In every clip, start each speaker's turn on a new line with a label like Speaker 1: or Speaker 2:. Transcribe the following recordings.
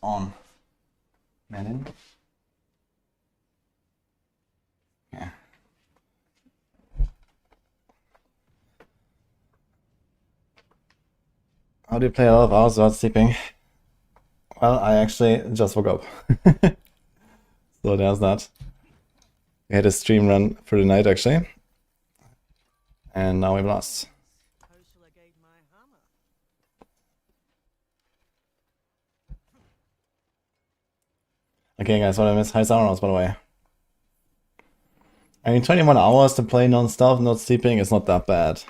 Speaker 1: on. Man. Yeah. How do you play a lot of hours without sleeping? Well, I actually just woke up. So there's that. We had a stream run for the night actually. And now we've lost. Okay guys, what I missed? Hi Sauros, by the way. I mean, 21 hours to play non-stop, not sleeping is not that bad.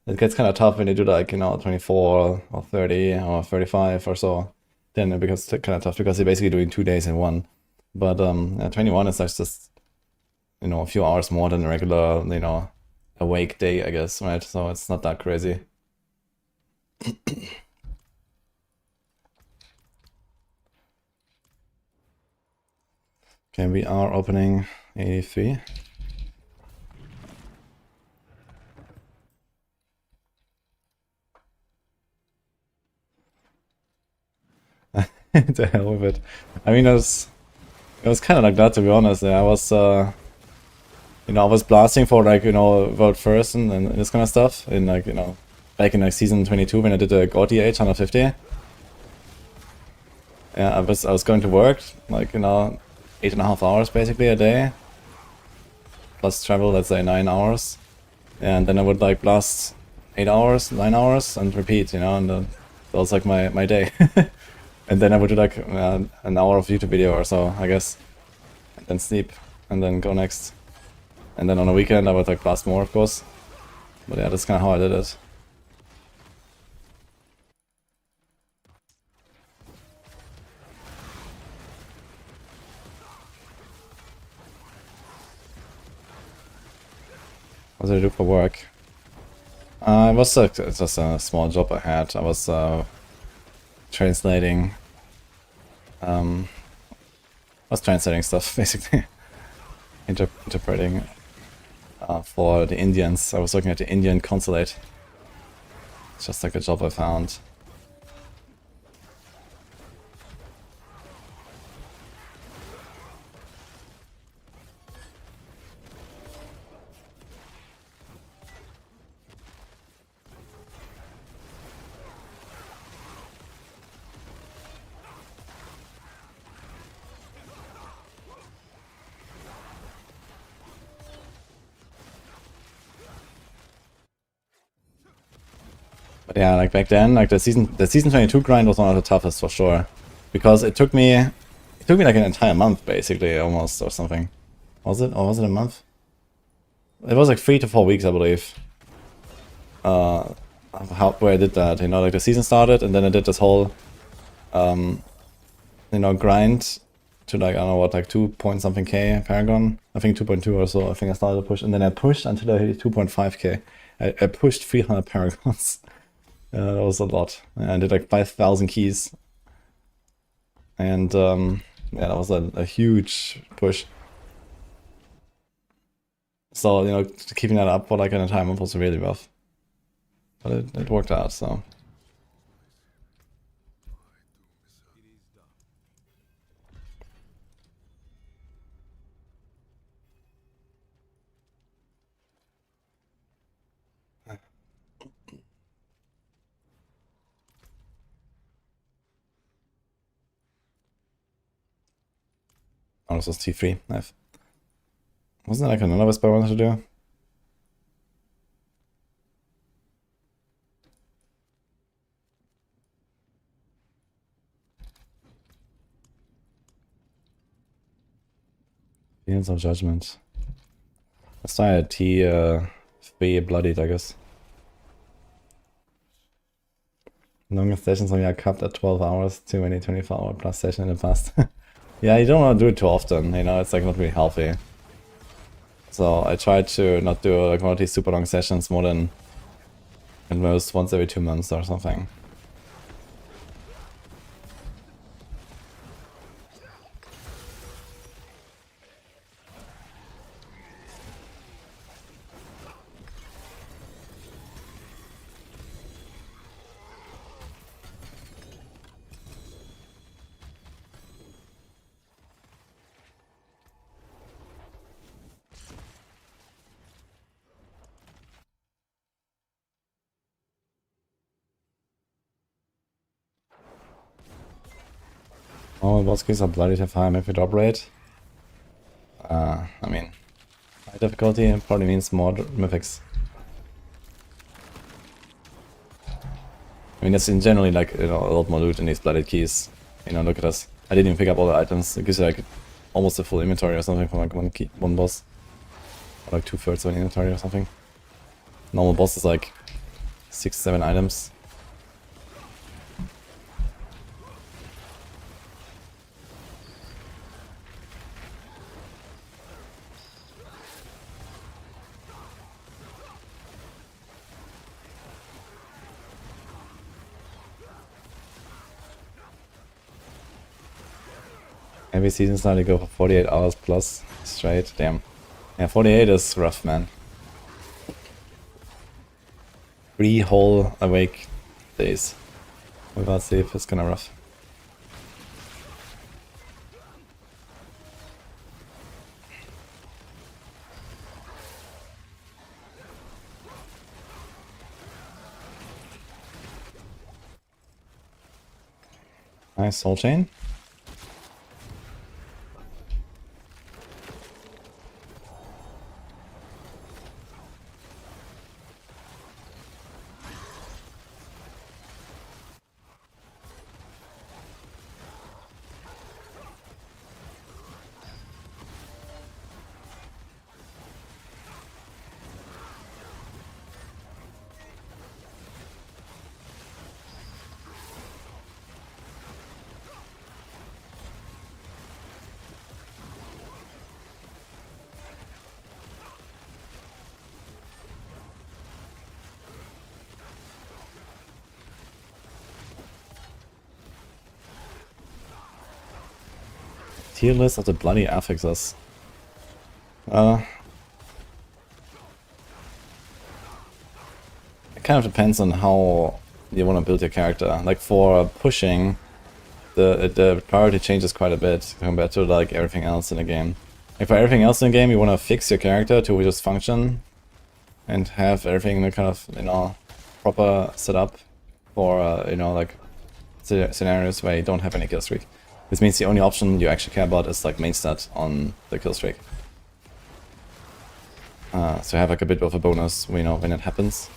Speaker 1: It gets kind of tough when you do like, 24 or 30 or 35 or so. Then it becomes kind of tough because you're basically doing 2 days in one. But 21 is just, a few hours more than a regular, awake day, I guess, right? So it's not that crazy. Okay, we are opening 83. The hell with it. I mean, it was kind of like that, to be honest. I was, I was blasting for like, world first and this kind of stuff in like, back in like season 22 when I did the GOTY 150. Yeah, I was going to work like, 8.5 hours basically a day. Plus travel, let's say 9 hours. And then I would like blast 8 hours, 9 hours and repeat, and that was like my day. And then I would do like an hour of YouTube video or so, I guess. And then sleep, and then go next. And then on a weekend I would like blast more, of course. But yeah, that's kind of how I did it. What did I do for work? It was just a small job I had. I was translating. I was translating stuff basically, interpreting for the Indians. I was looking at the Indian consulate. It's just like a job I found. But yeah, like back then, like the season 22 grind was one of the toughest for sure, because it took me like an entire month basically, almost, or something. Was it? Or was it a month? It was like 3 to 4 weeks, I believe. Where I did that, like the season started, and then I did this whole, grind to like, I don't know what, like 2 point something K Paragon. I think 2.2 or so. I think I started to push, and then I pushed until I hit 2.5K. I pushed 300 Paragons. That was a lot. I did like 5,000 keys. And yeah, that was a huge push. So, keeping that up for like an entire month was really rough. But it worked out, so. Oh, this was T3. Nice. Wasn't there like another whisper I wanted to do? Fields of Judgement. Let's try a T3 Bloodied, I guess. Longest sessions on your capped at 12 hours, too many 24-hour plus session in the past. Yeah, you don't want to do it too often, it's like not really healthy. So I try to not do like one of these super long sessions more than at most once every 2 months or something. Oh, boss keys are bloody tough high mythic drop rate. I mean, high difficulty probably means more mythics. I mean, that's in generally like, you know, a lot more loot in these blooded keys. You know, look at us. I didn't even pick up all the items. It gives you like almost a full inventory or something for like one boss. Or like 2/3 of an inventory or something. Normal boss is like 6-7 items. Every season started to go for 48 hours plus straight. Damn. Yeah, 48 is rough, man. 3 whole awake days without sleep is kinda rough. Nice soul chain. Tier list of the bloody affixes. It kind of depends on how you want to build your character. Like for pushing, the priority changes quite a bit compared to like everything else in the game. Like for everything else in the game, you want to fix your character to just function and have everything in a kind of, you know, proper setup for you know, like scenarios where you don't have any kill streak. This means the only option you actually care about is like main stat on the kill streak. So have like a bit of a bonus, you know, when it happens.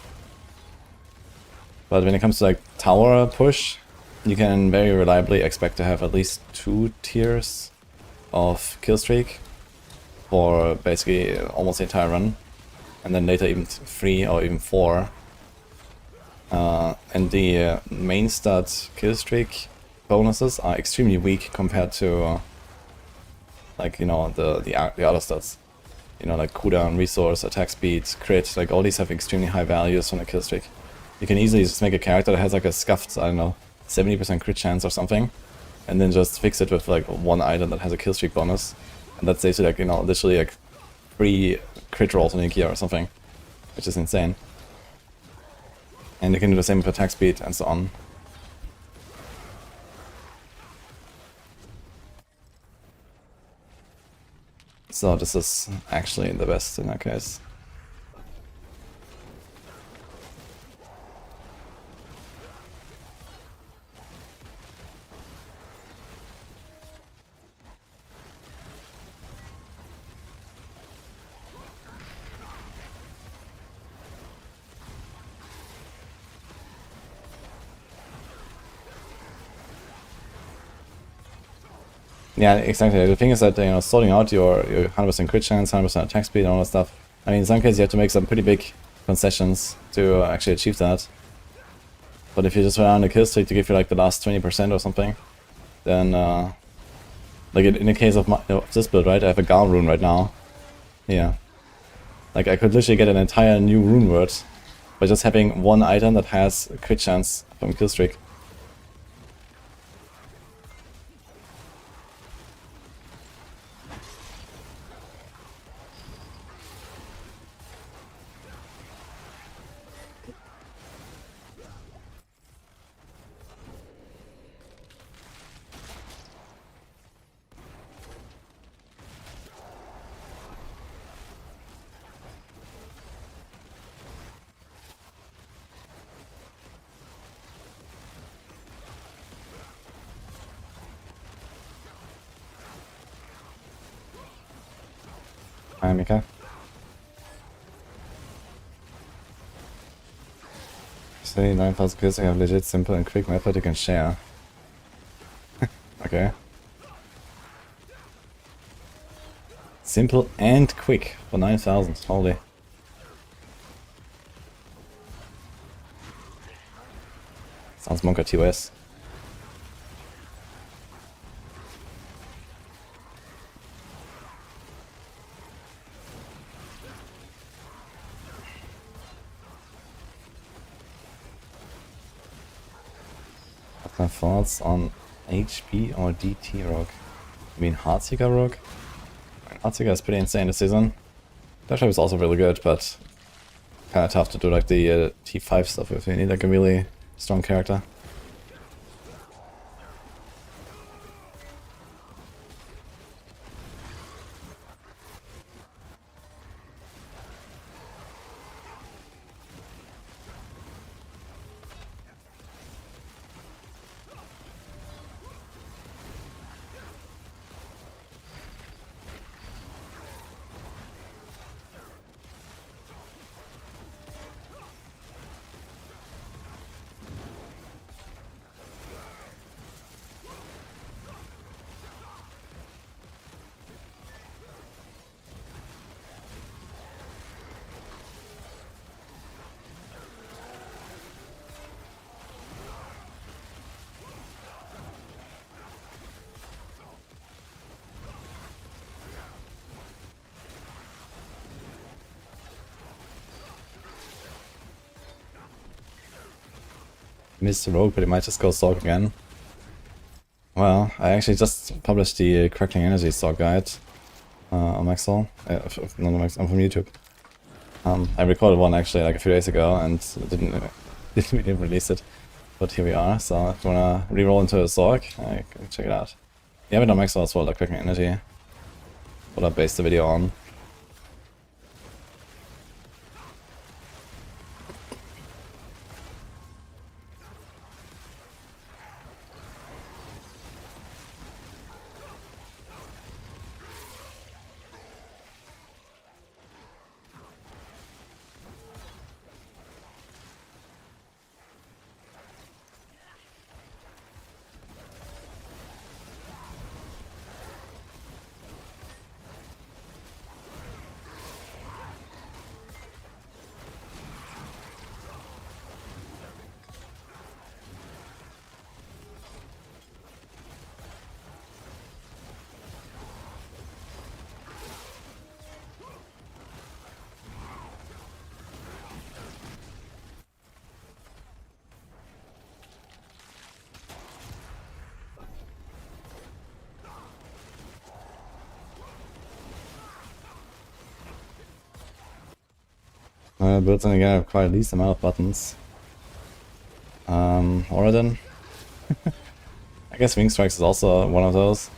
Speaker 1: But when it comes to like tower push, you can very reliably expect to have at least 2 tiers of kill streak for basically almost the entire run, and then later even 3 or even 4. And the main stat kill streak bonuses are extremely weak compared to like, you know, the other stats. You know, like cooldown, resource, attack speed, crit, like all these have extremely high values on a kill streak. You can easily just make a character that has like a scuffed, I don't know, 70% crit chance or something, and then just fix it with like one item that has a kill streak bonus, and that saves you like, you know, literally like 3 crit rolls on Inkia or something, which is insane. And you can do the same with attack speed and so on. So this is actually the best in that case. Yeah, exactly. The thing is that, you know, sorting out your 100% crit chance, 100% attack speed, and all that stuff. I mean, in some cases you have to make some pretty big concessions to actually achieve that. But if you just rely on the kill streak to give you like the last 20% or something, then like in the case of this build, right? I have a Gal rune right now. Yeah. Like I could literally get an entire new rune word by just having one item that has a crit chance from kill streak. Hi, Mika. Say 9,000 kills, I have legit simple and quick method you can share. Okay. Simple and quick for 9,000, holy. Sounds Monka TOS. What's my thoughts on HP or DT rogue? I mean Heartseeker rogue? Heartseeker is pretty insane this season. That is also really good, but kinda tough to do like the T5 stuff if you need like a really strong character. Mr. Rogue, but it might just go Sorg again. Well, I actually just published the Crackling Energy Sorg guide on Exile. Not on Exile, I'm from YouTube. I recorded one actually like a few days ago and didn't really release it. But here we are, so if you wanna reroll into a Sorg, I can check it out. You have it on Exile as well, like Crackling Energy. What I based the video on. But then again, I have quite a least amount of buttons. Oradin. I guess Wing Strikes is also one of those.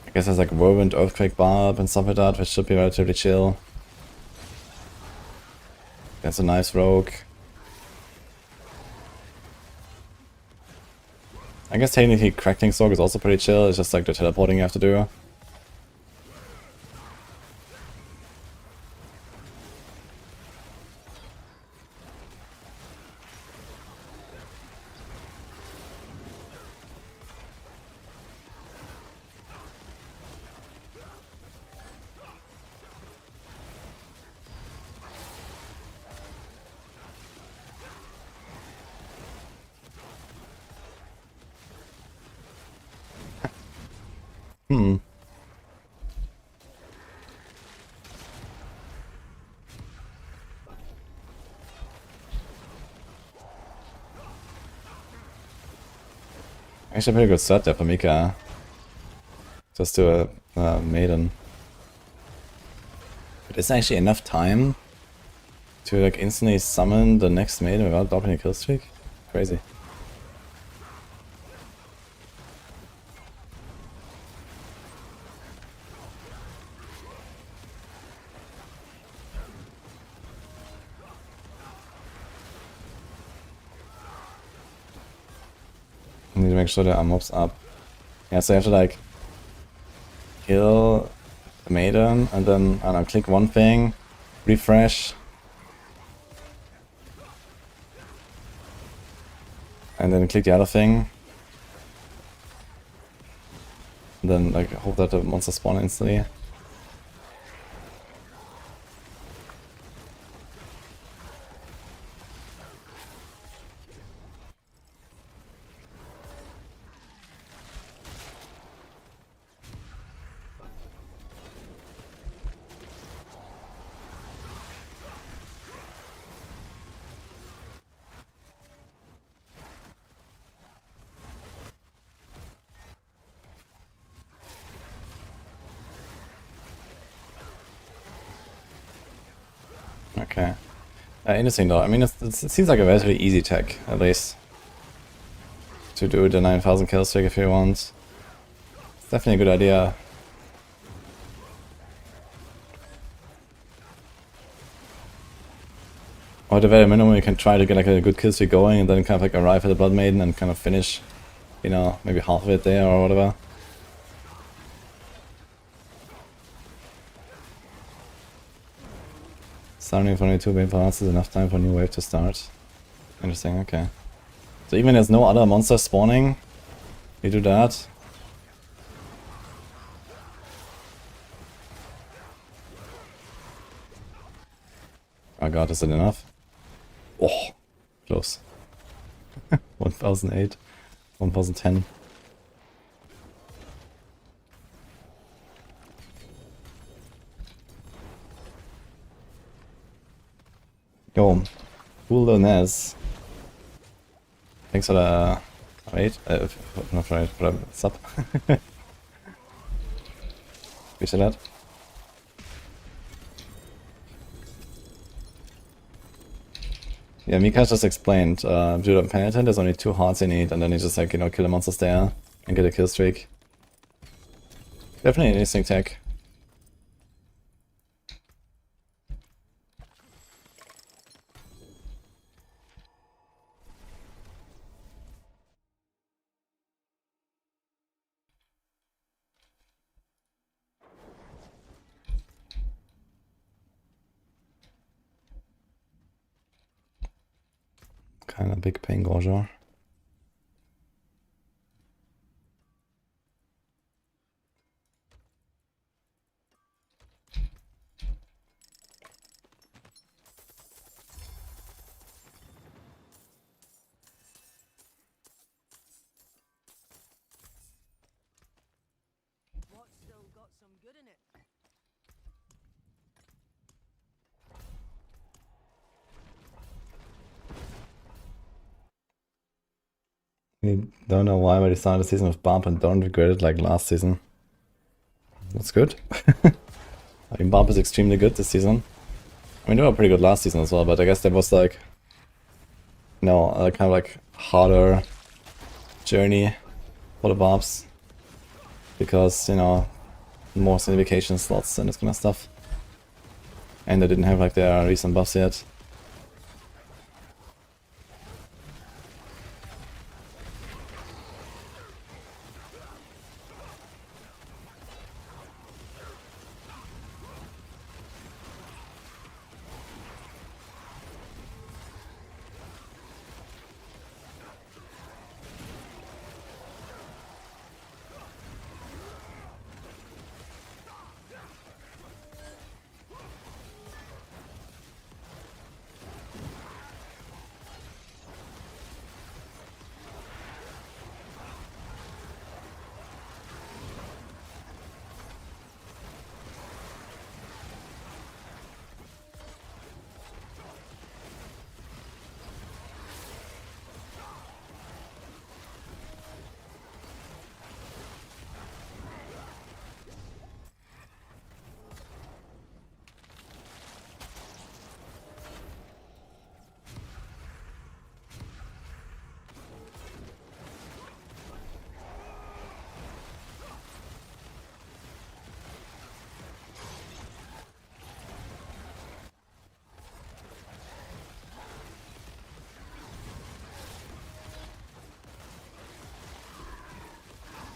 Speaker 1: I guess there's like Whirlwind, Earthquake, Barb and stuff like that, which should be relatively chill. That's a nice rogue. I guess technically Crackling Sorg is also pretty chill, it's just like the teleporting you have to do. Actually a pretty good start there for Mika. Just to a Maiden. But is there actually enough time to like instantly summon the next Maiden without dropping a kill streak? Crazy. Need to make sure there are mobs up. Yeah, so you have to like kill the maiden, and then, I don't know, click one thing, refresh, and then click the other thing, and then like hope that the monster spawn instantly. Okay. Interesting though. I mean, it seems like a relatively easy tech, at least. To do the 9000 kill streak if you want. It's definitely a good idea. Or at the very minimum, you can try to get like a good kill streak going and then kind of like arrive at the Blood Maiden and kind of finish, you know, maybe half of it there or whatever. Starting for only 2 wave parts is enough time for a new wave to start. Interesting, okay. So even there's no other monsters spawning, you do that. Oh god, is it enough? Oh, close. 1008, 1010. Yo, coolness. Thanks for the... Wait, not right, for the sub. Appreciate that. Yeah, Mika just explained, due to Penitent, there's only 2 hearts you need, and then you just like, you know, kill the monsters there and get a kill streak. Definitely an interesting tech. Kinda big pain gorger.
Speaker 2: What's still got some good in it?
Speaker 1: We don't know why, but they started the season with Bump and don't regret it like last season. That's good. I mean, Bump is extremely good this season. I mean, they were pretty good last season as well, but I guess there was like, no, kind of like harder journey for the Barbs. Because, you know, more signification slots and this kind of stuff. And they didn't have like their recent buffs yet.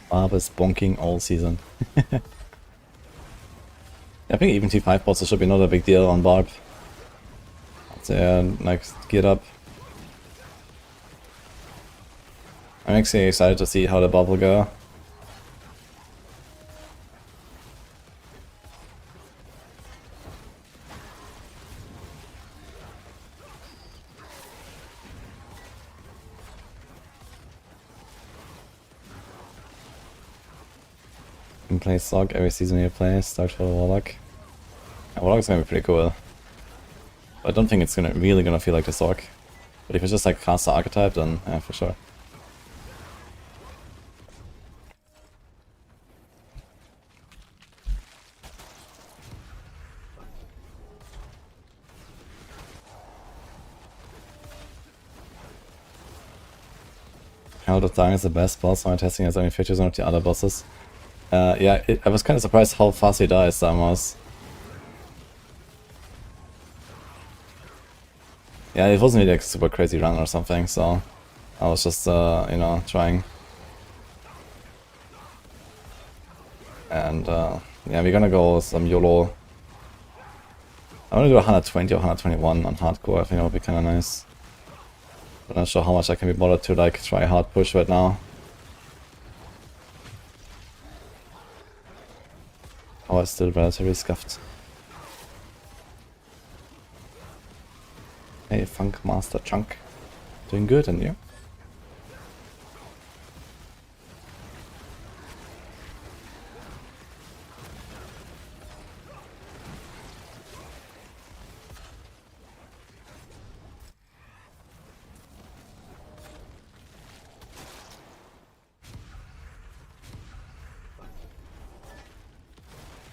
Speaker 1: Barb is bonking all season. I think even T5 bots should be not a big deal on Barb. They're like geared up. I'm actually excited to see how the Bob will go. You can play Sog every season you play, start for the Warlock. Yeah, Warlock's gonna be pretty cool. But I don't think it's really gonna feel like the Sog. But if it's just like caster archetype, then yeah, for sure. Herald of Darkness is the best boss when testing as only features one of the other bosses. Yeah, I was kind of surprised how fast he dies, Samos. Yeah, it wasn't really like a super crazy run or something, so I was just, you know, trying. And yeah, we're gonna go some YOLO. I wanna do 120 or 121 on hardcore, I think that would be kinda nice. I'm not sure how much I can be bothered to like try hard push right now. Oh, it's still relatively scuffed. Hey, Funk Master Chunk. Doing good, and you?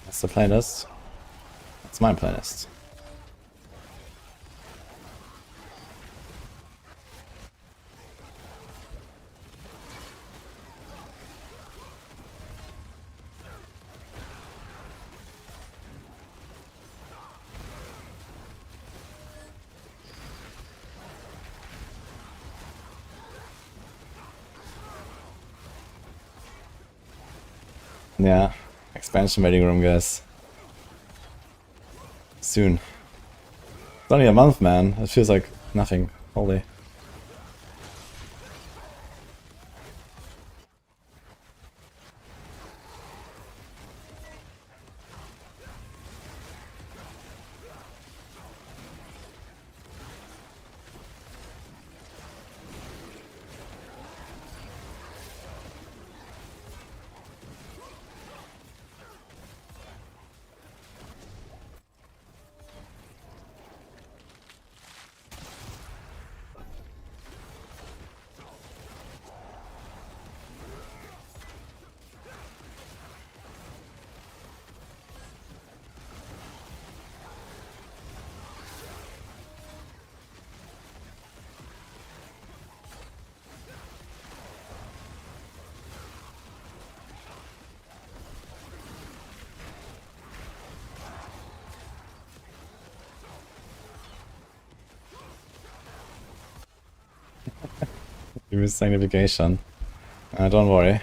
Speaker 1: That's the playlist. That's my playlist. Yeah, expansion waiting room, guys. Soon. It's only a month, man. It feels like nothing. Holy. You missed sanctification. Don't worry.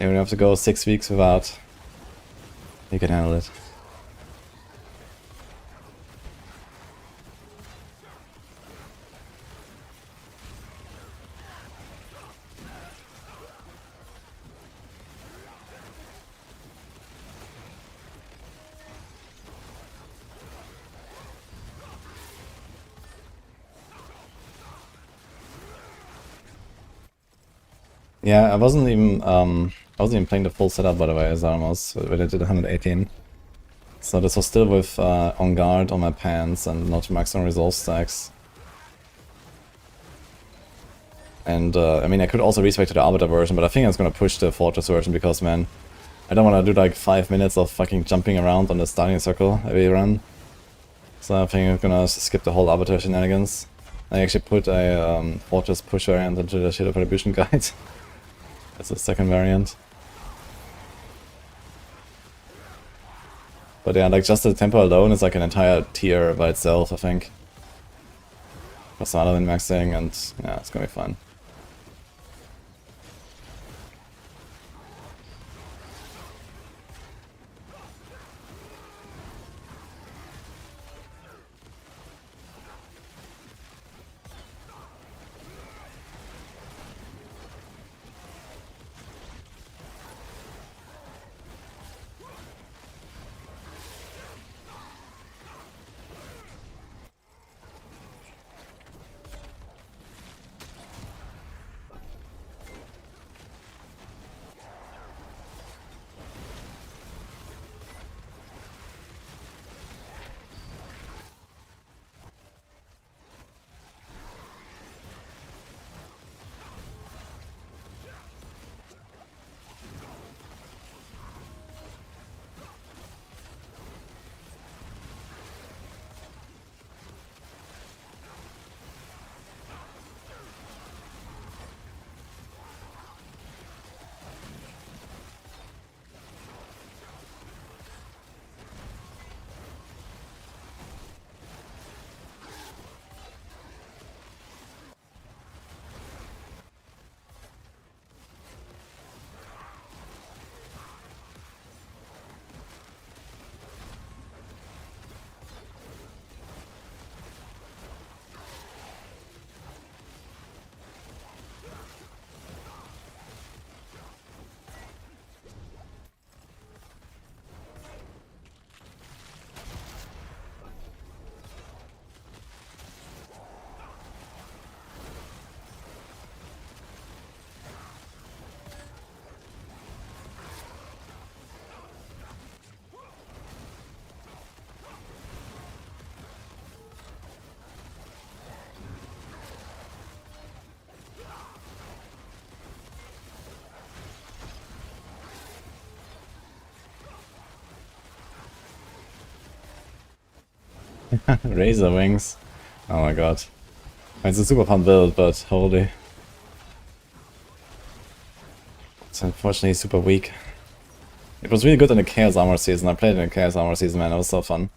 Speaker 1: You don't have to go 6 weeks without. You can handle it. Yeah, I wasn't even playing the full setup, by the way, as almost when I did 118. So this was still with On Guard on my pants and not maximum resolve stacks. And I mean, I could also respec to the Arbiter version, but I think I was gonna push the Fortress version because, man, I don't want to do like 5 minutes of fucking jumping around on the starting circle every run. So I think I'm gonna skip the whole Arbiter shenanigans. I actually put a Fortress push variant into the Shield of Retribution guide. That's the second variant. But yeah, like just the tempo alone is like an entire tier by itself, I think. Passado and maxing, and yeah, it's gonna be fun. Razor wings. Oh my god. It's a super fun build, but holy. It's unfortunately super weak. It was really good in the Chaos Armor season. I played in the Chaos Armor season, man. It was so fun.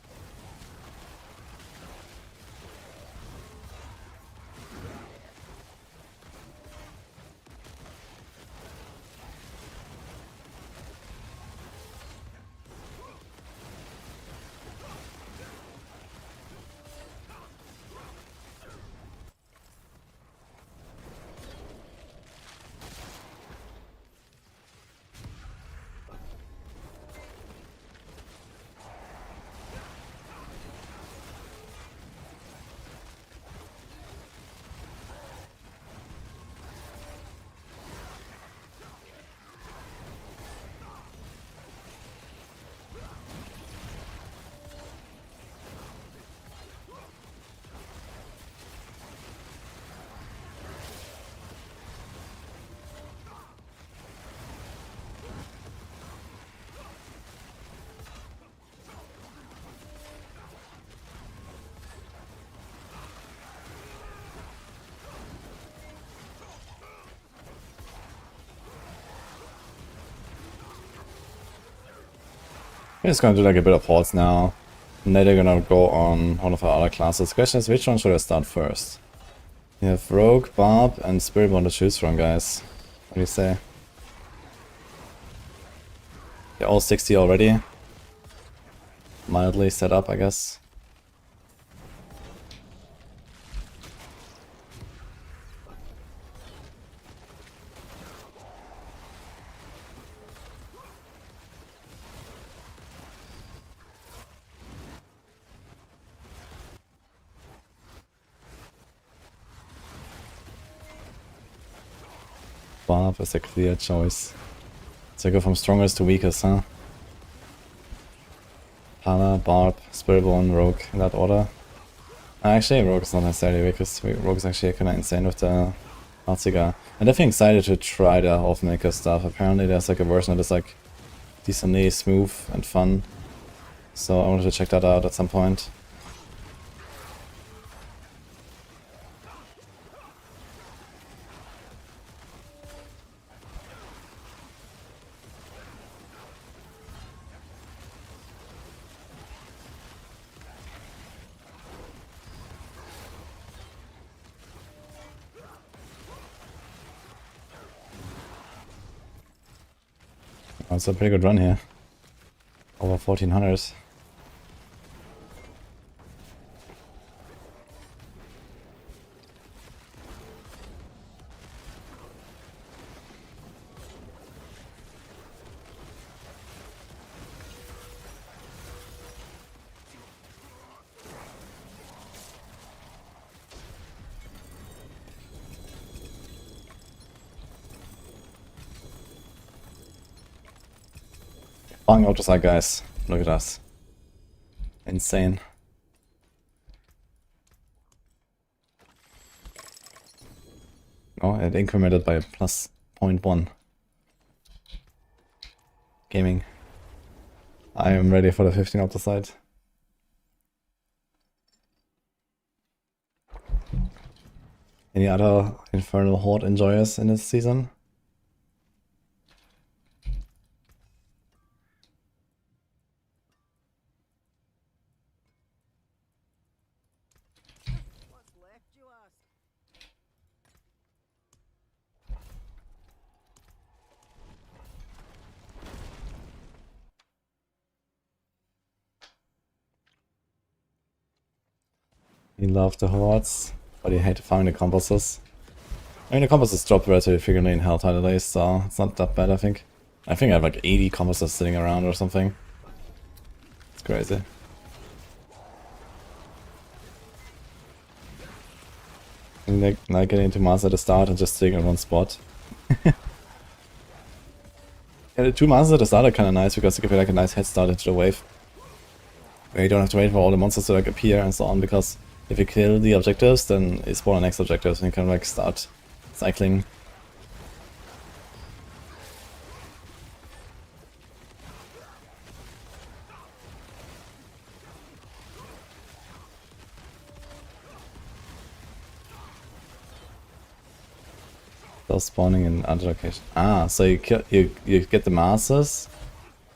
Speaker 1: We're just gonna do like a bit of hordes now. And then they're gonna go on one of our other classes. Question is, which one should I start first? You have Rogue, Barb, and Spirit one to choose from, guys. What do you say? They're all 60 already. Mildly set up, I guess. Barb is a clear choice. So I go from strongest to weakest, huh? Pala, Barb, Spiritborn, Rogue, in that order. Actually, Rogue is not necessarily weakest. Rogue is actually kinda insane with the Heartseeker. I'm definitely excited to try the Oathmaker stuff. Apparently there's like a version that is like decently smooth and fun. So I wanted to check that out at some point. Oh, it's a pretty good run here. Over 1400. Falling out the side, guys. Look at us. Insane. Oh, it incremented by plus 0.1. Gaming. I am ready for the 15 out the side. Any other Infernal Horde enjoyers in this season?
Speaker 2: What's left, you ask?
Speaker 1: You love the hordes, but you hate farming the compasses. I mean, the compasses drop relatively frequently in Hell Tide, so it's not that bad, I think. I think I have like 80 compasses sitting around or something. It's crazy. And like getting into Mars at the start and just sitting in one spot. Yeah, the 2 monsters at the start are kinda nice because they give you like a nice head start into the wave. Where you don't have to wait for all the monsters to like appear and so on, because if you kill the objectives, then you spawn the next objectives and you can like start cycling. Self-spawning in other location. Ah, so you get the masters,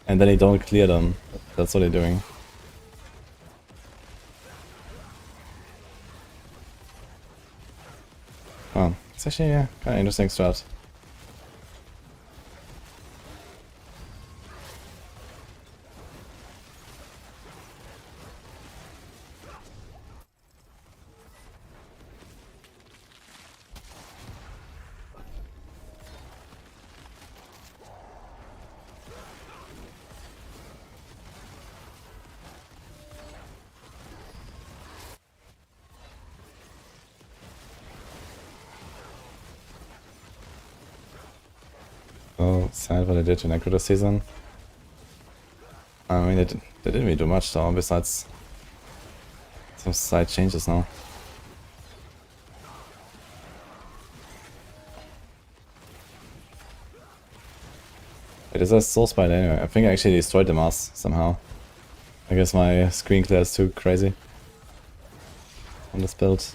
Speaker 1: and then you don't clear them. That's what you're doing. Oh, it's actually kind of interesting strat. Oh, sad what I did to Necro this season. I mean, they didn't really do much though, besides some slight changes now. It is a soul spider anyway. I think I actually destroyed the mask somehow. I guess my screen clear is too crazy on this build.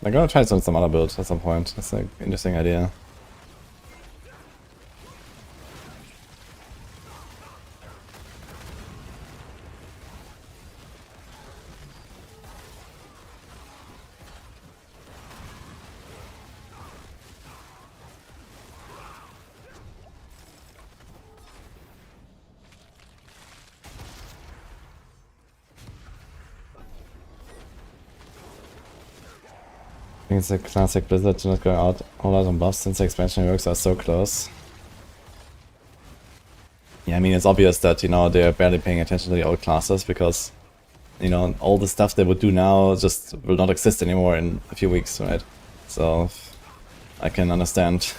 Speaker 1: I'm gonna try some other build at some point. That's an interesting idea. I think it's a classic Blizzard to not go all out on buffs since the expansion works are so close. Yeah, I mean, it's obvious that, you know, they're barely paying attention to the old classes because, you know, all the stuff they would do now just will not exist anymore in a few weeks, right? So, I can understand.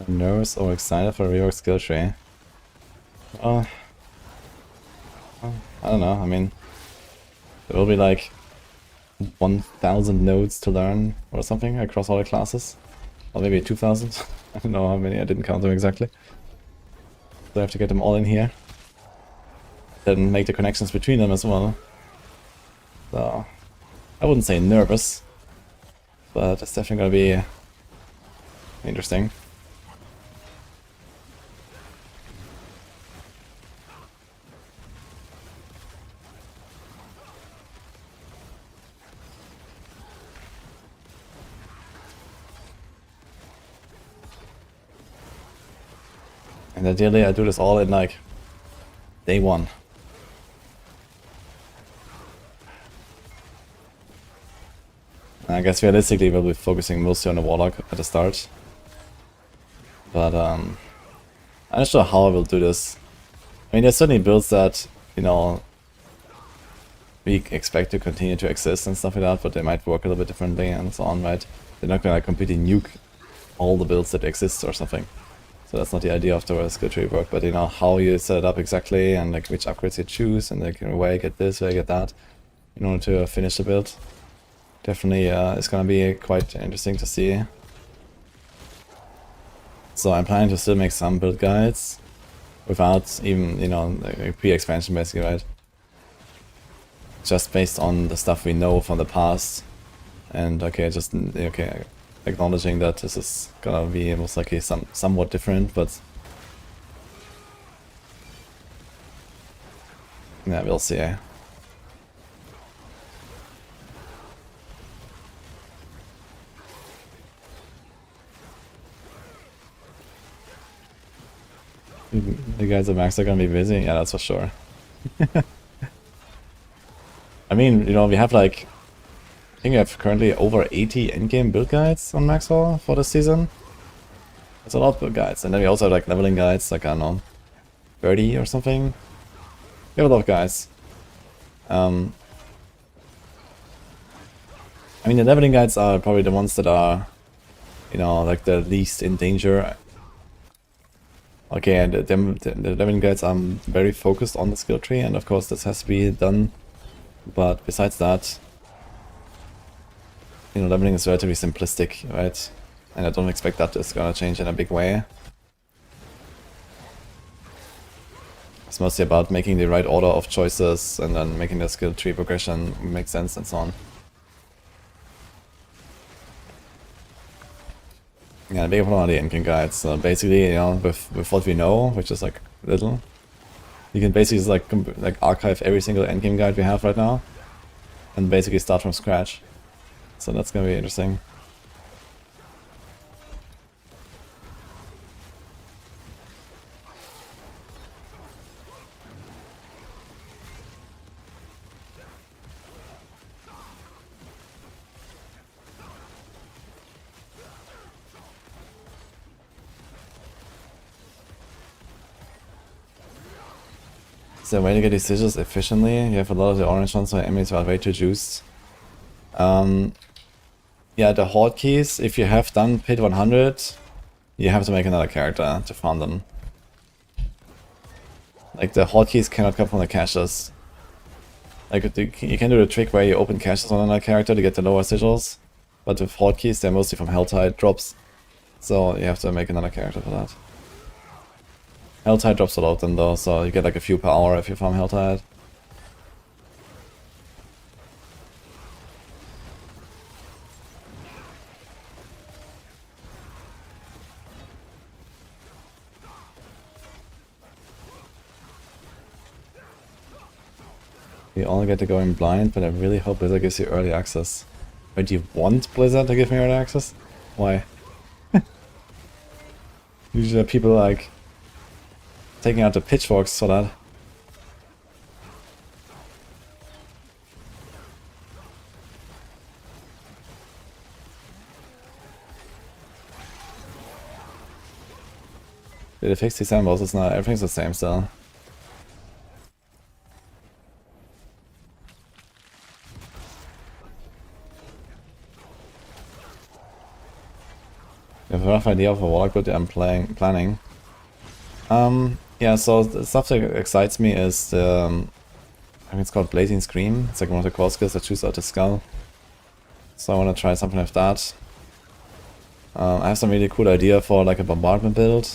Speaker 1: I'm nervous or excited for a rework skill tree. Well, I don't know, I mean, there will be like 1,000 nodes to learn or something across all the classes. Or maybe 2,000. I don't know how many, I didn't count them exactly. So I have to get them all in here. Then make the connections between them as well. So, I wouldn't say nervous, but it's definitely gonna be interesting. And ideally I do this all in like day one. I guess realistically we'll be focusing mostly on the Warlock at the start. But I'm not sure how I will do this. I mean, there's certainly builds that, you know, we expect to continue to exist and stuff like that, but they might work a little bit differently and so on, right? They're not gonna like completely nuke all the builds that exist or something. So that's not the idea of the skill tree work, but you know, how you set it up exactly and like which upgrades you choose and like where you get this, where you get that in order to finish the build. Definitely it's gonna be quite interesting to see. So I'm planning to still make some build guides without even, you know, like pre-expansion basically, right? Just based on the stuff we know from the past. And okay, just okay, acknowledging that this is gonna be most likely somewhat different, but yeah, we'll see. The guys at Max are gonna be busy, yeah, that's for sure. I mean, you know, we have like, I think we have currently over 80 endgame build guides on Maxwell for this season. That's a lot of build guides, and then we also have like leveling guides, like I don't know, 30 or something. We have a lot of guides. I mean, the leveling guides are probably the ones that are, you know, like the least in danger. Okay, and the leveling guides are very focused on the skill tree, and of course this has to be done. But besides that, you know, leveling is relatively simplistic, right? And I don't expect that is gonna change in a big way. It's mostly about making the right order of choices and then making the skill tree progression make sense and so on. Yeah, the big problem are the endgame guides. So basically, you know, with what we know, which is like little, you can basically just like archive every single endgame guide we have right now, and basically start from scratch. So that's gonna be interesting. Is there a way to get these sigils efficiently? You have a lot of the orange ones, so enemies are way too juiced. Yeah, the horde keys, if you have done pit 100, you have to make another character to farm them. Like, the horde keys cannot come from the caches. Like, you can do the trick where you open caches on another character to get the lower sigils, but with horde keys, they're mostly from Helltide drops, so you have to make another character for that. Helltide drops a lot of them though, so you get like a few per hour if you farm Helltide. We all get to go in blind, but I really hope Blizzard gives you early access. Wait, do you want Blizzard to give me early access? Why? Usually people like taking out the pitchforks for that. Did they fix these sand bosses now? Everything's the same still. You have a rough idea of a Warlock build I'm planning. Yeah, so the stuff that excites me is the, I think it's called Blazing Scream. It's like one of the core skills that shoots out the skull. So I want to try something like that. I have some really cool idea for like a bombardment build.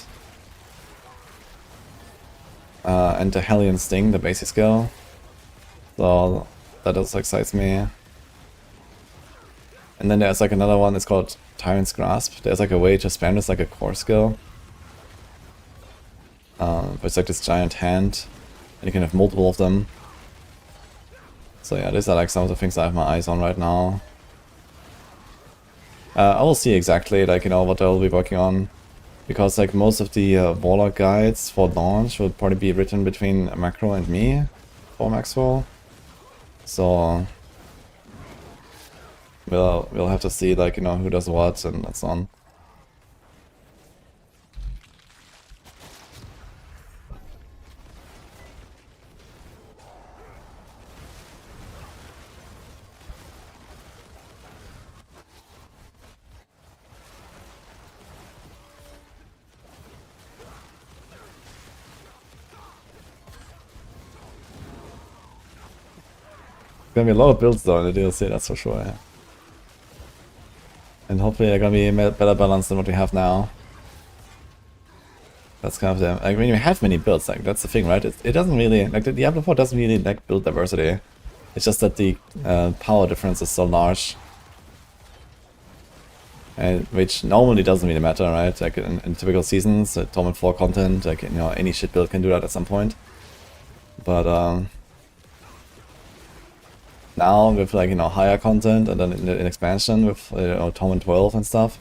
Speaker 1: And the Hellion Sting, the basic skill. So that also excites me. And then there's like another one, it's called Tyrant's Grasp. There's like a way to spam this like a core skill. It's like this giant hand, and you can have multiple of them. So yeah, these are like some of the things I have my eyes on right now. I will see exactly like, you know, what I'll be working on. Because like most of the Warlock guides for launch will probably be written between Macro and me for Maxwell. So we'll have to see like, you know, who does what and so on. Gonna be a lot of builds though in the DLC, that's for sure. Yeah. And hopefully they're gonna be better balanced than what we have now. That's kind of the, I mean, we have many builds, like that's the thing, right? It doesn't really, like the Diablo 4 doesn't really lack build diversity. It's just that the power difference is so large. And which normally doesn't really matter, right? Like in typical seasons, Torment 4 content, like, you know, any shit build can do that at some point. But now with like, you know, higher content and then in expansion with Torment 12 and stuff,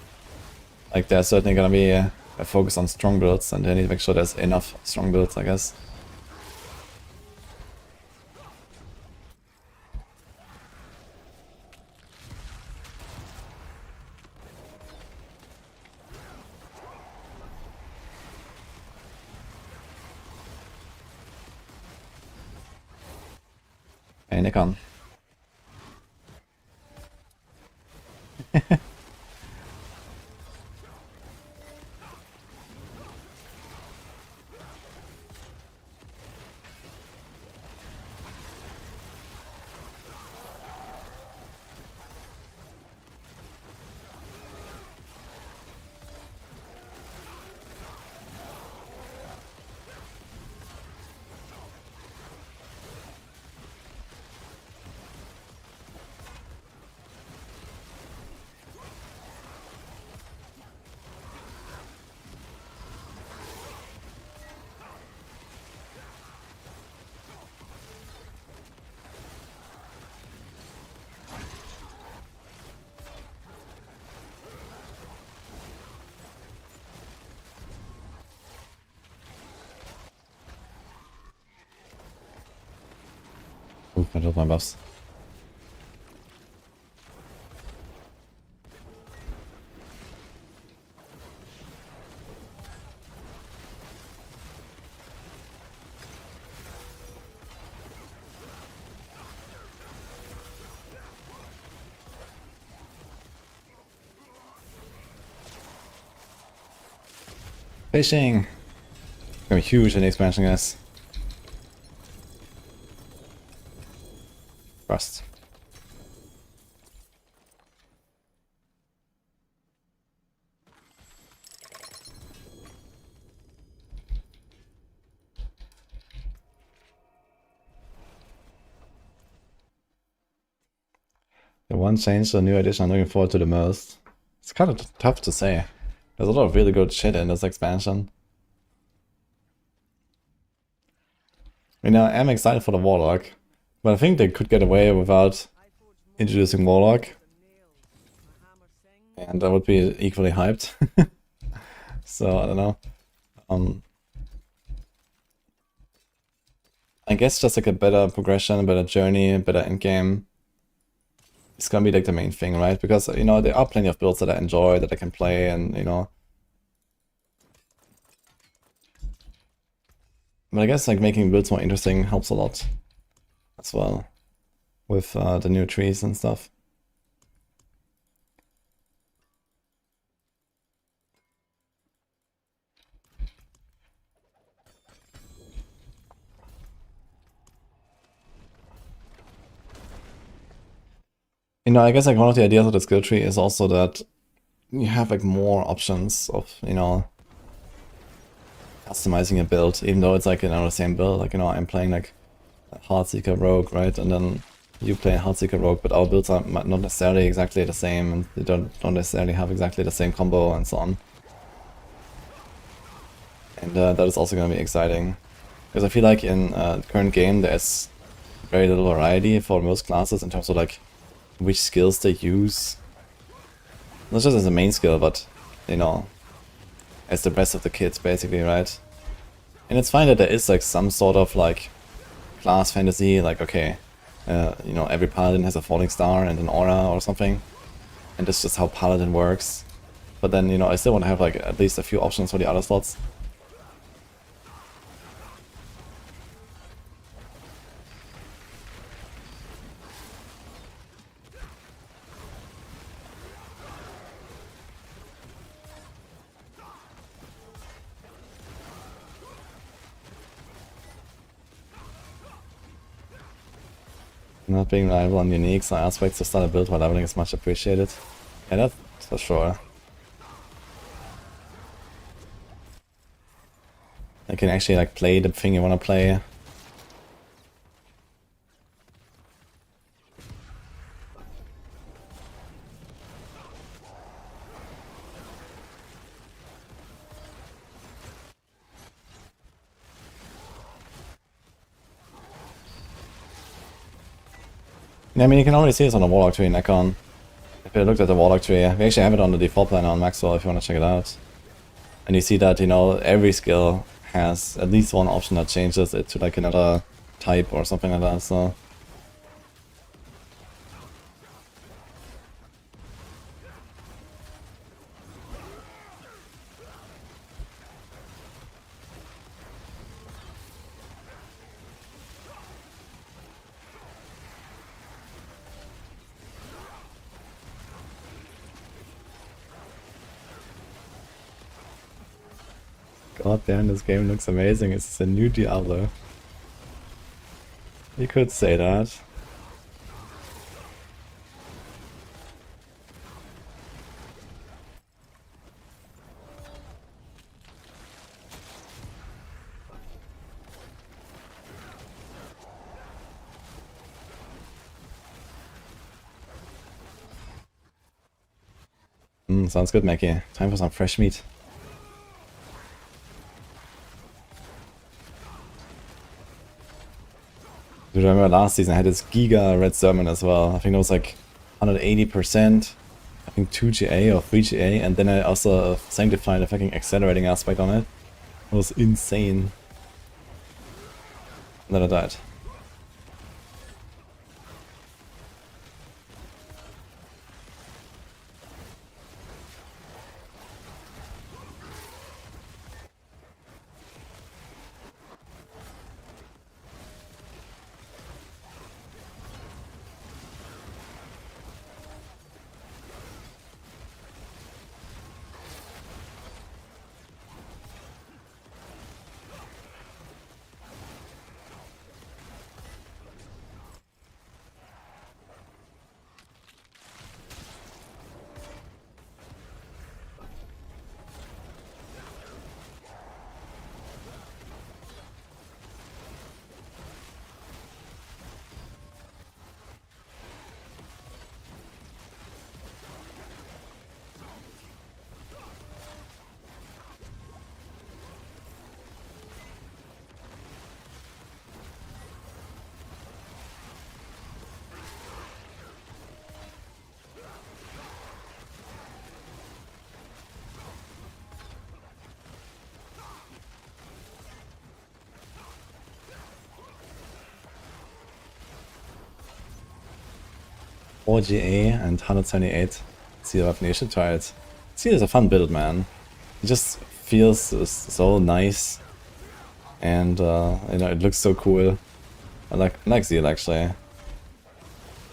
Speaker 1: like there's certainly gonna be a focus on strong builds, and they need to make sure there's enough strong builds, I guess. Hey, Nikon. Ooh, I dropped my buffs. Fishing! It's gonna be huge in the expansion, guys. Rust. The one change to the new edition I'm looking forward to the most. It's kind of tough to say. There's a lot of really good shit in this expansion. I mean, I am excited for the Warlock, but I think they could get away without introducing Warlock. And I would be equally hyped. So, I don't know. I guess just like a better progression, a better journey, a better endgame. It's gonna be like the main thing, right? Because, you know, there are plenty of builds that I enjoy, that I can play, and, you know. But I guess like making builds more interesting helps a lot as well with the new trees and stuff. You know, I guess like one of the ideas of the skill tree is also that you have like more options of, you know, customizing a build, even though it's like, you know, the same build. Like, you know, I'm playing like a Heartseeker Rogue, right? And then you play a Heartseeker Rogue, but our builds are not necessarily exactly the same, and they don't necessarily have exactly the same combo and so on. And that is also going to be exciting. Because I feel like in the current game there's very little variety for most classes in terms of like which skills they use. Not just as a main skill, but, you know, as the rest of the kits basically, right? And it's fine that there is like some sort of like class fantasy, like, okay, you know, every paladin has a falling star and an aura or something, and that's just how paladin works. But then, you know, I still want to have like at least a few options for the other slots. Not being reliable on uniques or aspects to start a build while leveling is much appreciated. Yeah, that's for sure. You can actually like play the thing you want to play. Yeah, I mean, you can already see this on the Warlock tree in Econ. If you looked at the Warlock tree, we actually have it on the default planner on Maxwell if you want to check it out. And you see that, you know, every skill has at least one option that changes it to like another type or something like that, so... God damn, this game looks amazing. It's a new Diablo. You could say that. Sounds good, Mackie. Time for some fresh meat. Dude, I remember last season I had this Giga Red Sermon as well. I think it was like 180%, I think 2 GA or 3 GA, and then I also sanctified the fucking accelerating aspect on it. It was insane. And then I died. 4 GA and 178 Seal weapon. You should try it. Seal is a fun build, man. It just feels so nice, and you know, it looks so cool. I like Zeal actually.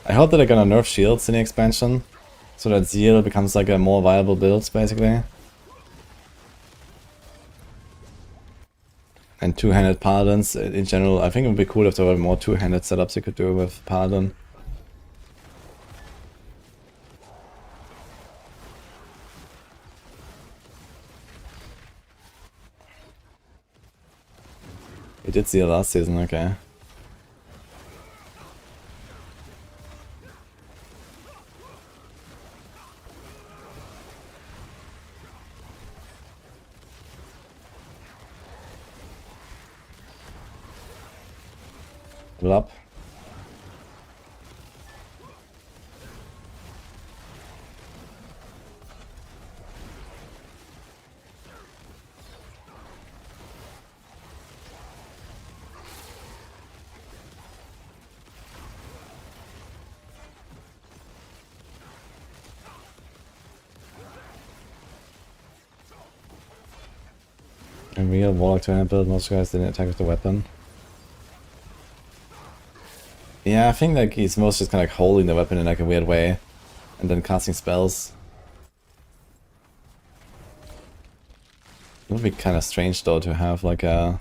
Speaker 1: I hope that they're gonna nerf shields in the expansion, so that Zeal becomes like a more viable build, basically. And two-handed paladins in general. I think it would be cool if there were more two-handed setups you could do with paladin. We did Zeal last season, okay. Up. In real Warlock two-handed build, most guys didn't attack with the weapon. Yeah, I think like he's most just kind of like holding the weapon in like a weird way, and then casting spells. It would be kind of strange though to have like a,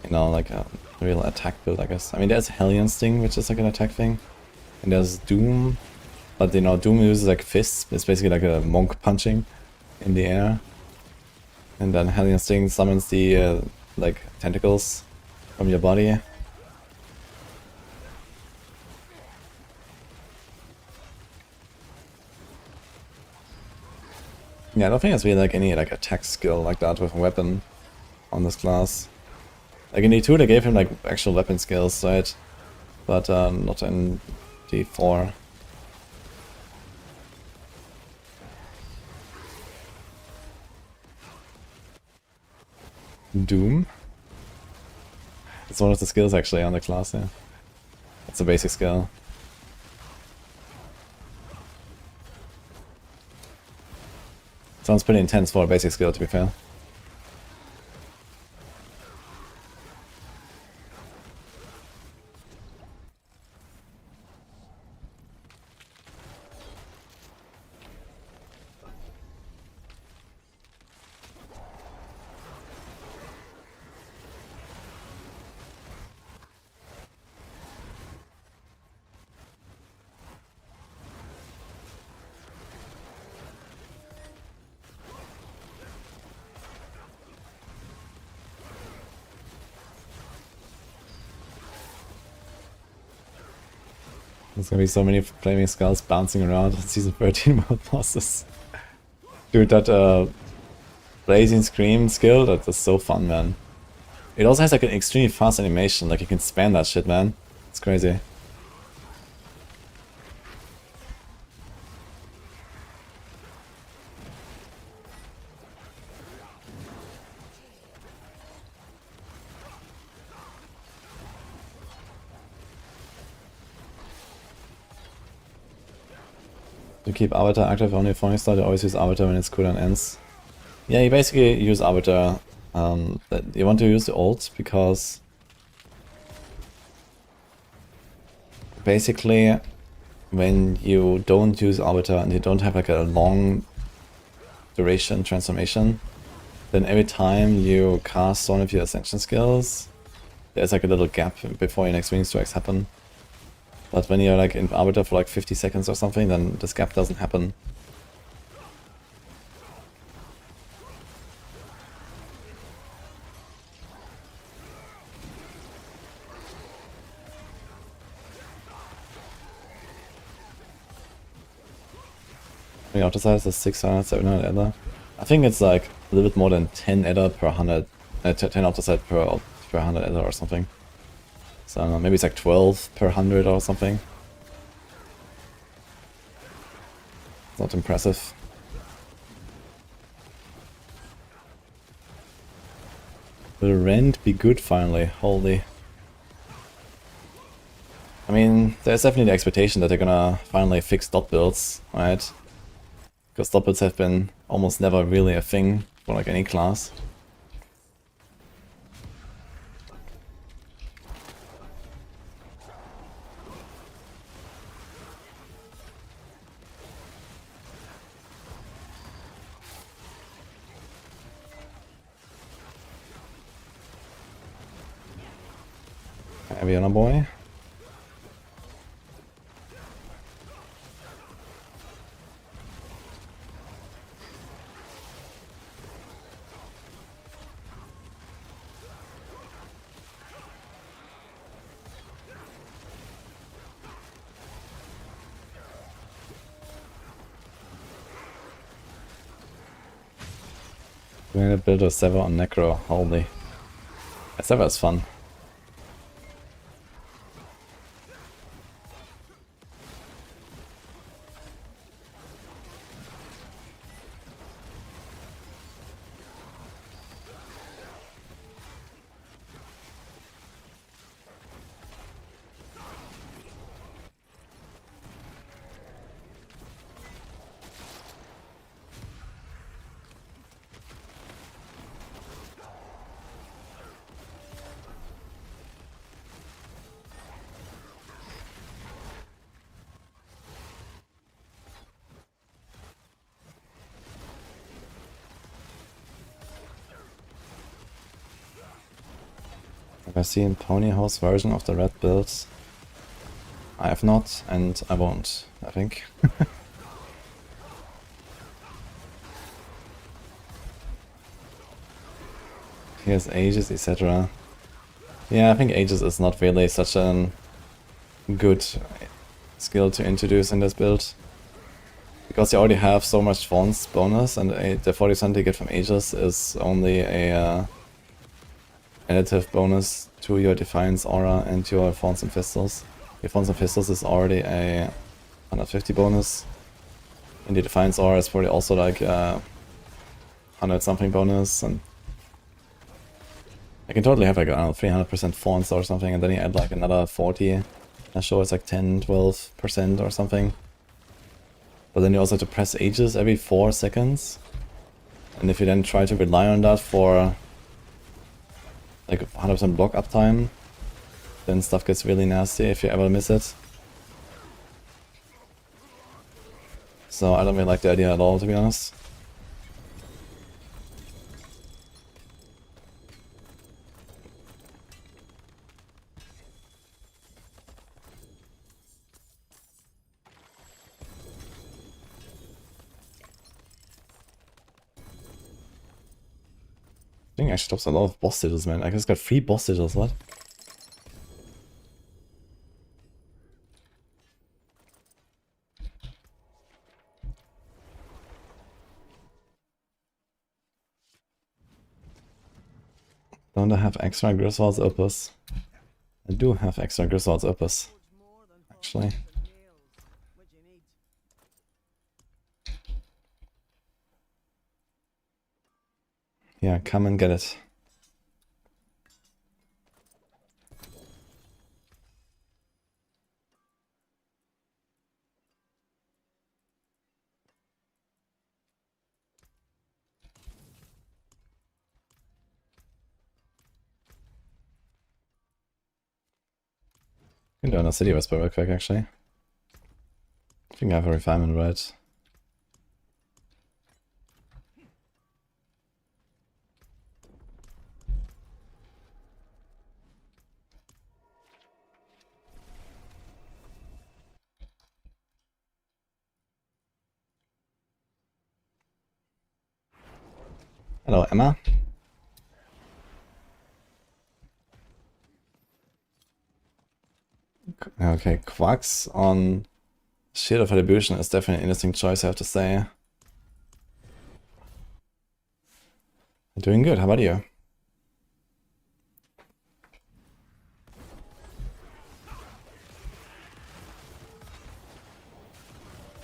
Speaker 1: you know, like a real attack build, I guess. I mean, there's Hellion Sting, which is like an attack thing, and there's Doom, but you know, Doom uses like fists. It's basically like a monk punching in the air, and then Hellion Sting summons the like tentacles from your body. Yeah, I don't think there's really like any like attack skill like that with a weapon on this class. Like in D2 they gave him like actual weapon skills, right? But not in D4. Doom? It's one of the skills actually on the class, yeah. It's a basic skill. Sounds pretty intense for a basic skill, to be fair. There's gonna be so many flaming skulls bouncing around on season 13 world bosses. Dude, that blazing scream skill, that is so fun, man. It also has like an extremely fast animation, like you can spam that shit, man. It's crazy. To keep Arbiter active only for start, you always use Arbiter when its cooldown ends. Yeah, you basically use Arbiter. You want to use the ult because basically when you don't use Arbiter and you don't have like a long duration transformation, then every time you cast one of your ascension skills, there's like a little gap before your next wing strikes happen. But when you're like in Arbiter for like 50 seconds or something, then this gap doesn't happen. The outer side is 600, 700 Ether. I think it's like a little bit more than 10 Ether per 100, 10 outer side per 100 Ether or something. So I don't know, maybe it's like 12 per 100 or something. It's not impressive. Will Rend be good finally? Holy. I mean, there's definitely the expectation that they're gonna finally fix dot builds, right? Because dot builds have been almost never really a thing for like any class. Heavy on a boy. We're gonna build a Sever on Necro, holy. A Sever is fun. Have I seen Pony House version of the red builds? I have not, and I won't, I think. Here's Aegis, etc. Yeah, I think Aegis is not really such a good skill to introduce in this build. Because you already have so much Fawn's bonus, and the 40% you get from Aegis is only a additive bonus to your Defiance Aura and your Fawns and Pistols. Your Fawns and Pistols is already a 150 bonus, and the Defiance Aura is probably also like a 100 something bonus, and I can totally have like, I don't know, 300% Fawns or something, and then you add like another 40, that shows like 10-12% or something. But then you also have to press Aegis every 4 seconds, and if you then try to rely on that for like 100% block uptime, then stuff gets really nasty if you ever miss it. So I don't really like the idea at all, to be honest. I think I stops a lot of boss sigils, man. I just got 3 boss sigils, what? Don't I have extra Griswold's Opus? I do have extra Griswold's Opus, actually. Yeah, come and get it. Can do a city whisper real quick, actually. I think I have a refinement right. Hello, Emma. Okay, Quacks on Shield of Retribution is definitely an interesting choice, I have to say. Doing good, how about you?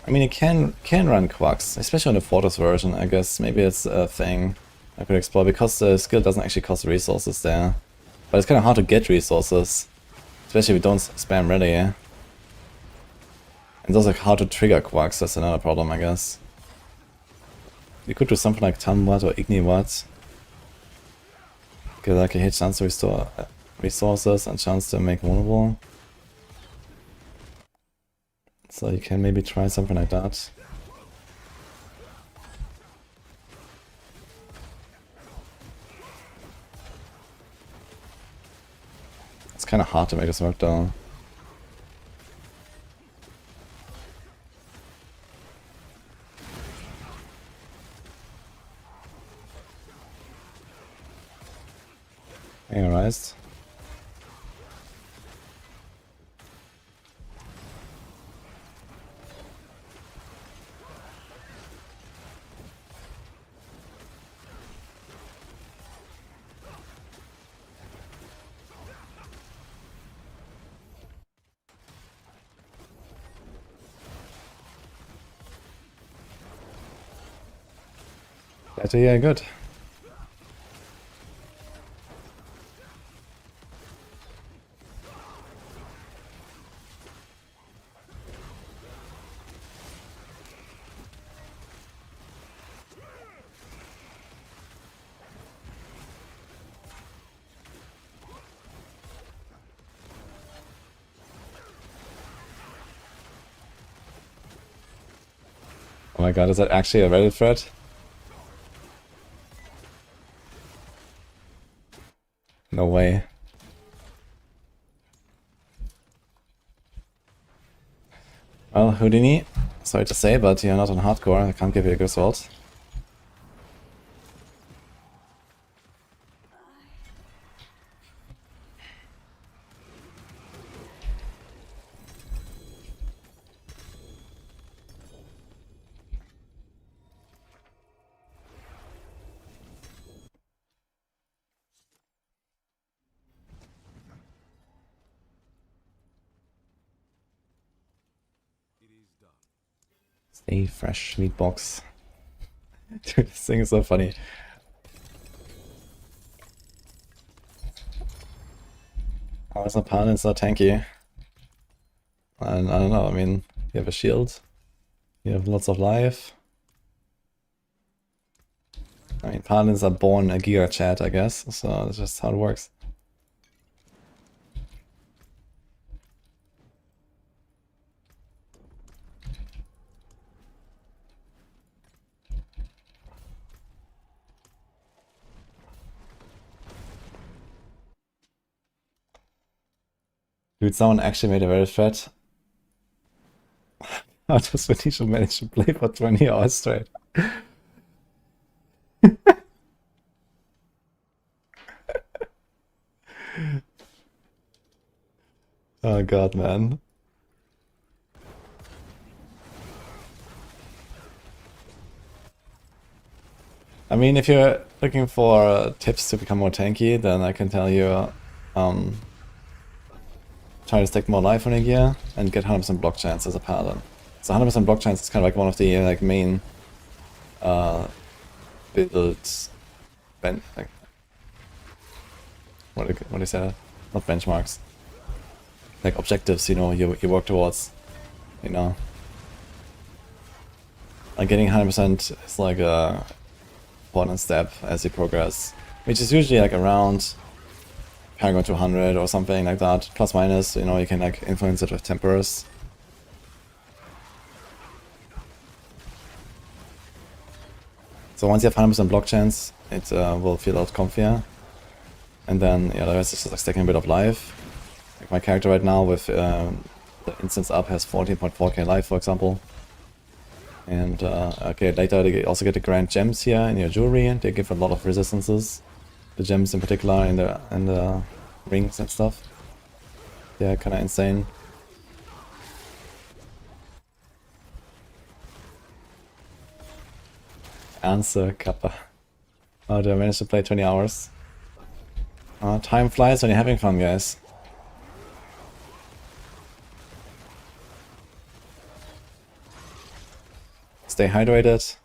Speaker 1: I mean, it can run Quacks, especially on the Fortress version, I guess. Maybe it's a thing I could explore, because the skill doesn't actually cost resources there. But it's kind of hard to get resources, especially if you don't spam ready, yeah? It's also how to trigger Quarks, that's another problem, I guess. You could do something like Tamwat or Igniwat. Get like a hit chance to restore resources and chance to make vulnerable. So you can maybe try something like that. It's kind of hard to make this work though. Alright. Better, yeah, good. Oh my god, is that actually a Reddit thread? No way. Well, Houdini, sorry to say, but you're not on hardcore. I can't give you a good result. Stay fresh, meat box. Dude, this thing is so funny. How is Opponent so tanky? And I don't know, I mean, you have a shield, you have lots of life. I mean, Paladins are born a Giga Chat, I guess, so that's just how it works. Dude, someone actually made a Reddit thread. How does Wudijo manage to play for 20 hours straight? Oh god, man. I mean, if you're looking for tips to become more tanky, then I can tell you, try to stack more life on a gear and get 100% block chance as a paladin. So 100% block chance is kind of like one of the like main builds, like what do you say? Not benchmarks, like objectives. You know, you work towards. You know, like getting 100% is like a important step as you progress, which is usually like around Paragon 200 or something like that, plus minus. You know, you can like influence it with tempers. So once you have 100% block chance, it will feel a lot comfier. And then, yeah, the rest is just like stacking a bit of life. Like my character right now with the instance up has 14.4k life, for example. And okay, later they also get the grand gems here in your jewelry, and they give a lot of resistances. The gems in particular in the rings and stuff. They're kinda insane. Answer Kappa. Oh, did I manage to play 20 hours? Time flies when you're having fun, guys. Stay hydrated.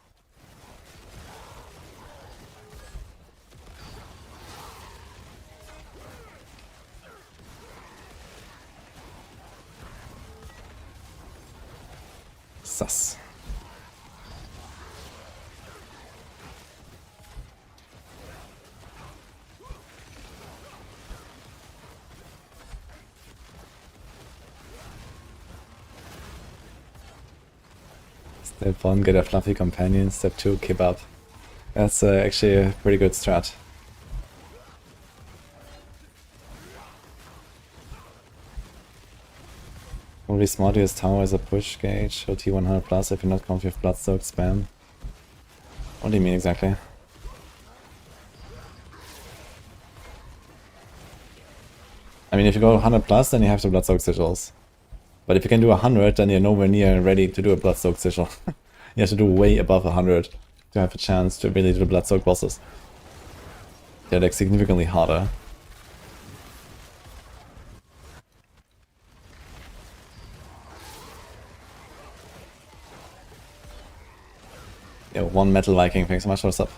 Speaker 1: Step 1, get a fluffy companion. Step 2, keep up. That's actually a pretty good strat. Only smart to use tower as a push gauge, or T100 plus if you're not confident with Bloodstoke spam. What do you mean exactly? I mean, if you go 100 plus, then you have the Bloodstoke sigils. But if you can do 100, then you're nowhere near ready to do a Bloodstoke sigil. You have to do way above 100 to have a chance to really do the Bloodstoke bosses. They're like significantly harder. Yo, one Metal Viking, thanks so much for the sub.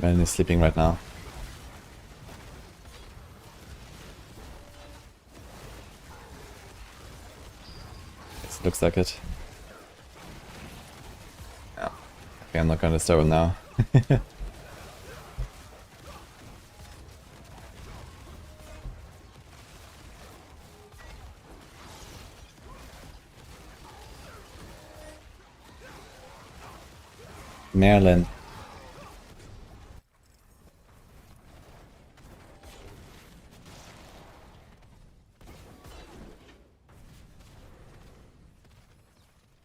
Speaker 1: Ben is sleeping right now. Yes, it looks like it. Yeah. Okay, I'm not gonna disturb him now. Maryland.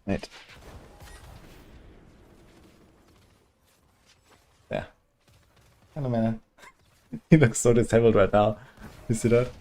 Speaker 1: Wait. Yeah. Hello, man. He looks so disabled right now. You see that?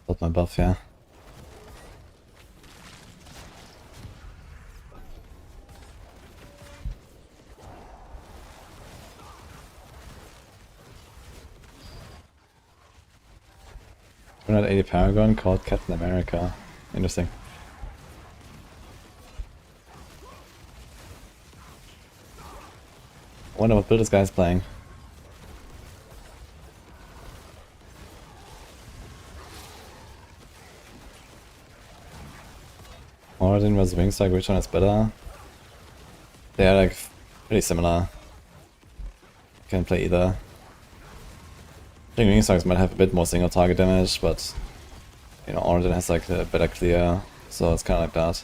Speaker 1: Got my buff, yeah. We're not 80 Paragon called Captain America. Interesting. I wonder what build this guy's playing. Moradin vs Wingstrike, which one is better? They are like pretty similar. You can play either. I think Wingstrikes might have a bit more single target damage, but you know, Moradin has like a better clear, so it's kinda like that.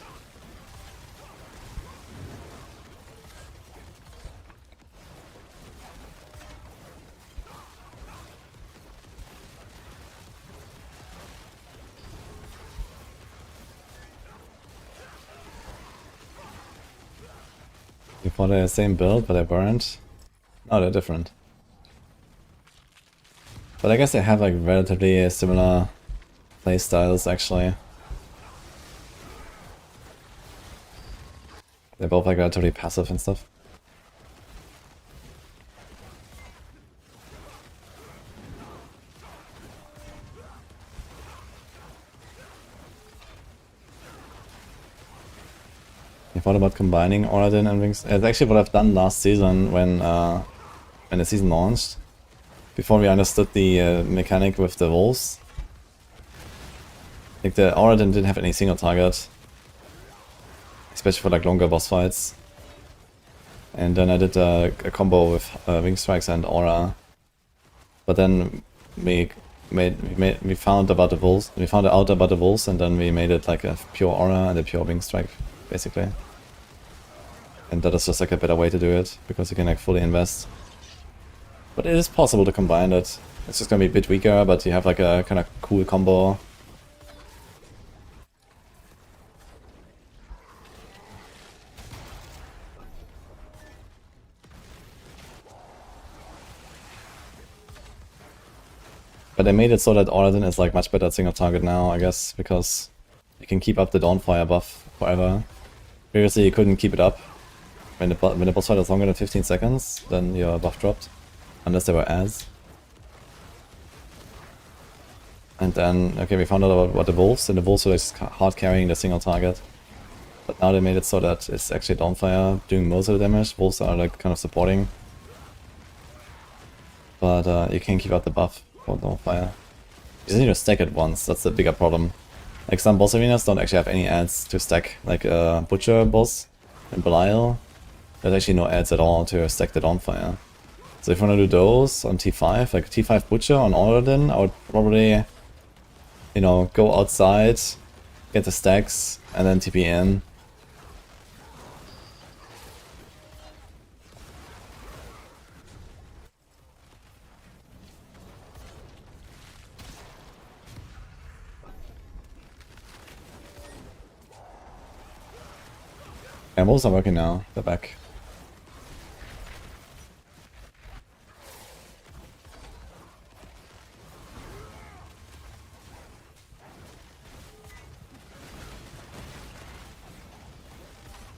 Speaker 1: Before they're the same build, but they weren't. No, they're different. But I guess they have like relatively similar playstyles actually. They're both like relatively passive and stuff. I thought about combining Oradin and Wings. It's actually what I've done last season when the season launched. Before we understood the mechanic with the wolves. Like the Oradin didn't have any single target. Especially for like longer boss fights. And then I did a combo with Wing Strikes and Aura. But then we found about the wolves. We found out about the wolves, and then we made it like a pure Aura and a pure Wing Strike, basically. And that is just like a better way to do it, because you can like fully invest. But it is possible to combine it. It's just gonna be a bit weaker, but you have like a kind of cool combo. But they made it so that Oradin is like much better at single target now, I guess, because you can keep up the Dawnfire buff forever. Previously you couldn't keep it up. When the boss fight is longer than 15 seconds, then your buff dropped. Unless there were ads. And then, okay, we found out about the wolves, and the wolves were just hard carrying the single target. But now they made it so that it's actually Dawnfire doing most of the damage. Wolves are like kind of supporting. But you can't keep up the buff for Dawnfire. You just need to stack it once, that's the bigger problem. Like some boss arenas don't actually have any ads to stack, like a Butcher boss in Belial. There's actually no ads at all to stack the Dawnfire. So if you want to do those on T5, like T5 Butcher on Oradin, I would probably, you know, go outside, get the stacks, and then TP in. Yeah, wolves are working now, they're back.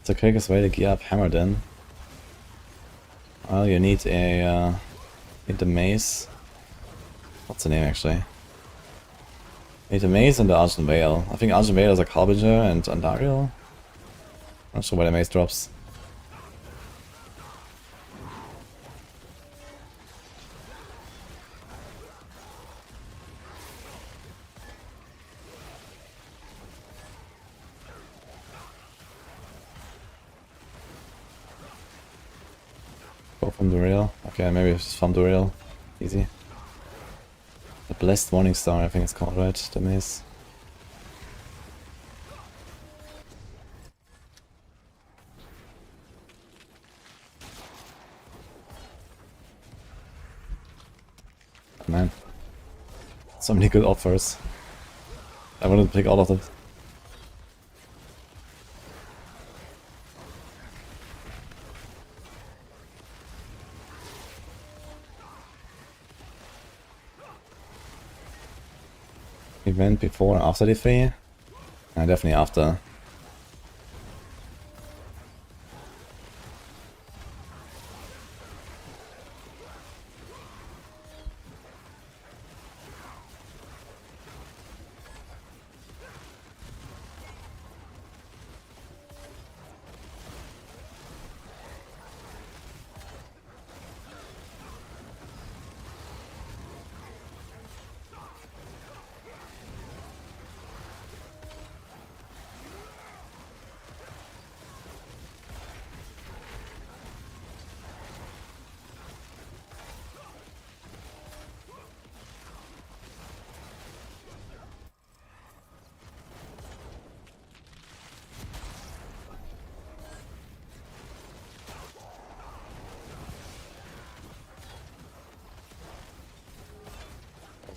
Speaker 1: It's the quickest way to gear up Hammerden. Well, you need the mace. What's the name actually? You need the mace and the Argent Veil. I think Argent Veil is like Harbinger and Andariel. Not sure where the mace drops. Go from Duriel. Okay, maybe it's from Duriel. Easy. The Blessed Morning Star, I think it's called, right? The mace. Man. So many good offers. I wanted to pick all of them. Event before or after the 3? Definitely after.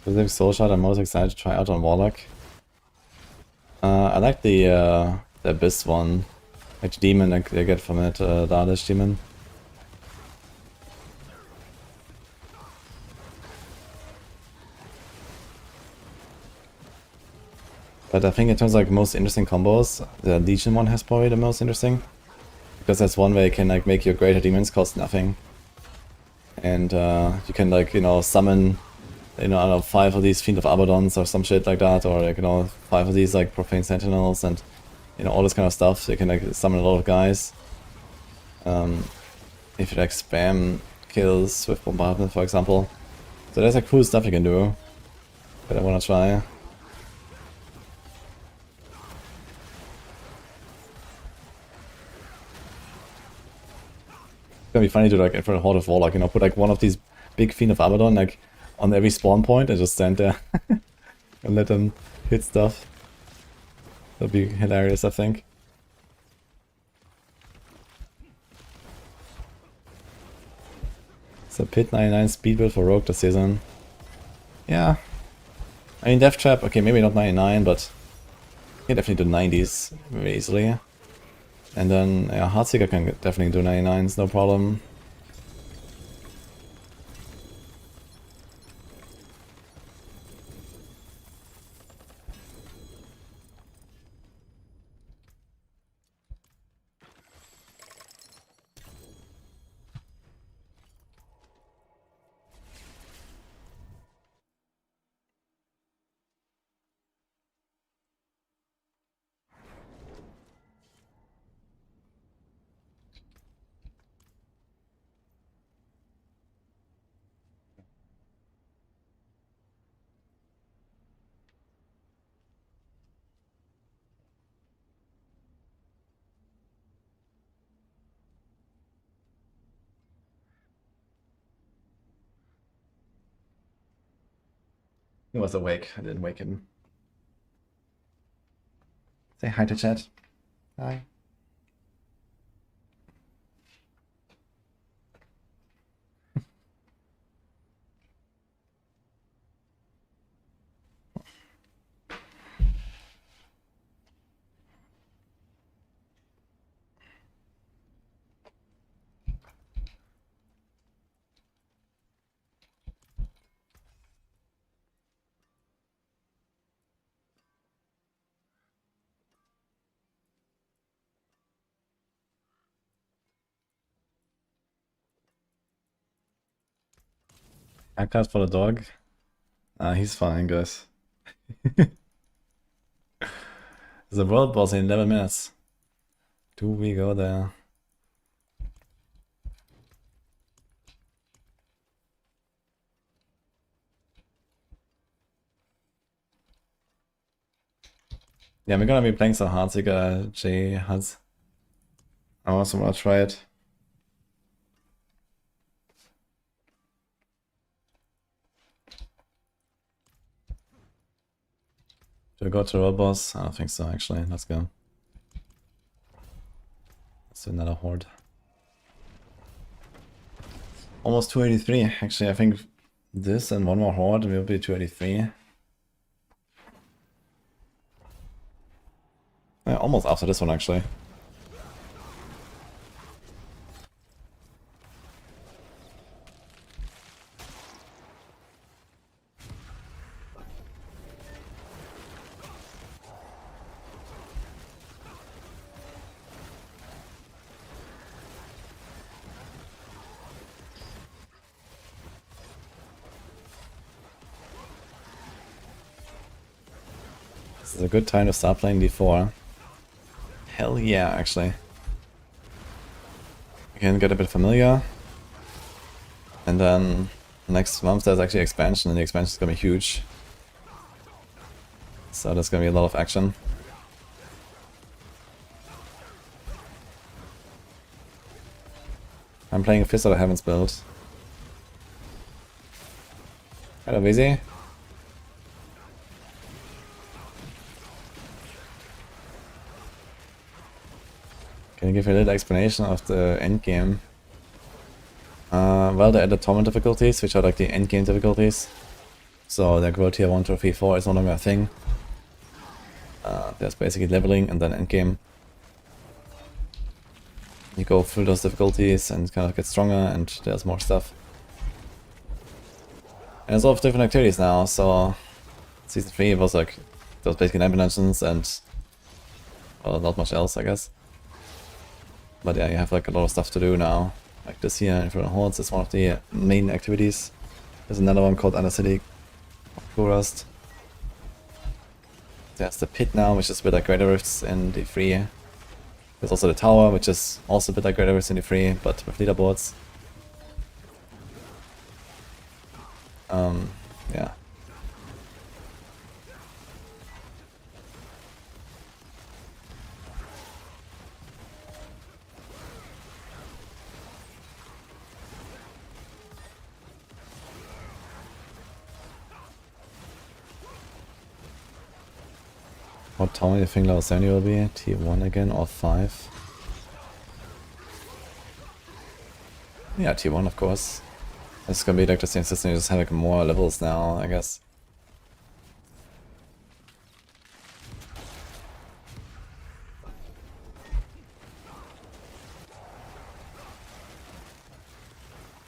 Speaker 1: Specific soul shot I'm most excited to try out on Warlock. I like the Abyss one. Like the demon I get from it, the Ardeš demon. But I think in terms of like most interesting combos, the Legion one has probably the most interesting. Because that's one where you can like make your greater demons cost nothing. And you can like, you know, summon, you know, I don't know, 5 of these Fiend of Abaddons or some shit like that, or like, you know, 5 of these like Profane Sentinels, and you know, all this kind of stuff. So you can like summon a lot of guys. If you like spam kills with bombardment, for example. So there's like cool stuff you can do that I wanna try. It's gonna be funny to like for a Horde of Warlock, you know, put like one of these big Fiend of Abaddon like on every spawn point and just stand there and let them hit stuff. That'd be hilarious, I think. So Pit 99 speed build for Rogue this season. Yeah. I mean Death Trap, okay, maybe not 99, but you can definitely do 90s very easily. And then yeah, Heartseeker can definitely do 99s, no problem. He was awake, I didn't wake him. Say hi to chat. Hi. Haircut for the dog? He's fine, guys. The world boss in 11 minutes. Do we go there? Yeah, we're gonna be playing some Heartseeker. J has. I also wanna try it. Do we go to world boss? I don't think so, actually. Let's go. Let's do another horde. Almost 283. Actually, I think this and one more horde will be 283. Yeah, almost after this one, actually. This is a good time to start playing D4. Hell yeah, actually. We can get a bit familiar. And then next month there's actually expansion, and the expansion is gonna be huge. So there's gonna be a lot of action. I'm playing a Fist of the Heavens build. Hello, Vizzy. Can you give a little explanation of the endgame? Well, they added torment difficulties, which are like the endgame difficulties. So like World Tier 1, 2, 3, 4 is no longer a thing. There's basically leveling and then endgame. You go through those difficulties and kind of get stronger, and there's more stuff. And there's a lot of different activities now, so Season 3 was like, there was basically 9 dungeons and well, not much else, I guess. But yeah, you have like a lot of stuff to do now. Like this here, Infernal Hordes is one of the main activities. There's another one called Undercity Rust. There's the pit now, which is a bit like Greater Rifts in D3. There's also the tower, which is also a bit like Greater Rifts in D3, but with leaderboards. Yeah. What tower do you think level 70 will be? T1 again or 5? Yeah, T1 of course. It's gonna be like the same system, you just have like more levels now, I guess.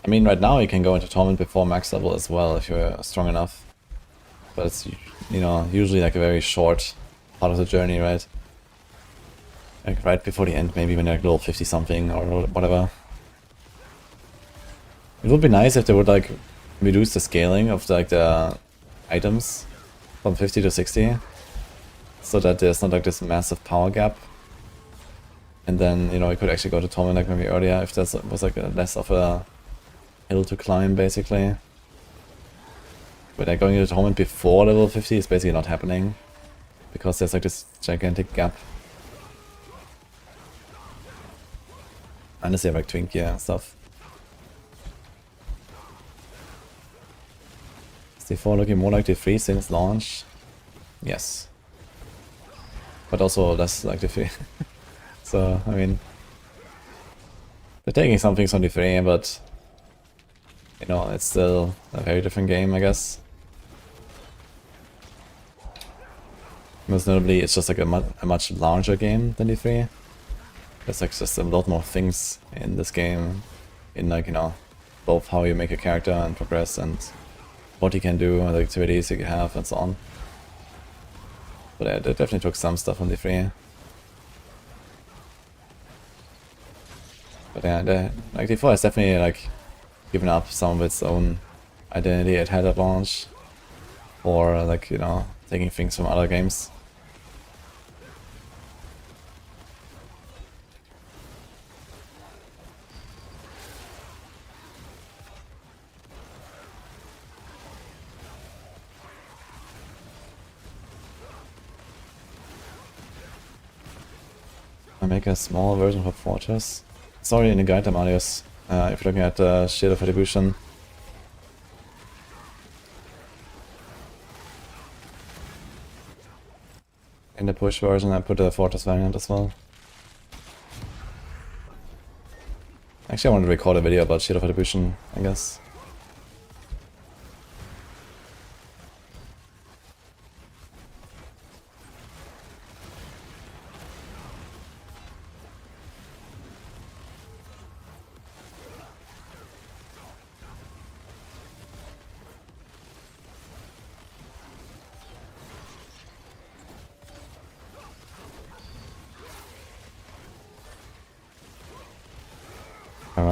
Speaker 1: I mean, right now you can go into tournament before max level as well if you're strong enough. But it's, you know, usually like a very short part of the journey, right? Like right before the end, maybe when you're like level 50 something or whatever. It would be nice if they would like reduce the scaling of like the items from 50 to 60, so that there's not like this massive power gap. And then, you know, you could actually go to tournament like maybe earlier if there was like less of a hill to climb, basically. But like going to the tournament before level 50 is basically not happening, because there's like this gigantic gap. Unless you have like Twink gear and stuff. Is D4 looking more like D3 since launch? Yes. But also less like D3. So, I mean, they're taking some things on D3, but, you know, it's still a very different game, I guess. Most notably, it's just like a much larger game than D3. There's like just a lot more things in this game, in like, you know, both how you make a character and progress and what you can do and the activities you can have and so on. But yeah, they definitely took some stuff on D3. But yeah, like D4 has definitely like given up some of its own identity it had at launch, or like, you know, taking things from other games. I make a small version for Fortress. Sorry, in the guide, Amalius, if you're looking at the Shield of Retribution. In the push version I put a Fortress variant as well. Actually I want to record a video about Shield of Retribution, I guess.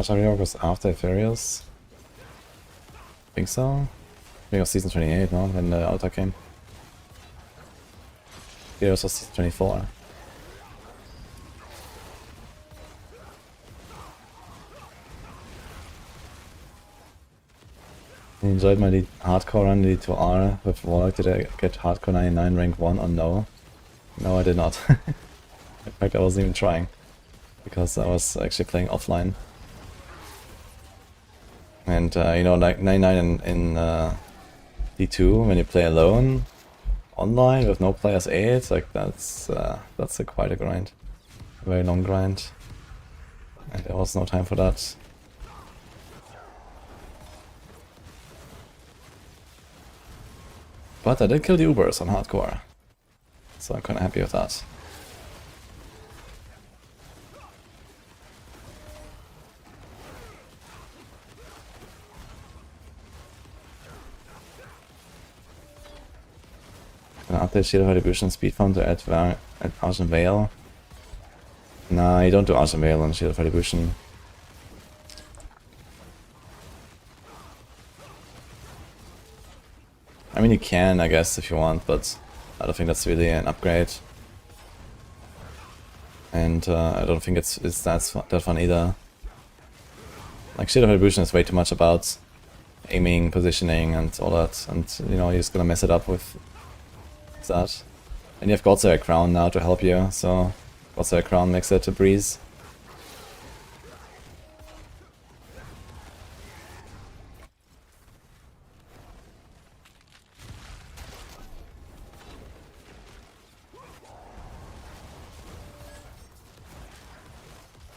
Speaker 1: Reorg was after Ethereals? I think so. I think it was season 28, no? When the Alta came. Yeah, it was season 24. I enjoyed my hardcore run D2R with Warlock. Did I get hardcore 99 rank 1 or no? No, I did not. In fact, I wasn't even trying, because I was actually playing offline. And you know, like 99 in D2, when you play alone, online with no players aid, like that's quite a grind, a very long grind, and there was no time for that. But I did kill the Ubers on hardcore, so I'm kind of happy with that. Update Shield of Retribution speed farm to add Argent Veil. Nah, you don't do Argent Veil on Shield of Retribution. I mean, you can, I guess, if you want, but I don't think that's really an upgrade. And I don't think it's that fun either. Like, Shield of Retribution is way too much about aiming, positioning, and all that, and you know, you're just gonna mess it up with that. And you have Godslayer Crown now to help you, so Godslayer Crown makes it a breeze.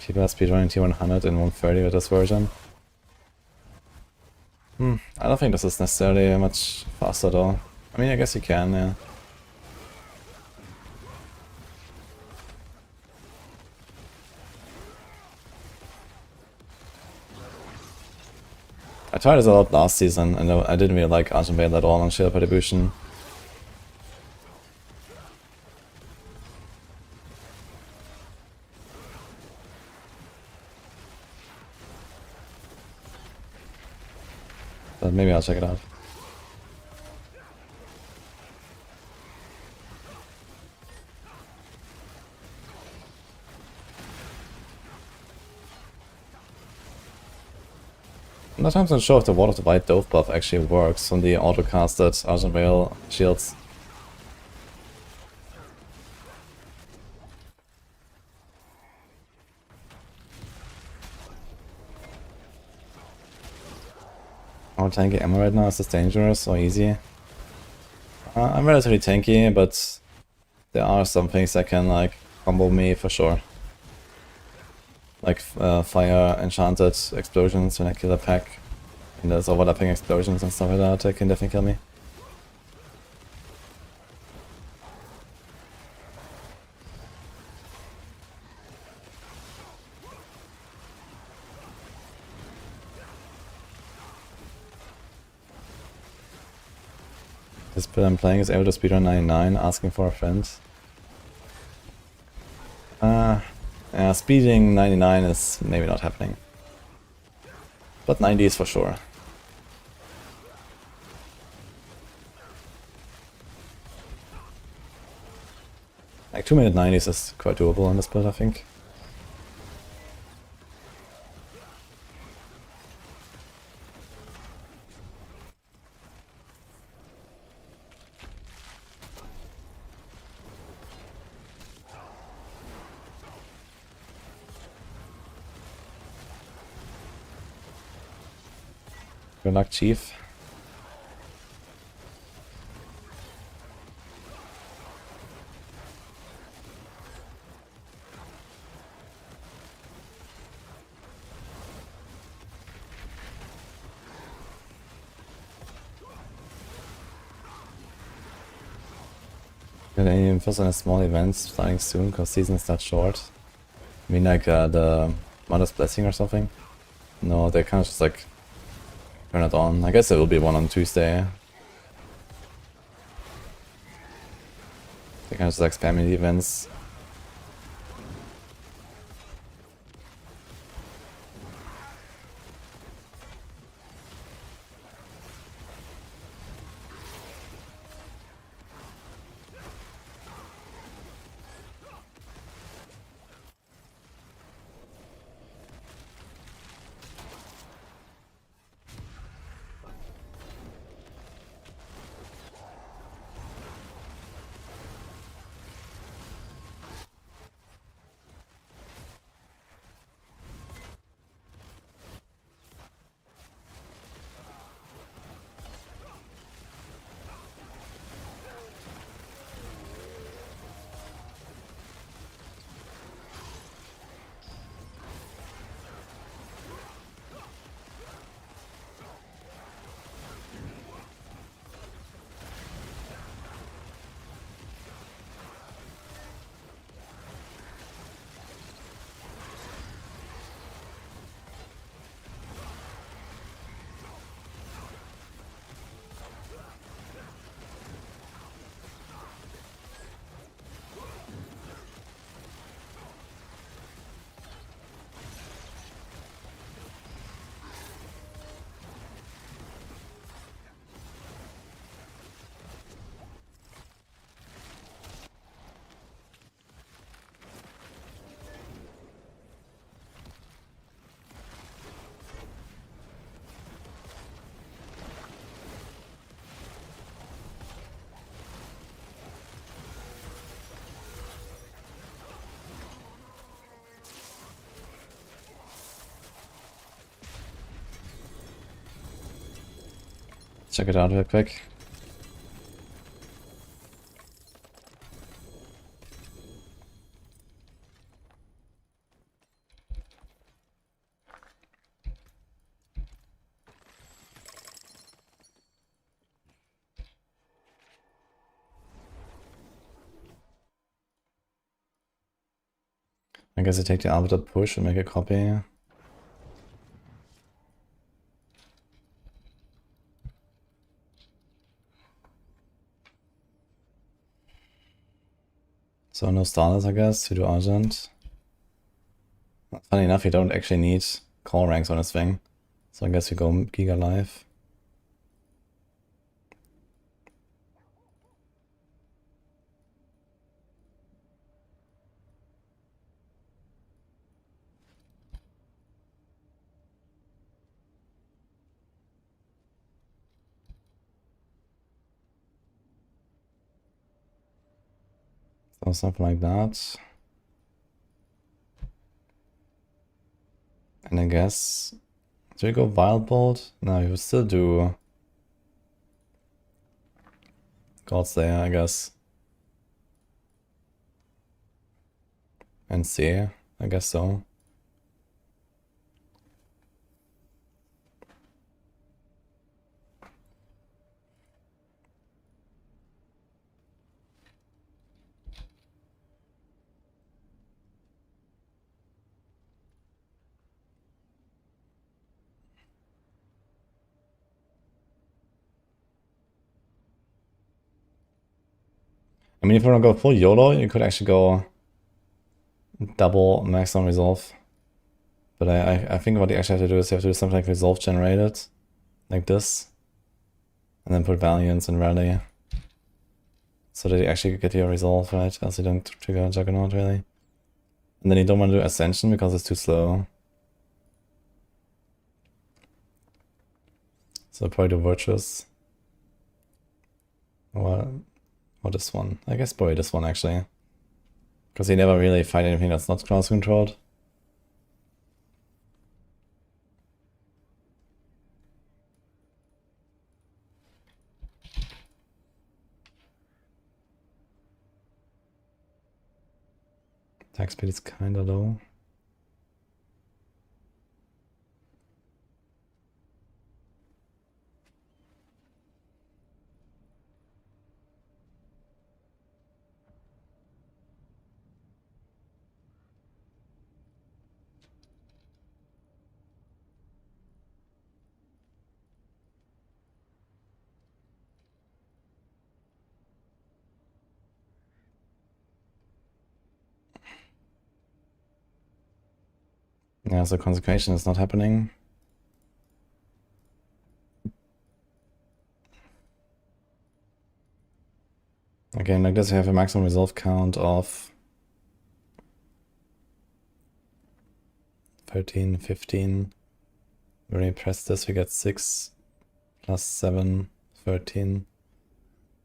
Speaker 1: People are speedrunning T100 in 130 with this version. I don't think this is necessarily much faster though. I mean, I guess you can, yeah. I tried this a lot last season, and I didn't really like Argent Veil at all on Shield of Retribution. But maybe I'll check it out. I'm not entirely sure if the Ward of the White Dove buff actually works on the auto-casted Argent Veil shields. How tanky am I right now? Is this dangerous or easy? I'm relatively tanky, but there are some things that can like combo me for sure. Like fire enchanted explosions when I kill a pack. And there's overlapping explosions and stuff like that can definitely kill me. This build I'm playing is able to speedrun 99, asking for a friend. Yeah, speeding 99 is maybe not happening. But 90 is for sure. Like 2-minute 90s is quite doable on this build, I think. Good luck, Chief. Got any infos on small events starting soon because season starts short? I mean, like the Mother's Blessing or something? No, they kind of just like turn it on. I guess there will be one on Tuesday. They kind of just like spamming the events. check it out real quick. I guess I take the Arbiter push and make a copy. So no Starless, I guess, to do Argent. Funny enough, you don't actually need call ranks on this thing. So I guess you go Giga Live. So something like that. And I guess, do we go Wild Bolt? No, you would still do God's Slayer, I guess. And C, I guess so. I mean, if you want to go full YOLO, you could actually go double maximum resolve. But I think what you actually have to do is you have to do something like resolve generated, like this. And then put Valiance and Rally. So that you actually get your resolve, right? Else you don't trigger Juggernaut, really. And then you don't want to do Ascension because it's too slow. So probably do Virtuous. Or this one. I guess probably this one, actually. Because you never really fight anything that's not cross-controlled. Attack speed is kinda low. Yeah, so Consecration is not happening. Again, like this, you have a maximum resolve count of 13, 15. When we press this, we get 6 plus 7, 13.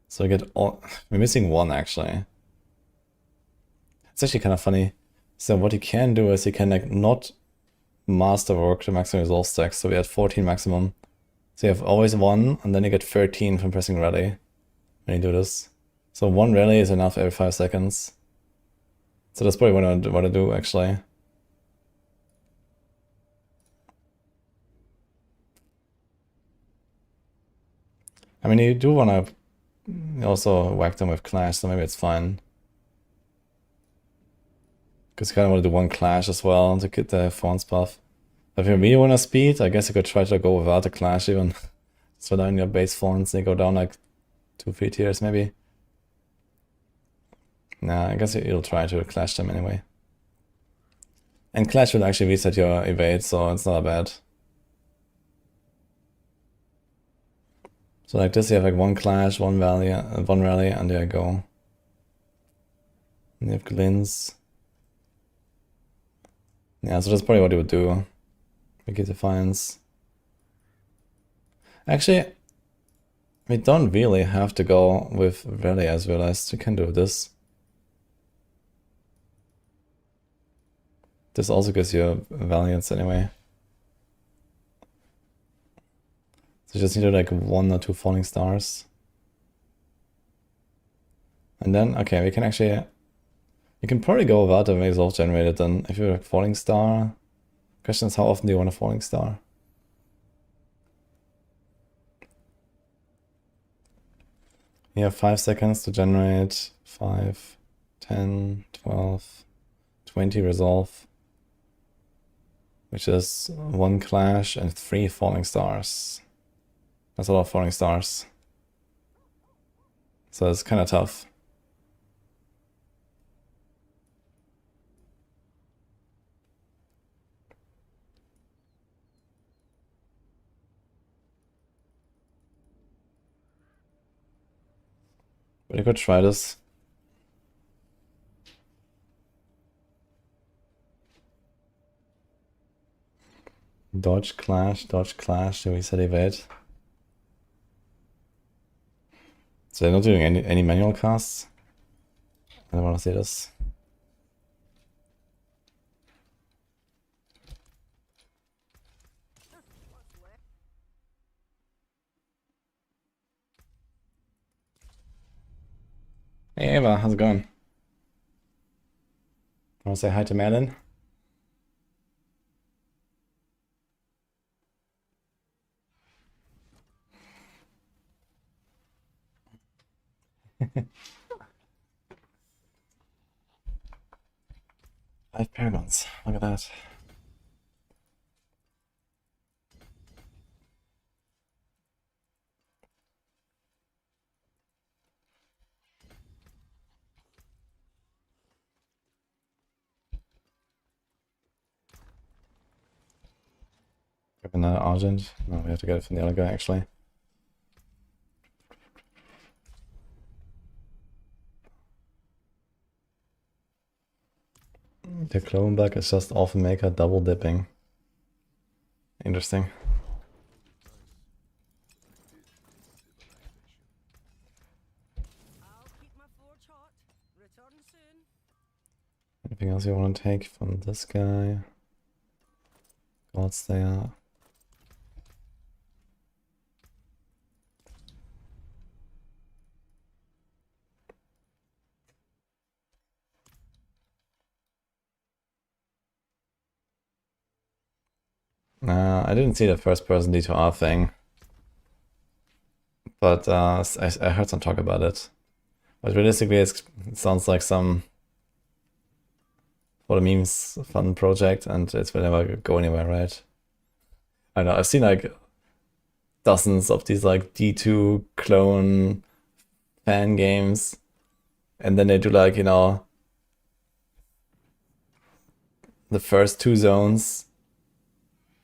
Speaker 1: So we get all. We're missing 1 actually. It's actually kind of funny. So what you can do is you can like not masterwork the maximum resolve stack. So we had 14 maximum. So you have always 1, and then you get 13 from pressing rally when you do this. So 1 rally is enough every 5 seconds. So that's probably what I do actually. I mean, you do want to also whack them with Clash, so maybe it's fine. Because you kind of want to do 1 Clash as well to get the Fawns buff. But if you really want to speed, I guess you could try to go without the Clash even. So down your base Fawns, they go down like 2-3 tiers maybe. Nah, I guess you'll try to Clash them anyway. And Clash will actually reset your evade, so it's not bad. So like this, you have like 1 Clash, 1 rally, and there you go. And you have Glins. Yeah, so that's probably what you would do. Make it Defiance. Actually, we don't really have to go with rally as realized. We can do this. This also gives you Valiance anyway. So So you just need like 1 or 2 falling stars. And then, okay, we can actually... You can probably go without the resolve generated then. If you're a falling star... Question is, how often do you want a falling star? You have 5 seconds to generate 5, 10, 12, 20 resolve. Which is 1 clash and 3 falling stars. That's a lot of falling stars. So it's kind of tough. But I could try this. Dodge, clash, do we set evade? So they're not doing any manual casts? I don't want to see this. Hey Ava, how's it going? Want to say hi to Merlin? Five paragons. Look at that. Grab another Argent. No, we have to get it from the other guy actually. The clone bug is just often maker double dipping. Interesting.
Speaker 2: I'll keep my forge hot. Return soon.
Speaker 1: Anything else you want to take from this guy? God's there. I didn't see the first person D2R thing. But I heard some talk about it. But realistically, it sounds like some, for the memes, fun project, and it will never go anywhere, right? I know, I've seen like dozens of these like D2 clone fan games, and then they do like, you know, the first 2 zones,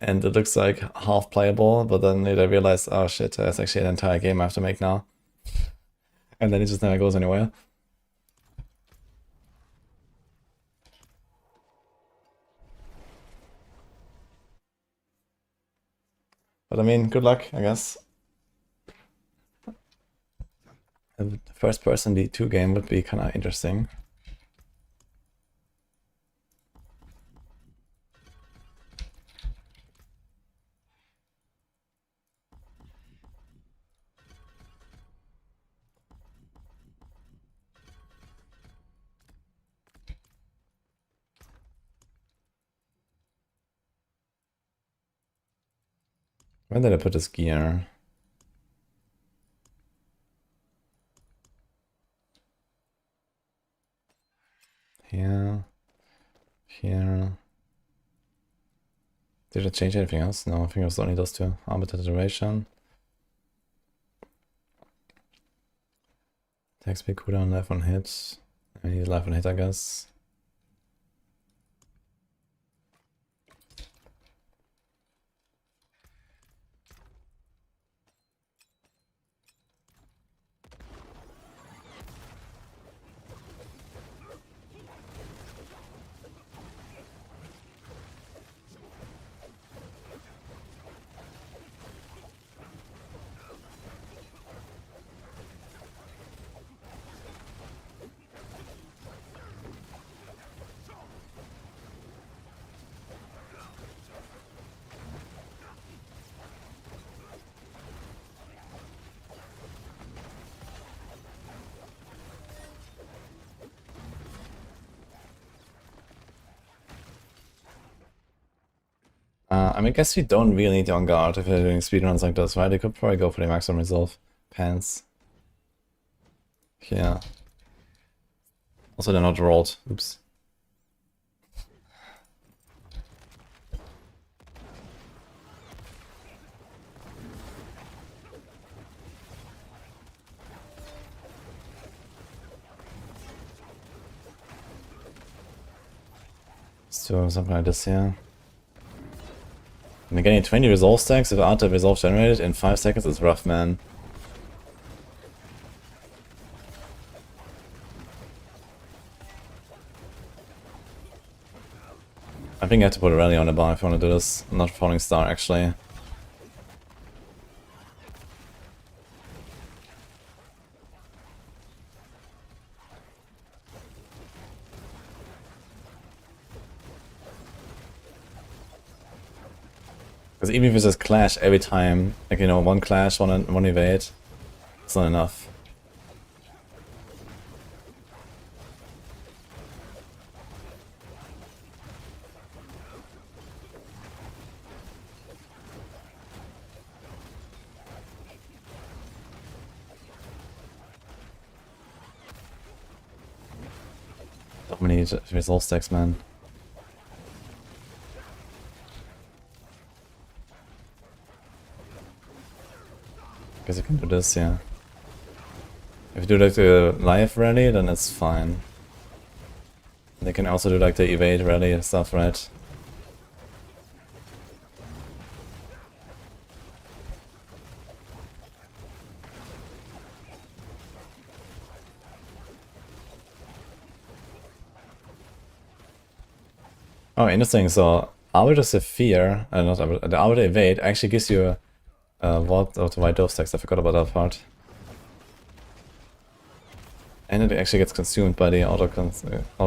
Speaker 1: and it looks like half playable, but then they realize, oh shit, that's actually an entire game I have to make now. And then it just never goes anywhere. But I mean, good luck, I guess. The first person D2 game would be kind of interesting. Where did I put this gear? Here. Here. Did I change anything else? No, I think it was only those 2. Arbiter duration. Attack speed cooldown, life on hit. I need life on hit, I guess. I mean, I guess we don't really need On Guard if they're doing speedruns like this, right? They could probably go for the maximum resolve pants. Yeah. Also, they're not rolled. Oops. Let's do something like this here. And getting 20 resolve stacks if after resolve generated in 5 seconds is rough, man. I think I have to put a rally on the bar if I want to do this. Not Falling Star, actually. Because even if it's just clash every time, like, you know, one clash, one evade, it's not enough. So many resolve stacks, man. Guess you can do this, yeah. If you do like the live rally, then it's fine. They can also do like the evade rally and stuff, right? Oh, interesting. So Arbiter Fear, not Arbiter, the Arbiter Evade actually gives you a Vault of the White Dove stacks. I forgot about that part. And it actually gets consumed by the auto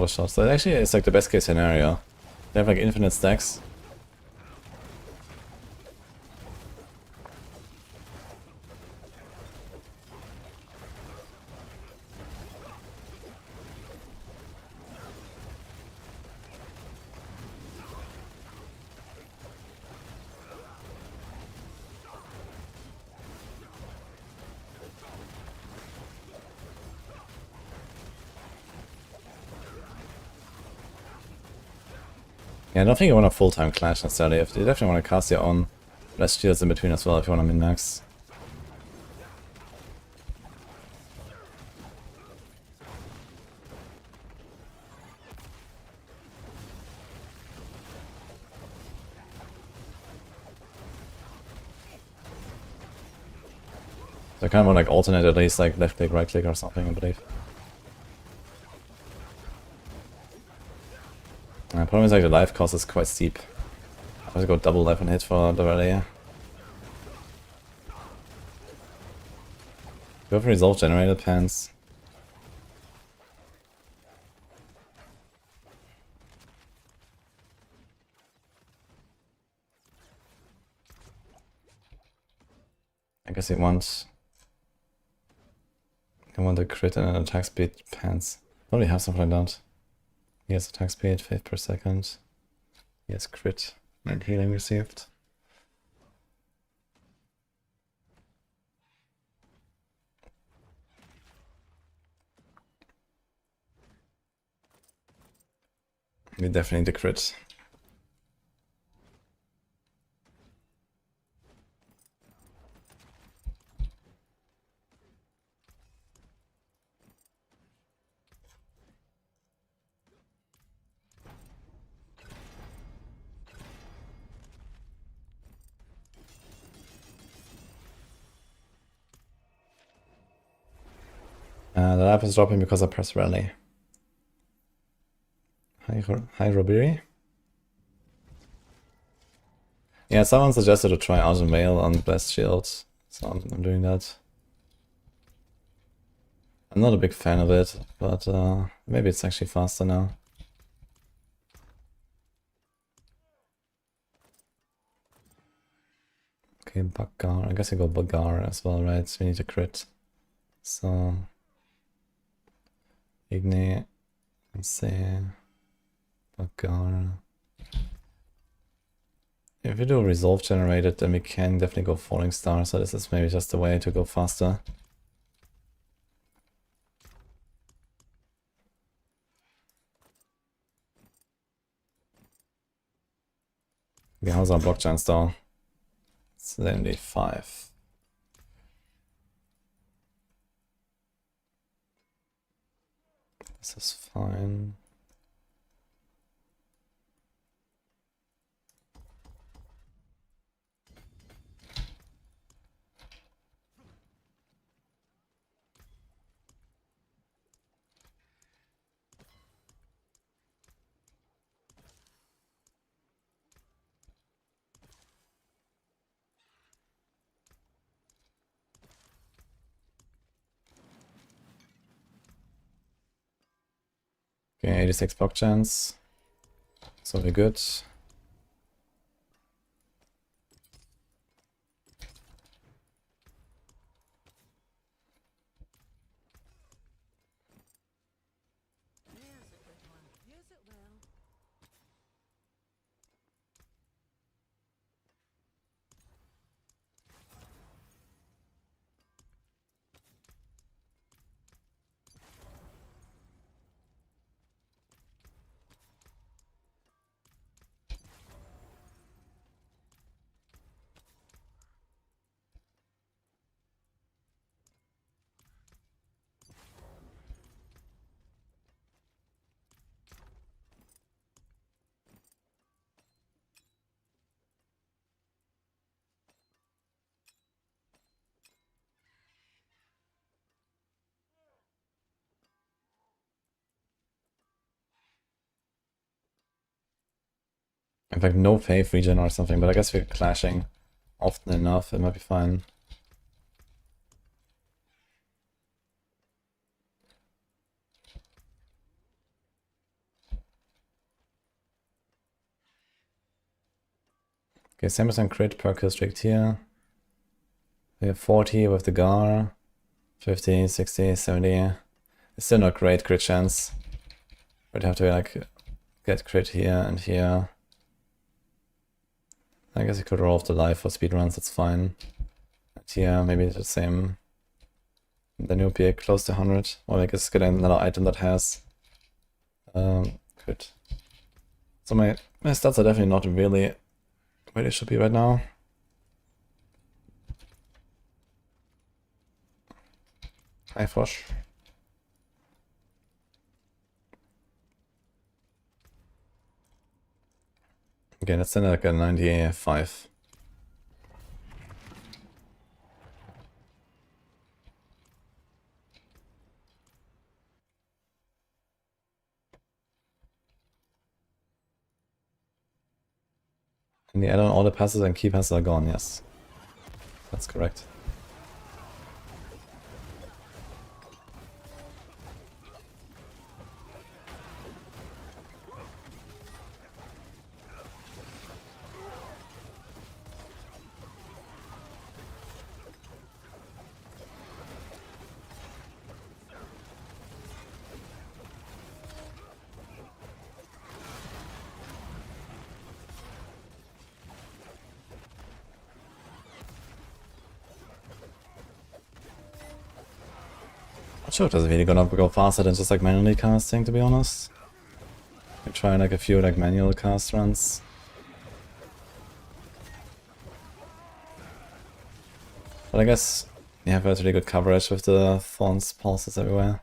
Speaker 1: shot. So it actually is like the best case scenario. They have like infinite stacks. Yeah, I don't think you want a full-time clash necessarily. You definitely want to cast your own less shields in between as well if you want to min-max. So I kind of want like alternate at least like left click, right click or something, I believe. The problem is like the life cost is quite steep. I have to go double life on hit for the rally. Go for resolve generated pants. I guess he wants. I want a crit and an attack speed pants. Probably have something like that. He has attack speed, 5 per second. He has crit and healing received. We definitely need the crit. The life is dropping because I press rally. Hi Robiri. Yeah, someone suggested to try Argent Mail on Blessed Shield, so I'm doing that. I'm not a big fan of it, but maybe it's actually faster now. Okay, Bagar. I guess I go Bagar as well, right? So we need a crit. So Igne, let's see. Bagar. If we do resolve generated, then we can definitely go falling star, so this is maybe just a way to go faster. Okay, how's our block chance though? 75. This is fine. Okay, 86 block chance. So we're good.
Speaker 2: Here's a good one. Use it well.
Speaker 1: In fact, no Faith regen or something, but I guess we're clashing often enough, it might be fine. Okay, 7% crit per kill streak here. We have 40 with the Gar, 50, 60, 70. It's still not great crit chance. We'd have to like get crit here and here. I guess you could roll off the life for speedruns, that's fine. And here, maybe the same. Then you'll be close to 100. Or I guess get another item that has crit. So my stats are definitely not really where they should be right now. Hi, Fosh. Okay, that's then like a 95. In the add-on, all the passes and key passes are gone, yes. That's correct. Not sure if that's really gonna go faster than just like manually casting, to be honest. I try like a few like manual cast runs. But I guess you have really good coverage with the Thorn's pulses everywhere.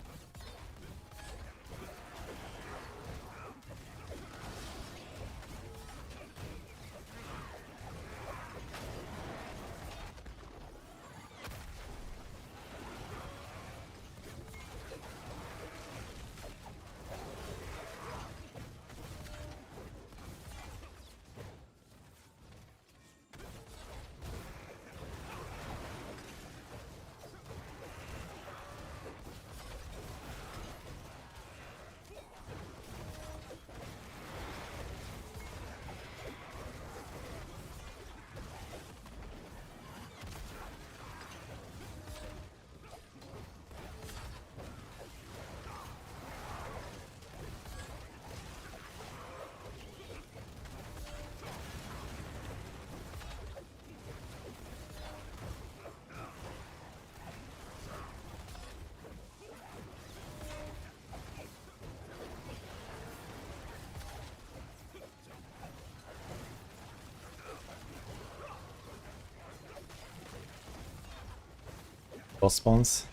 Speaker 1: boss spawns.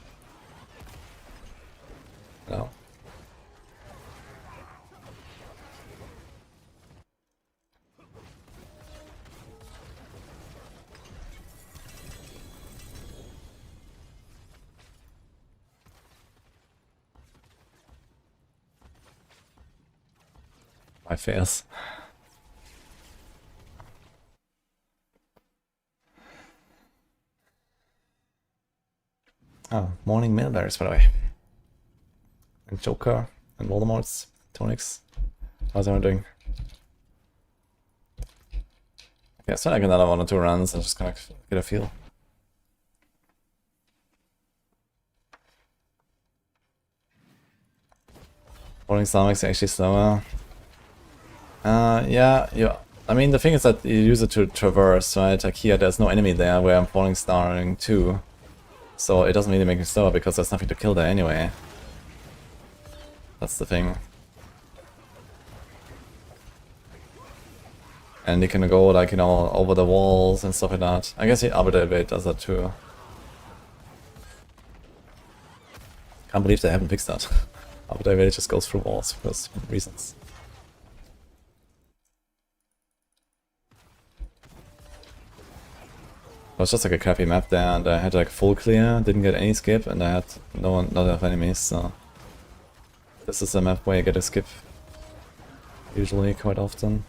Speaker 1: No. My fails. Oh, morning millbearers, by the way. And Joker and Voldemort's tonics. How's everyone doing? Yeah, it's not like another 1 or 2 runs and just kind of get a feel. Morning Stomach's actually slower. Yeah. I mean, the thing is that you use it to traverse, right? Like here, there's no enemy there where I'm falling starring too. So it doesn't really make me slower because there's nothing to kill there anyway. That's the thing. And you can go, like, you know, over the walls and stuff like that. I guess the Arbiter Evade does that too. Can't believe they haven't fixed that. Arbiter Evade just goes through walls for reasons. It was just like a crappy map there, and I had like full clear, didn't get any skip, and I had not enough enemies, so... This is a map where you get a skip. Usually, quite often.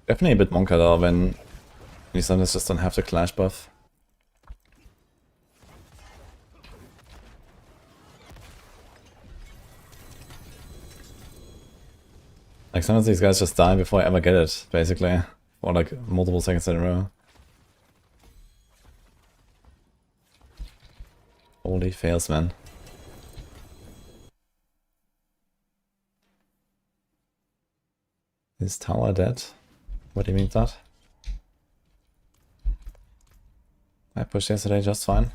Speaker 1: Definitely a bit monka though when you sometimes just don't have the clash buff. Like sometimes these guys just die before I ever get it, basically. Or like multiple seconds in a row. Holy fails, man. Is tower dead? What do you mean that? I pushed yesterday just fine.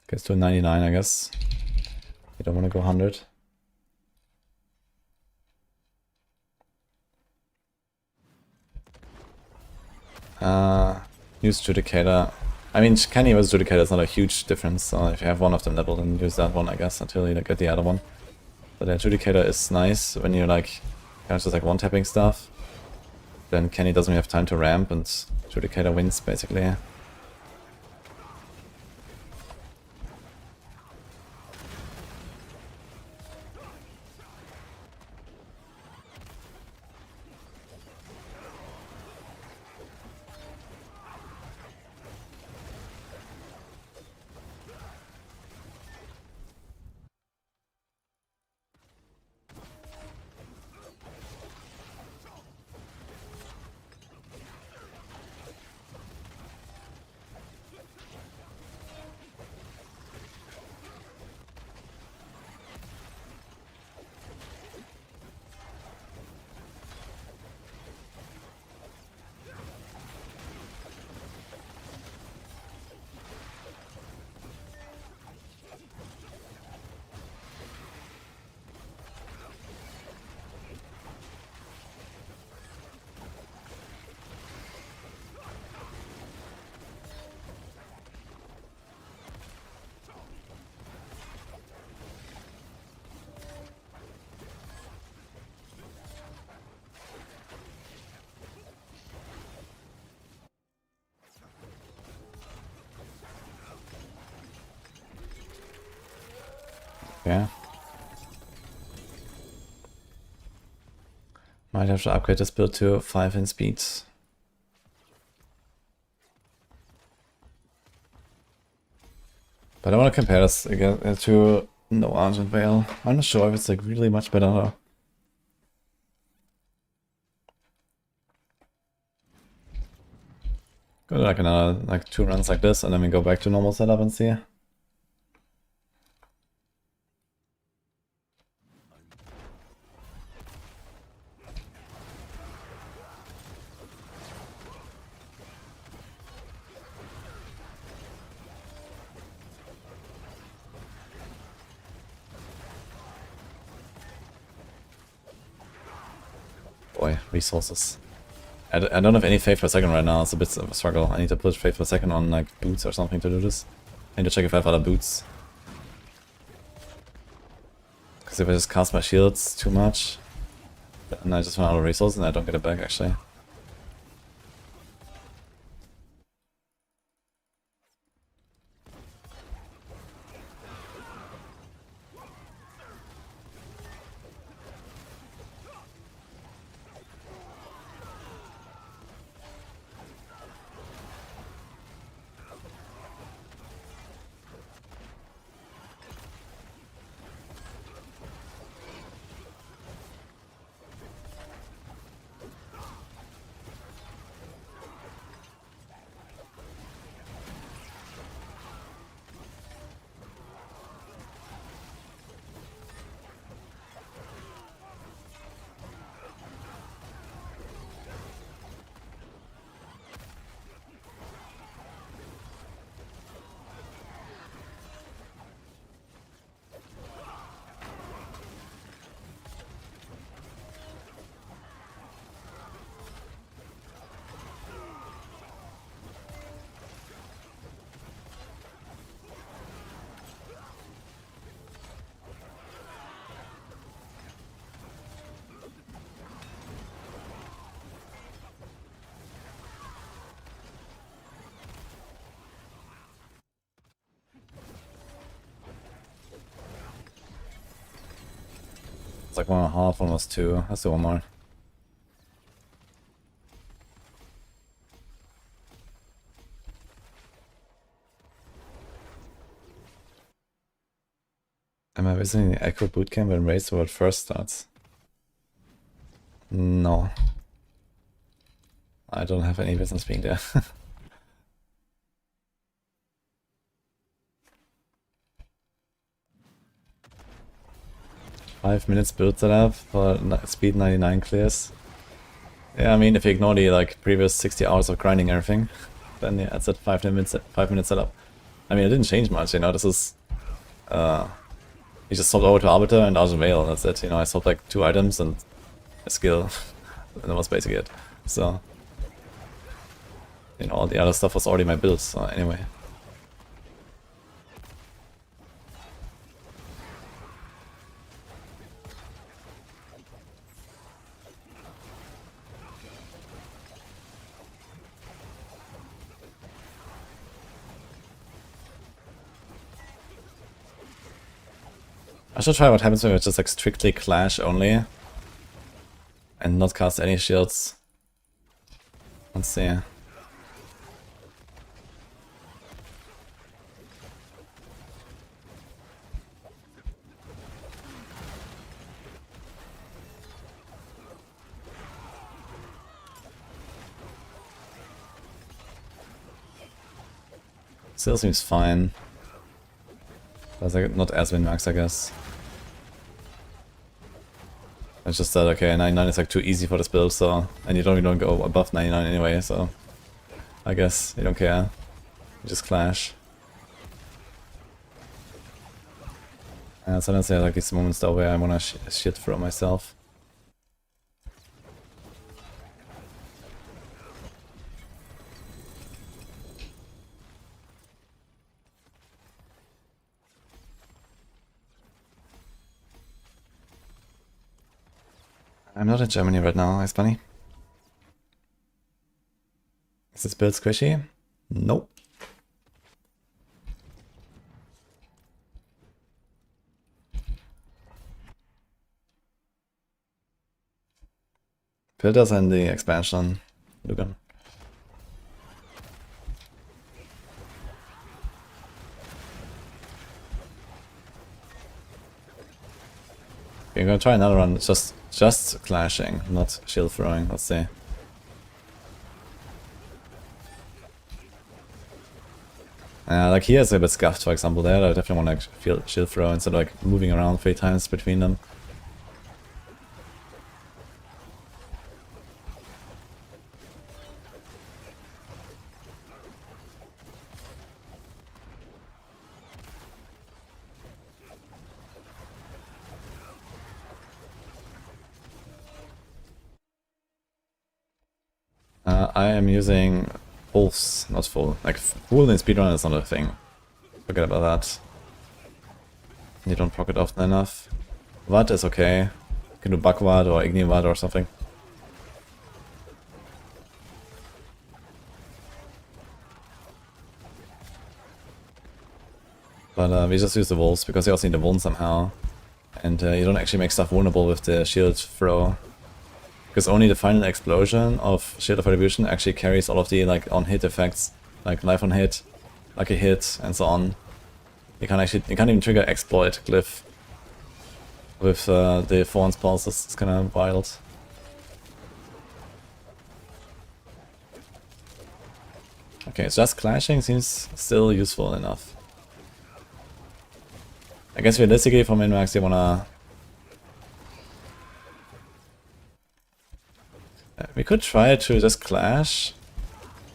Speaker 1: Gets to 99, I guess. You don't want to go 100. Use Judicator. I mean, Kenny versus Judicator is not a huge difference, so if you have one of them leveled, then use that one, I guess, until you get the other one. But yeah, Judicator is nice when you're like, kind of just like one-tapping stuff. Then Kenny doesn't really have time to ramp, and Judicator wins, basically. Yeah. Might have to upgrade this build to 5 in speed. But I want to compare this again to No Argent Veil. I'm not sure if it's like really much better though. Like another, like 2 runs like this, and then we go back to normal setup and see. Boy, resources. I don't have any faith per second right now, it's a bit of a struggle. I need to put faith per second on like boots or something to do this. I need to check if I have other boots. Because if I just cast my shields too much, then I just run out of resources and I don't get it back actually. It's like 1.5, almost 2. Let's do one more. Am I visiting the Echo bootcamp when Race World first starts? No. I don't have any business being there. 5 minutes build setup for speed 99 clears. Yeah, I mean, if you ignore the like previous 60 hours of grinding everything, then yeah, it's at 5 minutes setup. I mean, it didn't change much, you know, this is... you just swapped over to Arbiter and Argent Veil, that's it, you know, I swapped like 2 items and a skill, and that was basically it. So, you know, all the other stuff was already my build, so anyway. I should try what happens when we just like strictly clash only and not cast any shields. Let's see. Still seems fine. But like not as min-max, I guess. It's just that, okay, 99 is like too easy for this build, so... And you don't go above 99 anyway, so... I guess you don't care. You just clash. And sometimes there are like these moments though where I wanna shit throw myself. I'm not in Germany right now, Ice Bunny. Is this build squishy? Nope. Filters in the expansion, Lugan. We're gonna try another run, just clashing, not shield throwing, let's see. Like here is a bit scuffed, for example, there. I definitely want to feel shield throw instead of like moving around 3 times between them. I am using pulse, not full. Like full in speedrun is not a thing. Forget about that. You don't proc it often enough. Vad is okay. You can do Bugvad or Ignivad or something. But we just use the wolves because you also need the wound somehow. And you don't actually make stuff vulnerable with the shield throw. Because only the final explosion of Shield of Retribution actually carries all of the like on hit effects, like life on hit, lucky hit, and so on. You can't even trigger exploit glyph with the Thorns pulses. It's kinda wild. Okay, so just clashing seems still useful enough. I guess realistically for min-max you wanna... we could try to just clash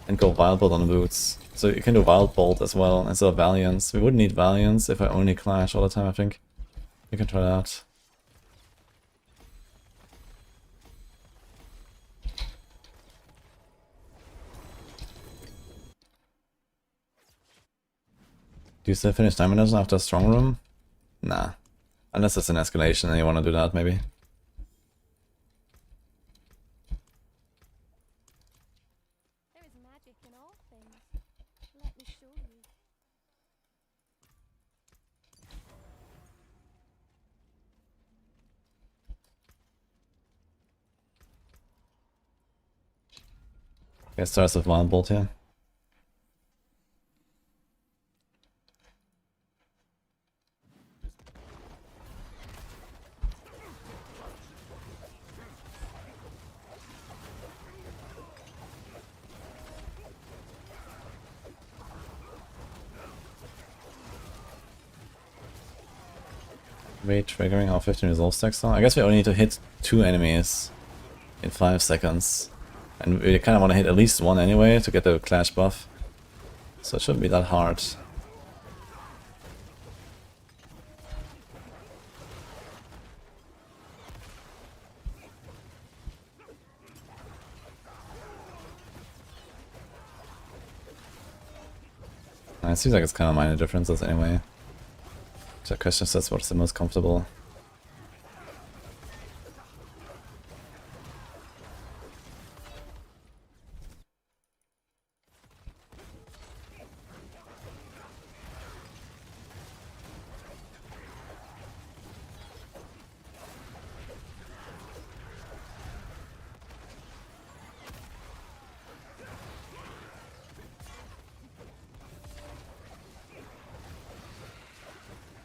Speaker 1: and go Wild Bolt on the boots. So you can do Wild Bolt as well instead of Valiance. We wouldn't need Valiance if I only clash all the time, I think. You can try that. Do you still finish Diamond Dungeon after Strong Room? Nah. Unless it's an escalation and you want to do that, maybe.
Speaker 2: There is magic in all things. Let me show you.
Speaker 1: Okay, starts with Wild Bolt here. Wait, triggering our 15 resolve stacks now? I guess we only need to hit 2 enemies in 5 seconds. And we kind of want to hit at least 1 anyway to get the clash buff. So it shouldn't be that hard. It seems like it's kind of minor differences anyway. So the question is that's what's the most comfortable.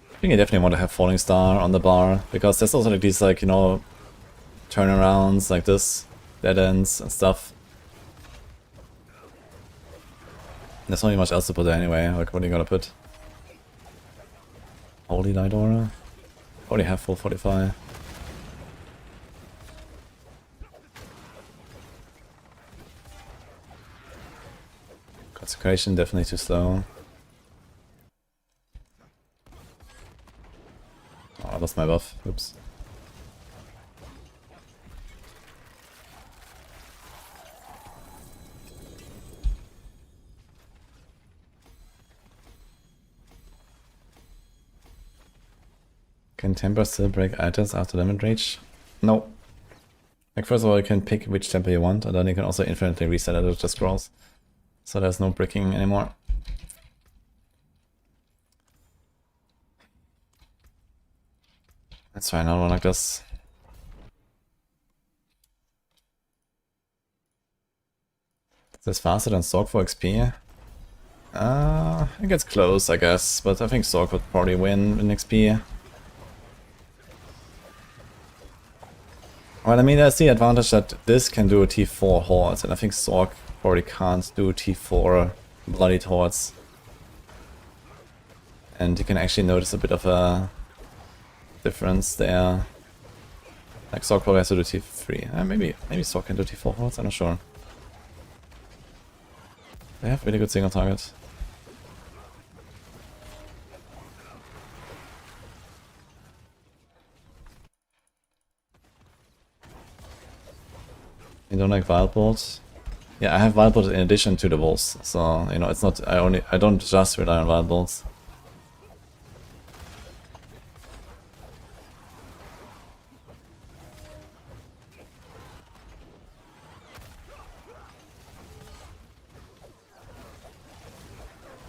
Speaker 1: I think you definitely want to have Falling Star on the bar, because there's also like these like, you know, turnarounds like this, dead ends and stuff. There's not really much else to put there anyway, like what are you gonna put? Holy Light Aura? Already have full 45. Consecration definitely too slow. Oh, I lost my buff. Oops. Can Temper still break items after Limit Rage? No. Like first of all you can pick which temper you want, and then you can also infinitely reset it with the scrolls. So there's no bricking anymore. Let's try another one like this. Is this faster than Sorg for XP? It gets close, I guess, but I think Sorg would probably win in XP. Well, I mean, there's the advantage that this can do a T4 hordes, and I think Sorg probably can't do T4 bloodied hordes. And you can actually notice a bit of a difference there. Like Sorc probably has to do T3. Maybe Sorc can do T4 forwards, I'm not sure. They have really good single target. You don't like Wild Bolt? Yeah, I have Wild Bolt in addition to the Wolves, so you know it's not. I don't just rely on Wild Bolts.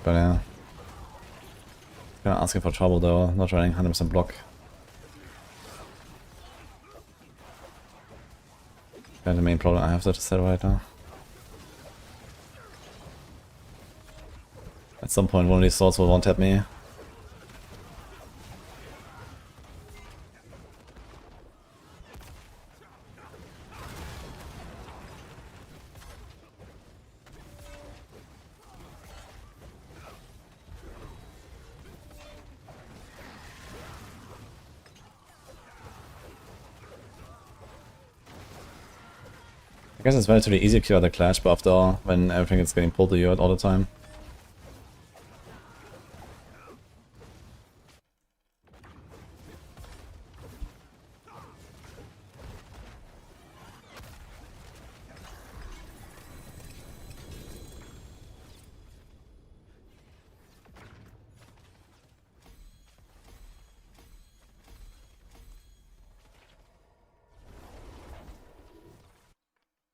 Speaker 1: But yeah, kinda asking for trouble though. Not running 100% block. That's the main problem I have to set right now. At some point one of these swords will one-tap me. I guess it's relatively easy to cure the Clash buff though, when everything is getting pulled to you all the time.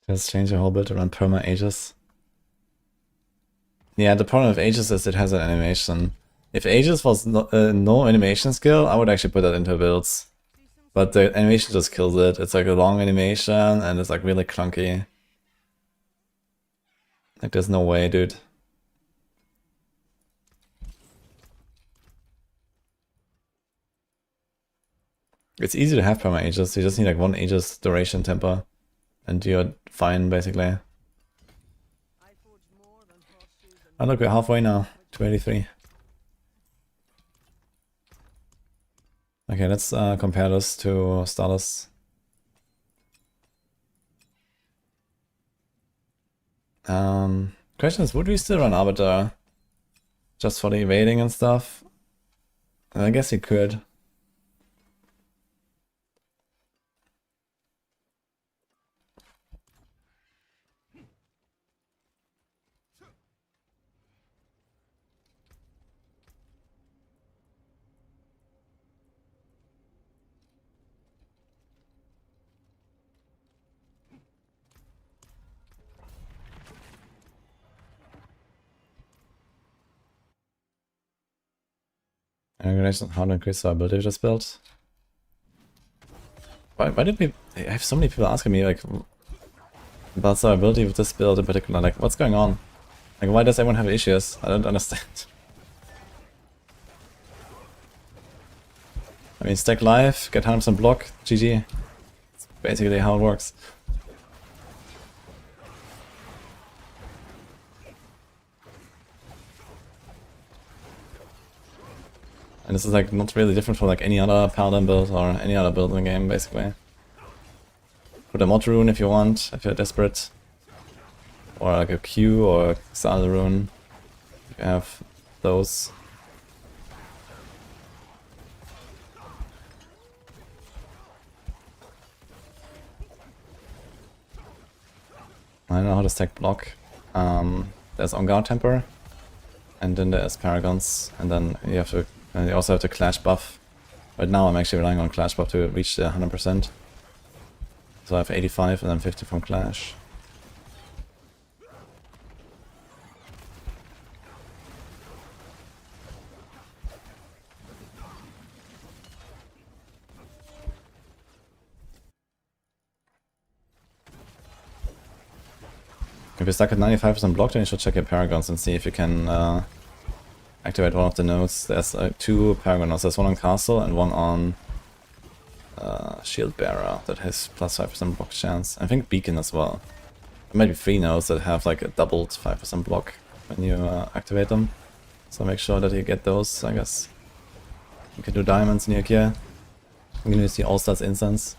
Speaker 1: Just change the whole build around perma Aegis. Yeah, the problem with Aegis is it has an animation. If Aegis was no animation skill, I would actually put that into builds. But the animation just kills it. It's like a long animation and it's like really clunky. Like there's no way, dude. It's easy to have perma Aegis. You just need like one Aegis duration temper. And you're fine, basically. Oh look, we're halfway now. 283. Okay, let's compare this to Status. Question is, would we still run Arbiter? Just for the evading and stuff? I guess you could. Congratulations on how to increase our ability just built. Why did we... I have so many people asking me like about our ability with this build in particular, like what's going on? Like why does everyone have issues? I don't understand. I mean, stack life, get 100% block, GG. It's basically how it works. And this is like not really different from like any other Paladin build or any other build in the game, basically. Put a mod rune if you want, if you're desperate. Or like a Q or Exile rune, if you have those. I don't know how to stack block. There's On Guard Temper, and then there's Paragons, and then you also have the Clash buff. Right now I'm actually relying on Clash buff to reach the 100%. So I have 85 and then 50 from Clash. If you're stuck at 95% block, then you should check your Paragons and see if you can activate one of the nodes. There's two Paragon nodes. There's one on Castle and one on Shield Bearer that has plus 5% block chance. I think Beacon as well. There might be 3 nodes that have like a doubled 5% block when you activate them. So make sure that you get those, I guess. You can do diamonds near here. You can use the All-Stars incense.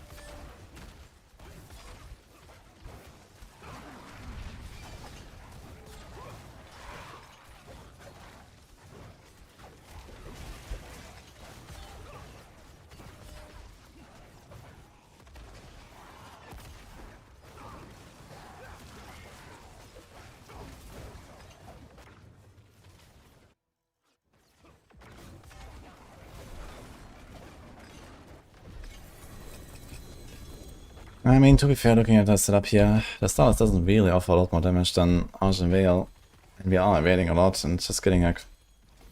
Speaker 1: I mean, to be fair, looking at that setup here, the Stars doesn't really offer a lot more damage than Arch and Veil. And we are evading a lot and just getting like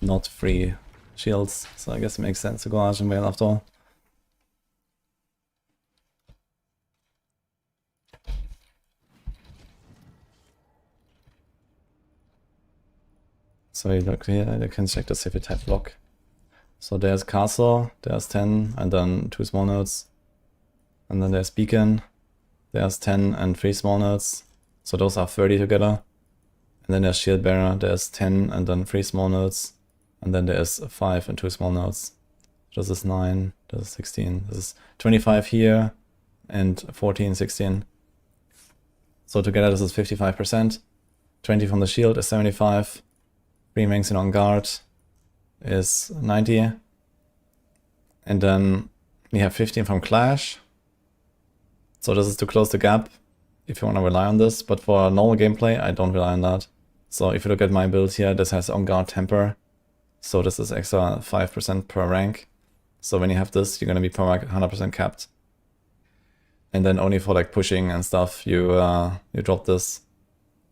Speaker 1: not free shields. So I guess it makes sense to go Arch and Veil after all. So you look here, you can check the city type block. So there's Castle, there's 10, and then 2 small nodes. And then there's Beacon, there's 10 and 3 small nodes. So those are 30 together. And then there's Shield Bearer, there's 10 and then 3 small nodes. And then there's 5 and 2 small nodes. This is 9, this is 16, this is 25 here, and 14, 16. So together this is 55%. 20 from the shield is 75. 3 Mengsin on guard is 90. And then we have 15 from Clash. So this is to close the gap if you want to rely on this. But for normal gameplay, I don't rely on that. So if you look at my build here, this has on guard temper. So this is extra 5% per rank. So when you have this, you're going to be per rank 100% capped. And then only for like pushing and stuff, you drop this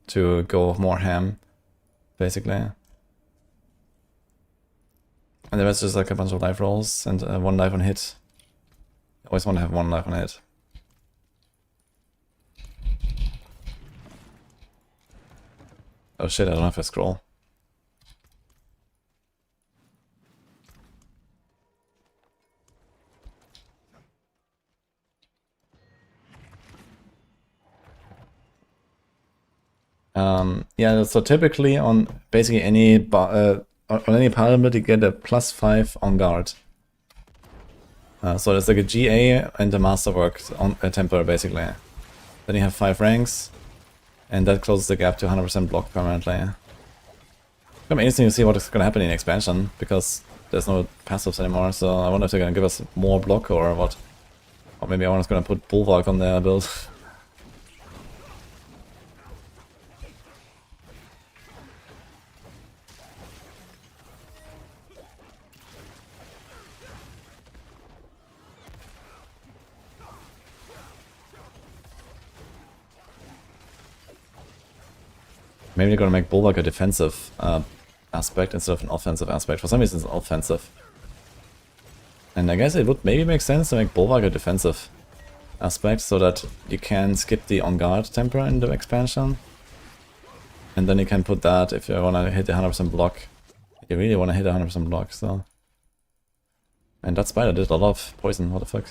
Speaker 1: to go more ham, basically. And the rest is like a bunch of life rolls and 1 life on hit. I always want to have 1 life on hit. Oh shit, I don't have a scroll. Yeah, so typically on basically any on any parliament you get a +5 on guard. So there's like a GA and a masterwork on a temper basically. Then you have 5 ranks, and that closes the gap to 100% block permanently. It's gonna be interesting to see what is gonna happen in expansion, because there's no passives anymore, so I wonder if they're gonna give us more block or what. Or maybe everyone's gonna put Bulwark on their build. Maybe they're gonna make Bulwark a defensive aspect instead of an offensive aspect. For some reason it's offensive. And I guess it would maybe make sense to make Bulwark a defensive aspect so that you can skip the on guard temper in the expansion. And then you can put that if you wanna hit the 100% block. You really wanna hit 100% block, so. And that spider did a lot of poison, what the fuck.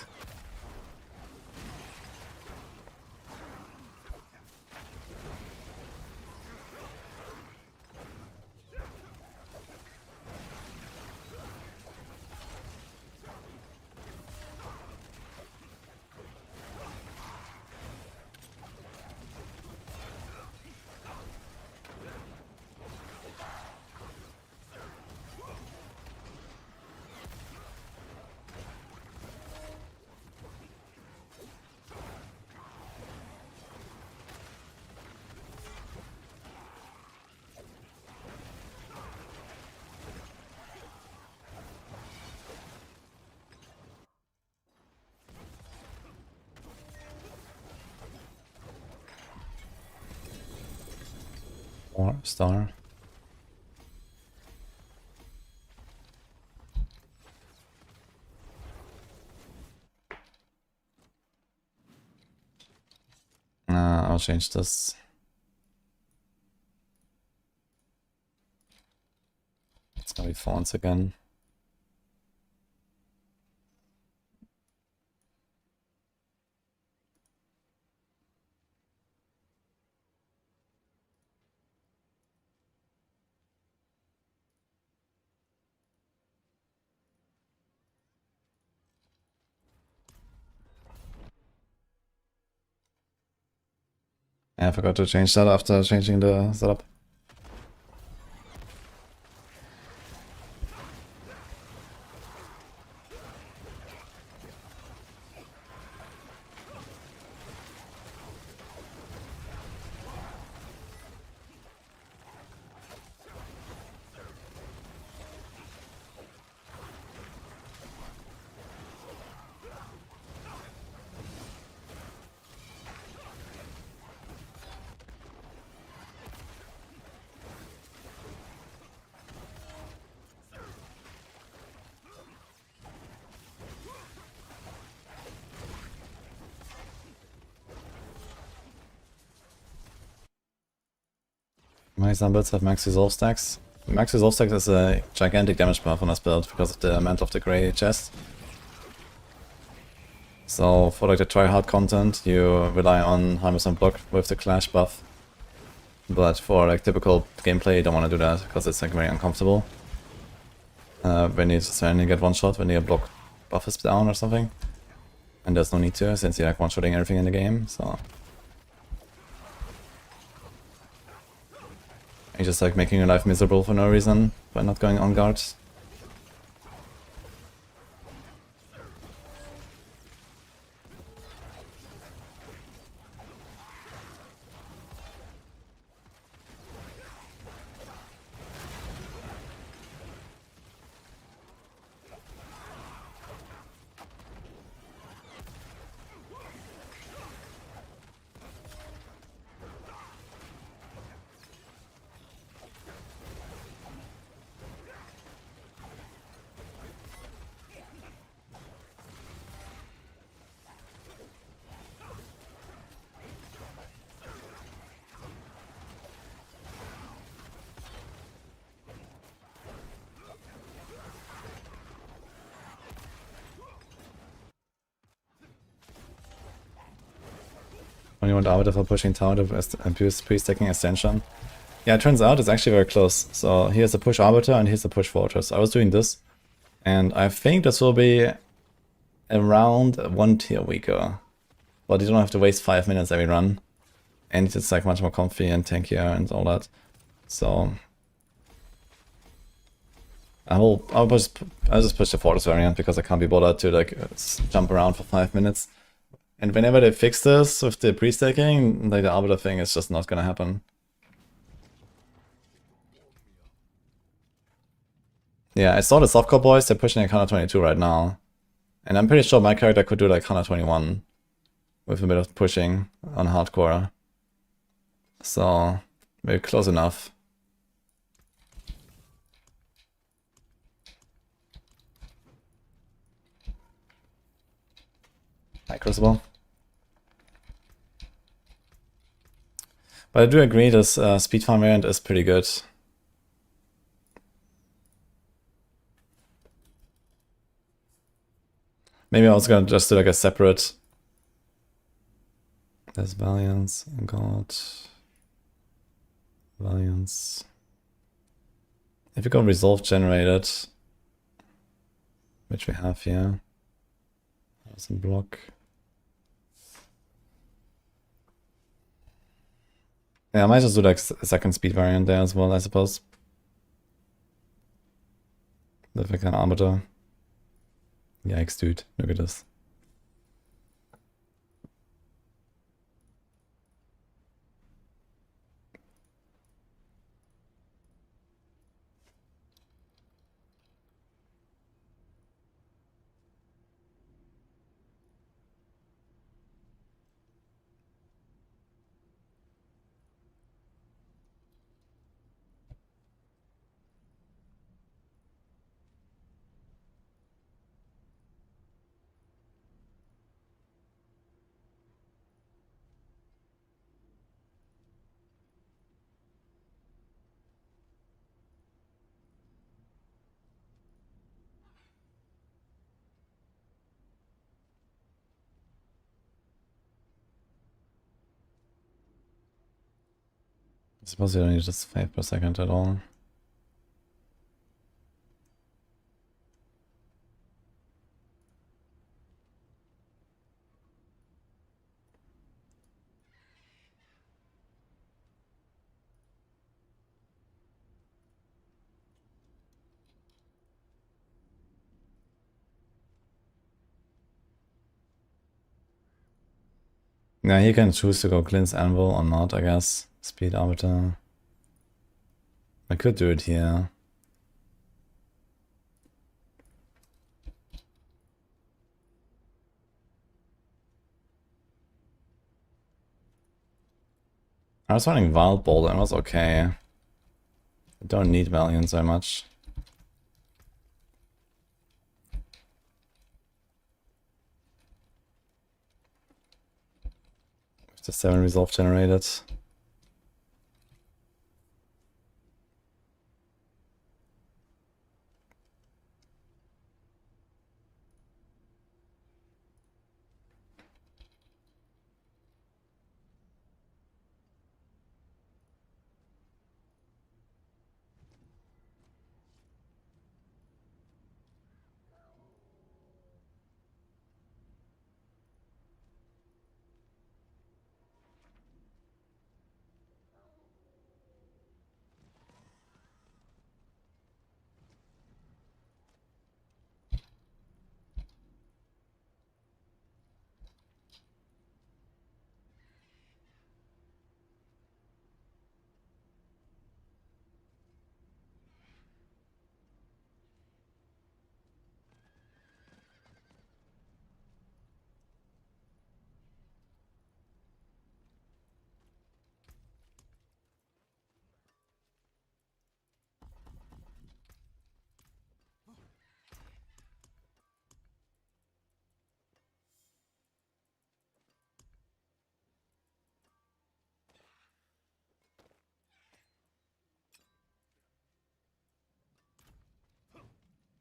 Speaker 1: Or star. I'll change this. It's gonna be fonts again. I forgot to change that after changing the setup. My Zombies have max resolve stacks. Max resolve stacks is a gigantic damage buff on this build because of the Mantle of the Grey chest. So for like the try-hard content, you rely on 100% block with the clash buff. But for like typical gameplay, you don't want to do that because it's like very uncomfortable. When you suddenly get one shot when your block buff is down or something. And there's no need to since you're like one-shotting everything in the game, so... You're just like making your life miserable for no reason by not going on guard. Only want Arbiter for pushing tower to abuse pre-stacking Ascension. Yeah, it turns out it's actually very close. So here's a push Arbiter and here's a push Fortress. I was doing this, and I think this will be around 1 tier weaker. But you don't have to waste 5 minutes every run. And it's like much more comfy and tankier and all that. So I'll just push the Fortress variant because I can't be bothered to like jump around for 5 minutes. And whenever they fix this with the pre-stacking, like the Arbiter thing is just not gonna happen. Yeah, I saw the softcore boys, they're pushing like 122 right now. And I'm pretty sure my character could do like 121 with a bit of pushing on hardcore. So, very close enough. Hi, Crucible. But I do agree this speed farm variant is pretty good. Maybe I was gonna just do like a separate... There's Valiance, God... Valiance... If we go Resolve generated, which we have here, there's a block. Yeah, I might just do like a second speed variant there as well, I suppose. If I can Arbiter. Yikes, dude, look at this. I suppose you don't need just 5 per second at all. Yeah, he can choose to go Clint's Anvil or not, I guess. Speed Arbiter. I could do it here. I was running Wild Bolt and it was okay. I don't need Valiant so much. With the 7 resolve generated.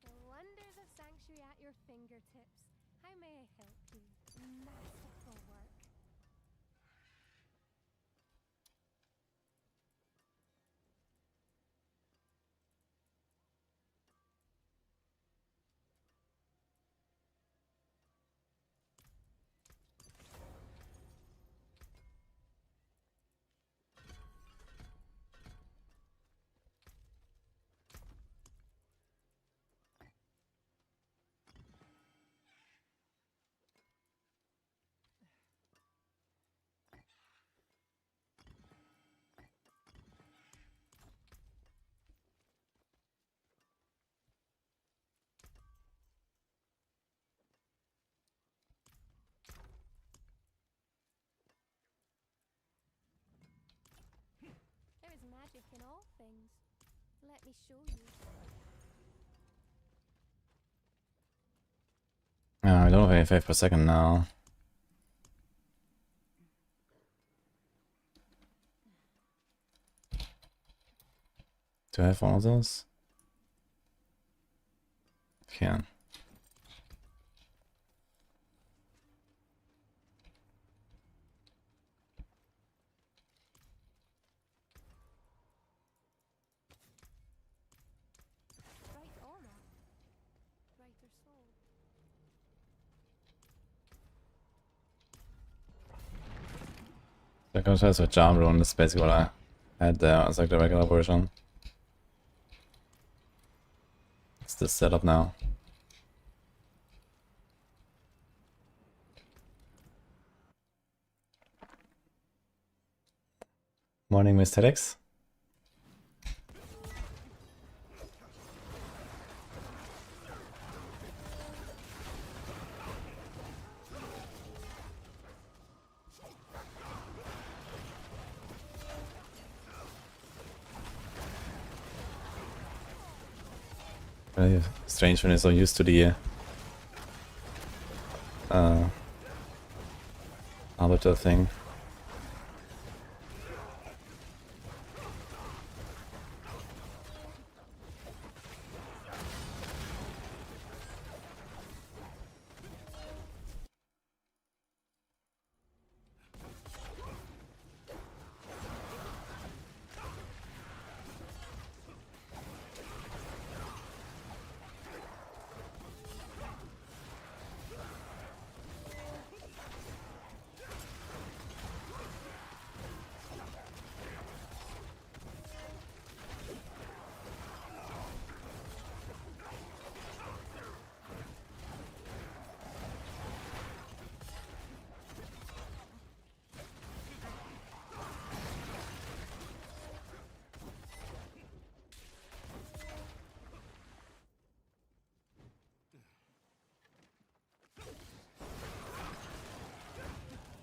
Speaker 2: The wonders of Sanctuary at your fingertips. How may I help you? Masterful work. There is magic in all things. Let me show you.
Speaker 1: I don't have any faith per second now. Do I have one of those? Can.
Speaker 2: Bright armor. Brighter soul.
Speaker 1: The contrast with Diablo and that's basically what I had there. It's like the regular version. It's this setup now. Morning, Mr. X. Really strange when you're so used to the arbiter thing.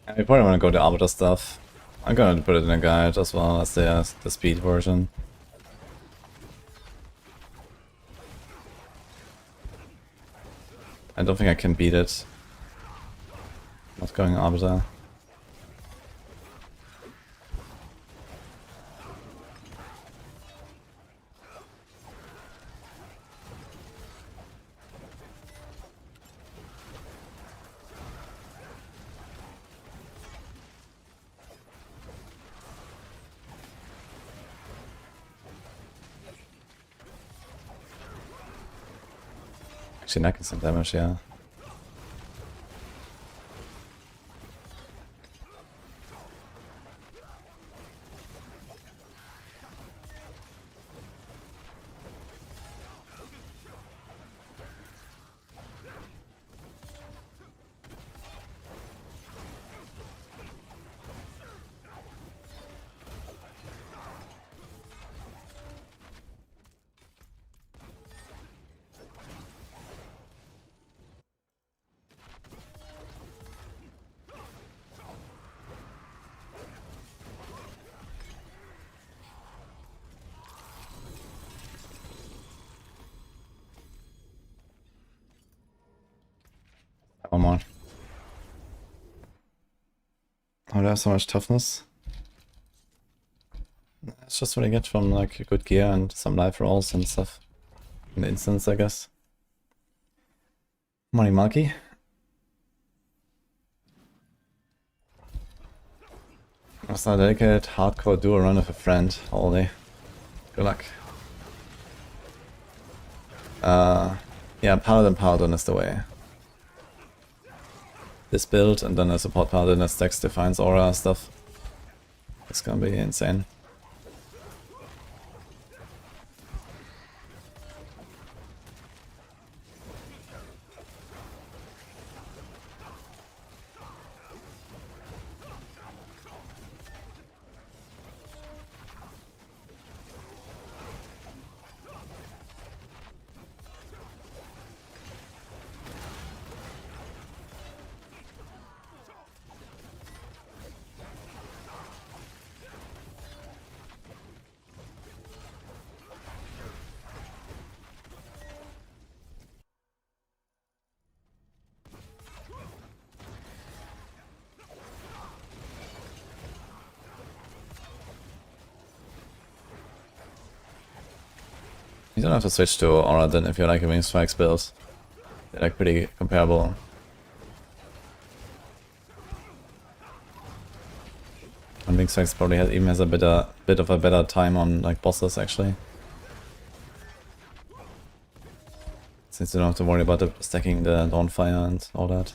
Speaker 1: I probably want to go to Arbiter stuff. I'm gonna put it in a guide as well as the speed version. I don't think I can beat it. Not going Arbiter. Actually, knocking some damage, yeah. One more. Oh, they have so much toughness. It's just what I get from like good gear and some life rolls and stuff. In the instance, I guess. Money monkey. That's not a dedicated hardcore duo run with a friend. Holy. Good luck. Yeah, Paladin is the way. This build and then a support Paladin that stacks Defiance Aura stuff. It's gonna be insane. You don't have to switch to Aura then if you're like a Wing Strikes build. They're like pretty comparable. And Wing Strikes probably even has a bit of a better time on like bosses actually. Since you don't have to worry about stacking the Dawnfire and all that.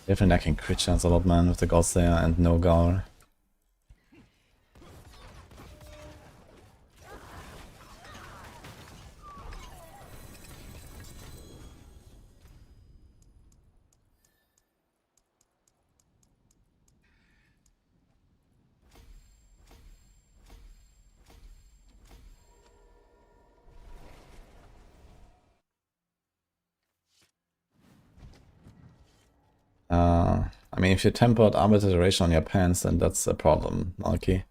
Speaker 1: Definitely lacking crit chance a lot, man, with the gods there and no Gar. I mean, if you tempered Arbiter duration on your pants, then that's a problem, Malky.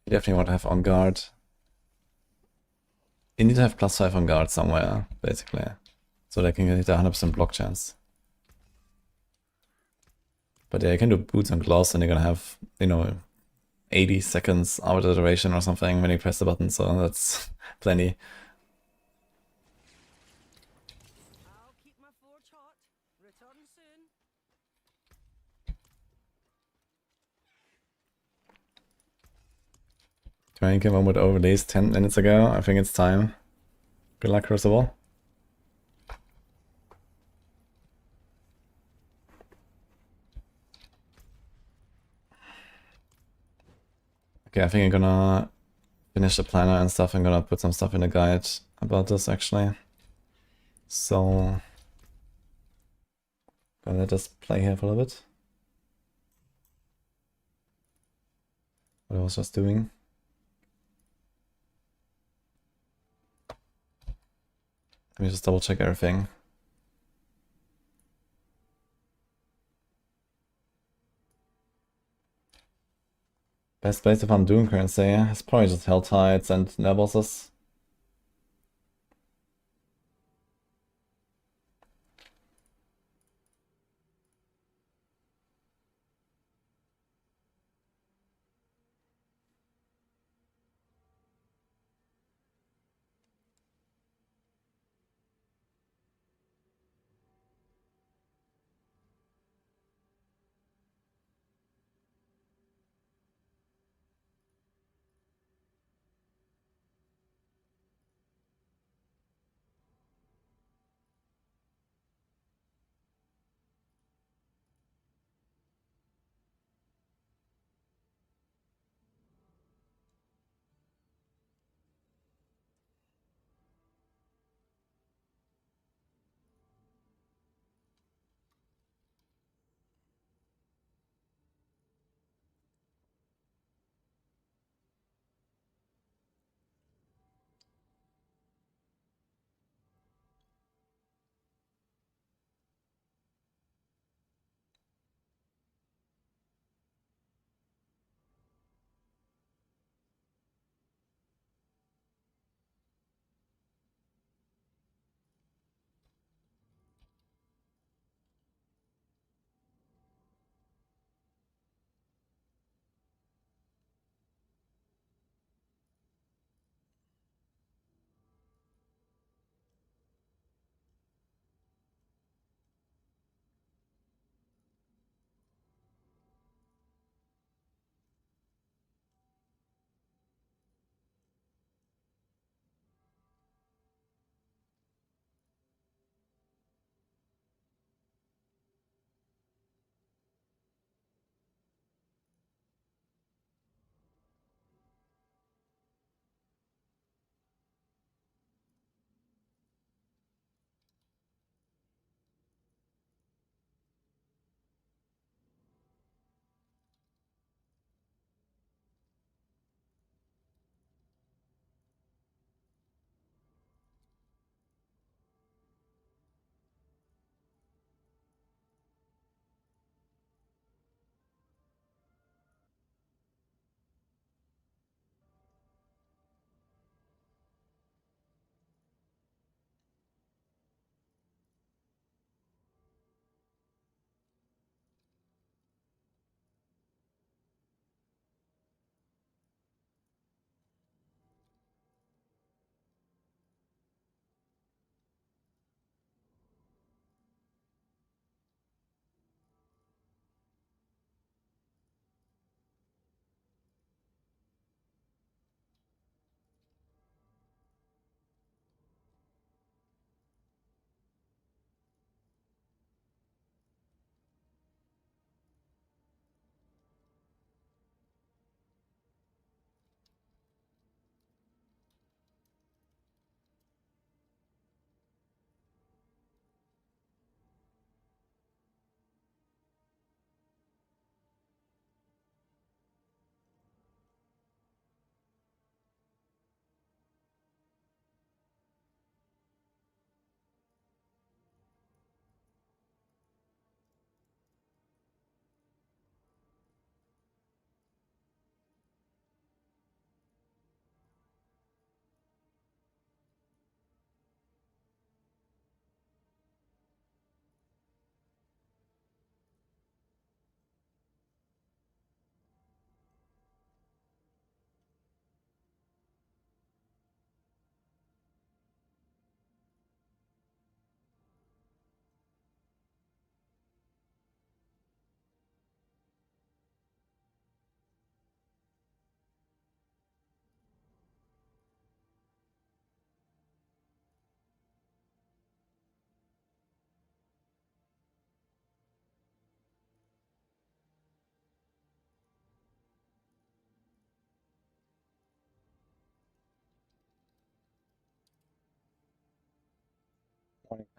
Speaker 1: You definitely want to have on guard. You need to have +5 on guard somewhere, basically. So they can get a 100% block chance. But yeah, you can do boots and gloves and you're gonna have, you know, 80 seconds Arbiter duration or something when you press the button, so that's plenty.
Speaker 3: return soon.
Speaker 1: Trying came on with overlays 10 minutes ago. I think it's time. Good luck, Crucible. Okay, I think I'm gonna finish the planner and stuff. I'm gonna put some stuff in the guide about this actually. So, gonna let us play here for a little bit. What I was just doing. Let me just double check everything. Best place to farm Doom currency is probably just Hell Tides and Nair bosses.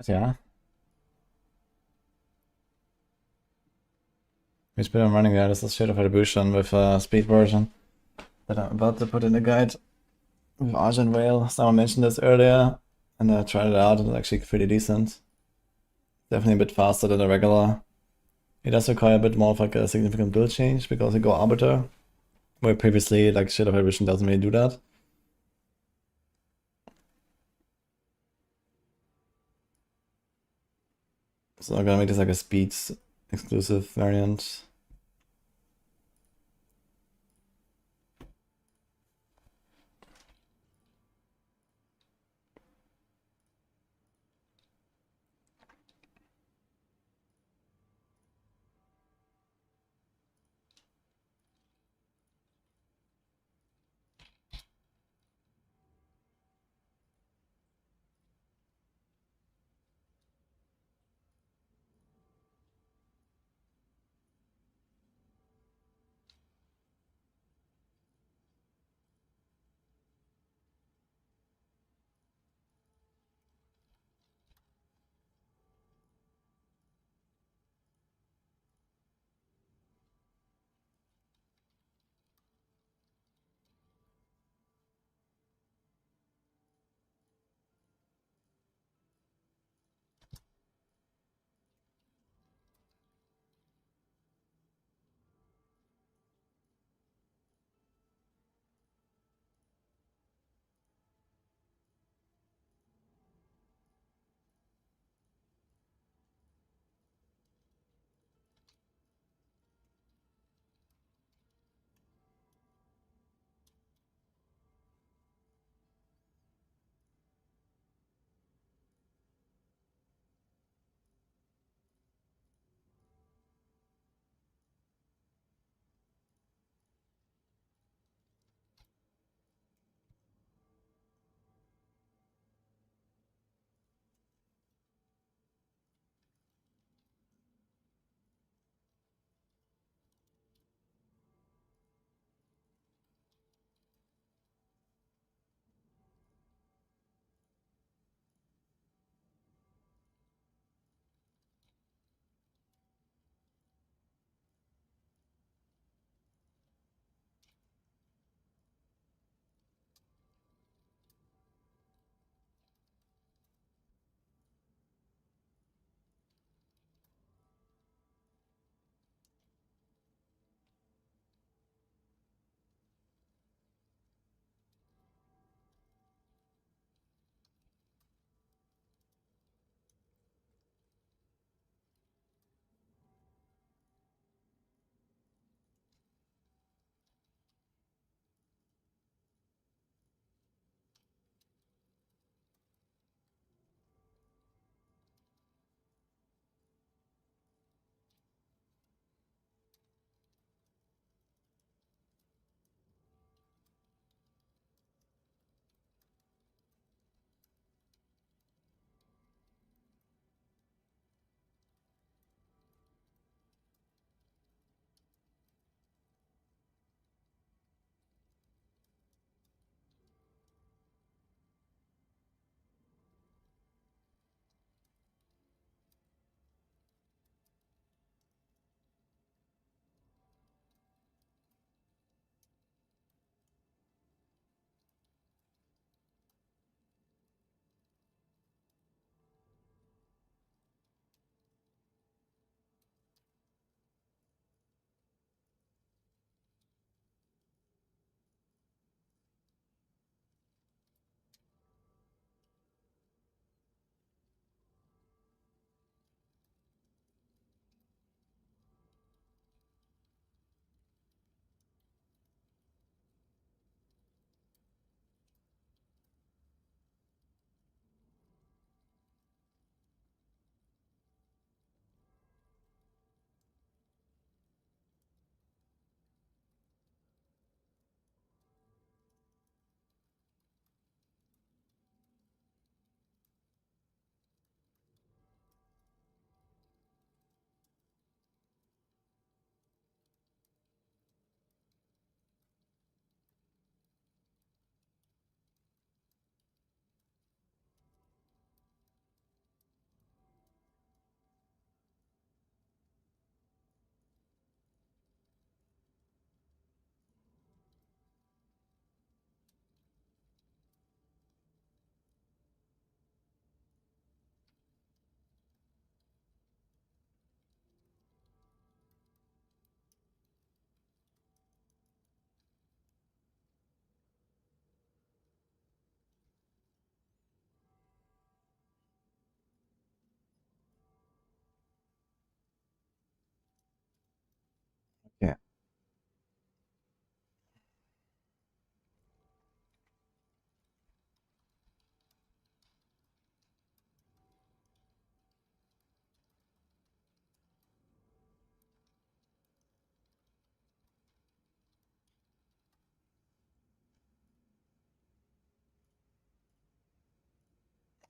Speaker 1: Yeah. Which bit I'm running there, this is Shade of Retribution with a speed version that I'm about to put in the guide with Argent Whale. Someone mentioned this earlier, and I tried it out, it's actually pretty decent. Definitely a bit faster than a regular. It does require a bit more of like a significant build change because you go Arbiter, where previously like Shade of Retribution doesn't really do that. So I'm gonna make this like a speed exclusive variant.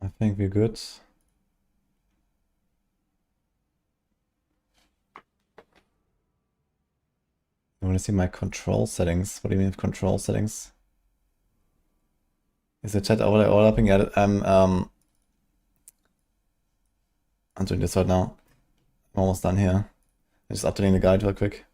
Speaker 1: I think we're good. I want to see my control settings. What do you mean with control settings? Is the chat overlapping? Yeah, I'm doing this right now. I'm almost done here. I'm just updating the guide real quick.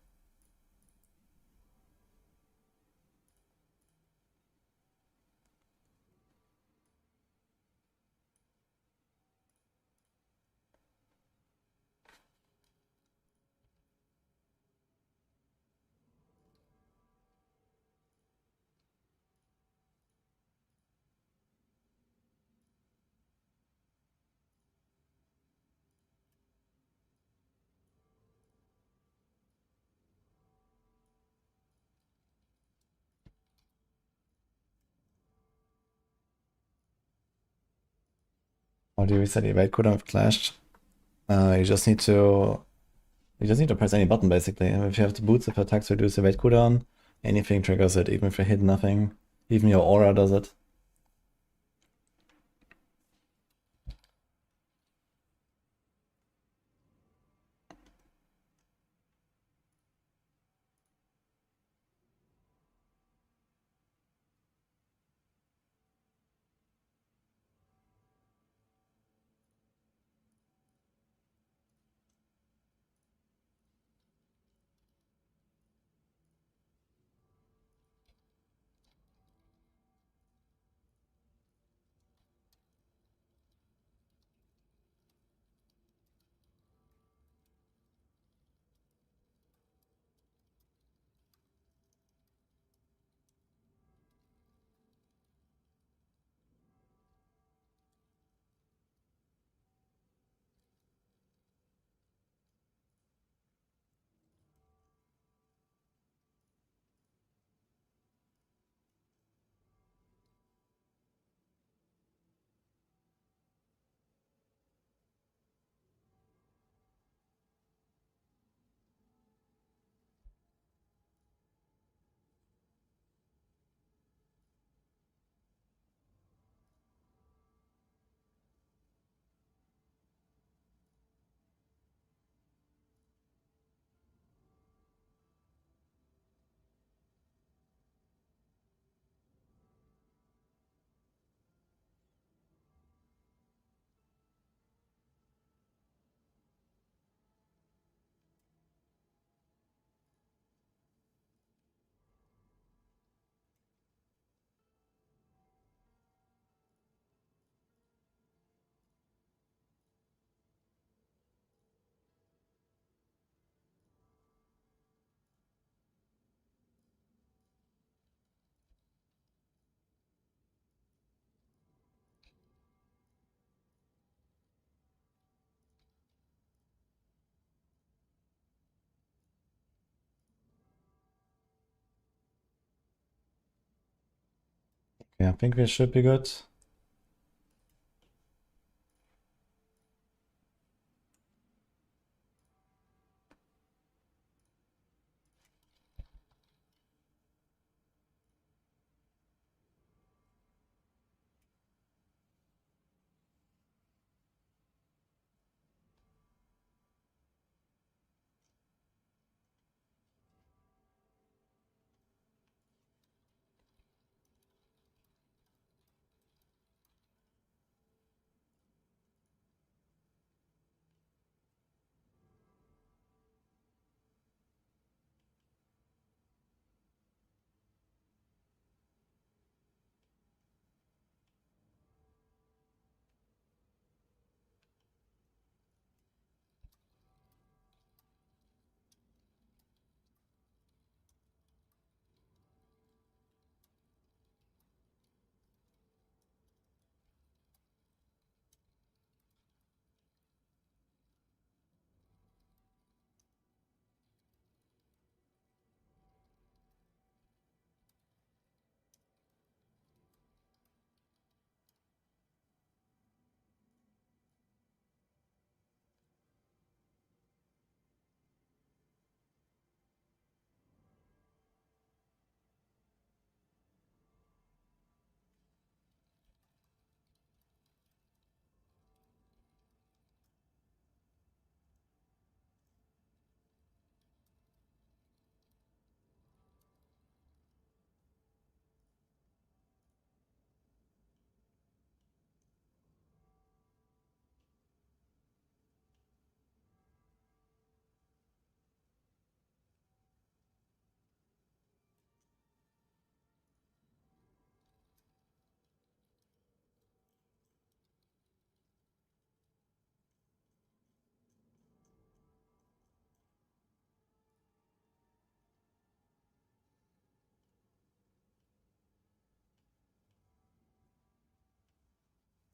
Speaker 1: How do you reset the evade cooldown with Clash? You just need to press any button basically. If you have the boots, if attacks reduce evade cooldown, anything triggers it, even if you hit nothing. Even your aura does it. Okay, I think we should be good.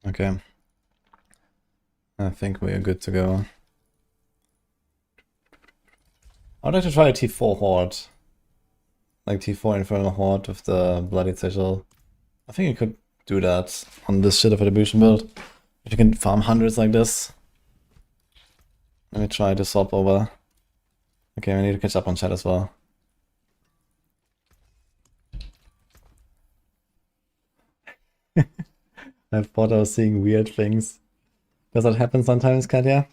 Speaker 1: Okay. I think we are good to go. I would like to try a T4 Horde. Like T4 Infernal Horde with the Bloody Sigil. I think you could do that on this shit of Attribution build. If you can farm hundreds like this. Let me try to swap over. Okay, we need to catch up on chat as well. I thought I was seeing weird things. Does that happen sometimes, Katya?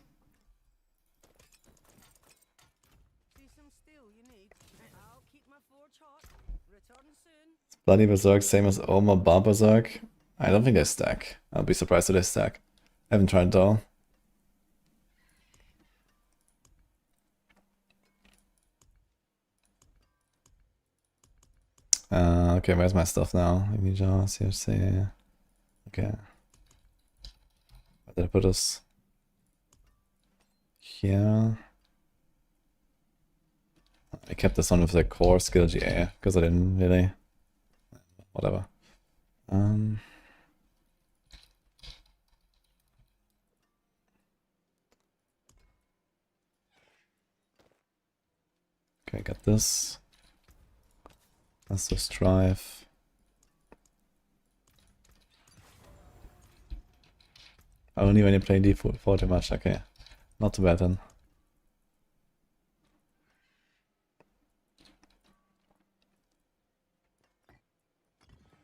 Speaker 1: Bloody Berserk, same as Oma Bar Berserk. I don't think they stack. I'll be surprised if they stack. I haven't tried though. Okay, where's my stuff now? CFC. Okay. Where did I put this? Here. I kept this one with the core skill GA because I didn't really. Whatever. Okay, got this. Let's just drive. Only when you play D4 too much, okay. Not too bad then.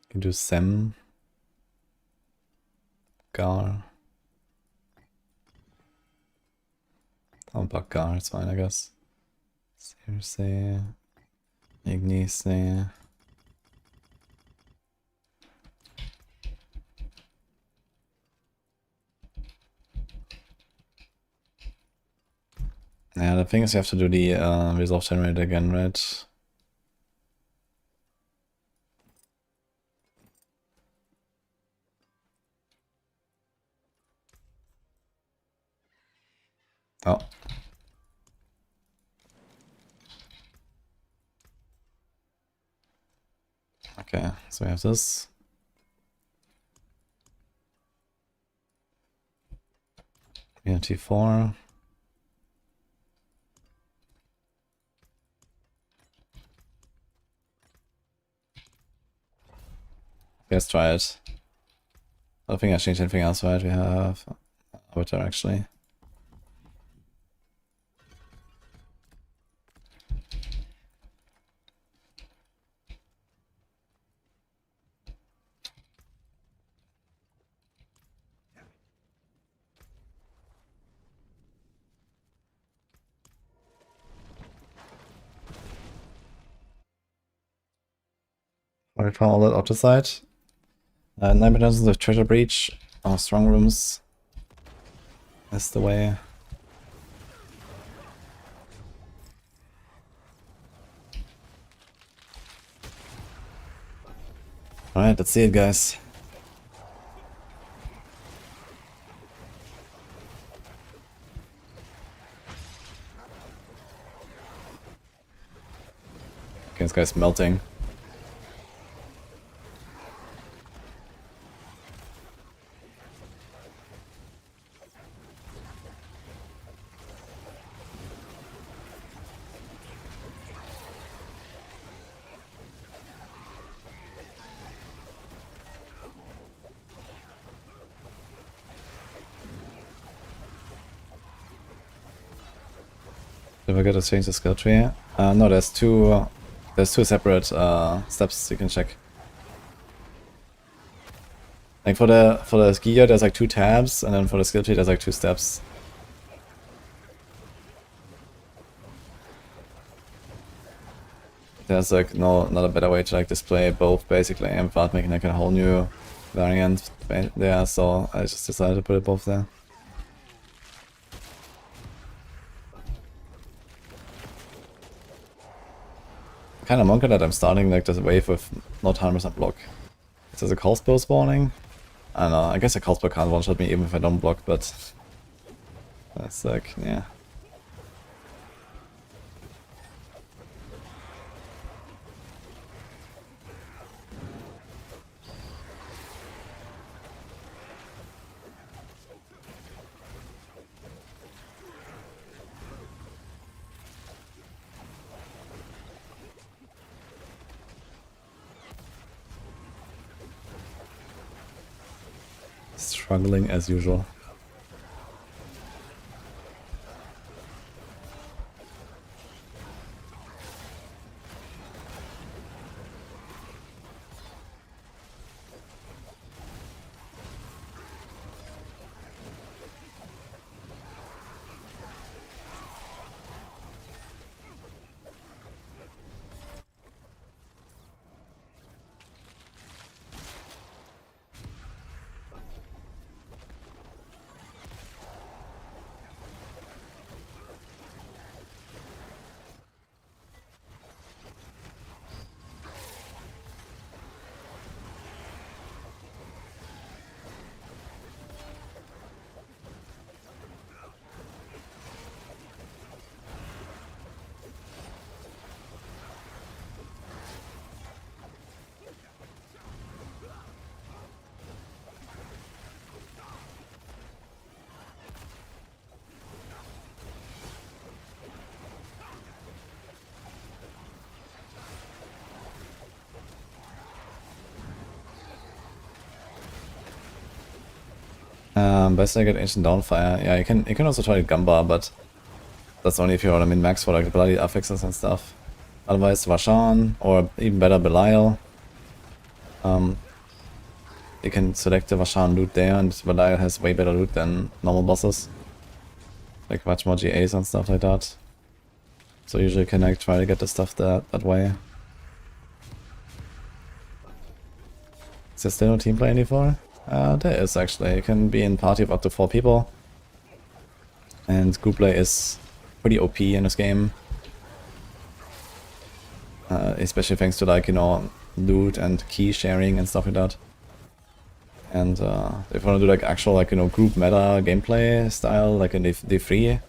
Speaker 1: You can do Sem. Gar. I'll block Gar, it's fine I guess. Seriously. Ignice. Yeah, the thing is you have to do the resolve generator again, right? Oh. Okay, so we have this. We have T4. Let's try it. I don't think I changed anything else, right? We have Avatar actually. Alright, found all that outer side. 9 potentials of treasure breach. Strong rooms. That's the way. Alright, let's see it, guys. Okay, this guy's melting. Did I forget to change the skill tree? No, there's two separate steps you can check. Like for the gear, there's like 2 tabs, and then for the skill tree, there's like 2 steps. There's like not a better way to like display both basically, and without making like a whole new variant there. So I just decided to put it both there. Kind of monkey that I'm starting like this wave with not 100% block. Is there a Coldspell spawning? I don't know, I guess a Coldspell can't one-shot me even if I don't block, but that's like, yeah. Struggling as usual. Best I get Ancient Dawnfire. Yeah, you can also try Gamba, but that's only if you're on a min-max for like the bloody affixes and stuff. Otherwise, Vashan, or even better, Belial. You can select the Vashan loot there, and Belial has way better loot than normal bosses. Like much more GAs and stuff like that. So usually can like try to get the stuff that way. Is there still no team play anymore? There is actually. You can be in party of up to 4 people. And group play is pretty OP in this game. Especially thanks to like, you know, loot and key sharing and stuff like that. And if you want to do like actual like, you know, group meta gameplay style like in D3,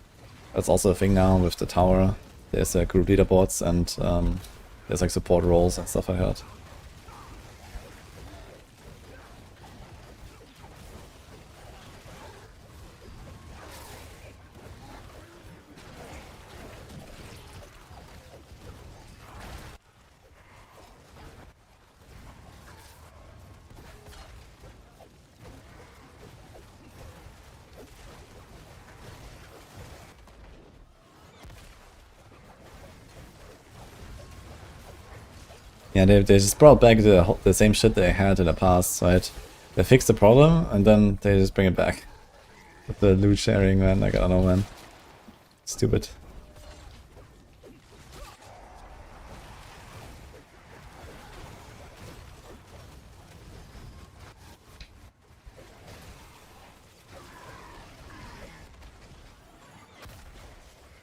Speaker 1: that's also a thing now with the tower. There's group leaderboards and there's like support roles and stuff like that. Yeah, they just brought back the same shit they had in the past, right? They fixed the problem and then they just bring it back. With the loot sharing, man, like I don't know, man. Stupid.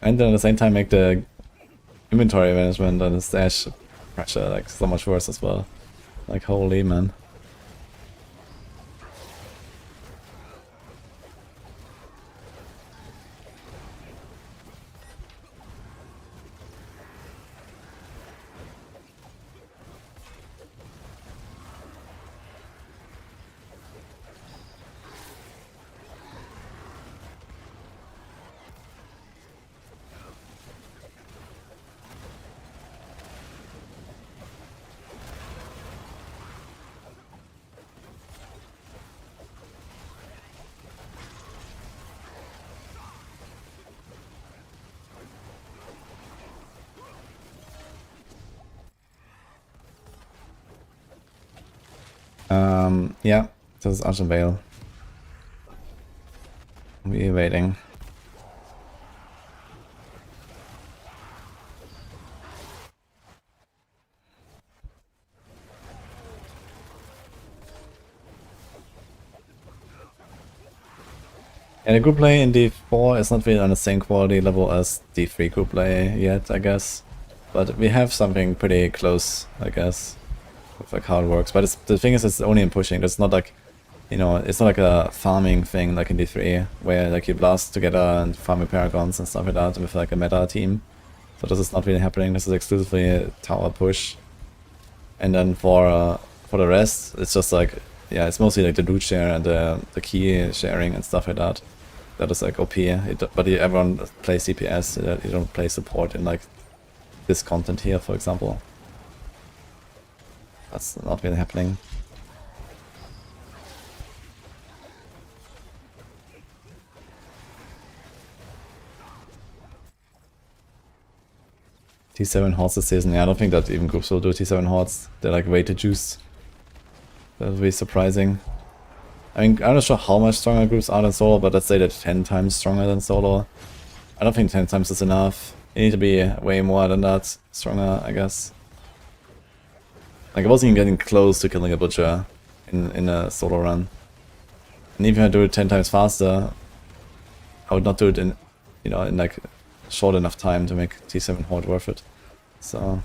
Speaker 1: And then at the same time make the inventory management and the stash pressure like so much worse as well. Like holy man. Yeah, this is Argent Veil. We're waiting. And the group play in D4 is not really on the same quality level as D3 group play yet, I guess. But we have something pretty close, I guess, with like how it works. But the thing is, it's only in pushing. It's not like, you know, it's not like a farming thing like in D3, where like you blast together and farm your paragons and stuff like that with like a meta team. So this is not really happening. This is exclusively a tower push. And then for the rest, it's just like, yeah, it's mostly like the loot share and the key sharing and stuff like that. That is like OP, but everyone plays CPS, you don't play support in like this content here, for example. That's not really happening. T7 hordes this season. Yeah, I don't think that even groups will do T7 hordes. They're like way too juiced. That would be surprising. I mean, I'm not sure how much stronger groups are than solo, but let's say they're 10 times stronger than solo. I don't think 10 times is enough. You need to be way more than that stronger, I guess. Like, I wasn't even getting close to killing a butcher in a solo run. And even if I do it 10 times faster, I would not do it in, you know, in like short enough time to make T7 horde worth it. So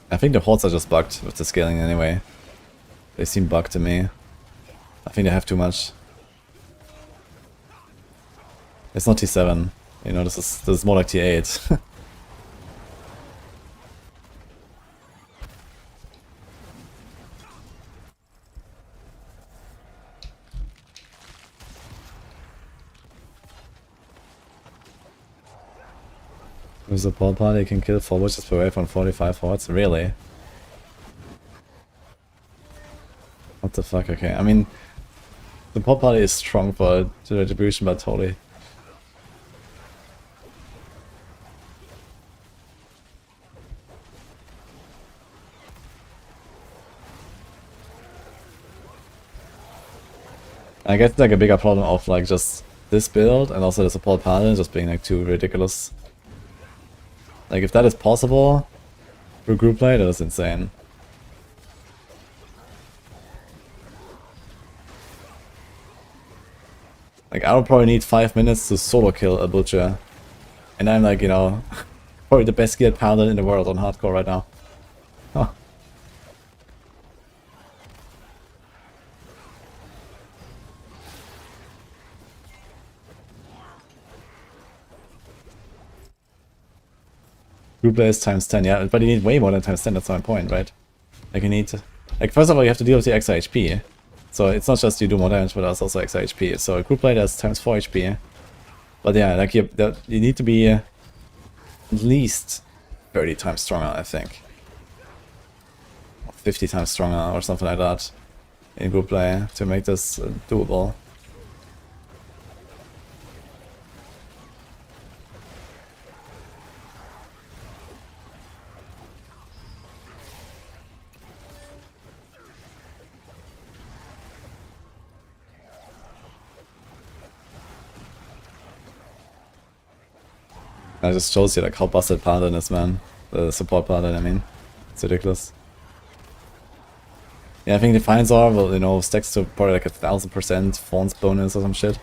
Speaker 1: I think the hordes are just bugged with the scaling anyway. They seem bugged to me. I think they have too much. It's not T7. You know, this is more like T8. With a ball party, you can kill 4 witches per wave on 45 hordes? Really? What the fuck? Okay, I mean, the pop party is strong for the retribution, but totally. I guess like a bigger problem of like just this build and also the support paladin just being like too ridiculous. Like if that is possible for group play, that is insane. Like I would probably need 5 minutes to solo kill a butcher. And I'm like, you know, probably the best geared paladin in the world on hardcore right now. Huh. Group play is times 10, yeah, but you need way more than times 10, that's my point, right? Like you need to, like first of all you have to deal with the extra HP. So it's not just you do more damage, but there's also extra HP. So a group play that's times 4 HP. But yeah, like you need to be at least 30 times stronger, I think. Or 50 times stronger or something like that in group play to make this doable. That just shows you like how busted paladin is, man. The support paladin, I mean. It's ridiculous. Yeah, I think the fines are, well, you know, stacks to probably like 1000% Fawn's bonus or some shit.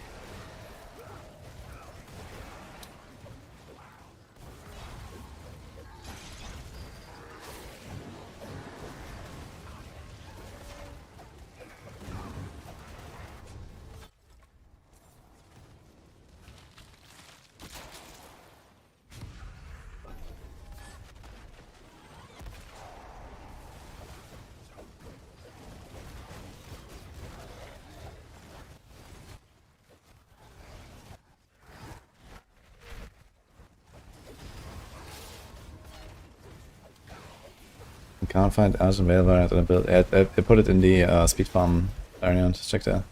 Speaker 1: Can't find Argent Veil variant in the build. I put it in the speed farm variant. Check there.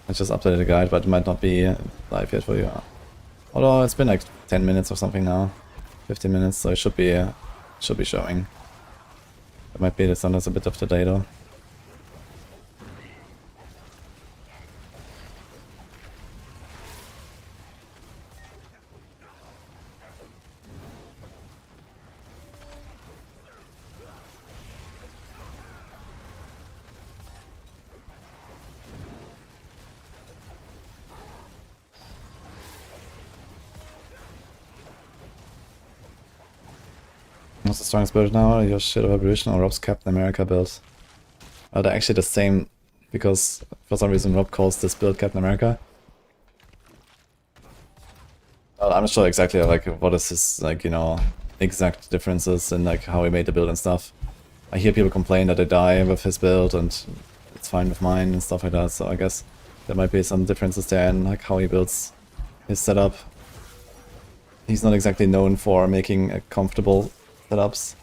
Speaker 1: I just updated the guide, but it might not be live yet for you. Although it's been like 10 minutes or something now, 15 minutes, so it should be showing. It might be that sometimes a bit of delay though. What's the strongest build now? Your shit of Aberration or Rob's Captain America build? They're actually the same, because for some reason Rob calls this build Captain America. I'm not sure exactly like what is his, like, you know, exact differences in like how he made the build and stuff. I hear people complain that they die with his build and it's fine with mine and stuff like that, so I guess there might be some differences there in like how he builds his setup. he's not exactly known for making comfortable setups.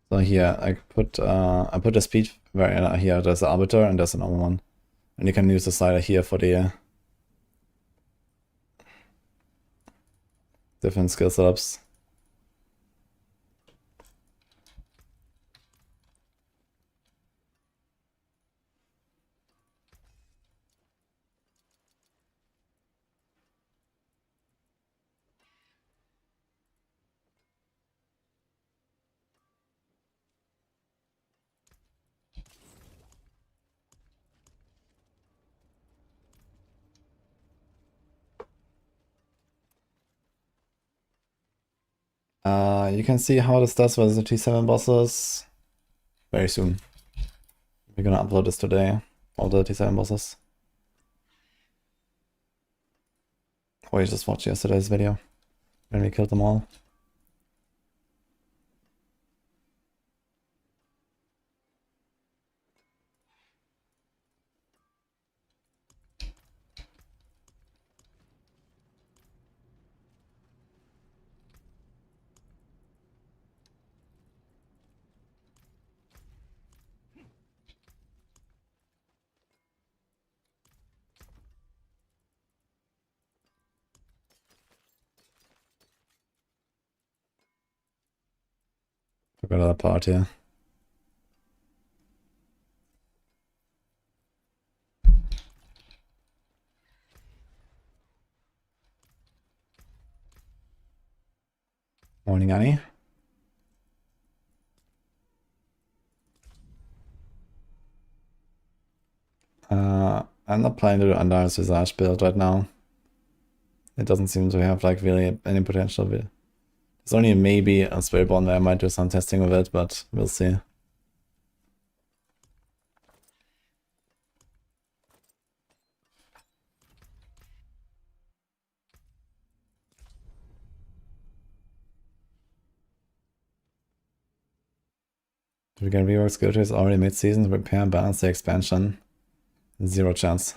Speaker 1: So here I put the speed where here there's the arbiter and there's another one, and you can use the slider here for the different skill setups. You can see how this does with the T7 bosses very soon. We're gonna upload this today, all the T7 bosses. Or you just watched yesterday's video when we killed them all. Forgot that part here. Morning, Annie. I'm not planning to do Undyne's Visage build right now. It doesn't seem to have like really any potential. There's only maybe a Spiritborn where I might do some testing with it, but we'll see. If we can rework skill trees already mid-season, repair and balance the expansion. Zero chance.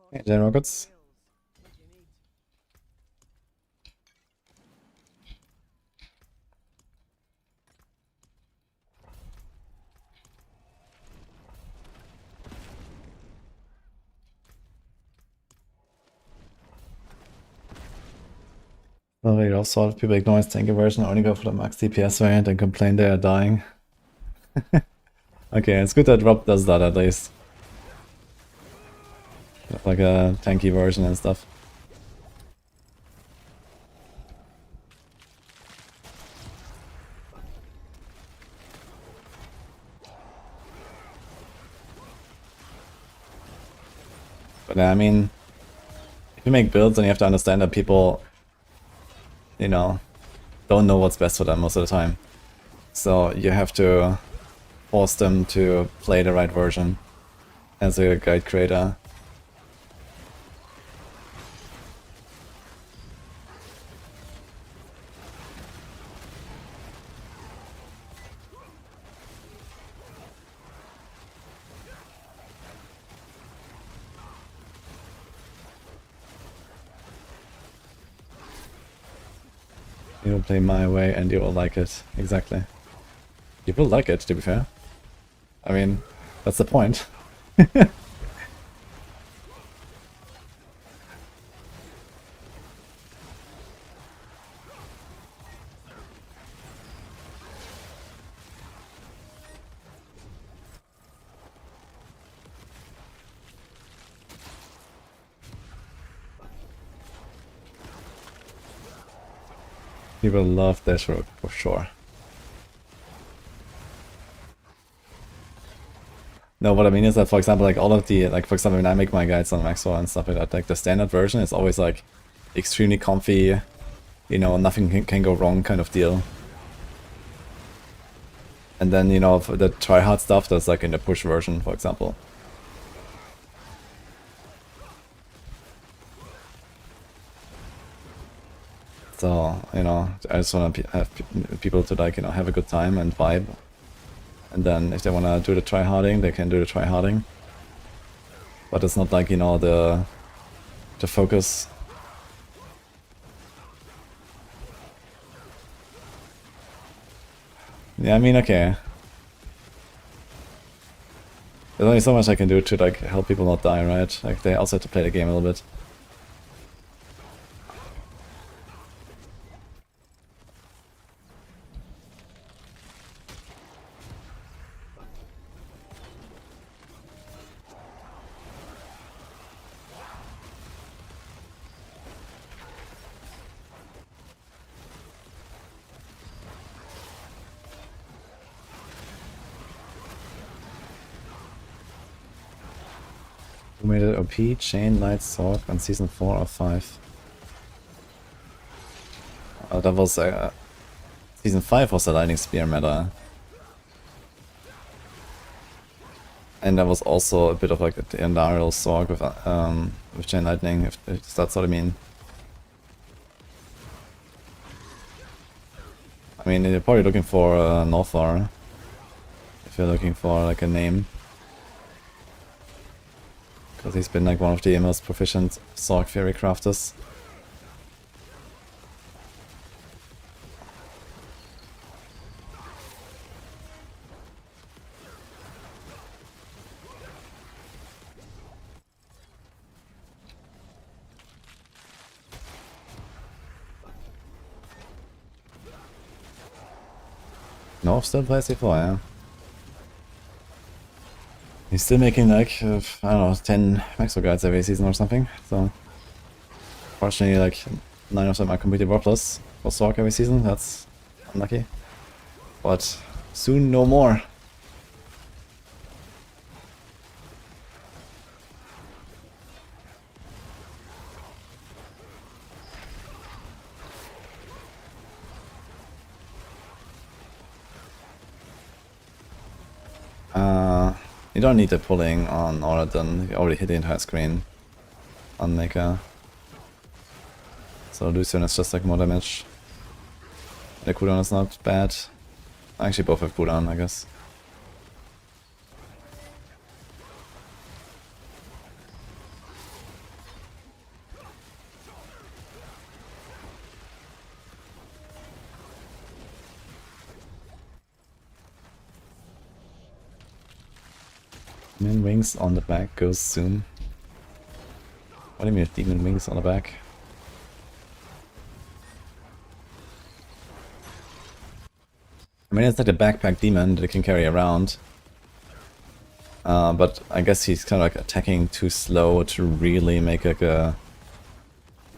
Speaker 1: Hey, Gen Rockets. Already also people ignore its tanky version, only go for the max DPS variant and complain they are dying. Okay, it's good that Rob does that at least. Like a tanky version and stuff. But I mean, if you make builds, then you have to understand that people, you know, don't know what's best for them most of the time. So you have to force them to play the right version as a guide creator. You will play my way and you will like it. Exactly. You will like it, to be fair. I mean, that's the point. People love dash rook for sure. No, what I mean is that, for example, like all of the, like for example, when I make my guides on Maxwell and stuff like that, like the standard version is always like extremely comfy, you know, nothing can go wrong kind of deal. And then, you know, for the try-hard stuff that's like in the push version, for example. So, you know, I just want to have people to like, you know, have a good time and vibe. And then if they want to do the try-harding, they can do the try-harding. But it's not like, you know, the focus. Yeah, I mean, okay. There's only so much I can do to like help people not die, right? Like they also have to play the game a little bit. Who made it OP? Chain, Light, Sword on season 4 or 5? That was season 5 was the Lightning Spear meta. And there was also a bit of like the Andariel Sword with Chain Lightning, if that's what I mean. I mean, you're probably looking for Northar, if you're looking for like a name. Because he's been like one of the most proficient Sorc Fairy crafters. North still plays C4, yeah. He's still making like, I don't know, 10 Maxwell guides every season or something, so... Fortunately, like, 9 of them are completely worthless for Sorc every season, that's unlucky. But soon no more. You don't need the pulling on Oradan, you already hit the entire screen on Maker. So Lucian is just like more damage. The cooldown is not bad. Actually both have cooldown, I guess. Demon Wings on the back goes soon. What do you mean Demon Wings on the back? I mean, it's like a backpack demon that it can carry around. But I guess he's kind of like attacking too slow to really make like a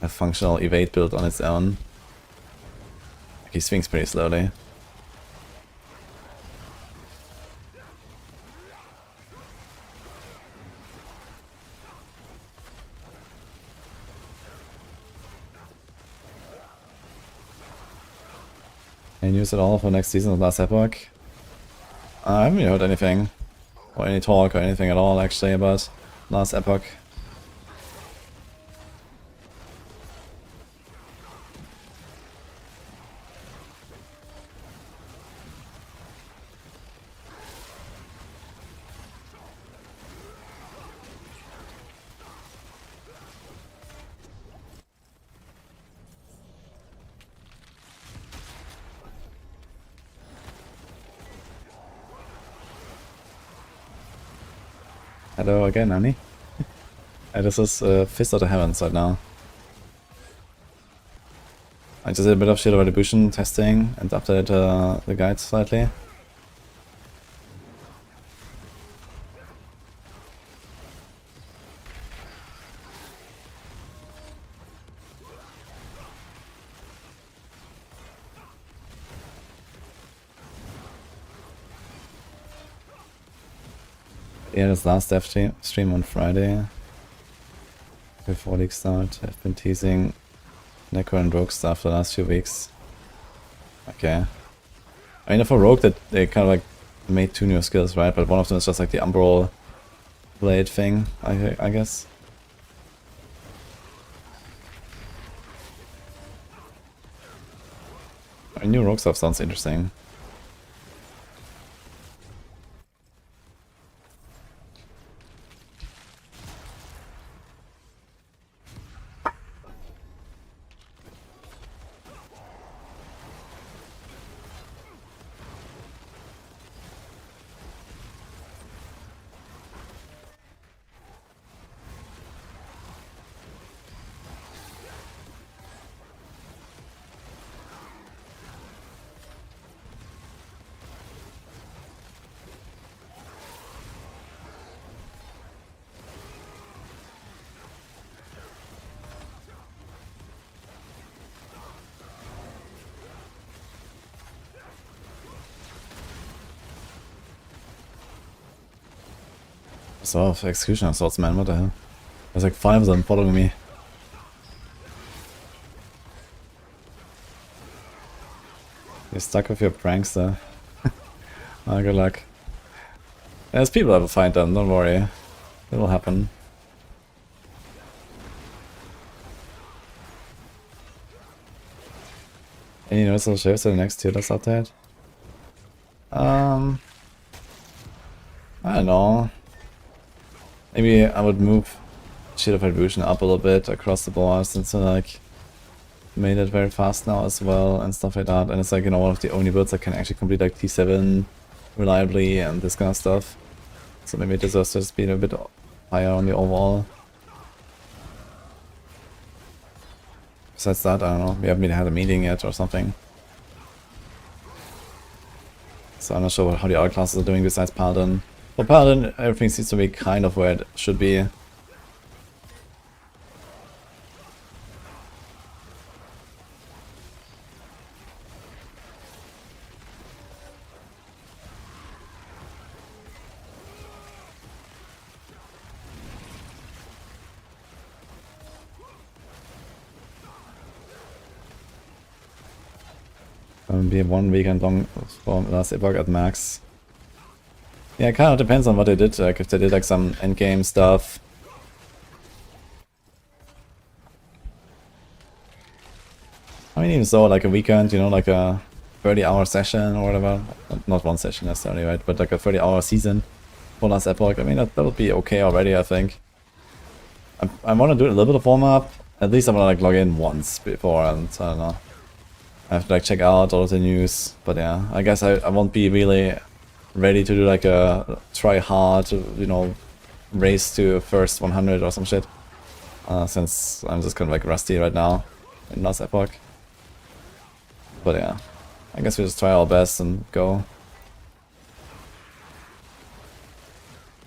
Speaker 1: functional evade build on its own. Like he swings pretty slowly. Any news at all for next season of Last Epoch? I haven't really heard anything, or any talk or anything at all actually about Last Epoch. Hello again, Annie. This is Fist of the Heavens right now. I just did a bit of Shield of Retribution testing and updated the guide slightly. Yeah, this last dev stream on Friday. Before league start. I've been teasing Necro and Rogue stuff the last few weeks. Okay. I mean, for Rogue, that they kind of like made 2 new skills, right? But one of them is just like the Umbral Blade thing, I guess. I mean, new Rogue stuff sounds interesting. So, Executioner Swords, man, what the hell? There's like 5 of them following me. You're stuck with your pranks there. Ah, good luck. There's people that will find them, don't worry. It will happen. Any noticeable shifts in the next tier list update? I don't know. Maybe I would move Shield of Retribution up a little bit across the board since I like made it very fast now as well and stuff like that. And it's like, you know, one of the only builds that can actually complete like T7 reliably and this kind of stuff. So maybe it deserves to just be a bit higher on the overall. Besides that, I don't know, we haven't even had a meeting yet or something. So I'm not sure how the other classes are doing besides Paladin. For Paladin, everything seems to be kind of where it should be. Be 1 weekend long for last Epoch at max. Yeah, it kind of depends on what they did. Like if they did like some endgame stuff. I mean, even so, like a weekend, you know, like a 30-hour session or whatever. Not one session necessarily, right? But like a 30-hour season for last Epoch. I mean, that would be okay already, I think. I want to do a little bit of warm-up. At least I want to like log in once before, and I don't know. I have to like check out all of the news, but yeah, I guess I won't be really ready to do like a try hard, you know, race to first 100 or some shit. Since I'm just kind of like rusty right now in last Epoch. But yeah, I guess we just try our best and go.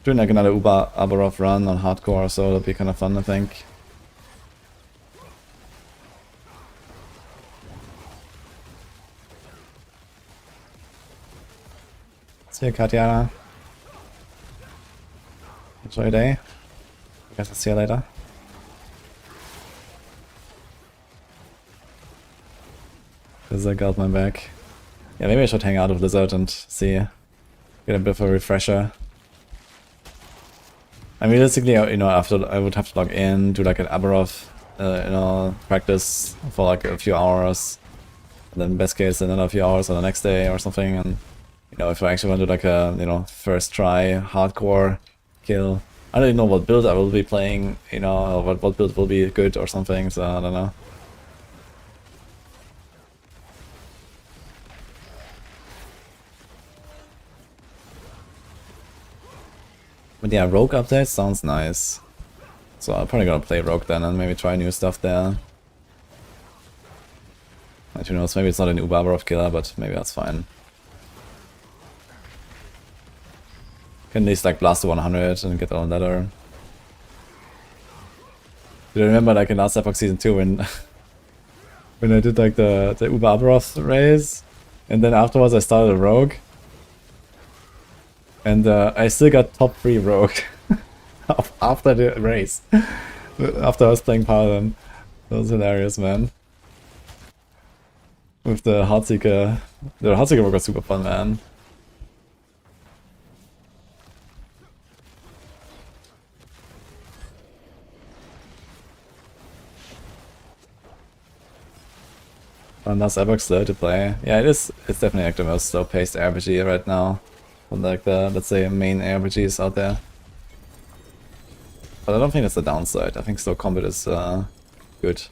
Speaker 1: Doing like another Abarov run on hardcore or so, that'll be kind of fun, I think. See you, Katiana. Enjoy your day. I guess I'll see you later. Blizzard got my back. Yeah, maybe I should hang out with Blizzard and see. Get a bit of a refresher. I mean, realistically, you know, after I would have to log in, do like an Abarov, you know, practice for like a few hours. And then best case another few hours on the next day or something, and you know, if I actually want to do like a, you know, first try hardcore kill, I don't even know what build I will be playing, you know, or what build will be good or something, so I don't know. But yeah, Rogue update sounds nice. So I'm probably gonna play Rogue then and maybe try new stuff there. And who knows, maybe it's not a new Barbarov killer, but maybe that's fine. Can at least like blast to 100 and get on ladder. Do you remember like in last Epoch Season 2 when when I did like the Uber Abaroth race, and then afterwards I started a Rogue? And I still got top 3 rogue after the race. After I was playing Paladin. That was hilarious, man. With the Heartseeker. The Heartseeker rogue was super fun, man. And that's Epoch slow to play. Yeah, it is. It's definitely like the most slow-paced RPG right now. From like the, let's say, main RPGs out there. But I don't think that's the downside. I think slow combat is good,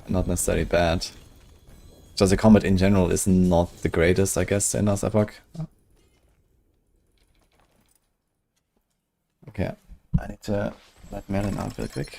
Speaker 1: not necessarily bad. Just the combat in general is not the greatest, I guess, in this Epoch. Okay, I need to let Merlin out real quick.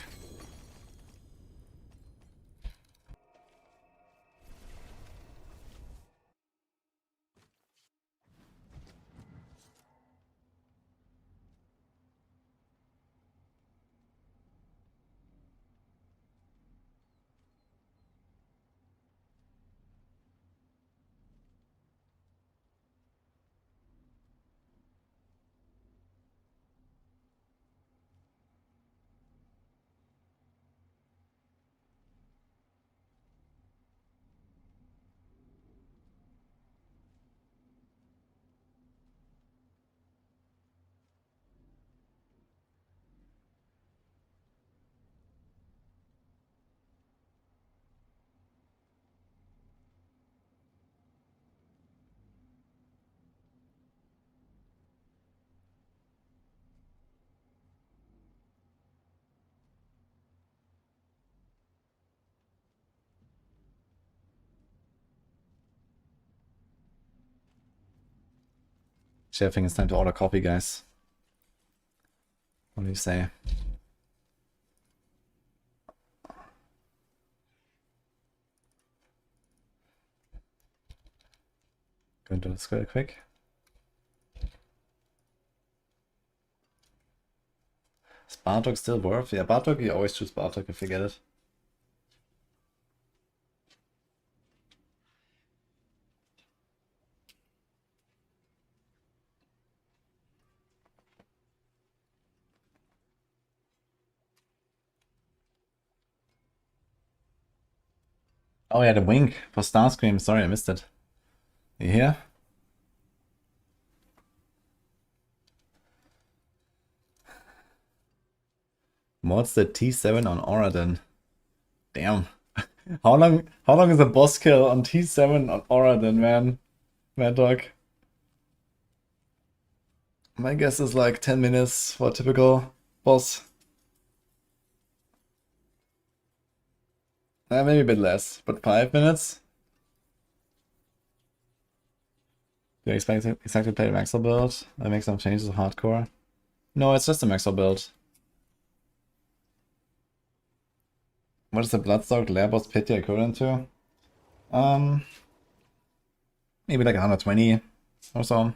Speaker 1: Actually, I think it's time to order coffee, guys. What do you say? Go into this real quick. Is Bartok still worth? Yeah, Bartok, you always choose Bartok if you get it. Oh yeah, the wink for Starscream. Sorry, I missed it. You hear? What's the T7 on Aura then? Damn. How long is a boss kill on T7 on Aura then, man? Mad Dog. My guess is like 10 minutes for a typical boss. Maybe a bit less, but 5 minutes? Do you expect exactly to play the Maxwell build? I make some changes to hardcore? No, it's just a Maxwell build. What is the Bloodstock Lair boss pity equivalent to? Maybe like 120 or so.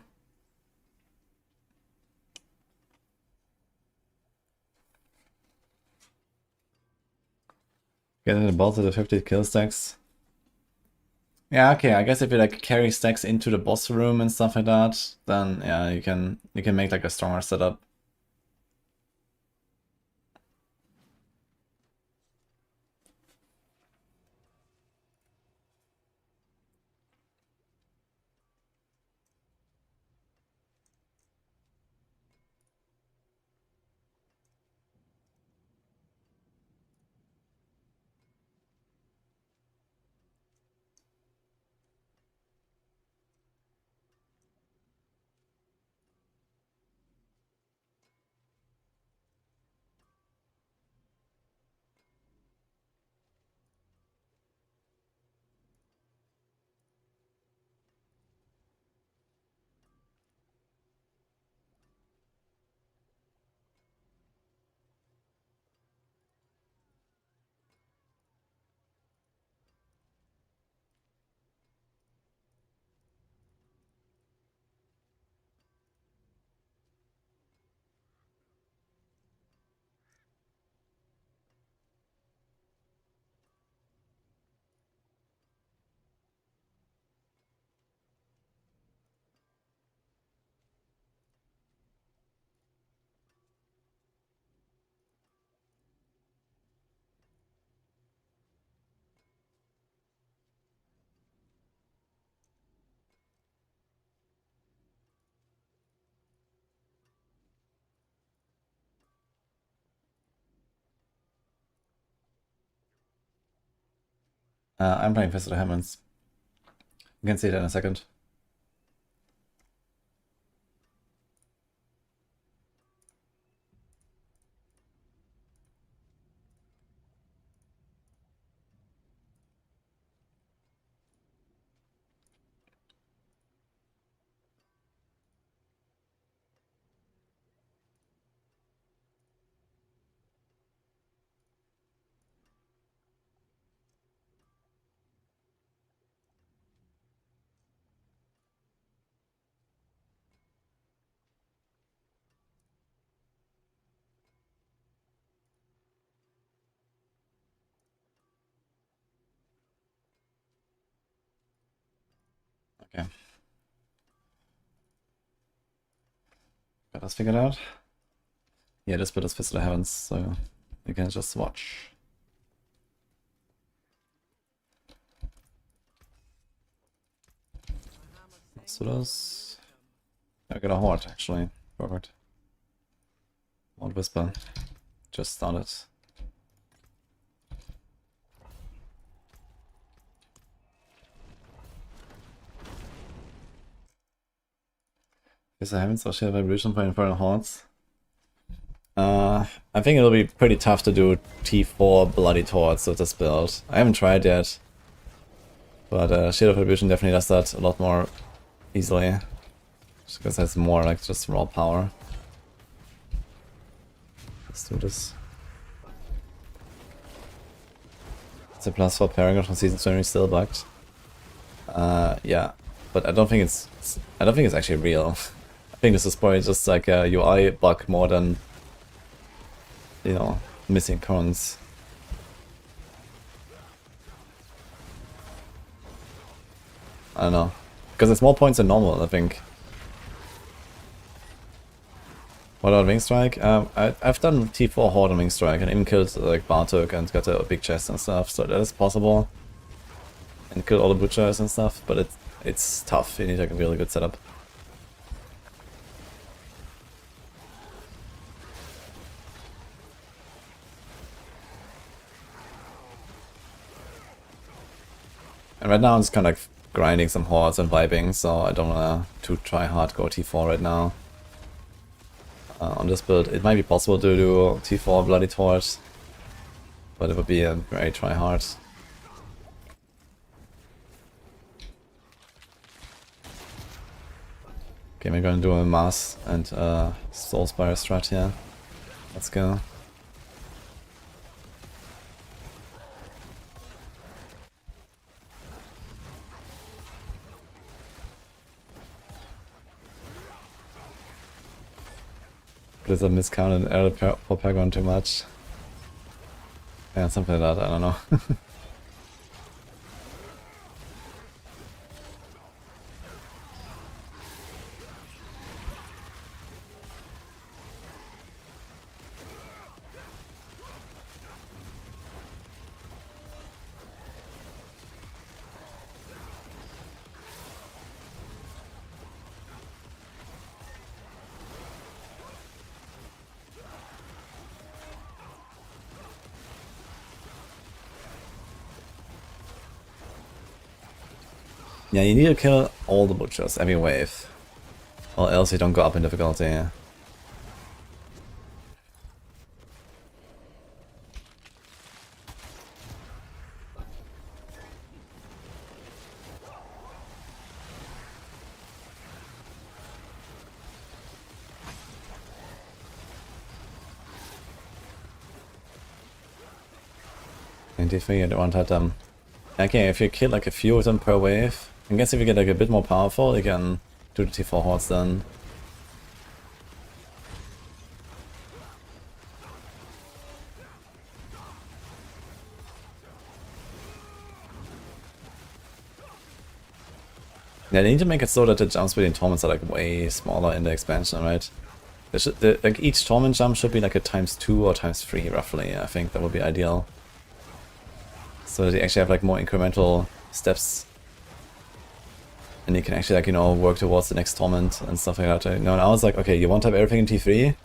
Speaker 1: Getting the boss to the 50 kill stacks. Yeah, okay, I guess if you like carry stacks into the boss room and stuff like that, then yeah, you can make like a stronger setup. I'm playing Fist of the Heavens. You can see it in a second. Okay. Got us figured out. Yeah, this build is Fist of the Heavens, so you can just watch. So those... I got a Horde, actually. Perfect. Horde Whisper. Just started. Fist of the Heavens or Share Vibration for Infernal Hordes. I think it'll be pretty tough to do T4 Bloody Torts with this build. I haven't tried yet. But Shield of Retribution definitely does that a lot more easily. Just because it has more like just raw power. Let's do this. It's a +4 Paragon from Season 20 still bugged. Yeah, but I don't think it's actually real. I think this is probably just like a UI bug more than, you know, missing cons. I don't know. Because it's more points than normal, I think. What about Wing Strike? I've done T4 Horde on Wing Strike and even killed like Bartok and got a big chest and stuff, so that is possible. And killed all the butchers and stuff, but it's tough. You need like a really good setup. And right now I'm just kind of like grinding some hordes and vibing, so I don't wanna try hardcore T4 right now. On this build, it might be possible to do T4 Bloody Torch, but it would be a very try hard. Okay, we're gonna do a Mass and Soulspire strat here. Let's go. Blizzard miscounted Arrow for Paragon too much. Yeah, something like that, I don't know. Yeah, you need to kill all the butchers every wave, or else you don't go up in difficulty. I don't want to them. Okay, if you kill like a few of them per wave, I guess if you get like a bit more powerful, you can do the T4 hordes then. Yeah, they need to make it so that the jumps between torments are like way smaller in the expansion, right? Like each torment jump should be like a ×2 or ×3 roughly. I think that would be ideal. So that they actually have like more incremental steps. And you can actually like, you know, work towards the next torment and stuff like that. You know, now it's like, okay, you want to have everything in T3, and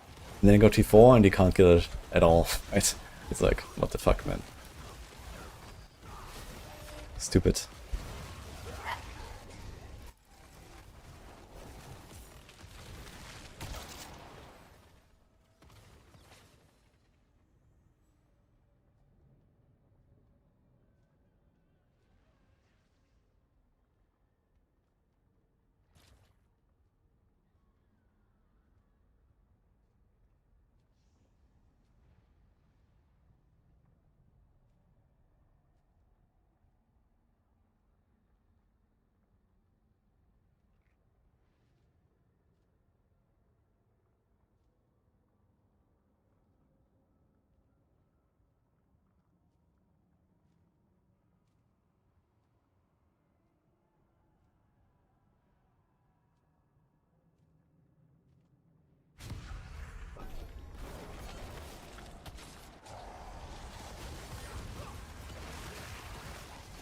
Speaker 1: then you go T4 and you can't kill it at all, right? It's like, what the fuck, man. Stupid.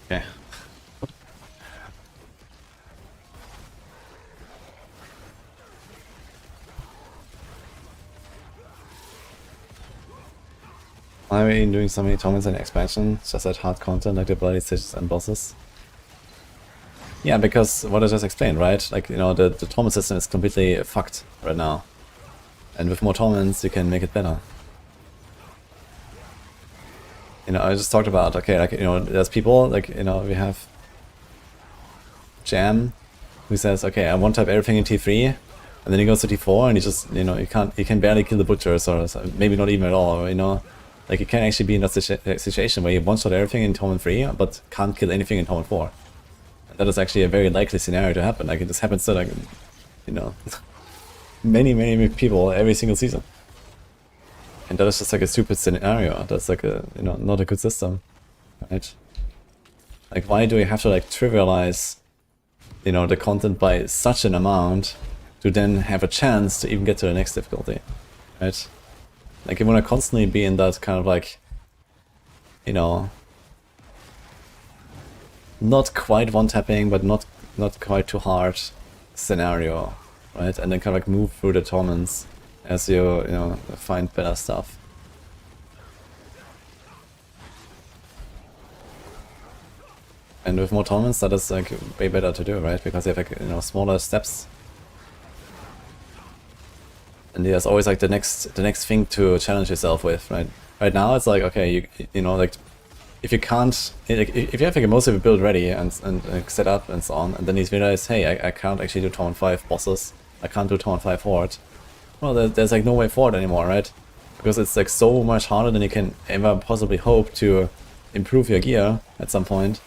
Speaker 1: Okay. Why are we doing so many tournaments in expansion? Just that hard content like the bloody stages and bosses? Yeah, because what I just explained, right? Like, you know, the tournament system is completely fucked right now. And with more tournaments, you can make it better. You know, I just talked about, okay, like, you know, there's people, like, you know, we have Jam, who says, okay, I one-type everything in T3, and then he goes to T4, and he just, you know, he can barely kill the butchers, or maybe not even at all, you know? Like, you can actually be in that situation where you one-shot everything in Torment 3, but can't kill anything in Torment 4. And that is actually a very likely scenario to happen. Like, it just happens to, like, you know, many people every single season. And that is just like a stupid scenario. That's like a, you know, not a good system, right? Like, why do we have to, like, trivialize, you know, the content by such an amount to then have a chance to even get to the next difficulty, right? Like, you want to constantly be in that kind of, like, you know, not quite one-tapping, but not quite too hard scenario, right? And then kind of like move through the tournaments as you know, find better stuff. And with more tournaments, that is like way better to do, right? Because you have, like, you know, smaller steps. And there's always like the next thing to challenge yourself with, right? Right now it's like, okay, you know, like, if you can't, if you have like most of your build ready and like, set up and so on, and then you realize, hey, I can't actually do Torment 5 bosses, I can't do Torment 5 Horde, well, there's like no way forward anymore, right? Because it's like so much harder than you can ever possibly hope to improve your gear at some point,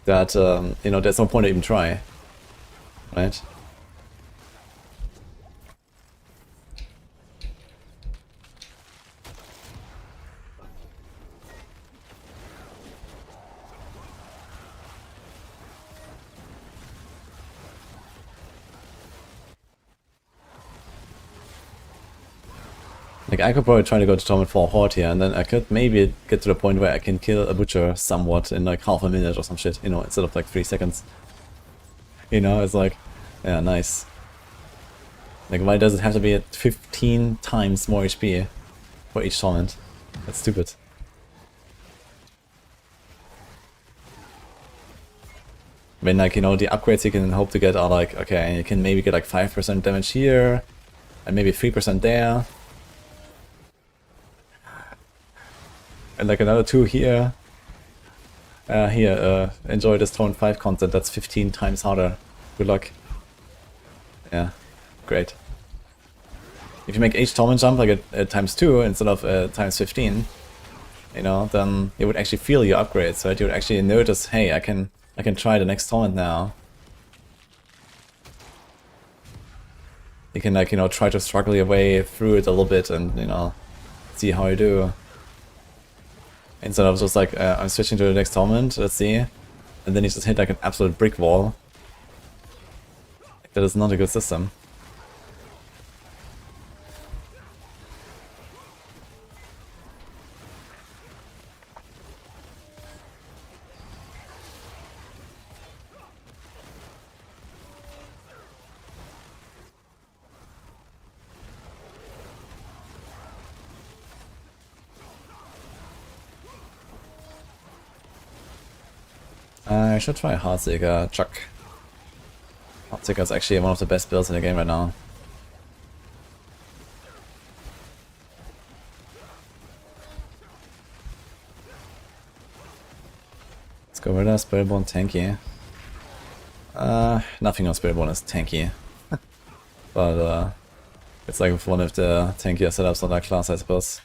Speaker 1: that, you know, there's no point to even try, right? Like, I could probably try to go to Torment 4 Horde here, and then I could maybe get to the point where I can kill a butcher somewhat in like half a minute or some shit, you know, instead of like 3 seconds. You know, it's like, yeah, nice. Like, why does it have to be at 15 times more HP for each torment? That's stupid. When, like, you know, the upgrades you can hope to get are like, okay, you can maybe get like 5% damage here, and maybe 3% there. And like another 2 here. Here, enjoy this Torment 5 content, that's 15 times harder. Good luck. Yeah, great. If you make each torment jump like at times 2 instead of times 15, you know, then you would actually feel your upgrades, right? You would actually notice, hey, I can try the next torment now. You can, like, you know, try to struggle your way through it a little bit and, you know, see how you do. Instead of just like, I'm switching to the next torment, let's see. And then you just hit like an absolute brick wall. Like, that is not a good system. I should try Heartseeker. Chuck. Heartseeker is actually one of the best builds in the game right now. Let's go with that. Spiritborn tanky. Nothing on Spiritborn is tanky. But it's like one of the tankier setups on that class, I suppose.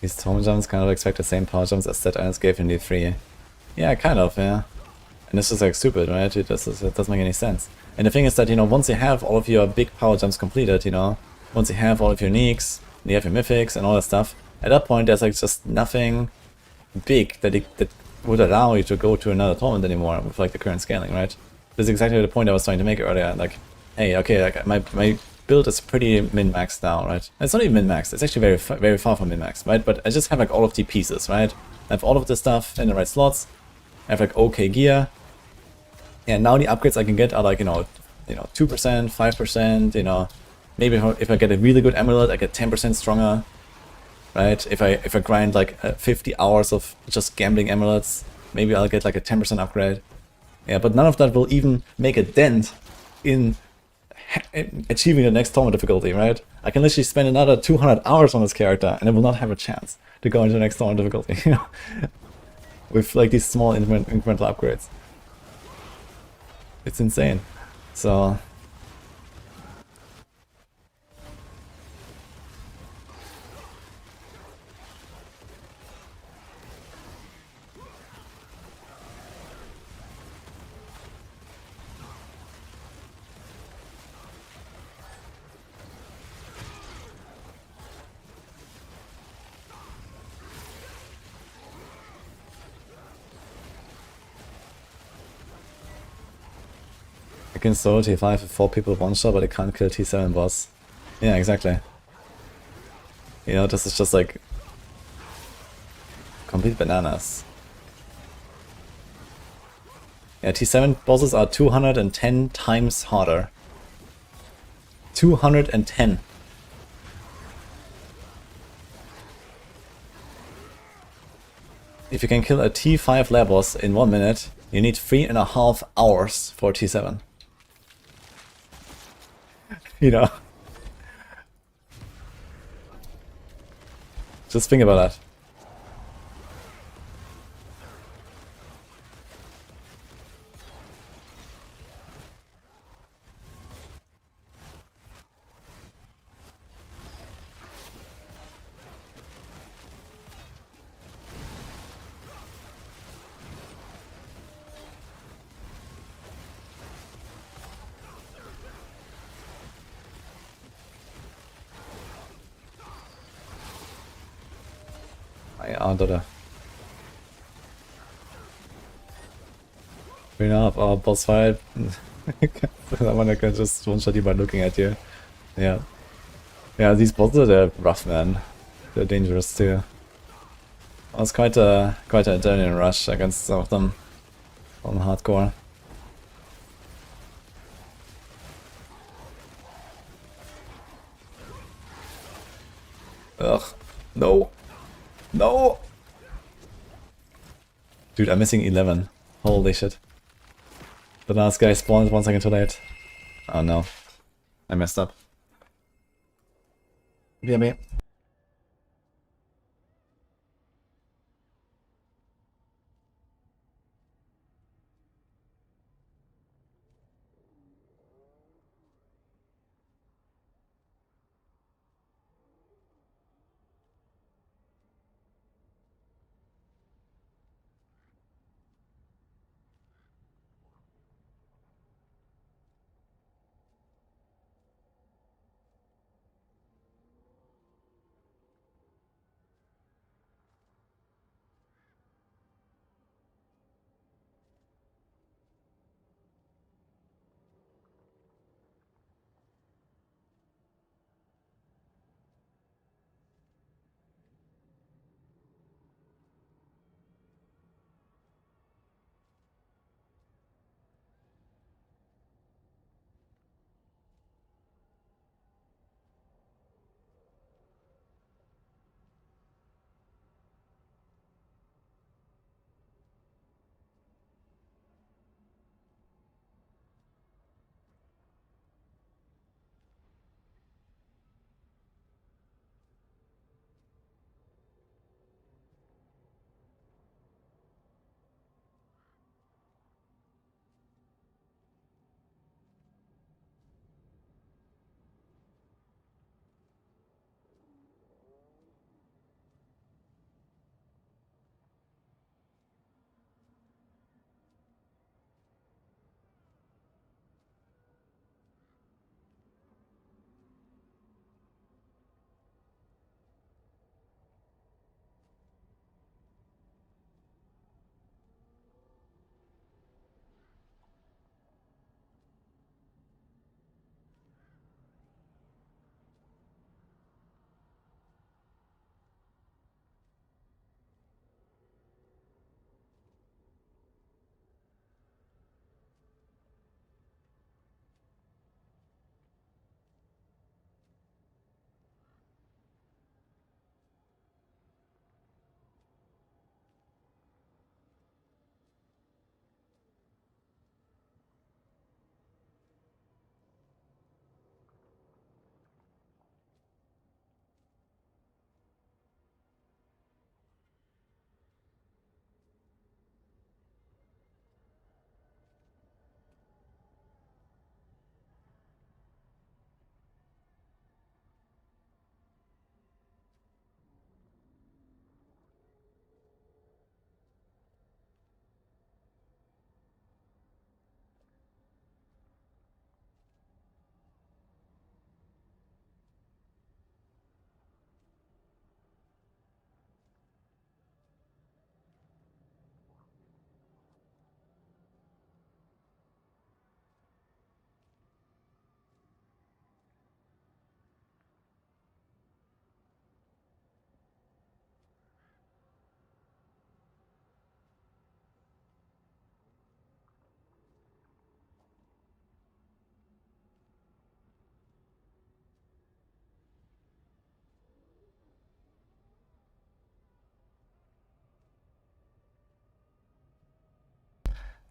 Speaker 1: These tome jumps kind of expect the same power jumps as that Ernest gave in D3. Yeah, kind of, yeah. And this is like stupid, right? It doesn't make any sense. And the thing is that, you know, once you have all of your big power jumps completed, you know, once you have all of your uniques, and you have your mythics and all that stuff, at that point there's like just nothing big that would allow you to go to another tournament anymore with like the current scaling, right? This is exactly the point I was trying to make earlier. Like, hey, okay, like my build is pretty min-maxed now, right? And it's not even min-maxed, it's actually very far from min-maxed, right? But I just have like all of the pieces, right? I have all of this stuff in the right slots. I have like okay gear. And now the upgrades I can get are like, you know, 2%, 5%, you know, maybe if I get a really good amulet, I get 10% stronger, right? If I grind like 50 hours of just gambling amulets, maybe I'll get like a 10% upgrade. Yeah, but none of that will even make a dent in achieving the next tournament difficulty, right? I can literally spend another 200 hours on this character and I will not have a chance to go into the next tournament difficulty, you know? With like these small incremental upgrades. It's insane. So I can solo T5 with 4 people one shot, but I can't kill T7 boss. Yeah, exactly. You know, this is just like complete bananas. Yeah, T7 bosses are 210 times harder. 210. If you can kill a T5 lair boss in 1 minute, you need 3.5 hours for T7. You know? Just think about that. Ja, oder? Bring up our boss fight. Someone can just one-shot you by looking at you. Yeah. Yeah, these bosses are rough, man. They're dangerous too. It was quite an adrenaline rush against some of them on hardcore. Ugh. No. No! Dude, I'm missing 11. Holy shit. The last guy spawned 1 second too late. Oh no. I messed up. BME.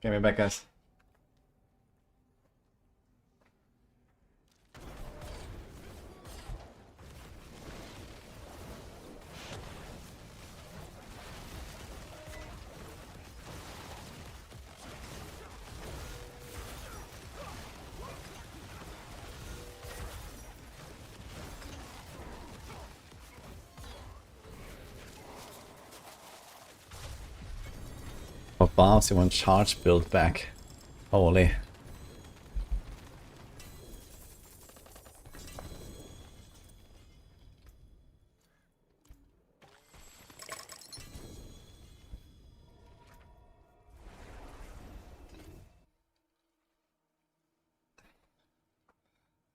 Speaker 1: Get me back, guys. For buffs, you want charge build back. Holy.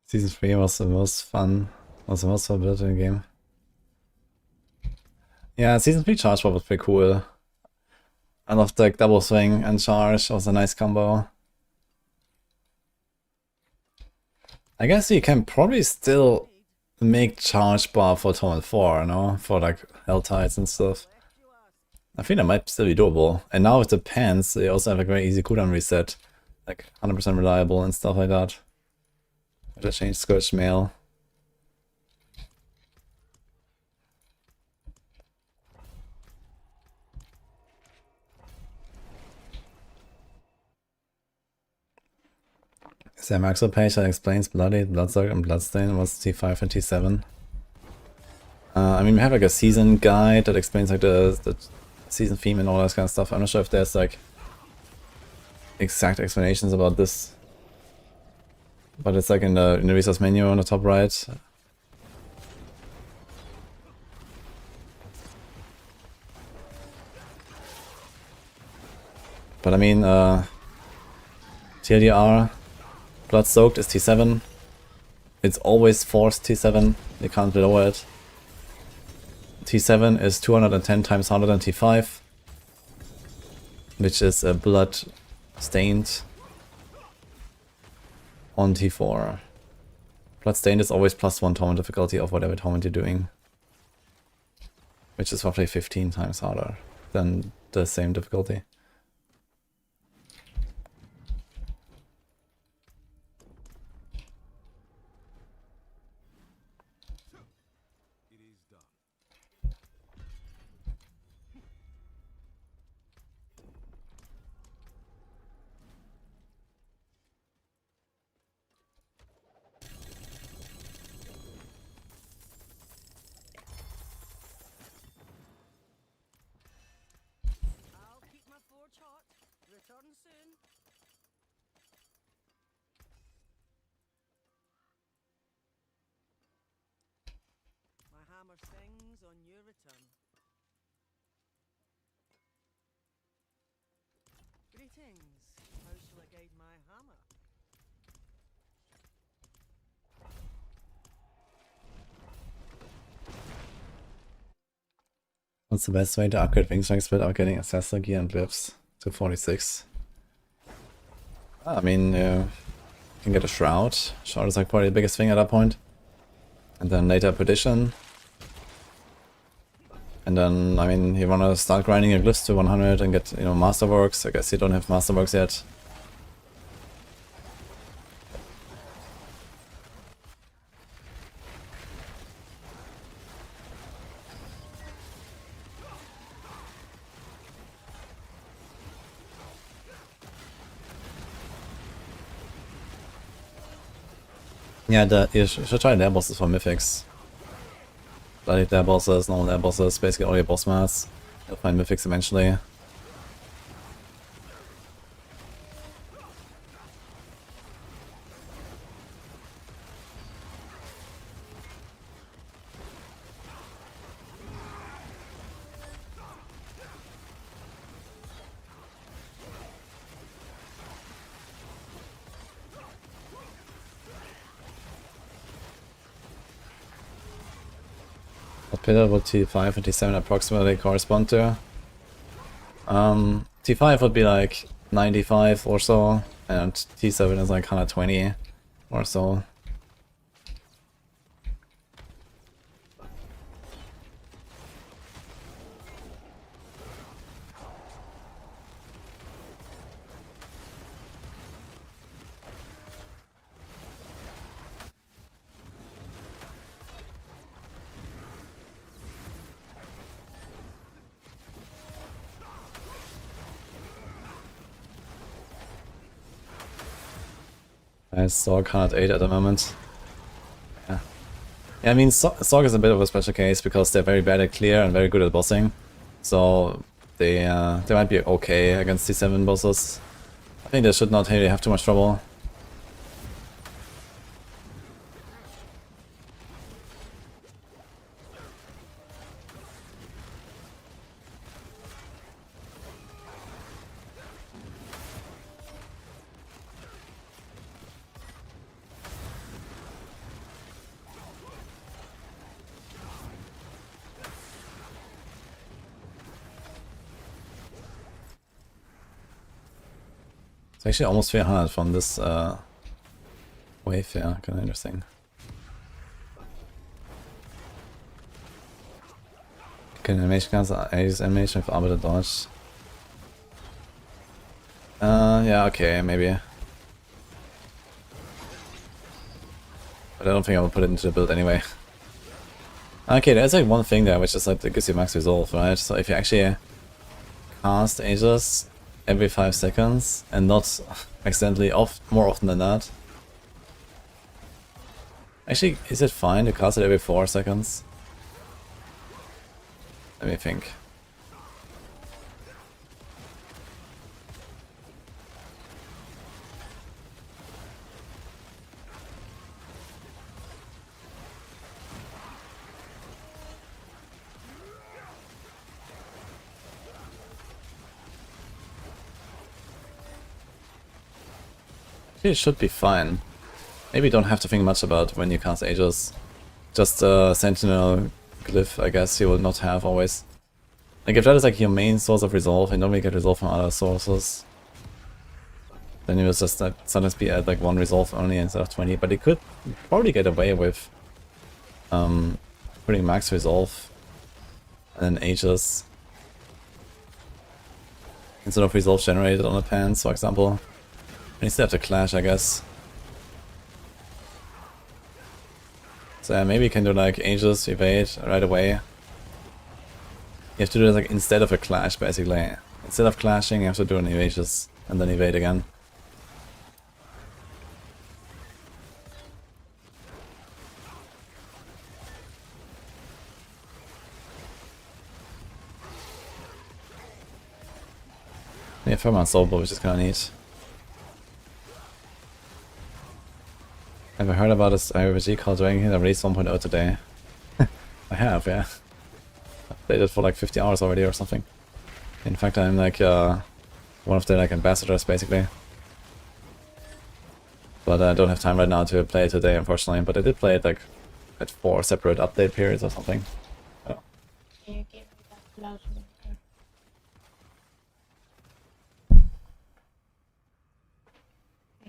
Speaker 1: Season 3 was the most fun, was the most fun build in the game. Yeah, Season 3 charge was pretty cool. I loved like double swing and charge, was a nice combo. I guess you can probably still make charge buff for Torment 4, no? For like Hell Tides and stuff. I think that might still be doable. And now with the pants, they also have a very easy cooldown reset. Like 100% reliable and stuff like that. I just changed Scourge Mail. Is there a Maxwell page that explains Bloody, Bloodsuck, and Bloodstain? What's T5 and T7? I mean, we have like a season guide that explains like the season theme and all that kind of stuff. I'm not sure if there's like exact explanations about this, but it's like in the resource menu on the top right. But I mean, TLDR, Blood Soaked is T7. It's always forced T7, you can't lower it. T7 is 210 times harder than T5, which is a blood stained on T4. Blood stained is always +1 torment difficulty of whatever torment you're doing, which is roughly 15 times harder than the same difficulty.
Speaker 3: Sings on your return. Greetings. How shall I guide my hammer?
Speaker 1: What's the best way to upgrade wing strength without getting assessor gear and blips to 46? I mean, you can get a shroud. Shroud is like probably the biggest thing at that point. And then later perdition. And then, I mean, you wanna start grinding your glyphs to 100 and get, you know, masterworks. I guess you don't have masterworks yet. Yeah, you should try their bosses for mythics. Bloody their bosses, normal their bosses, basically all your boss mats. You'll find mythics eventually. What pillar would T5 and T7 approximately correspond to? T5 would be like 95 or so, and T7 is like 120 or so. I saw Card 8 at the moment. Yeah. Yeah, I mean, Sorg is a bit of a special case because they're very bad at clear and very good at bossing. So they might be okay against C7 bosses. I think they should not really have too much trouble. It's actually almost 300 from this wave, yeah, kind of interesting. Can animation class use animation with arbiter dodge? Yeah, okay, maybe. But I don't think I will put it into the build anyway. Okay, there's like one thing there which is like that gives you max resolve, right? So if you actually cast Aegis every 5 seconds and not accidentally more often than that. Actually, is it fine to cast it every 4 seconds? Let me think. It should be fine. Maybe you don't have to think much about when you cast Aegis. Just a Sentinel glyph, I guess, you will not have always. Like if that is like your main source of resolve, and normally get resolve from other sources, then you will just like, sometimes be at like 1 resolve only instead of 20. But you could probably get away with putting max resolve and then Aegis instead of resolve generated on the pants, for example. And you still have to clash, I guess. So yeah, maybe you can do like Aegis, evade right away. You have to do it like instead of a clash, basically. Instead of clashing, you have to do an Aegis and then evade again. Yeah, Firma Soulbow, which is kinda neat. Have I heard about this RPG called Dragon King that released 1.0 today? I have, yeah. I played it for like 50 hours already or something. In fact, I'm like one of the like ambassadors basically. But I don't have time right now to play it today, unfortunately. But I did play it like at 4 separate update periods or something. So.
Speaker 4: Can you give me that loudspeaker?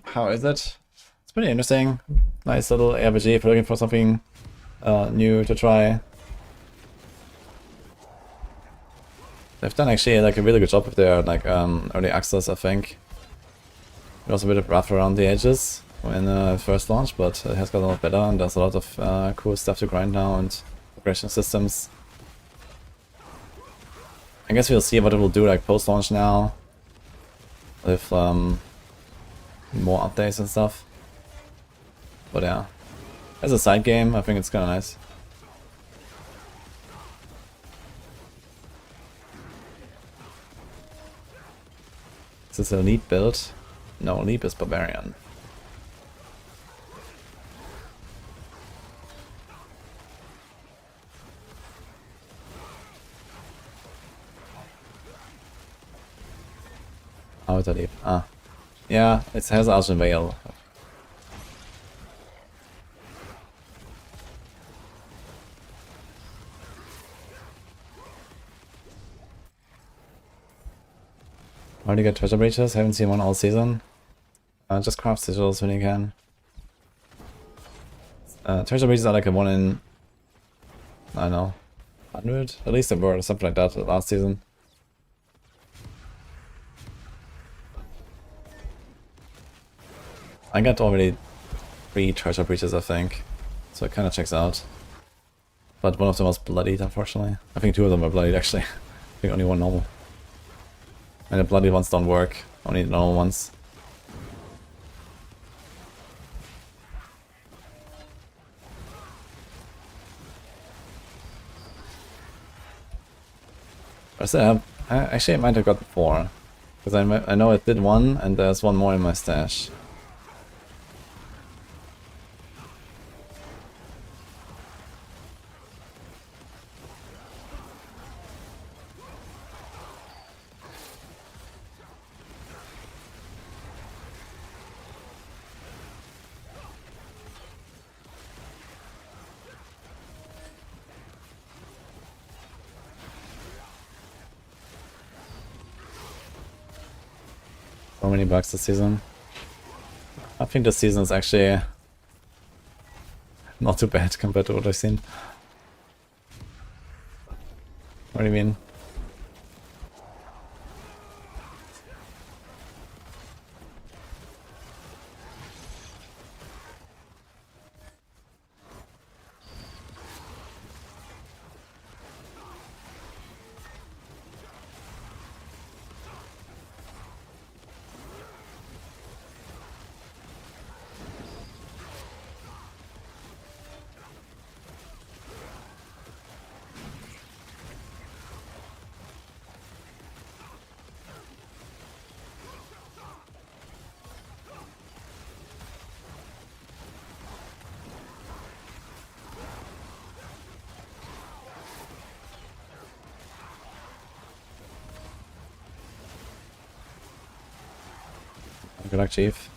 Speaker 1: How is it? It's pretty interesting. Nice little RPG if you're looking for something new to try. They've done actually like a really good job with their like early access, I think. It was a bit rough around the edges when first launched, but it has got a lot better and there's a lot of cool stuff to grind now and progression systems. I guess we'll see what it will do like post-launch now with more updates and stuff. But yeah, as a side game, I think it's kind of nice. Is this a Leap build? No, Leap is Barbarian. How is that Leap? Ah. Yeah, it has Argent Veil. Why do you get treasure breaches? Haven't seen one all season. Just craft sigils when you can. Treasure breaches are like a 1 in, I don't know, 100? At least they were, or something like that last season. I got already 3 treasure breaches, I think, so it kind of checks out. But one of them was bloodied, unfortunately. I think 2 of them were bloodied, actually. I think only 1 normal. And the bloody ones don't work, only the normal ones. I still have. Actually, I might have got 4. Because I know I did 1, and there's 1 more in my stash. So many bugs this season. I think this season is actually not too bad compared to what I've seen. What do you mean? Good luck, Chief.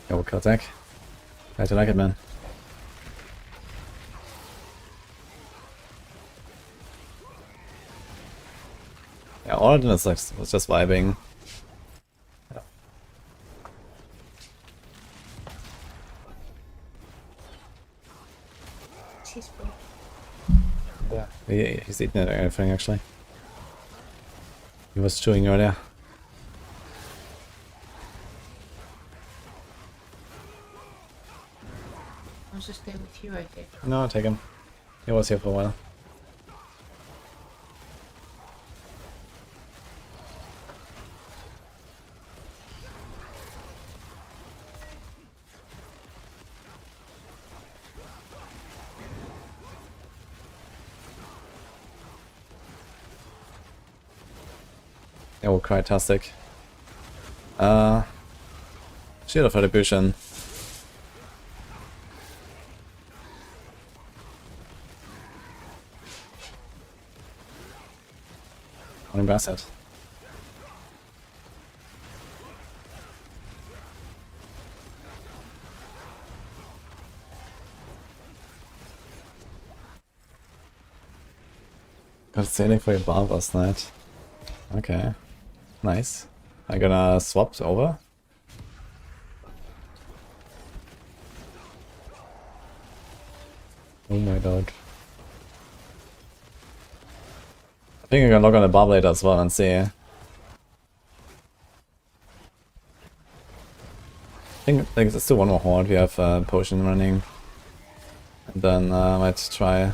Speaker 1: Yo, Caltech. How'd you like it, man? Yeah, Origin is like, was just vibing.
Speaker 4: She's free.
Speaker 1: Yeah, he's eating it or anything actually. He was chewing earlier.
Speaker 4: I'll just stay with you, I think.
Speaker 1: No, take him. He was here for a while. Yeah, well, Crytastic. Shield of Retribution. Morning Basset. Got sailing for your bar last night. Okay. Nice. I'm gonna swap over. Oh my god. I think I'm gonna log on the bar later as well and see. I think there's still one more horde. We have potion running. And then I might try.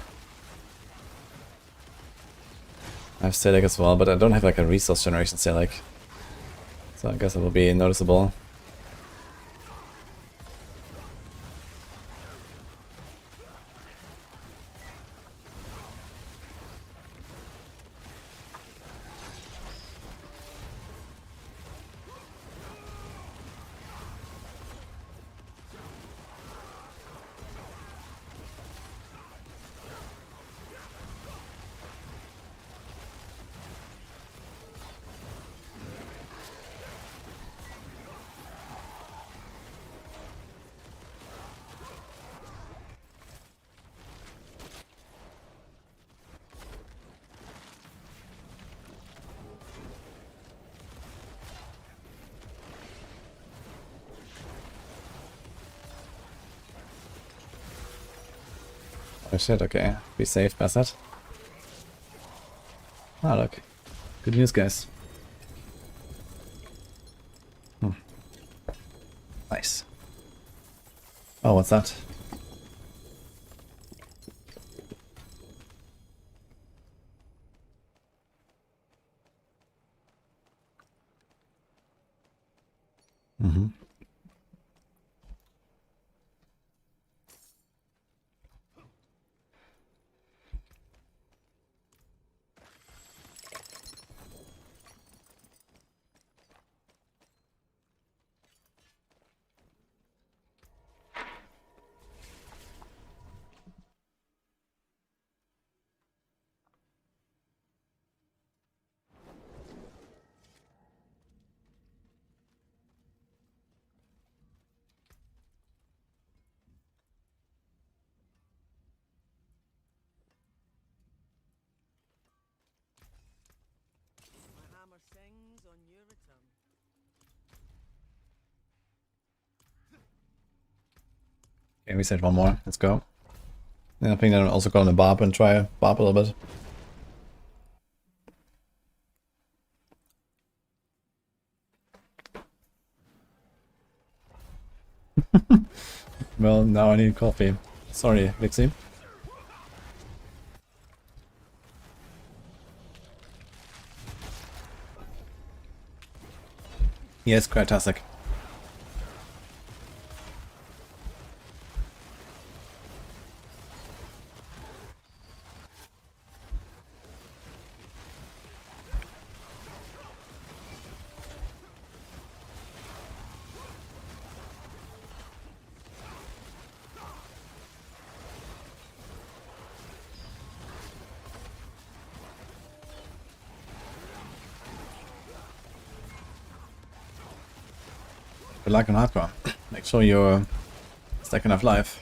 Speaker 1: I have Stelic as well, but I don't have like a resource generation Stelic. So I guess it will be noticeable. Oh shit, okay. Be safe, Bassett. Ah, look. Good news, guys. Nice. Oh, what's that? Mm-hmm.
Speaker 3: My hammer sings on your return.
Speaker 1: Okay, we said one more. Let's go. And I think I'm also gonna barb and try barb a little bit. Well, now I need coffee. Sorry, Lixie. Yes, Kratasik. Good luck on hardcore. Make sure you're stacking enough life.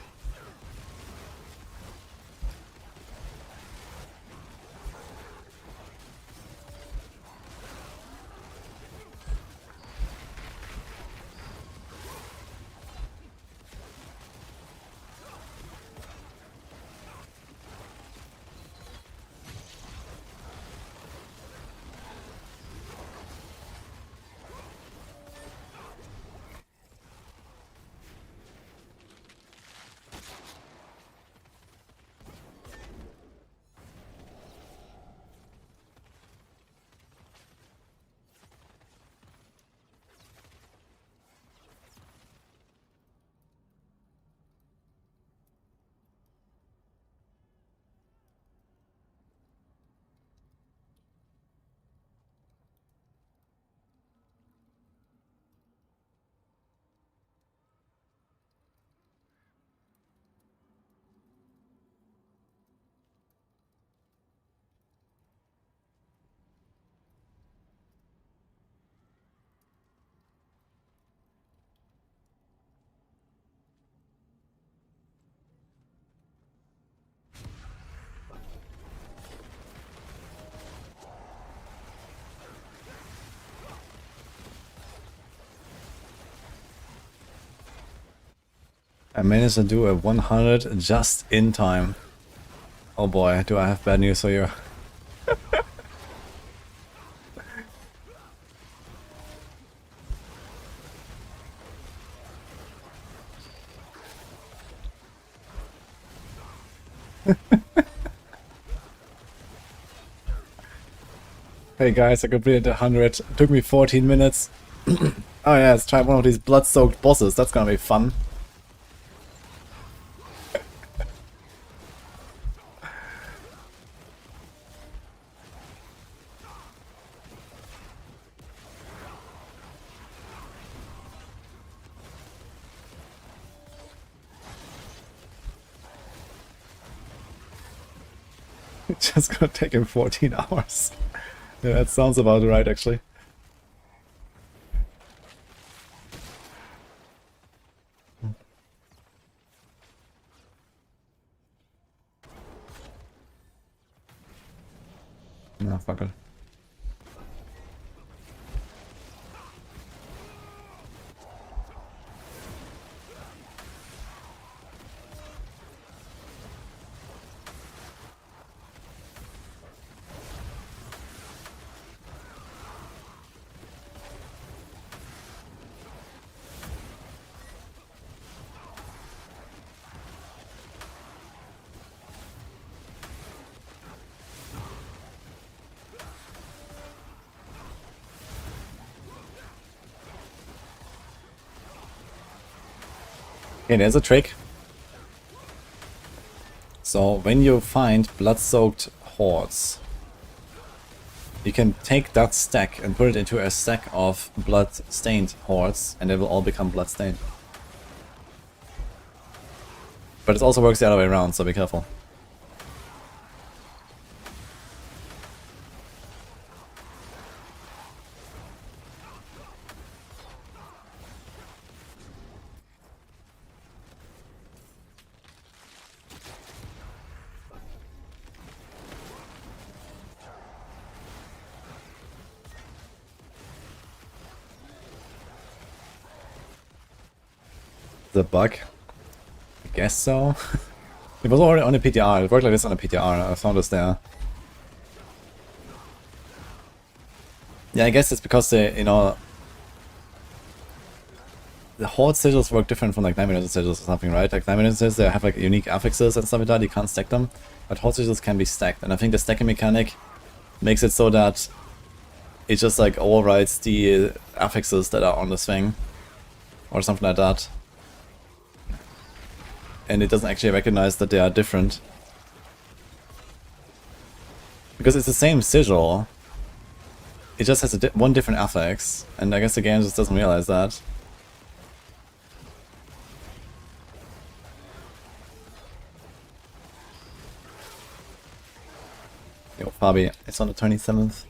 Speaker 1: I managed to do a 100 just in time. Oh boy, do I have bad news for you. Hey guys, I completed 100. It took me 14 minutes. Oh yeah, let's try one of these blood-soaked bosses. That's gonna be fun. It's just gonna take him 14 hours. Yeah, that sounds about right, actually. No, fuck it. Okay, there's a trick. So when you find blood-soaked hordes, you can take that stack and put it into a stack of blood-stained hordes, and they will all become blood-stained. But it also works the other way around, so be careful. The bug? I guess so. It was already on a PTR. It worked like this on a PTR. I found this there. Yeah, I guess it's because they, you know, the horde sigils work different from like 9-minute sigils or something, right? Like 9-minute sigils, they have like unique affixes and stuff like that. You can't stack them, but horde sigils can be stacked. And I think the stacking mechanic makes it so that it just like overrides the affixes that are on this thing, or something like that. And it doesn't actually recognize that they are different. Because it's the same sigil, it just has one different affix, and I guess the game just doesn't realize that. Yo, Fabi, it's on the 27th.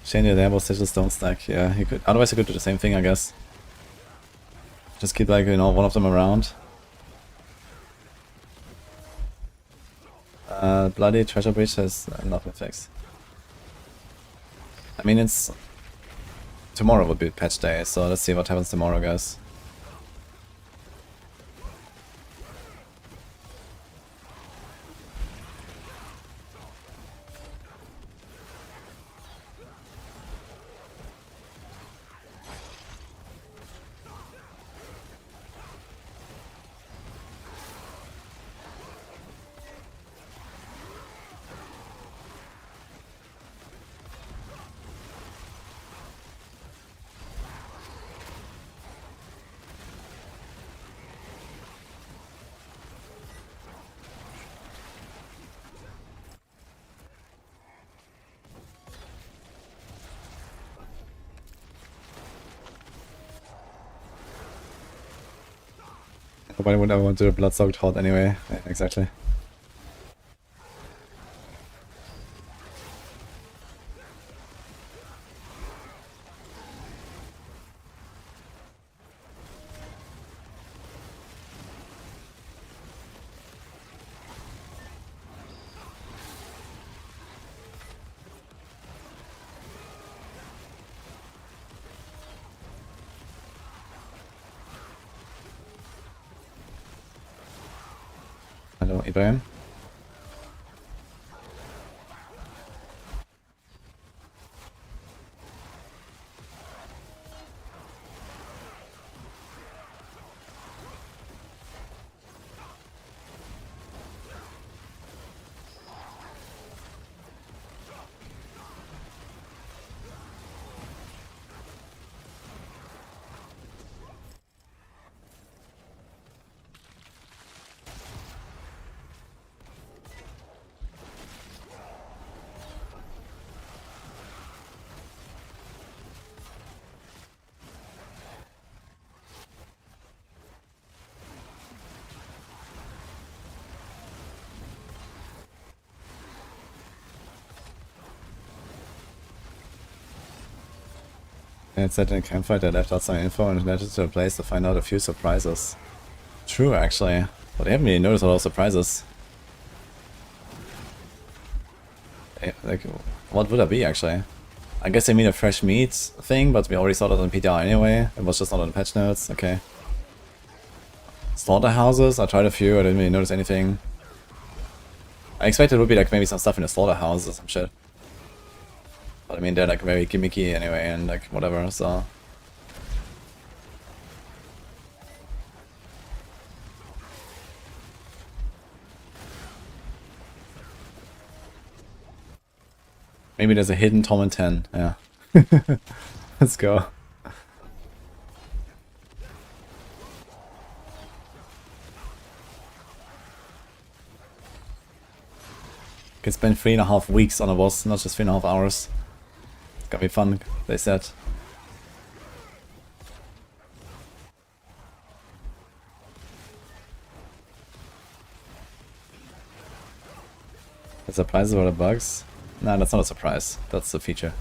Speaker 1: Shane, the Diablo sigils don't stack. Yeah, he could. Otherwise, he could do the same thing, I guess. Just keep like, you know, one of them around. Bloody Treasure Breach has not been fixed. I mean, it's... Tomorrow would be patch day, so let's see what happens tomorrow, guys. Nobody would ever want to do a blood-soaked horde anyway. Yeah, exactly. Hello, Ibrahim. It said in a campfire they left out some info and headed to a place to find out a few surprises. True, actually. But I haven't really noticed a lot of surprises. Like, what would that be, actually? I guess they mean a fresh meat thing, but we already saw that on PTR anyway. It was just not on the patch notes. Okay. Slaughterhouses? I tried a few, I didn't really notice anything. I expected it would be like maybe some stuff in the slaughterhouse or some shit. But I mean, they're like very gimmicky anyway, and like whatever, so... Maybe there's a hidden Tom and 10. Yeah. Let's go. Can spend 3.5 weeks on a boss, not just 3.5 hours. It's gonna be fun, they said. The surprises were the bugs? Nah, that's not a surprise. That's the feature.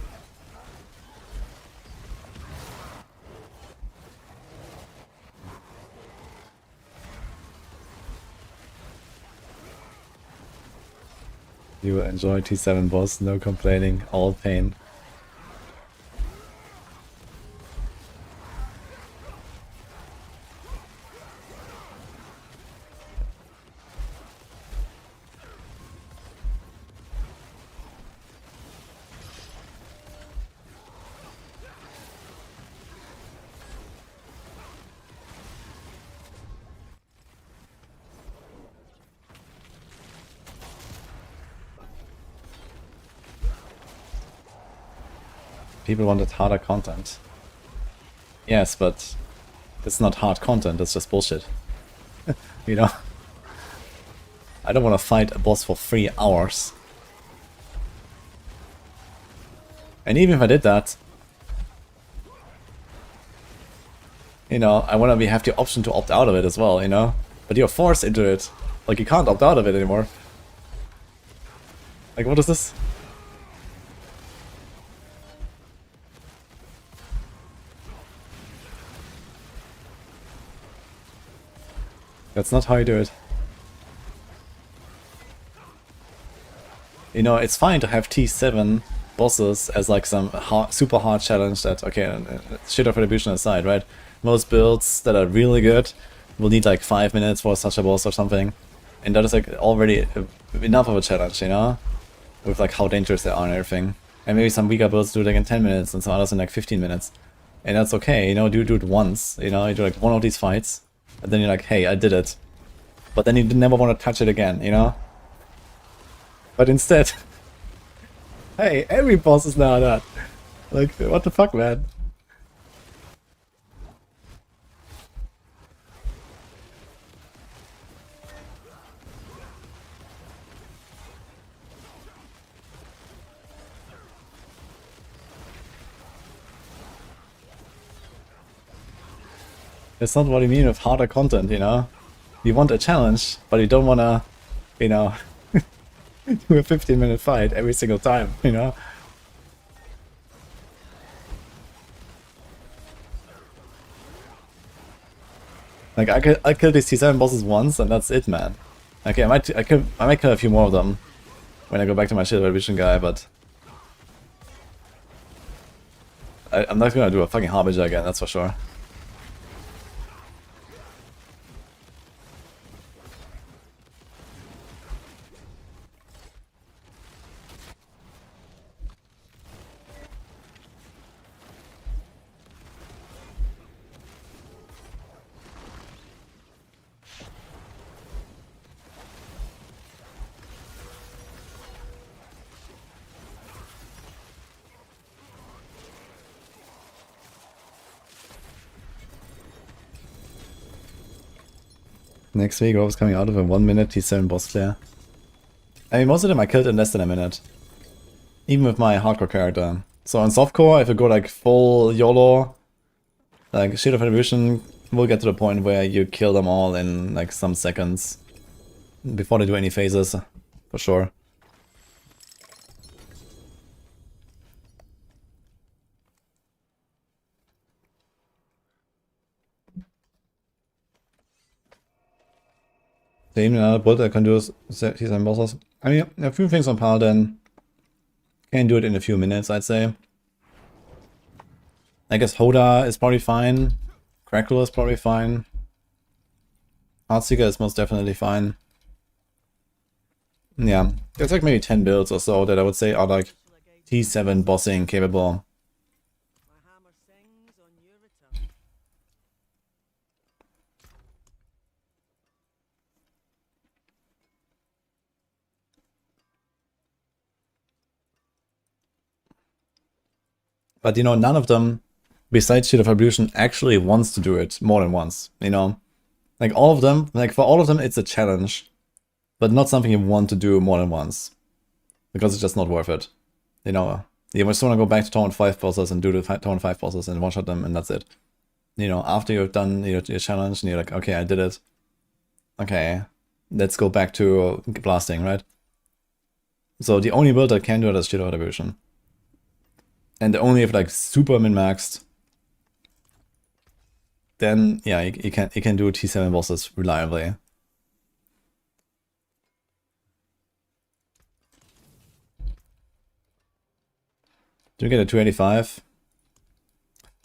Speaker 1: You will enjoy T7 boss, no complaining, all pain. People wanted harder content. Yes, but it's not hard content, it's just bullshit. You know? I don't want to fight a boss for 3 hours. And even if I did that, you know, I want to have the option to opt out of it as well, you know? But you're forced into it. Like, you can't opt out of it anymore. Like, what is this? That's not how you do it. You know, it's fine to have T7 bosses as like some super hard challenge that, okay, shit of retribution aside, right? Most builds that are really good will need like 5 minutes for such a boss or something. And that is like already enough of a challenge, you know? With like how dangerous they are and everything. And maybe some weaker builds do it like in 10 minutes and some others in like 15 minutes. And that's okay, you know, do it once, you know, you do like one of these fights. And then you're like, hey, I did it. But then you never want to touch it again, you know? But instead, hey, every boss is now that. Like, what the fuck, man? That's not what you mean with harder content, you know? You want a challenge, but you don't wanna, you know, do a 15-minute fight every single time, you know? Like, I kill these T7 bosses once and that's it, man. Okay, I might kill a few more of them when I go back to my shield retribution guy, but I'm not gonna do a fucking Harbinger again, that's for sure. Next week I was coming out of a 1-minute T7 boss clear. I mean, most of them I killed in less than a minute. Even with my hardcore character. So on softcore, if you go like full YOLO, like Shield of Retribution will get to the point where you kill them all in like some seconds. Before they do any phases, for sure. Even another build that can do T7 bosses. I mean, a few things on Paladin can do it in a few minutes, I'd say. I guess Hoda is probably fine. Crackle is probably fine. Heartseeker is most definitely fine. Yeah, there's like maybe 10 builds or so that I would say are like T7 bossing capable.
Speaker 3: My hammer sings on your return.
Speaker 1: But you know, none of them, besides Shield of Evolution, actually wants to do it more than once. You know, like all of them, like for all of them, it's a challenge, but not something you want to do more than once, because it's just not worth it. You know, you just want to go back to Torrent 5 bosses and do the Torrent 5 bosses and one-shot them, and that's it. You know, after you've done your challenge and you're like, okay, I did it. Okay, let's go back to blasting, right? So the only build that can do it is Shield of Evolution. And only if like super min-maxed, then yeah, you can do T7 bosses reliably. Do you get a 285?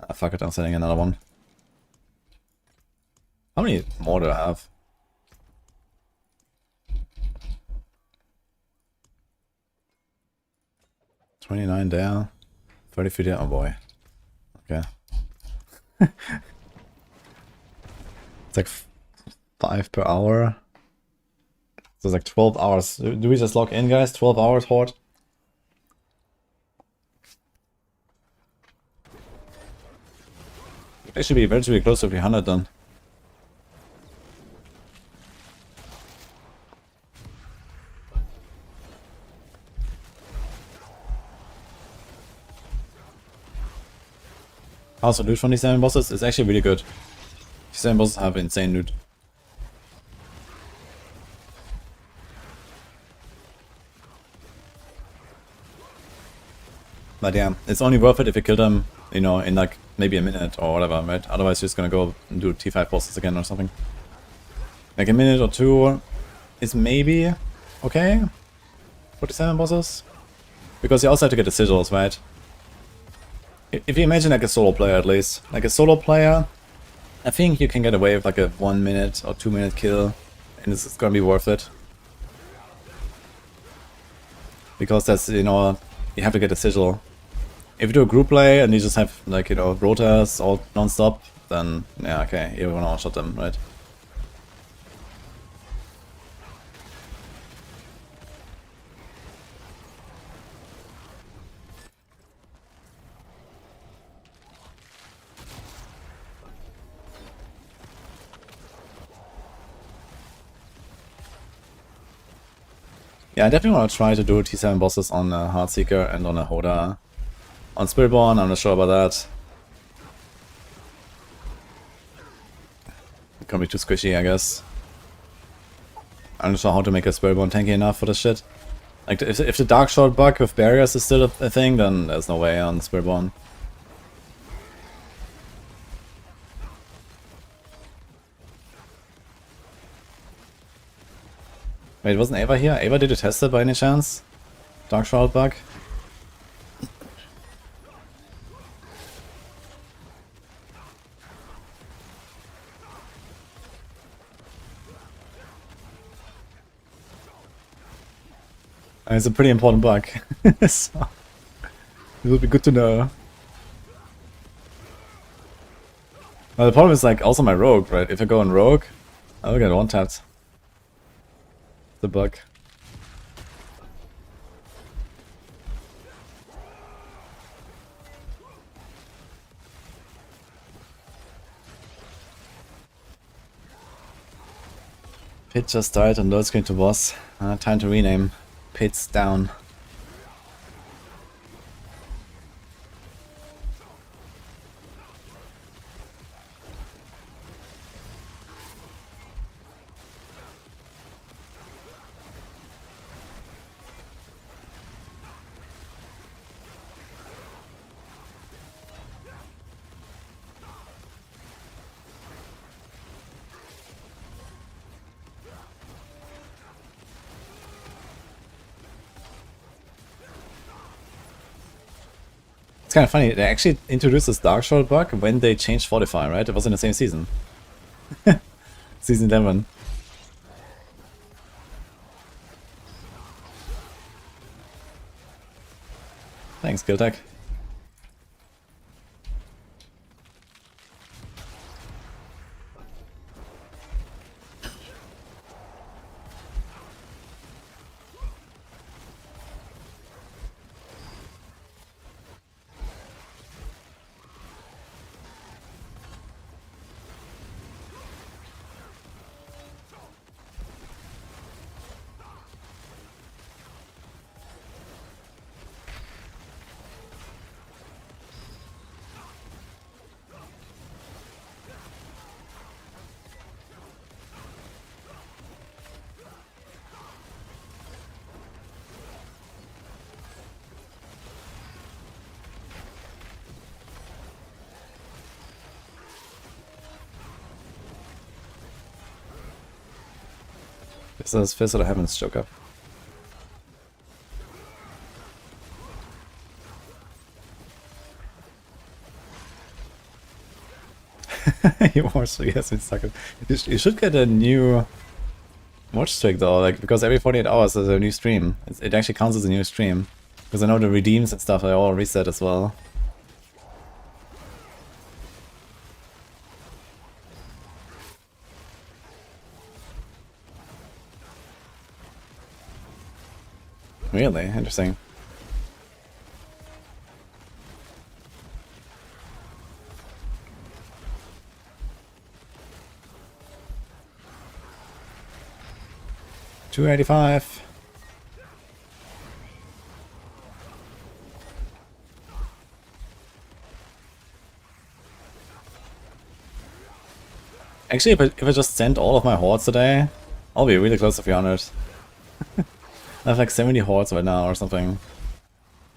Speaker 1: Ah, fuck it, I'm sending another one. How many more do I have? $29 there. 33 there. Oh boy. Okay. It's like 5 per hour. So it's like 12 hours. Do we just log in, guys? 12 hours, Horde? It should be eventually close to 300 then. Also, loot from these 7 bosses is actually really good. These 7 bosses have insane loot. But yeah, it's only worth it if you kill them, you know, in like maybe a minute or whatever, right? Otherwise you're just gonna go and do T5 bosses again or something. Like a minute or two is maybe okay for the 7 bosses. Because you also have to get the sigils, right? If you imagine like a solo player at least, like a solo player, I think you can get away with like a 1 minute or 2 minute kill and it's gonna be worth it. Because that's, you know, you have to get a sigil. If you do a group play and you just have like, you know, rotas all non-stop, then yeah, okay, you wanna one-shot them, right? Yeah, I definitely want to try to do T7 bosses on a Heartseeker and on a Hoda. On Spiritborn, I'm not sure about that. It can be too squishy, I guess. I'm not sure how to make a Spiritborn tanky enough for this shit. Like, if the Dark Shot bug with barriers is still a thing, then there's no way on Spiritborn. Wait, wasn't Ava here? Ava, did you test it by any chance? Dark Shroud bug? It's a pretty important bug. So, it would be good to know. Well, the problem is like also my rogue, right? If I go on rogue, I'll get one-tapped. The bug. Pit just died and load screen to boss. Time to rename. Pit's down. It's kind of funny, they actually introduced this Dark Shroud bug when they changed Fortify, right? It was in the same season. Season 11. Thanks, Giltech. Is this Fist of the Heavens choke up? You also yes, it's like you should get a new watch streak though, like because every 48 hours there's a new stream. It actually counts as a new stream. Because I know the redeems and stuff are all reset as well. Really? Interesting. $285. Actually, if I just send all of my hordes today, I'll be really close to 300. I have like 70 hordes right now or something.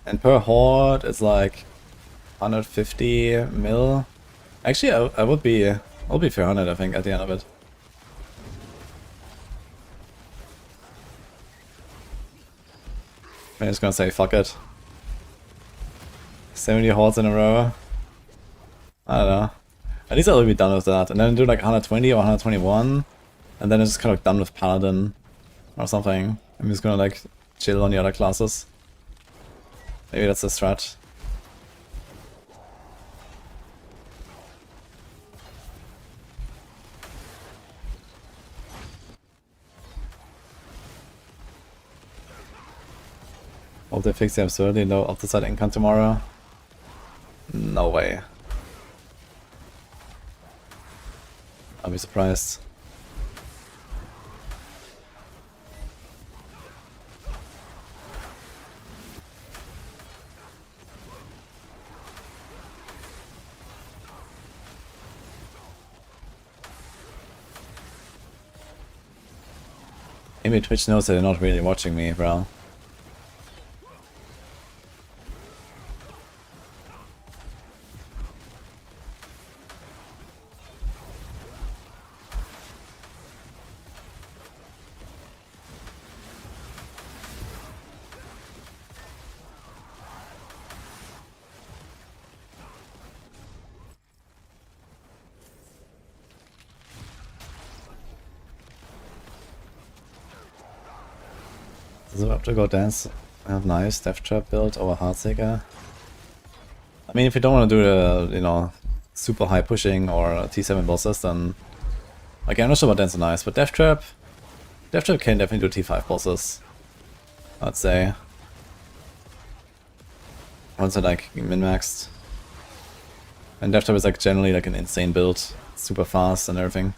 Speaker 1: And per horde it's like 150 mil. Actually, I'll be 300 I think at the end of it. I'm just gonna say fuck it. 70 hordes in a row. I don't know. At least I'll be done with that. And then do like 120 or 121. And then it's just kind of done with Paladin. Or something. I'm just gonna like chill on the other classes. Maybe that's the strat. Hope they fix the absurdly low opposite income tomorrow. No way. I'll be surprised. Maybe Twitch knows that they're not really watching me, bro. So up to go dance. I have nice Death Trap build over Heartseeker. I mean, if you don't want to do the, you know, super high pushing or T7 bosses, then like I'm not sure about dance nice, but Death Trap can definitely do T5 bosses. I'd say. Once they're like min-maxed. And Death Trap is like generally like an insane build, super fast and everything.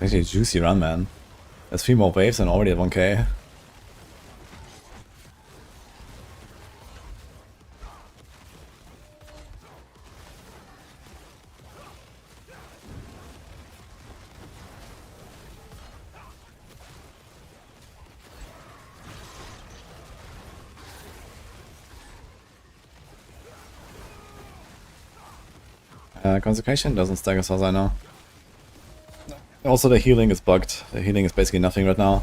Speaker 1: Actually a juicy run, man. There's 3 more waves and already at 1k. Consecration doesn't stack as far as I know. Also the healing is bugged. The healing is basically nothing right now.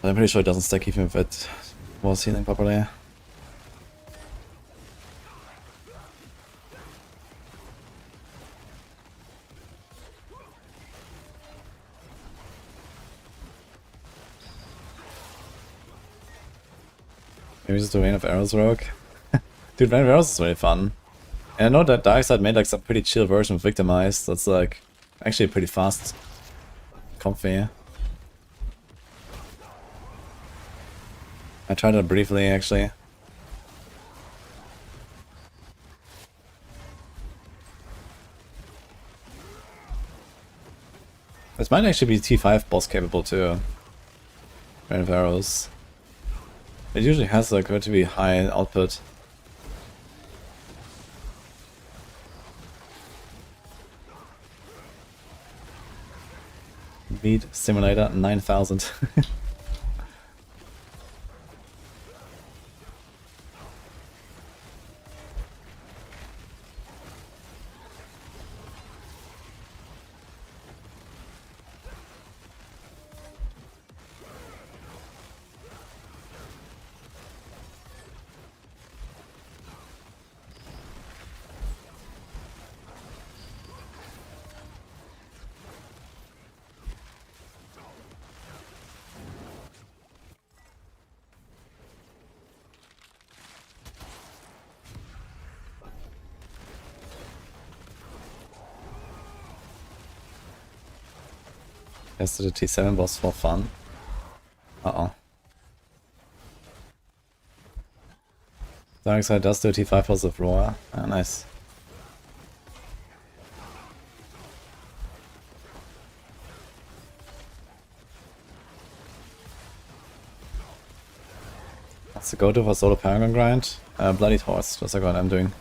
Speaker 1: But I'm pretty sure it doesn't stack even if it was healing properly. Maybe just the Rain of Arrows rogue. Dude, Rain of Arrows is really fun. And I know that Darkside made like some pretty chill version of Victimized that's like actually pretty fast. comfy. I tried it briefly actually. This might actually be T5 boss capable too. Rain of Arrows. It usually has like relatively high output. Beat Simulator 9000. Tested the T7 boss for fun. Uh-oh. Darkseid does do T5 boss of Roar. Ah, nice. What's the go-to for solo Paragon grind? Bloody Horse, that's like what I'm doing.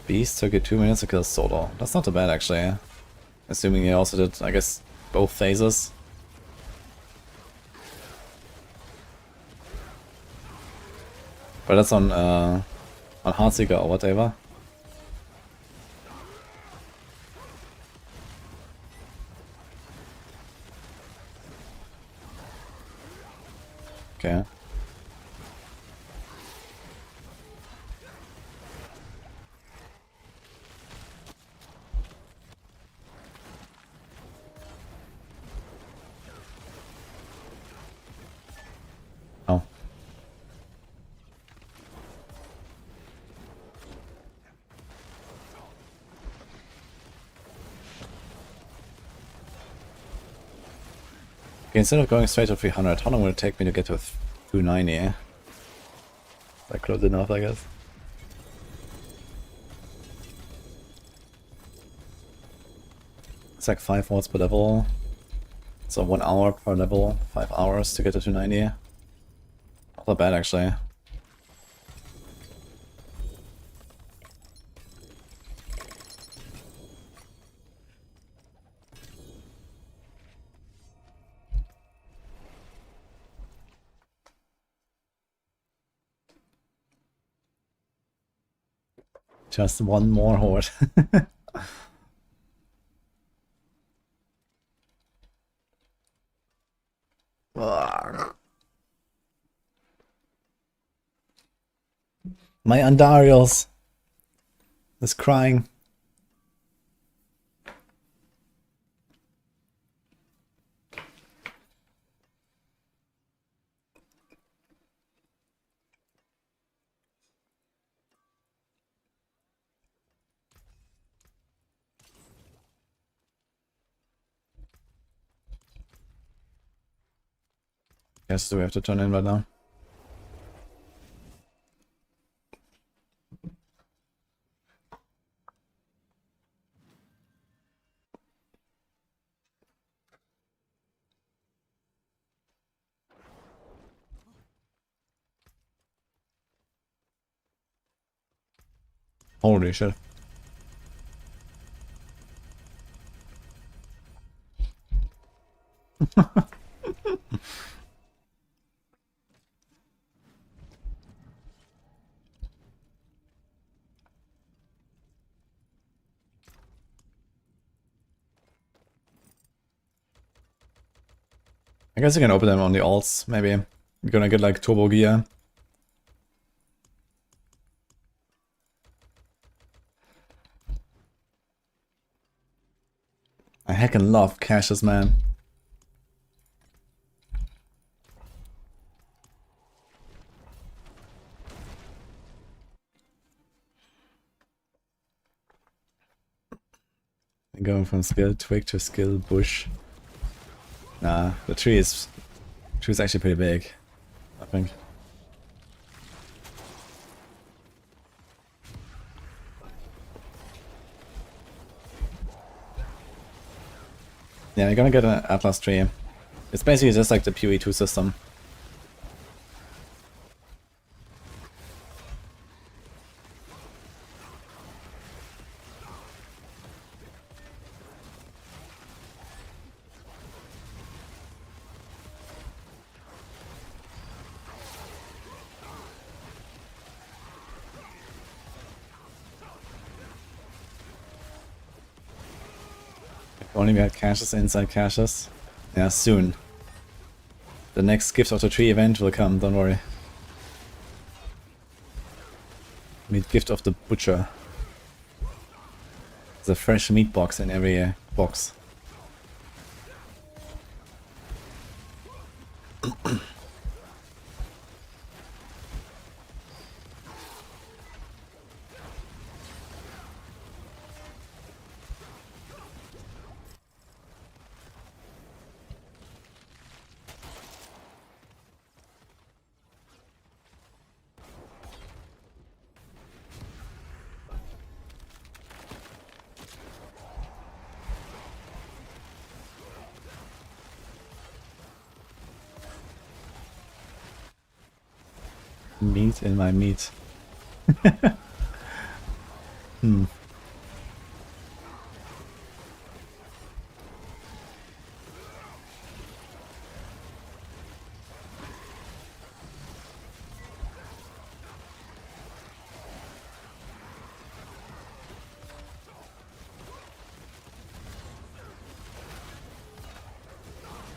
Speaker 1: Beast took you 2 minutes to kill solo. That's not too bad actually. Assuming he also did, I guess, both phases. But that's on Heartseeker or whatever. Okay. Oh. Okay, instead of going straight to 300, how long will it take me to get to 290? Like close enough, I guess. It's like 5 watts per level. So 1 hour per level, 5 hours to get to 290. Not that bad actually. Just one more horde. My Andariels is crying. Yes, do we have to turn in right now? Holy shit. I guess you can open them on the alts, maybe. You're gonna get like turbo gear. I heckin' love caches, man. Going from skill twig to skill bush. Nah, the tree is actually pretty big, I think. Yeah, you're gonna get an Atlas tree. It's basically just like the PoE2 system. If only we had caches inside caches. Yeah, soon. The next Gift of the Tree event will come, don't worry. Meet Gift of the Butcher. There's a fresh meat box in every box. Meat in my meat. Hmm.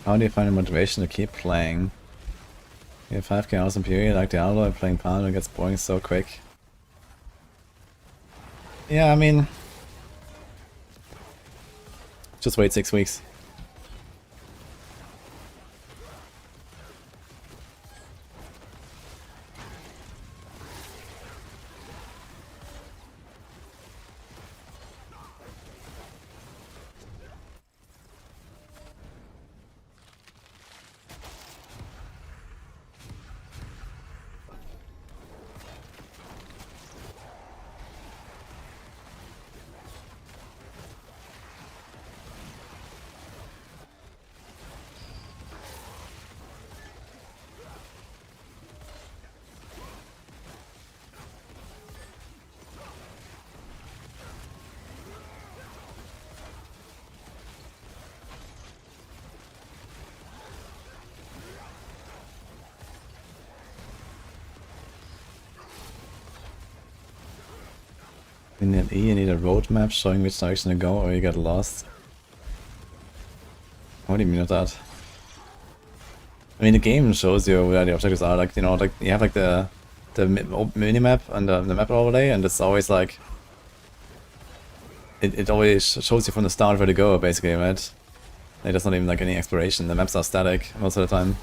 Speaker 1: How do you find the motivation to keep playing? You have 5k hours in period like Diablo and playing Paladin gets boring so quick. Yeah, I mean... just wait 6 weeks. In the E, you need a roadmap showing which direction to go or you get lost. What do you mean with that? I mean, the game shows you where the objectives are, like, you know, like, you have like the minimap and the map overlay, and it's always like... It always shows you from the start where to go, basically, right? Like, there's not even like any exploration, the maps are static most of the time.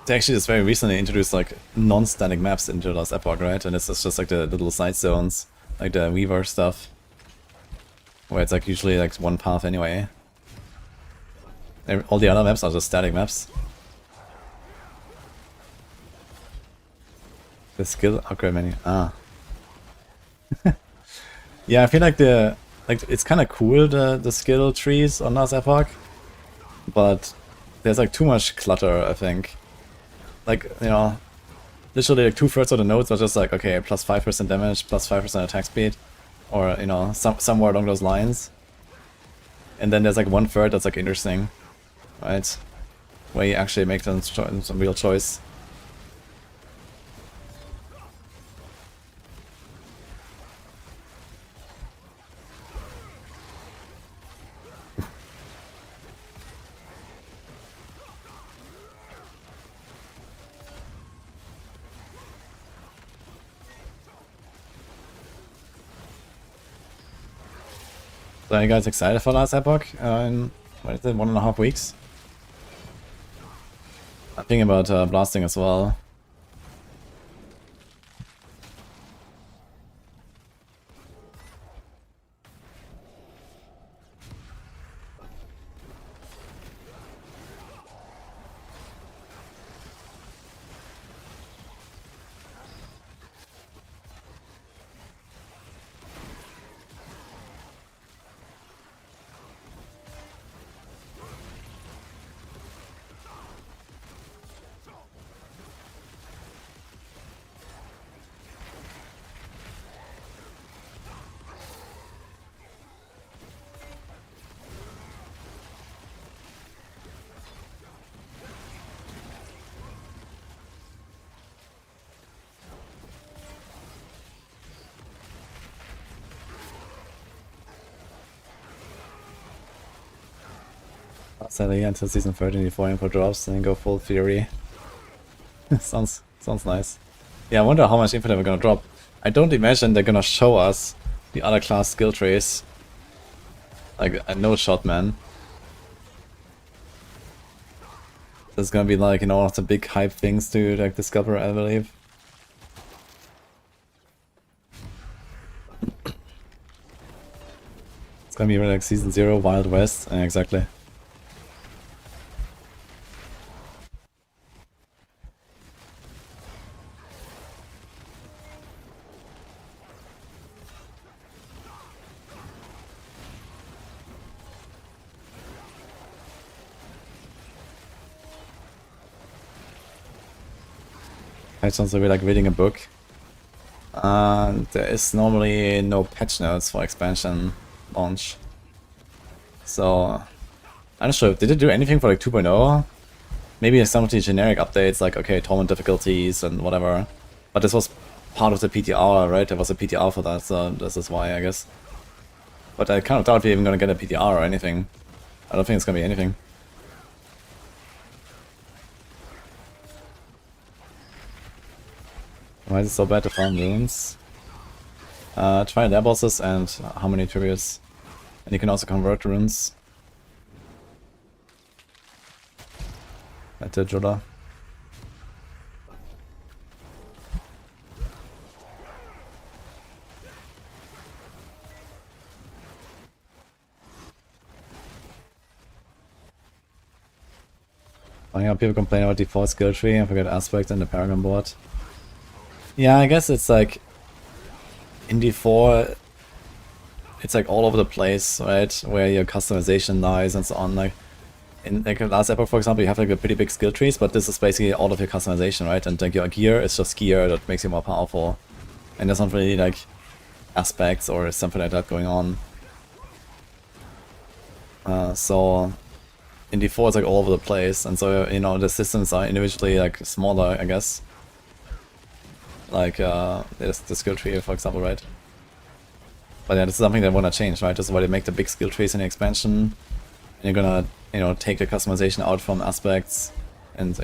Speaker 1: They actually just very recently introduced like non-static maps into last Epoch, right? And it's just like the little side zones, like the Weaver stuff, where it's like usually like one path anyway. All the other maps are just static maps. The skill upgrade menu. Ah. Yeah, I feel like it's kind of cool the skill trees on last Epoch, but there's like too much clutter, I think. Like, you know, literally like 2/3 of the nodes are just like, okay, plus 5% damage, plus 5% attack speed, or, you know, somewhere along those lines. And then there's like 1/3 that's like interesting, right? Where you actually make some real choice. So are you guys excited for last Epoch? In, what is it, 1.5 weeks? I'm thinking about blasting as well. Sadly, until season 13 before info drops, and then go full fury. sounds nice. Yeah, I wonder how much info they're gonna drop. I don't imagine they're gonna show us the other class skill trees. Like, no shot, man. There's gonna be like, you know, one of the big hype things to like discover, I believe. It's gonna be like season 0 Wild West, exactly. It sounds like we're like reading a book. There is normally no patch notes for expansion launch. So, I'm not sure, did it do anything for like 2.0? Maybe some of the generic updates, like, okay, torment difficulties and whatever. But this was part of the PTR, right? There was a PTR for that, so this is why, I guess. But I kind of doubt we're even gonna get a PTR or anything. I don't think it's gonna be anything. Why is it so bad to farm runes? Try their bosses and harmony tributes. And you can also convert runes. At the Joda. Yeah, people complain about default skill tree and forget aspect and the Paragon board. Yeah, I guess it's like in D4 it's like all over the place, right? Where your customization lies and so on. Like in like last Epoch, for example, you have like a pretty big skill trees, but this is basically all of your customization, right? And like your gear is just gear that makes you more powerful. And there's not really like aspects or something like that going on. So in D4 it's like all over the place, and so, you know, the systems are individually like smaller, I guess. Like there's the skill tree, for example, right? But yeah, this is something they want to change, right? This is why they make the big skill trees in the expansion. And you're gonna, you know, take the customization out from aspects and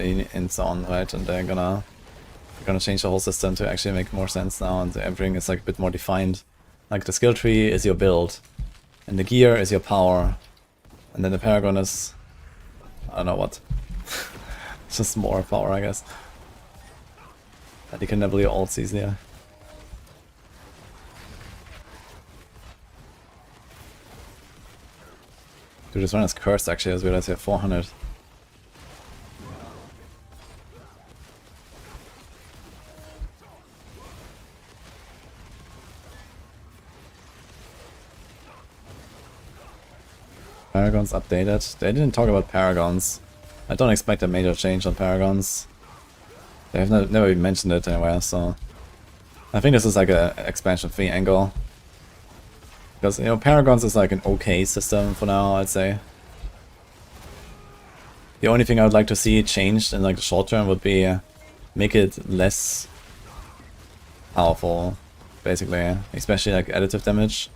Speaker 1: so on, right? And they're gonna change the whole system to actually make more sense now, and everything is like a bit more defined. Like the skill tree is your build, and the gear is your power, and then the Paragon is, I don't know what. It's just more power, I guess. That you can level your ults easier. Dude, this one is cursed actually, as well as 400. Paragons updated. They didn't talk about Paragons. I don't expect a major change on Paragons. They have never even mentioned it anywhere, so I think this is like a expansion 3 angle. Because, you know, Paragons is like an okay system for now, I'd say. The only thing I would like to see changed in like the short term would be make it less powerful, basically. Especially like additive damage.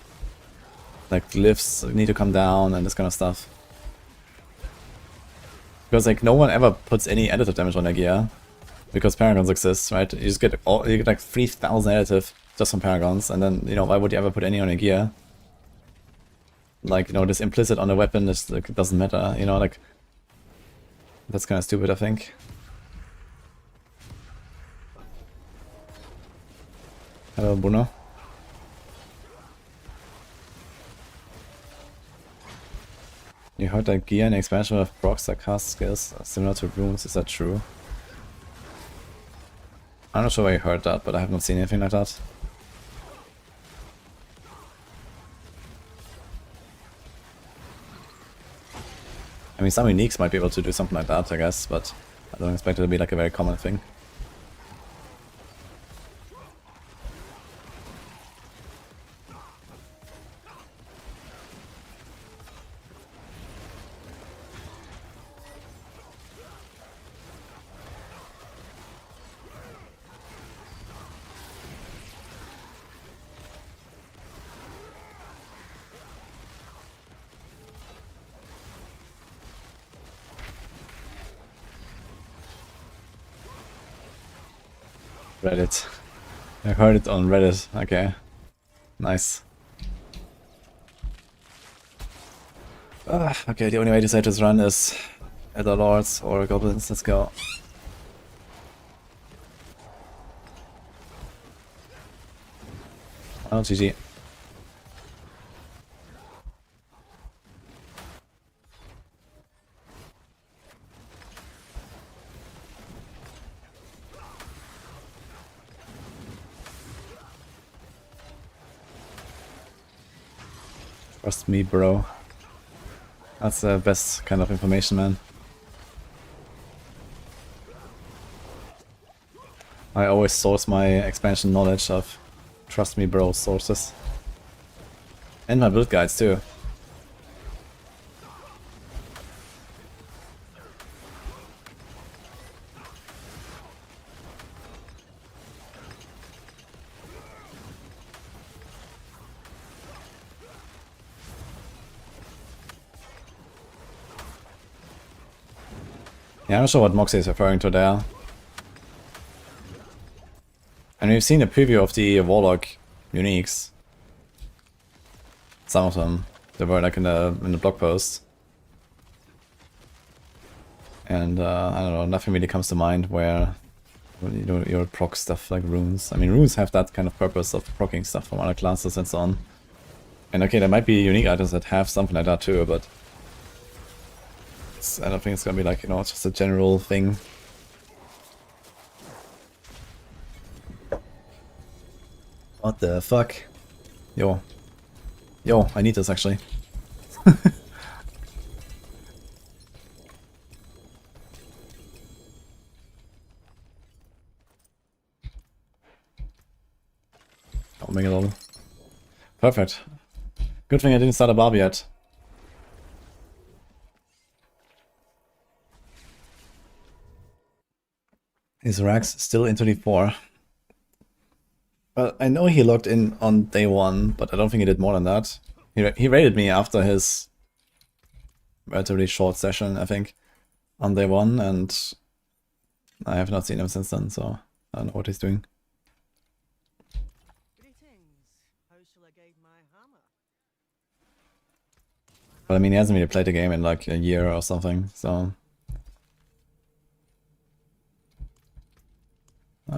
Speaker 1: Like glyphs need to come down and this kind of stuff. Because like no one ever puts any additive damage on their gear. Because Paragons exist, right? You just get you get like 3,000 additive just from Paragons, and then, you know, why would you ever put any on your gear? Like, you know, this implicit on the weapon is like, doesn't matter, you know, like that's kind of stupid, I think. Hello, Bruno. You heard that gear and expansion of procs that cast skills similar to runes, is that true? I'm not sure where you heard that, but I haven't seen anything like that. I mean, some uniques might be able to do something like that, I guess, but I don't expect it to be like a very common thing. Reddit. I heard it on Reddit. Okay. Nice. Okay, the only way to say this run is Elder Lords or Goblins. Let's go. Oh, GG. Trust me, bro. That's the best kind of information, man. I always source my expansion knowledge of trust me, bro sources. And my build guides too. Yeah, I'm not sure what Moxie is referring to there. And we've seen a preview of the Warlock uniques. Some of them. They were like in the blog post. And I don't know, nothing really comes to mind where you do your proc stuff like runes. I mean, runes have that kind of purpose of proccing stuff from other classes and so on. And okay, there might be unique items that have something like that too, but I don't think it's gonna be like, you know, just a general thing. What the fuck? Yo. Yo, I need this actually. Omega level. Perfect. Good thing I didn't start a barb yet. Is Rax still in 24? Well, I know he logged in on day 1, but I don't think he did more than that. He raided me after his relatively short session, I think, on day 1, and I have not seen him since then, so I don't know what he's doing.
Speaker 3: Greetings. How shall I guide my hammer?
Speaker 1: But I mean, he hasn't really played the game in like a year or something, so...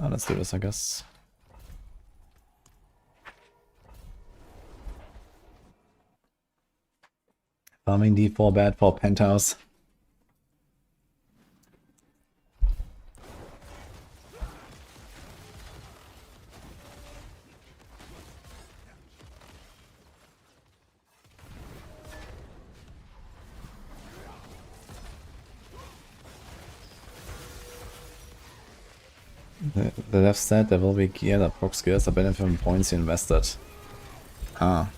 Speaker 1: let's do this, I guess. Farming D4 bad for Penthouse. The left said there will be gear that proc skills that benefit from points you invested. Ah.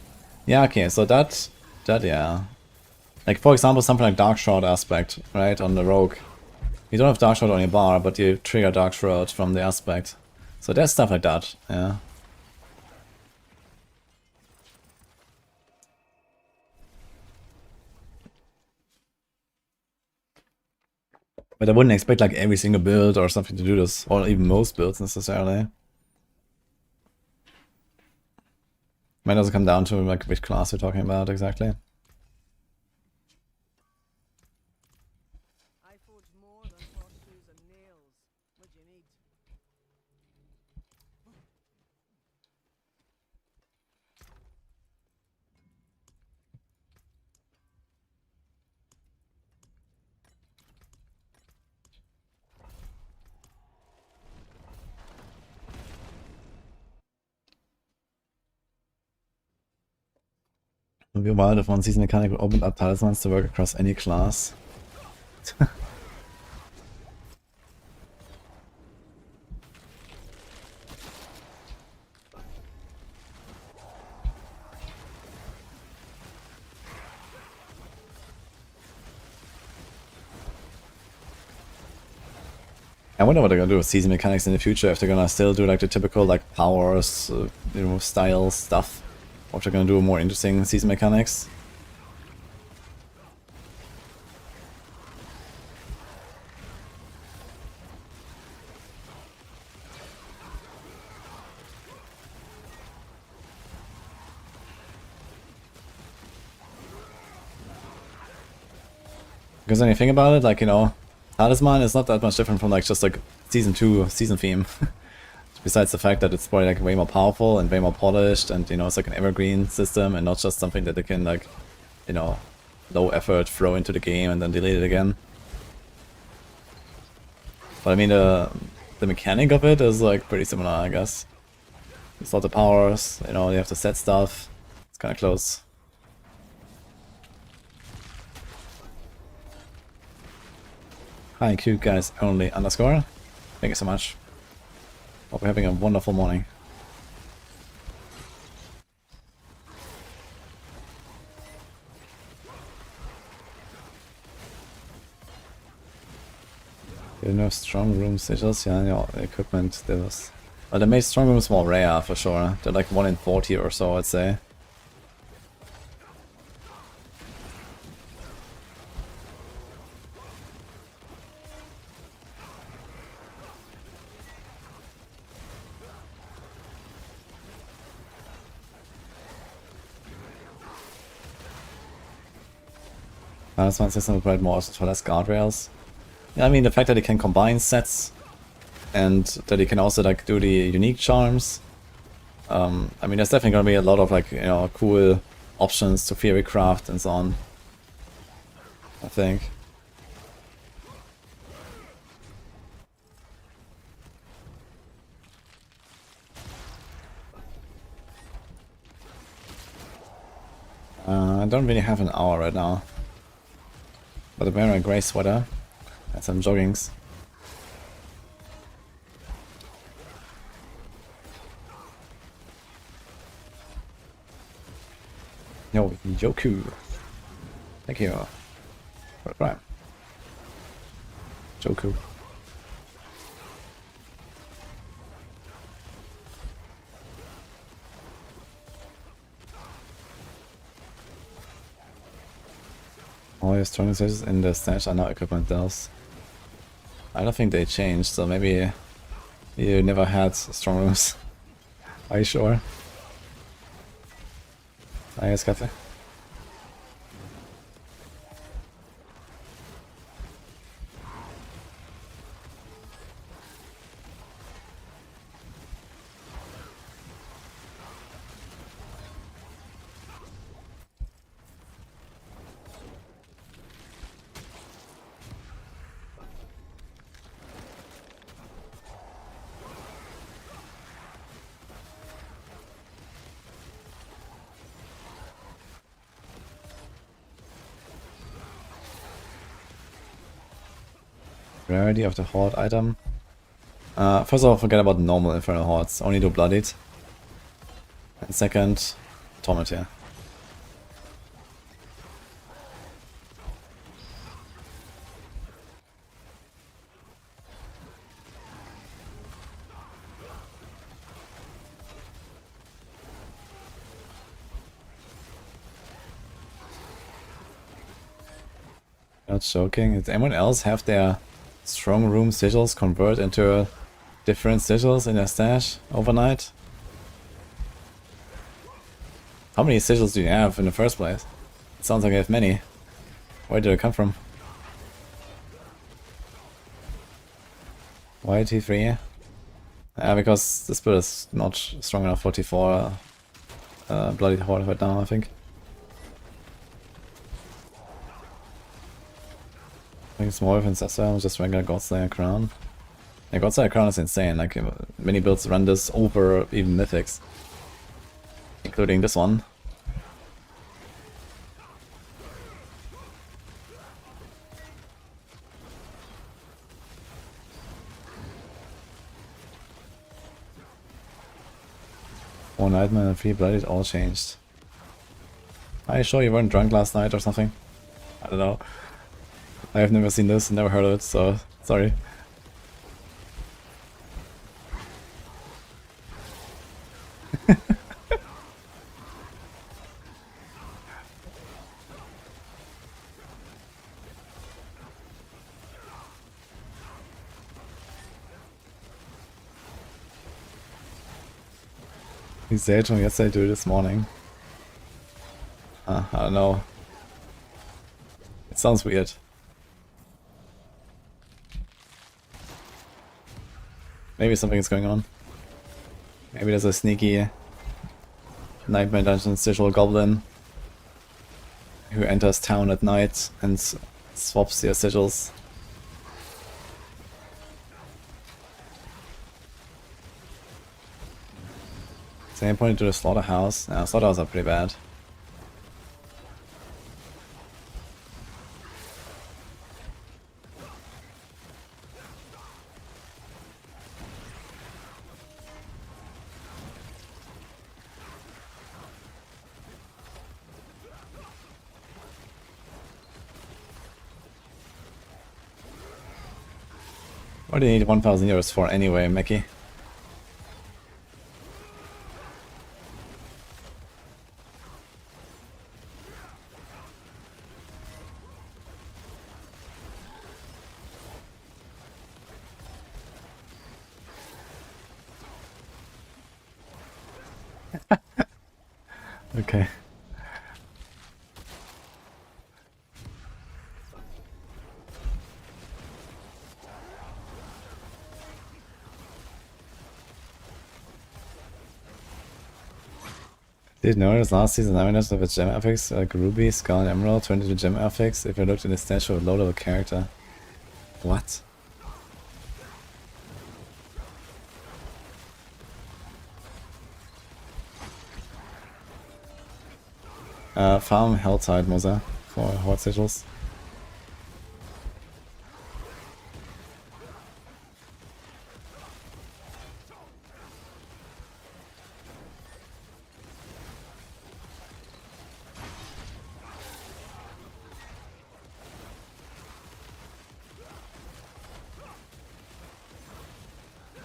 Speaker 1: Yeah, okay, so that yeah. Like, for example, something like Dark Shroud aspect, right, on the Rogue. You don't have Dark Shroud on your bar, but you trigger Dark Shroud from the aspect. So there's stuff like that, yeah. But I wouldn't expect like every single build or something to do this, or even most builds necessarily. Might also come down to like which class you're talking about exactly.
Speaker 3: I forge more than horseshoes and nails. What do you need?
Speaker 1: It would be wild if one season mechanic would open up talismans to work across any class. I wonder what they're gonna do with season mechanics in the future, if they're gonna still do like the typical like powers, you know, style stuff, or if they're gonna do more interesting season mechanics. Because when you think about it, like, you know, Talisman is not that much different from like just like Season 2 season theme. Besides the fact that it's probably like way more powerful and way more polished, and you know, it's like an evergreen system and not just something that they can like, you know, low effort throw into the game and then delete it again. But I mean, the mechanic of it is like pretty similar, I guess. It's not the powers, you know, you have to set stuff. It's kind of close. Hi, cute guys only underscore. Thank you so much. Hope you're having a wonderful morning. You know, strong room sigils, yeah, equipment, there was... Well, they made strong rooms more rare, for sure. They're like 1 in 40 or so, I'd say. This one system will provide more for less guardrails. Yeah, I mean, the fact that it can combine sets and that it can also like do the unique charms. I mean, there's definitely gonna be a lot of like, you know, cool options to theory craft and so on, I think. I don't really have an hour right now, but I'm wearing a grey sweater and some joggings. Yo, Yoku. Thank you for the prime. Joku. All your strong stages in the stash are now equipment dells. I don't think they changed, so maybe you never had strong rooms. Are you sure? I guess Kathy. Rarity of the Horde item. First of all, forget about normal Infernal Hordes, only do Bloodied. And second, Torment here. Not joking. Does anyone else have their strong room sigils convert into different sigils in their stash overnight? How many sigils do you have in the first place? It sounds like you have many. Where did it come from? Why T3? Because this build is not strong enough for T4 Bloody Horde right now, I think. I think it's more than Sessa, just regular Godslayer Crown. Yeah, Godslayer Crown is insane, like many builds run this over even Mythics. Including this one. One Nightmare and 3 Bloodied all changed. Are you sure you weren't drunk last night or something? I don't know. I have never seen this, never heard of it, so sorry. He said from yesterday to this morning. I don't know. It sounds weird. Maybe something is going on. Maybe there's a sneaky Nightmare Dungeon sigil goblin who enters town at night and swaps your sigils. Same point to the slaughterhouse. No, slaughterhouse are pretty bad. What do you need 1,000 euros for anyway, Mickey? Okay. Did you notice last season Diamond with gem affix like Ruby, Skull, and Emerald turned into gem affix if you looked at the statue of a low-level character? What? Farm Helltide Moza for Horde Sigils.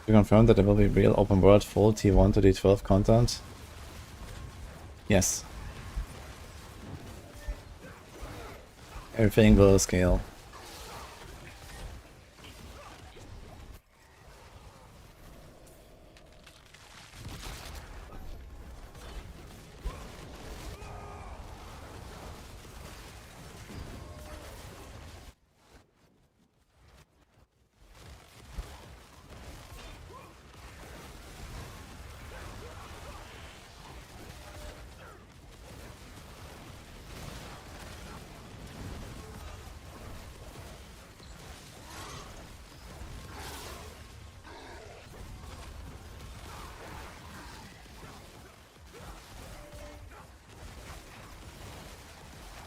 Speaker 1: You confirm that there will be real open world full T1 to D12 content? Yes. Everything will scale.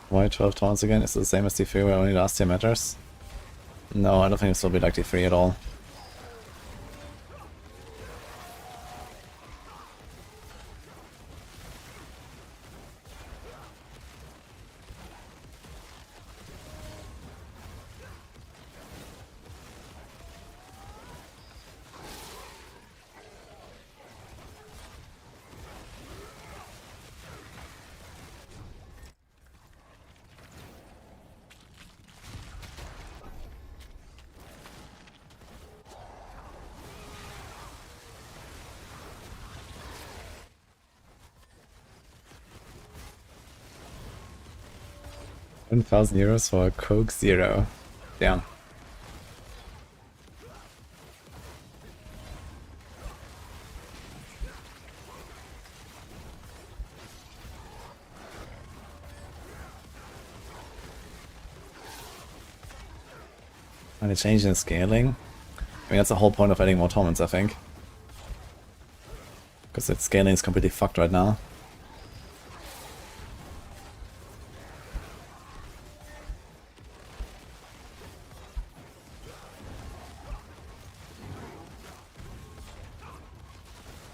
Speaker 1: Why 12 taunts again? Is it the same as D3 where only last year matters? No, I don't think this will be like D3 at all. €1,000 for a Coke Zero. Damn. And a change in scaling? I mean, that's the whole point of adding more torments, I think. Because its scaling is completely fucked right now.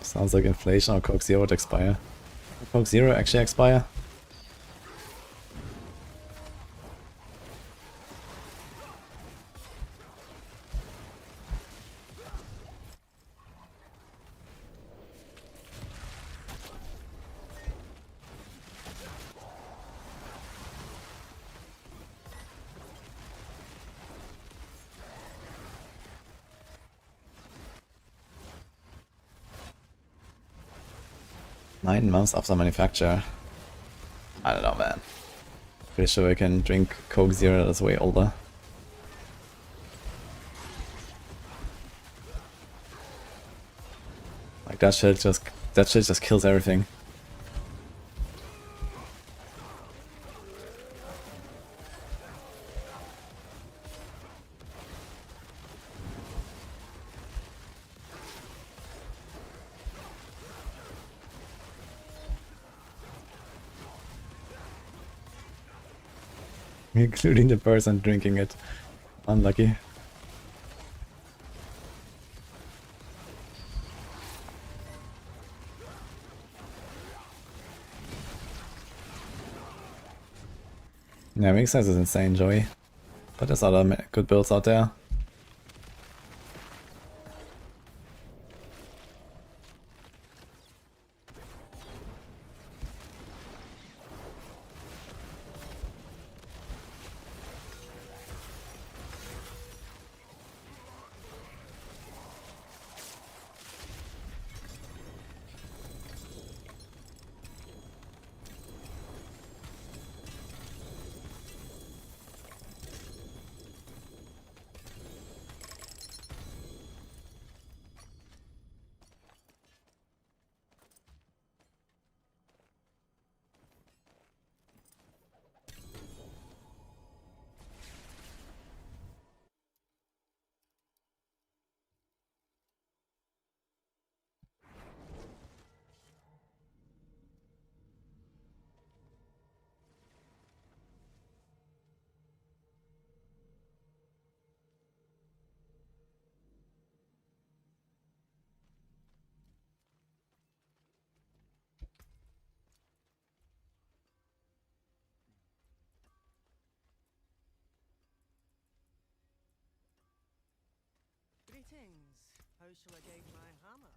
Speaker 1: Sounds like inflation or Coke Zero would expire. Will Coke Zero actually expire? Nine months after manufacture. I don't know, man. Pretty sure we can drink Coke Zero that's way older. that shit just kills everything. Including the person drinking it. Unlucky. Yeah, Make Sense is insane, Joey. But there's other good builds out there.
Speaker 3: Greetings. How shall I guide my hammer?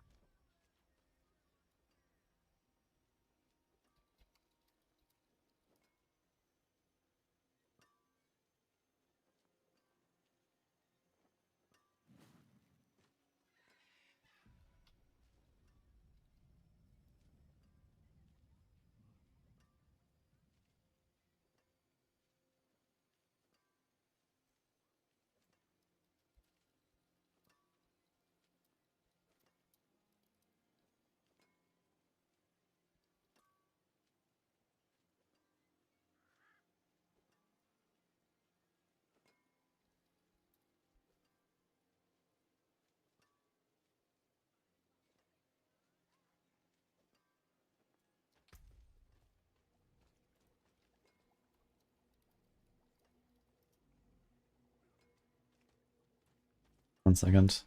Speaker 1: One second.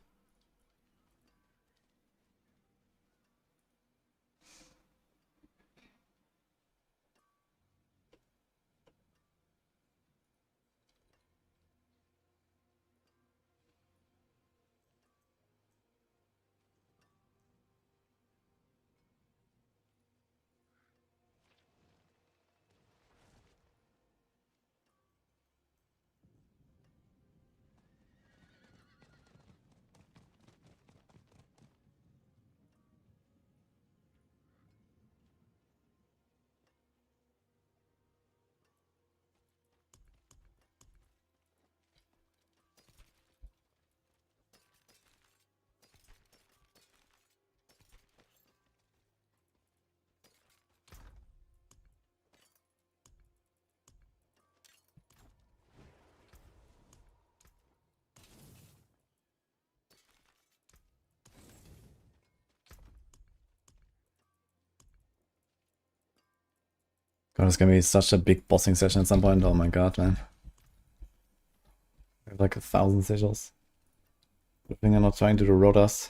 Speaker 1: God, it's gonna be such a big bossing session at some point. Oh my god, man. I have like 1,000 sigils. Good thing I'm not trying to do rotas.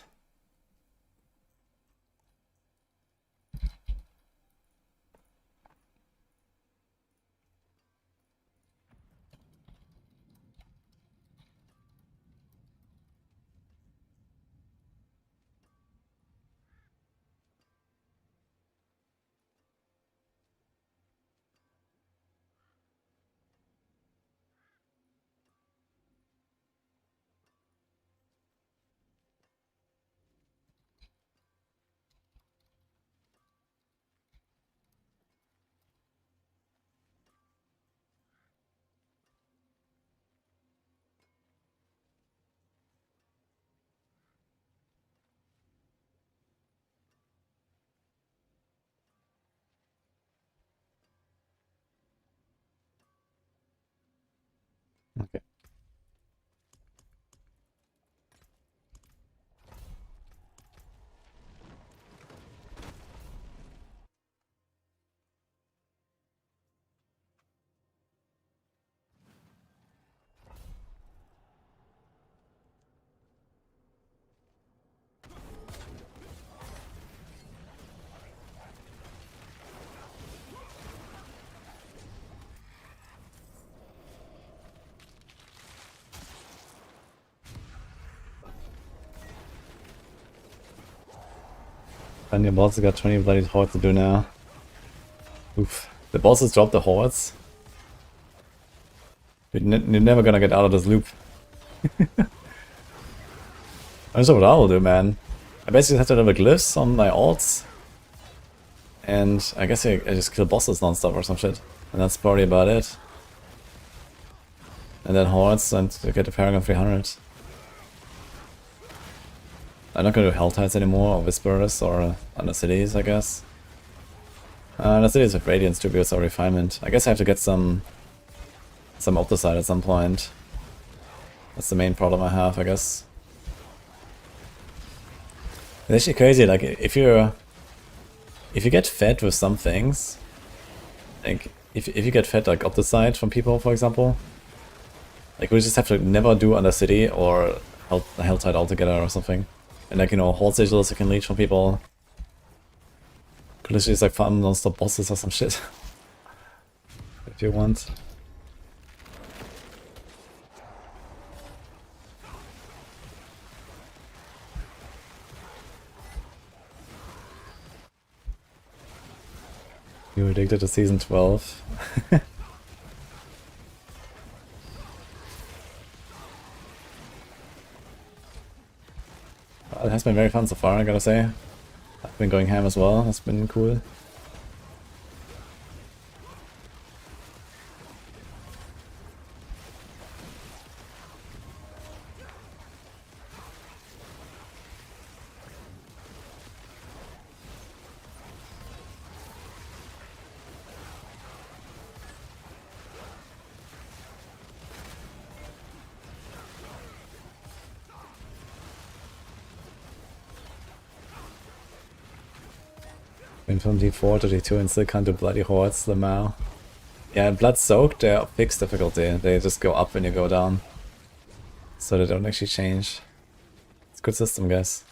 Speaker 1: And your bosses got 20 bloody hordes to do now. Oof. The bosses dropped the hordes. You're never gonna get out of this loop. I don't know what I will do, man. I basically have to have the glyphs on my alts. And I guess I just kill bosses non-stop or some shit. And that's probably about it. And then hordes and to get the Paragon 300. I'm not gonna do Hell Tides anymore, or Whisperers, or Under Cities, I guess. Under Cities with Radiance Tributes or Refinement. I guess I have to get some Opticide at some point. That's the main problem I have, I guess. It's actually crazy, like, if you get fed with some things, like, if you get fed, like, Opticide from people, for example, like, we just have to never do Undercity or Helltide altogether or something. And, like, you know, Horde Sigils you can leech from people. Could literally just, like, farm non-stop bosses or some shit. If you want. You addicted to season 12. Well, it has been very fun so far, I gotta say. I've been going ham as well, that's been cool. Went from D4 to D2 and still can't do bloody hordes, Lamau. Yeah, Blood Soaked, they're fixed difficulty. They just go up when you go down. So they don't actually change. It's a good system, guys.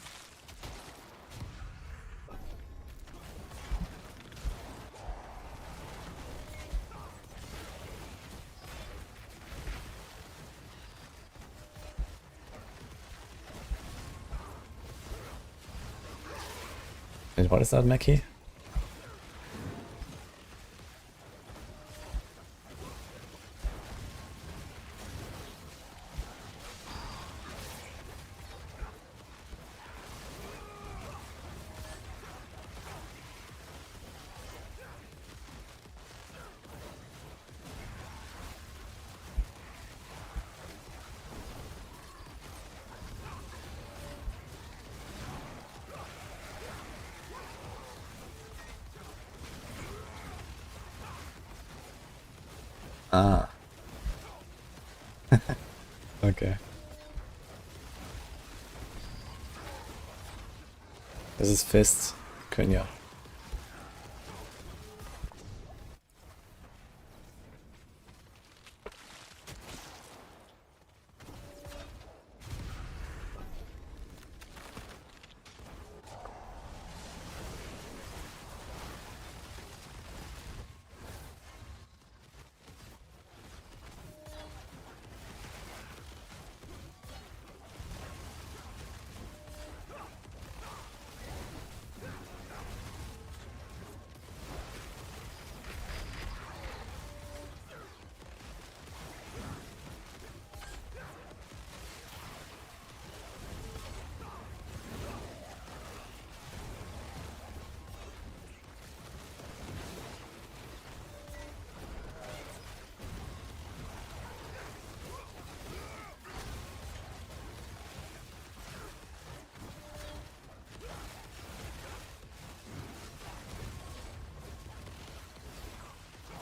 Speaker 1: And what is that, Mackie? Ah. Okay. This is Fist. Kunya.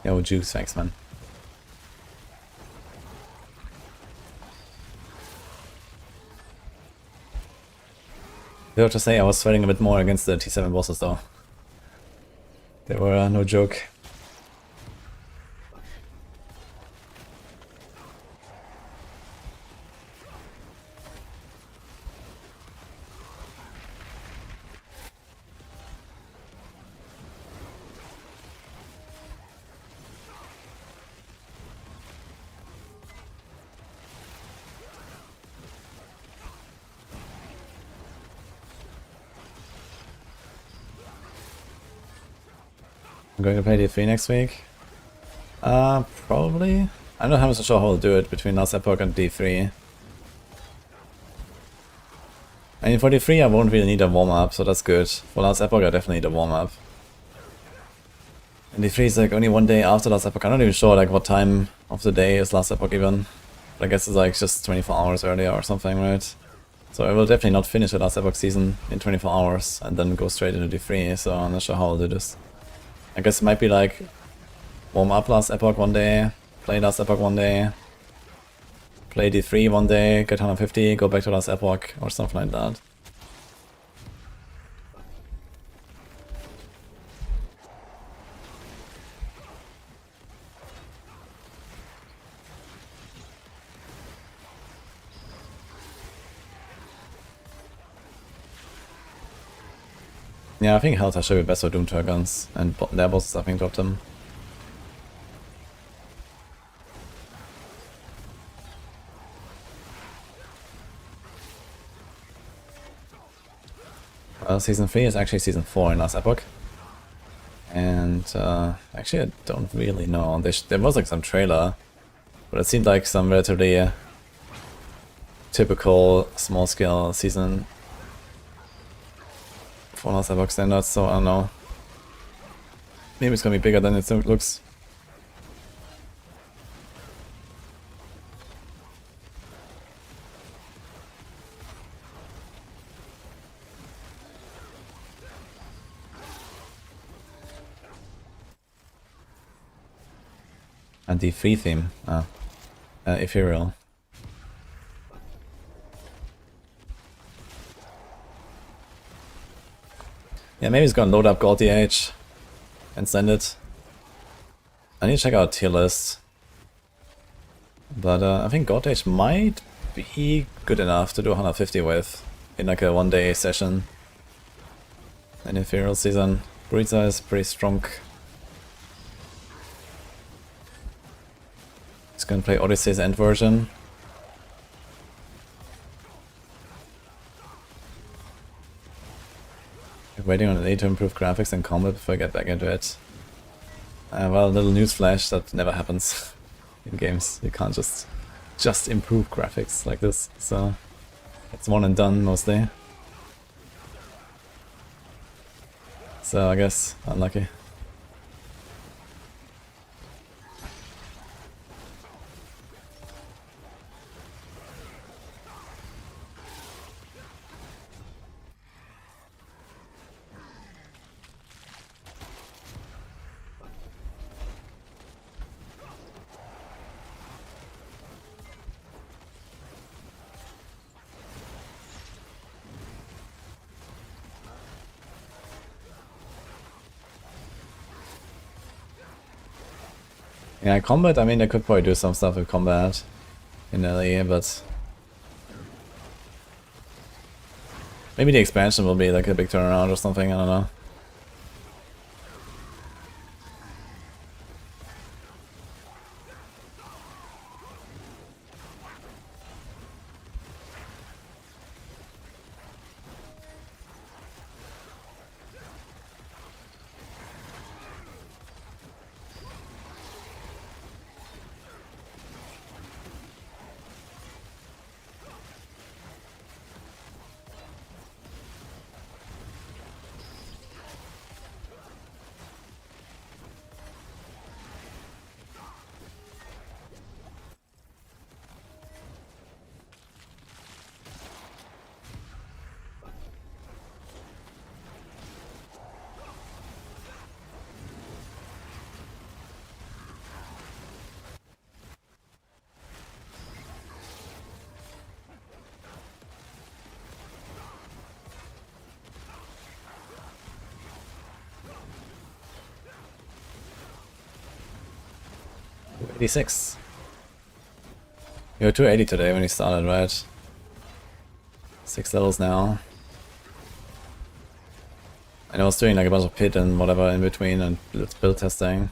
Speaker 1: Yo, Juice, thanks, man. I have to say, I was sweating a bit more against the T7 bosses, though. They were no joke. I'm going to play D3 next week. Probably. I'm not 100% sure how I'll do it between last Epoch and D3. I mean, for D3 I won't really need a warm-up, so that's good. For last Epoch I definitely need a warm-up. And D3 is like only one day after last Epoch. I'm not even sure like what time of the day is last Epoch even. But I guess it's like just 24 hours earlier or something, right? So I will definitely not finish the last Epoch season in 24 hours and then go straight into D3, so I'm not sure how I'll do this. I guess it might be like warm up last Epoch one day, play last Epoch one day, play D3 one day, get 150, go back to last Epoch, or something like that. Yeah, I think Helta should be best for Doom Turgons, and their bosses I think dropped them. Well, Season 3 is actually Season 4 in last Epoch. And actually I don't really know. There was like some trailer, but it seemed like some relatively typical small-scale season for last Epoch standards, so I don't know. Maybe it's gonna be bigger than it looks. And the free theme, Ethereal. Yeah, maybe it's gonna load up Gold DH and send it. I need to check out tier list. But I think Gold DH might be good enough to do 150 with in like a one-day session. In Ethereal season. Breezer is pretty strong. He's gonna play Odyssey's end version. Waiting on an A to improve graphics and combat before I get back into it. Well, a little newsflash, that never happens in games. You can't just improve graphics like this, so it's one and done mostly. So I guess unlucky. Yeah, combat, I mean, I could probably do some stuff with combat in LA, but maybe the expansion will be like a big turnaround or something, I don't know. $86. You were 280 today when you started, right? 6 levels now. And I was doing like a bunch of pit and whatever in between and build testing.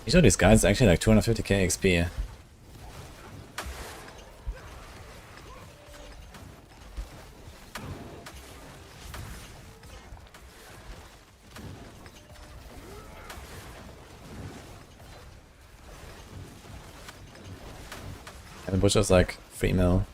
Speaker 1: Each of these guys is actually like 250k XP. And the butcher's like 3 mil.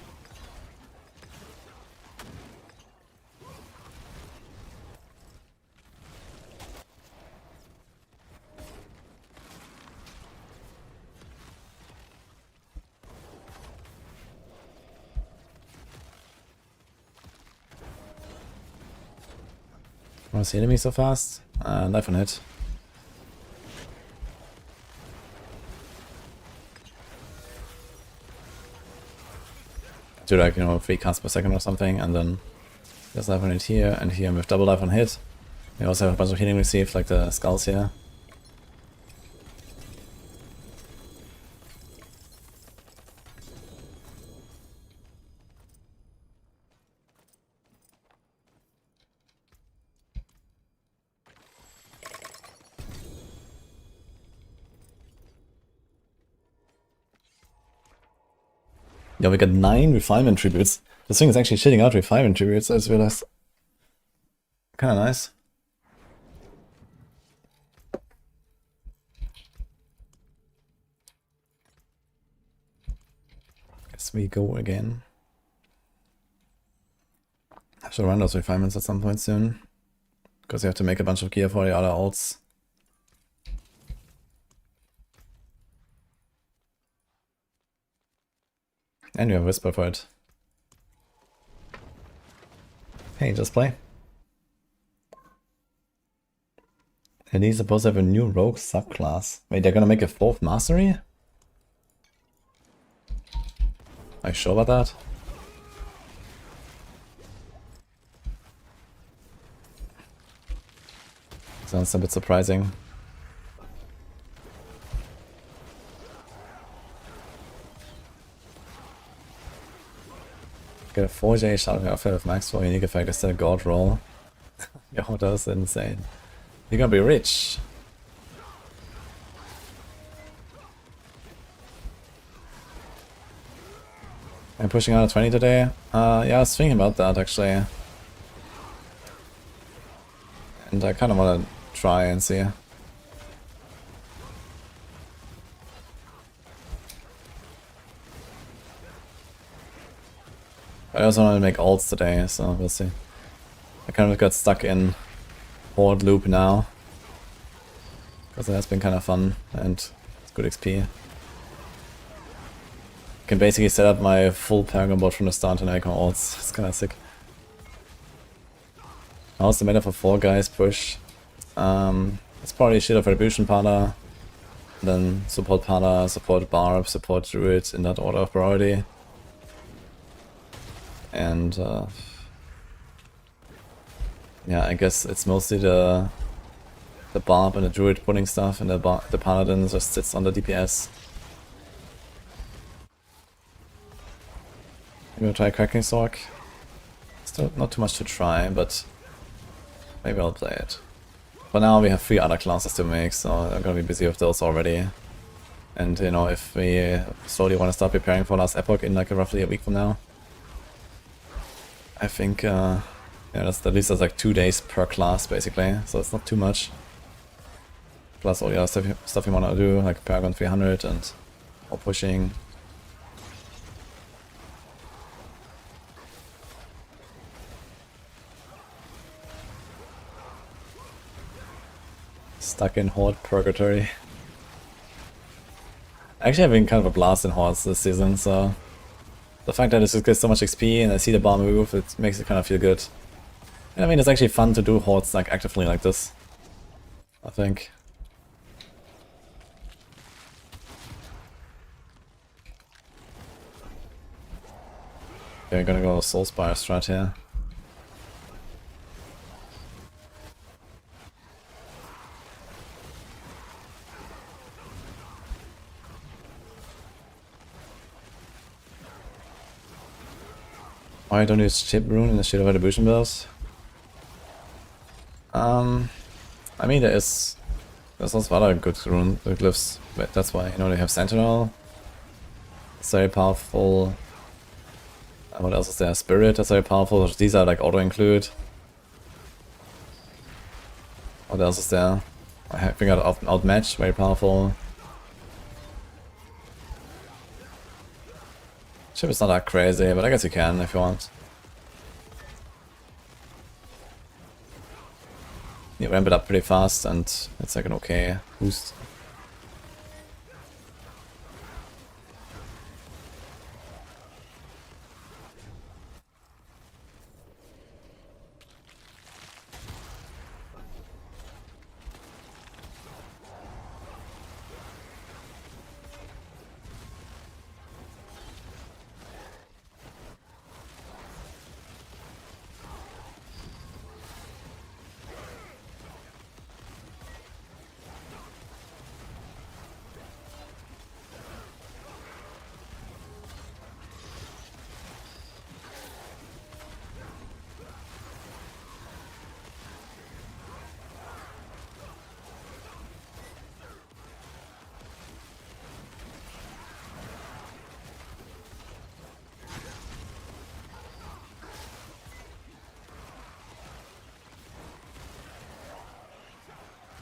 Speaker 1: Wanna see enemies so fast? Knife on hit. Do like, you know, 3 casts per second or something, and then there's life on hit here, and here with double life on hit. We also have a bunch of healing received, like the skulls here. Yeah, we got 9 refinement tributes. This thing is actually shitting out refinement tributes, I just realized. Kinda nice. Guess we go again. I should run those refinements at some point soon. Because you have to make a bunch of gear for the other alts. And you have Whisper for it. Hey, just play. And he's supposed to have a new rogue subclass. Wait, they're gonna make a 4th mastery? Are you sure about that? Sounds a bit surprising. Get a 4J shot outfit with max for unique effect instead of god roll. Yo, that's insane. You're gonna be rich. I'm pushing out a 20 today. Yeah, I was thinking about that actually. And I kind of want to try and see. I also want to make alts today, so we'll see. I kind of got stuck in Horde loop now. Because it has been kind of fun and it's good XP. I can basically set up my full Paragon bot from the start and I can alts. It's kind of sick. How's the meta for 4 guys push? It's probably Shield of Retribution Pada, then support Pada, support Barb, support Druid in that order of priority. And yeah, I guess it's mostly the Barb and the Druid putting stuff, and the Paladin just sits on the DPS. I'm gonna try Cracking Sork. Still not too much to try, but maybe I'll play it. For now we have 3 other classes to make, so I'm gonna be busy with those already. And you know, if we slowly want to start preparing for last Epoch in like roughly a week from now, I think yeah, that's at least like 2 days per class basically, so it's not too much. Plus all the other stuff you want to do, like Paragon 300 and all pushing. Stuck in Horde purgatory. Actually, I've been kind of a blast in Hordes this season, so the fact that it just gets so much XP and I see the bar move, it makes it kind of feel good. And I mean, it's actually fun to do Hordes like actively like this, I think. Okay, I'm gonna go Soulspire strat here. Why don't you chip rune in the Shield of Retribution builds? I mean, there is There's also other good rune glyphs, but that's why, you know, they have Sentinel. It's very powerful. What else is there? Spirit, that's very powerful. These are like auto-include. What else is there? I think outmatch, very powerful. Chip is not that crazy, but I guess you can if you want. You ramp it up pretty fast and it's like an okay boost.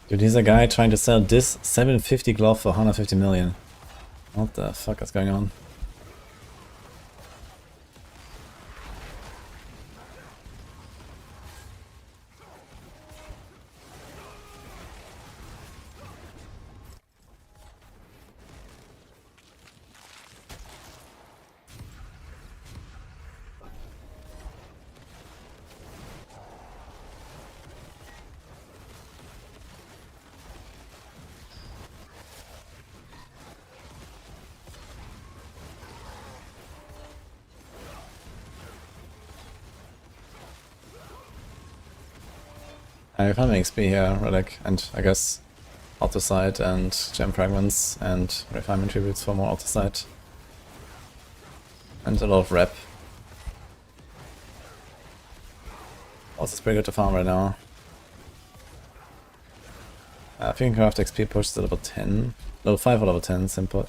Speaker 1: Dude, here's a guy trying to sell this 750 glove for 150 million. What the fuck is going on? I found my XP here, relic, and I guess Autosite and gem fragments and refinement tributes for more Autosite. And a lot of rep. Also, it's pretty good to farm right now. I think craft XP push to level 10. Level 5 or level 10, simple.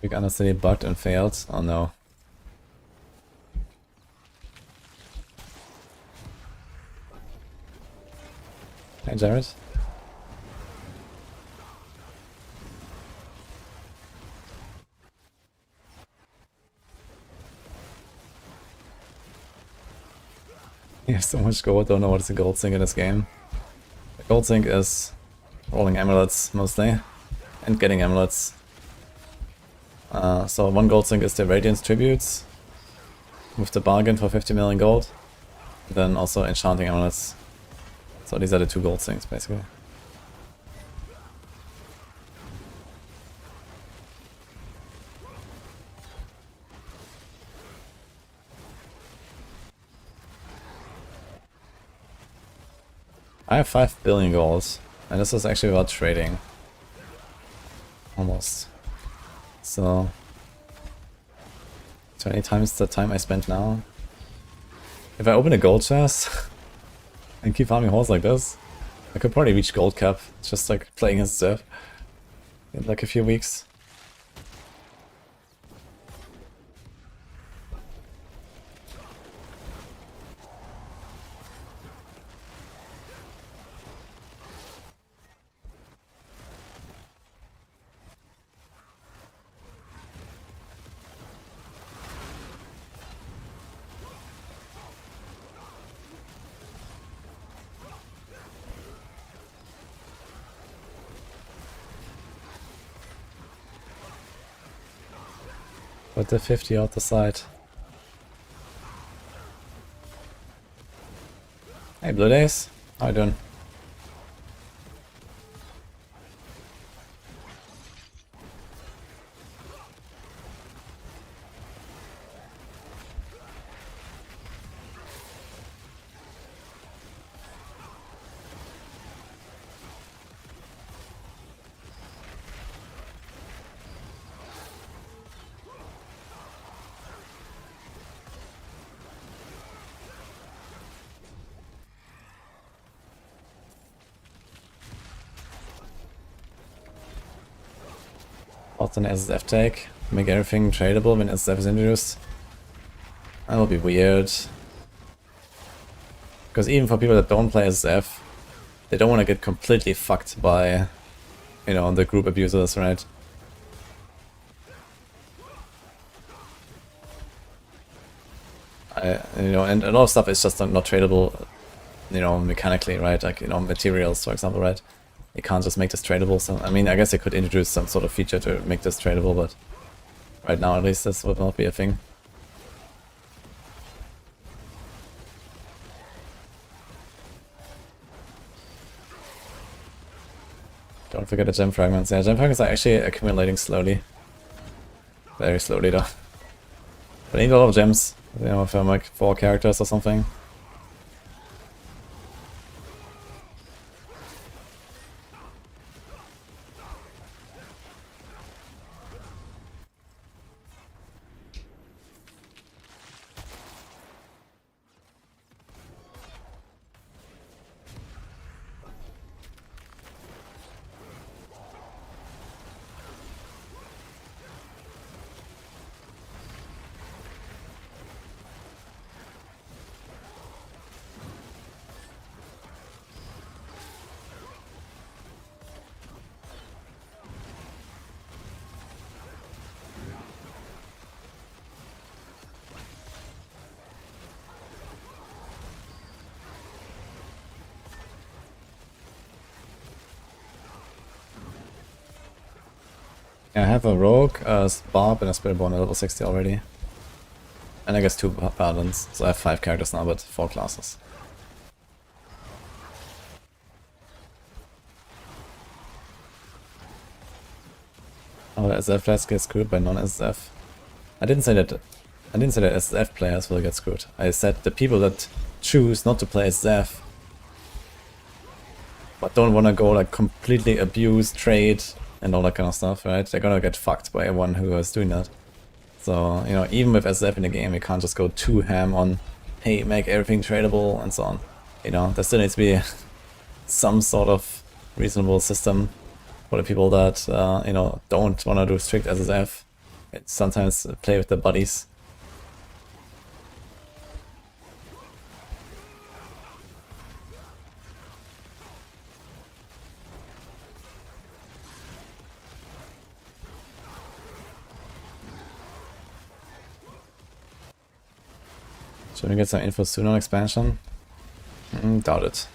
Speaker 1: Big Undercity bugged and failed. Oh no. Hey Jared. You have so much gold, don't know what is a gold sink in this game. The gold sink is rolling amulets mostly, and getting amulets. So one gold sink is the Radiance Tributes, with the bargain for 50 million gold, then also enchanting amulets. So these are the 2 gold sinks basically. I have 5 billion gold, and this is actually about trading. Almost. So 20 times the time I spent now. If I open a gold chest and keep farming holes like this, I could probably reach gold cap just like playing his stuff in like a few weeks. Put the 50 out the side. Hey Blue Days, how you doing? What's an SSF take? Make everything tradable when SSF is introduced. That will be weird. Because even for people that don't play SSF, they don't want to get completely fucked by, you know, the group abusers, right? You know, and a lot of stuff is just not tradable, you know, mechanically, right? Like, you know, materials, for example, right? You can't just make this tradable. So, I mean, I guess they could introduce some sort of feature to make this tradable, but right now, at least, this would not be a thing. Don't forget the gem fragments. Yeah, gem fragments are actually accumulating slowly. Very slowly, though. But I need a lot of gems. You know, if I'm like 4 characters or something. Yeah, I have a rogue, a barb, and a spiritborn at level 60 already. And I guess 2 paladins, so I have 5 characters now, but 4 classes. Oh, the SSF players get screwed by non-SSF. I didn't say that SSF players will get screwed. I said the people that choose not to play SSF but don't want to go like completely abuse, trade, and all that kind of stuff, right? They're gonna get fucked by everyone who is doing that. So, you know, even with SSF in the game, you can't just go too ham on, hey, make everything tradable and so on. You know, there still needs to be some sort of reasonable system for the people that, you know, don't want to do strict SSF. Sometimes play with their buddies. Should we get some info soon on expansion? Doubt it.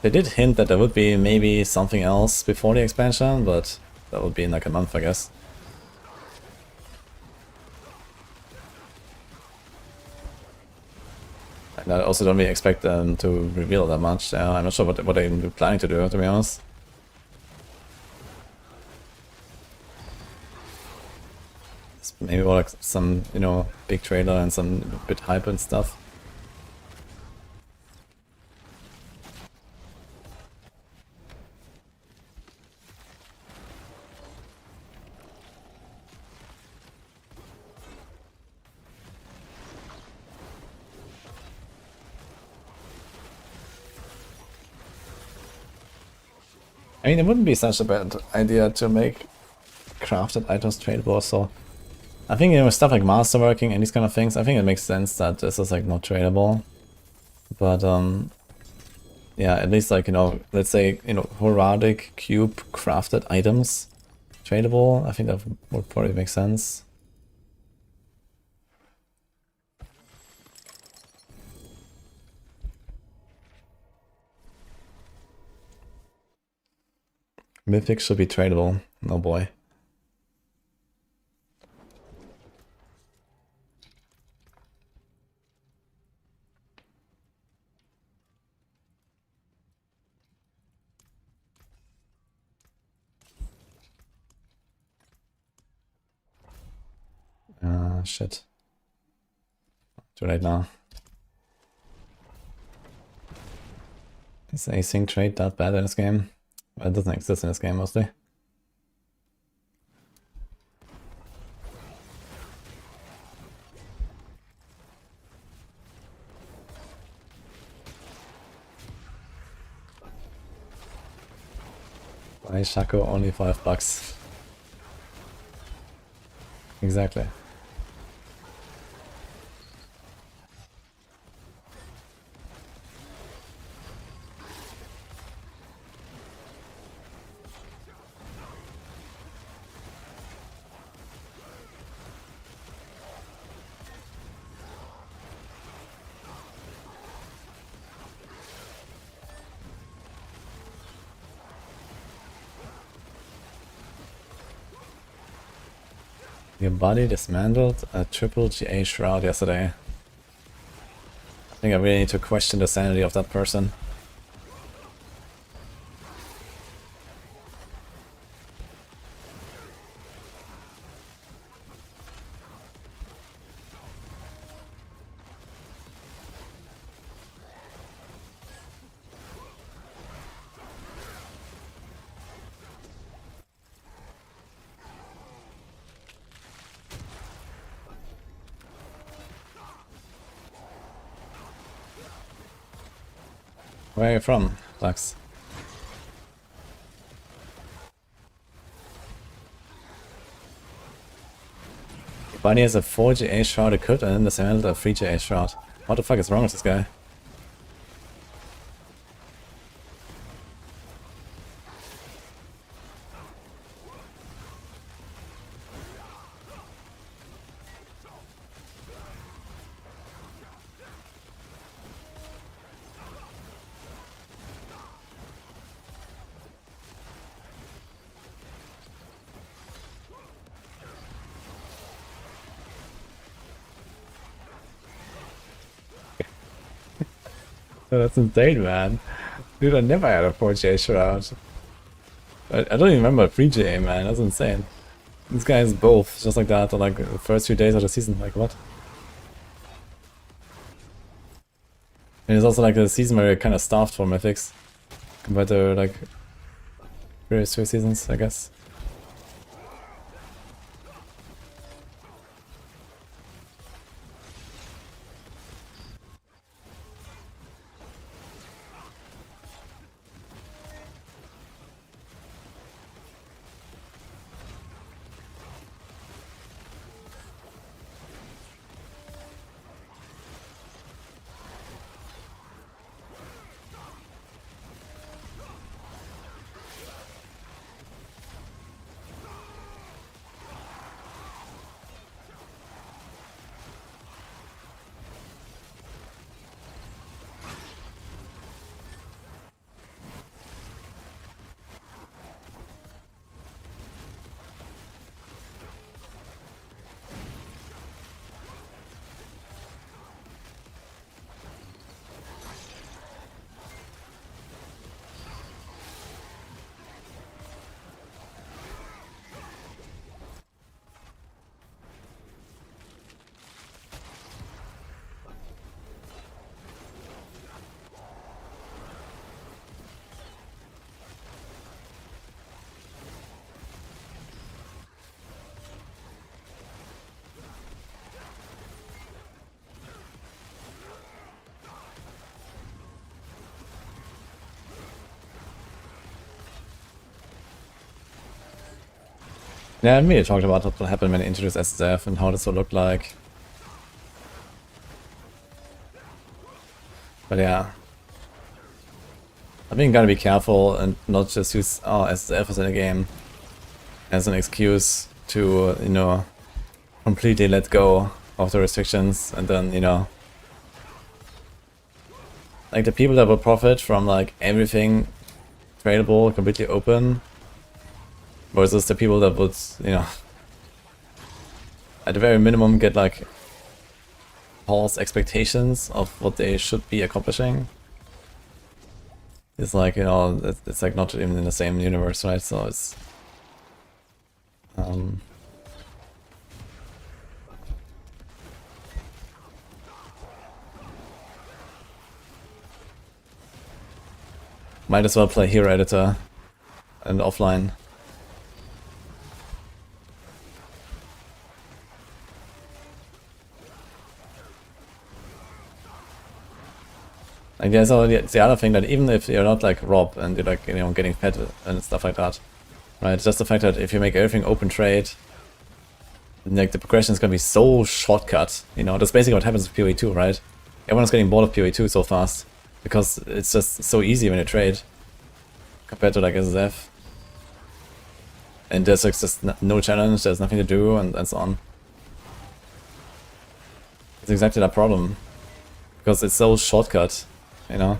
Speaker 1: They did hint that there would be maybe something else before the expansion, but that would be in like a month, I guess. And I also don't really expect them to reveal that much. I'm not sure what they're even planning to do, to be honest. Maybe more like some, you know, big trailer and some bit hype and stuff. I mean, it wouldn't be such a bad idea to make crafted items tradable, so I think, you know, stuff like masterworking and these kind of things, I think it makes sense that this is like not tradable. But yeah, at least like, you know, let's say, you know, heraldic cube crafted items tradable, I think that would probably make sense. Mythic should be tradable. Oh boy. Shit. Too late now. Is async trade that bad in this game? Well, it doesn't exist in this game mostly. Why Shaco only $5? Exactly. Your body dismantled a triple GA shroud yesterday. I think I really need to question the sanity of that person. Where are you from, Lux? Your body has a 4 GA shroud equipped and then dismantled a 3 GA shroud. What the fuck is wrong with this guy? Oh, that's insane, man. Dude, I never had a 4J shroud. I don't even remember 3J, man. That's insane. This guy is both, just like that, or like the first few days of the season. Like, what? And it's also like a season where you're kind of starved for mythics. Compared to, like, previous 2 seasons, I guess. Yeah, we talked about what will happen when they introduce SSF and how this will look like. But yeah. I think you gotta be careful and not just use SSF as in a game as an excuse to, you know, completely let go of the restrictions and then, you know, like the people that will profit from like everything tradable, completely open, versus the people that would, you know, at the very minimum get like false expectations of what they should be accomplishing. It's like, you know, it's like not even in the same universe, right? So it's might as well play Hero Editor and offline. Like there's already the other thing that even if you're not like Rob and you're like, you know, getting fed and stuff like that, right? Just the fact that if you make everything open trade, like the progression is gonna be so shortcut. You know, that's basically what happens with PoE2, right? Everyone's getting bored of PoE2 so fast because it's just so easy when you trade compared to like SSF. And there's like just no challenge, there's nothing to do, and so on. It's exactly that problem because it's so shortcut, you know.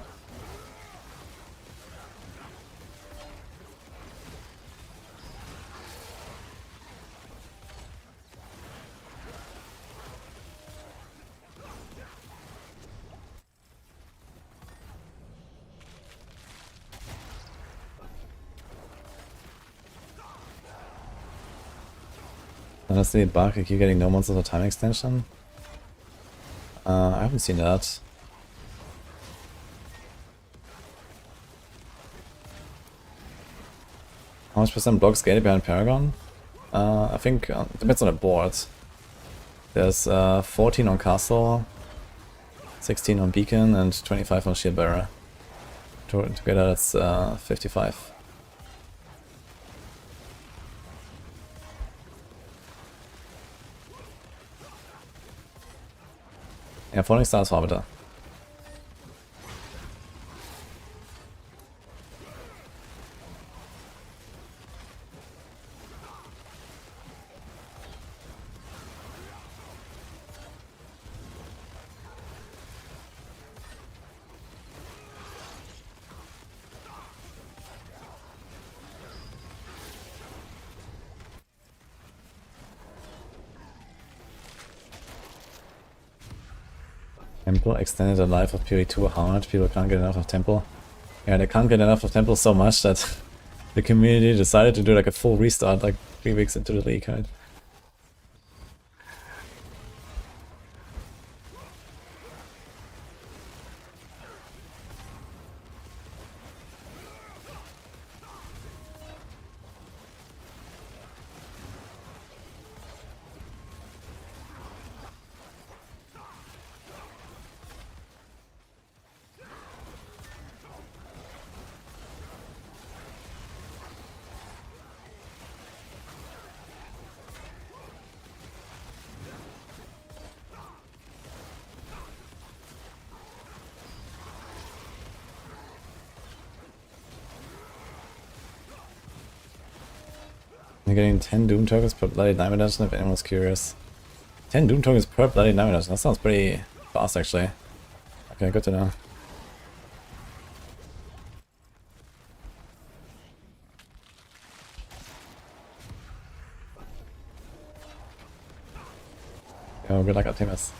Speaker 1: Honestly, bug, you keep getting no monsters of time extension? I haven't seen that. How much percent blocks gated behind Paragon? I think depends on the board. There's 14 on Castle, 16 on Beacon, and 25 on Shield Bearer. Together that's 55. Ja, Falling Stars war bitte. Temple extended the life of PoE2 hard. People can't get enough of Temple. Yeah, they can't get enough of Temple so much that the community decided to do like a full restart like 3 weeks into the league, right? You're getting 10 Doom tokens per bloody Diamond Dungeon if anyone's curious. 10 Doom tokens per bloody Diamond Dungeon, that sounds pretty fast actually. Okay, good to know. Yo, good luck Artemis.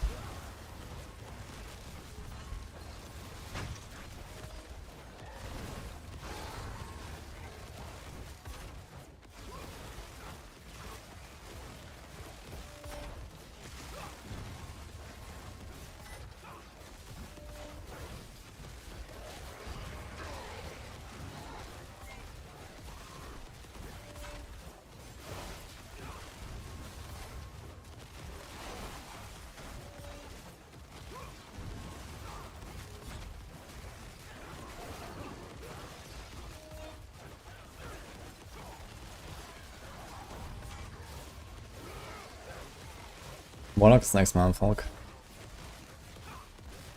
Speaker 1: Warlock's next month, Hulk.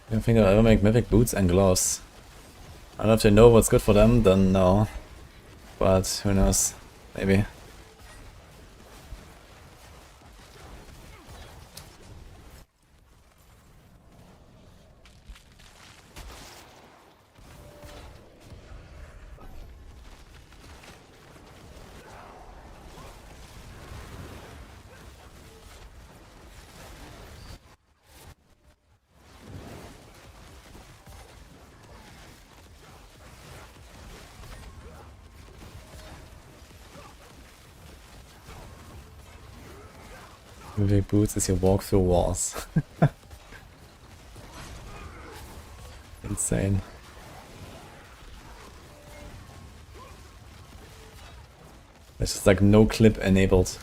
Speaker 1: I don't think I'll ever make mythic boots and gloves. I don't know if they know what's good for them, then no. But who knows? Maybe. Mythic boots is your walk through walls. Insane. There's just like no clip enabled.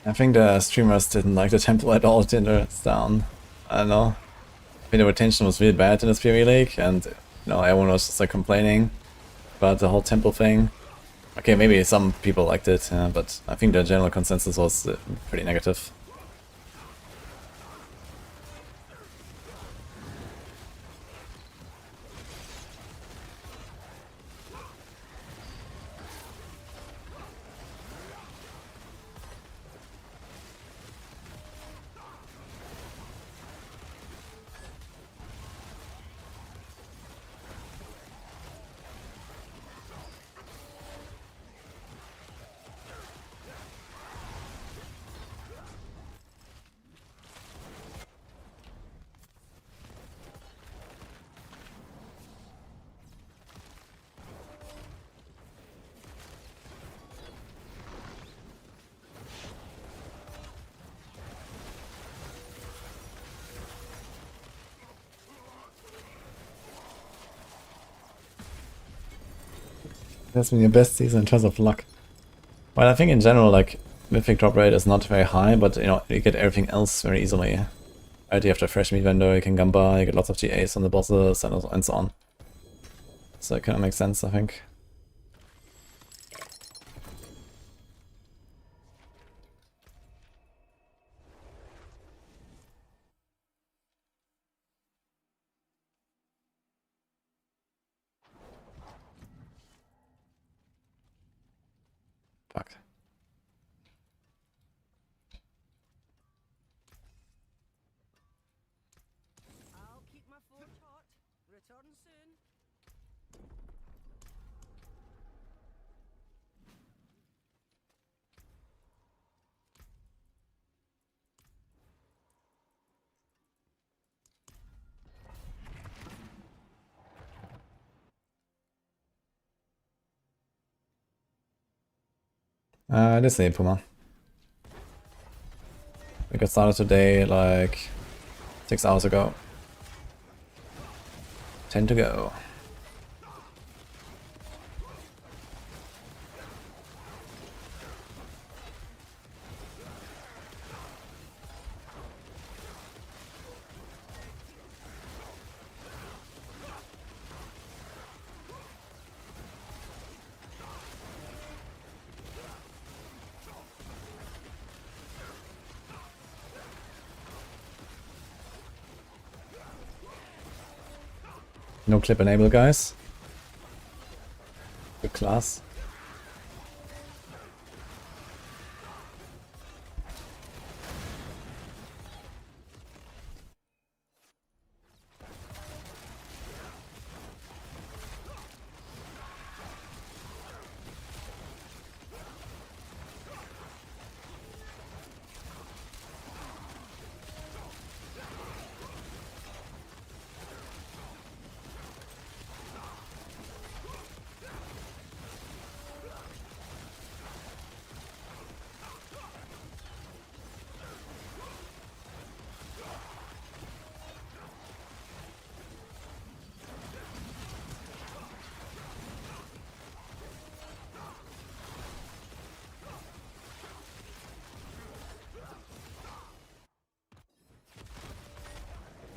Speaker 1: I think the streamers didn't like the temple at all, Tinder's down. I don't know. I think the retention was really bad in this PvE League, and you know, everyone was just like complaining about the whole temple thing. Okay, maybe some people liked it, but I think the general consensus was pretty negative. That's been your best season in terms of luck. Well, I think in general, like, Mythic drop rate is not very high, but you know, you get everything else very easily. Right, you have the fresh meat vendor, you can gamba, you get lots of GAs on the bosses, and so on. So it kind of makes sense, I think. Fuck.
Speaker 3: I'll keep my forge hot. Return soon.
Speaker 1: This is Puma. We got started today like 6 hours ago. 10 to go. No clip enable, guys. Good class.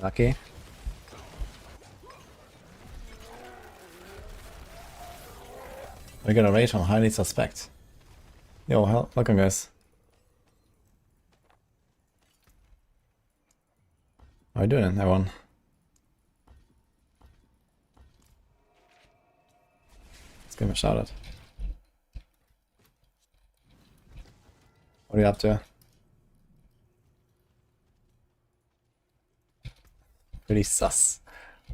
Speaker 1: Lucky. We got a rate on highly suspect. Yo, hell, welcome guys. How are you doing, everyone? Let's give him a shout out. What are you up to? Pretty sus.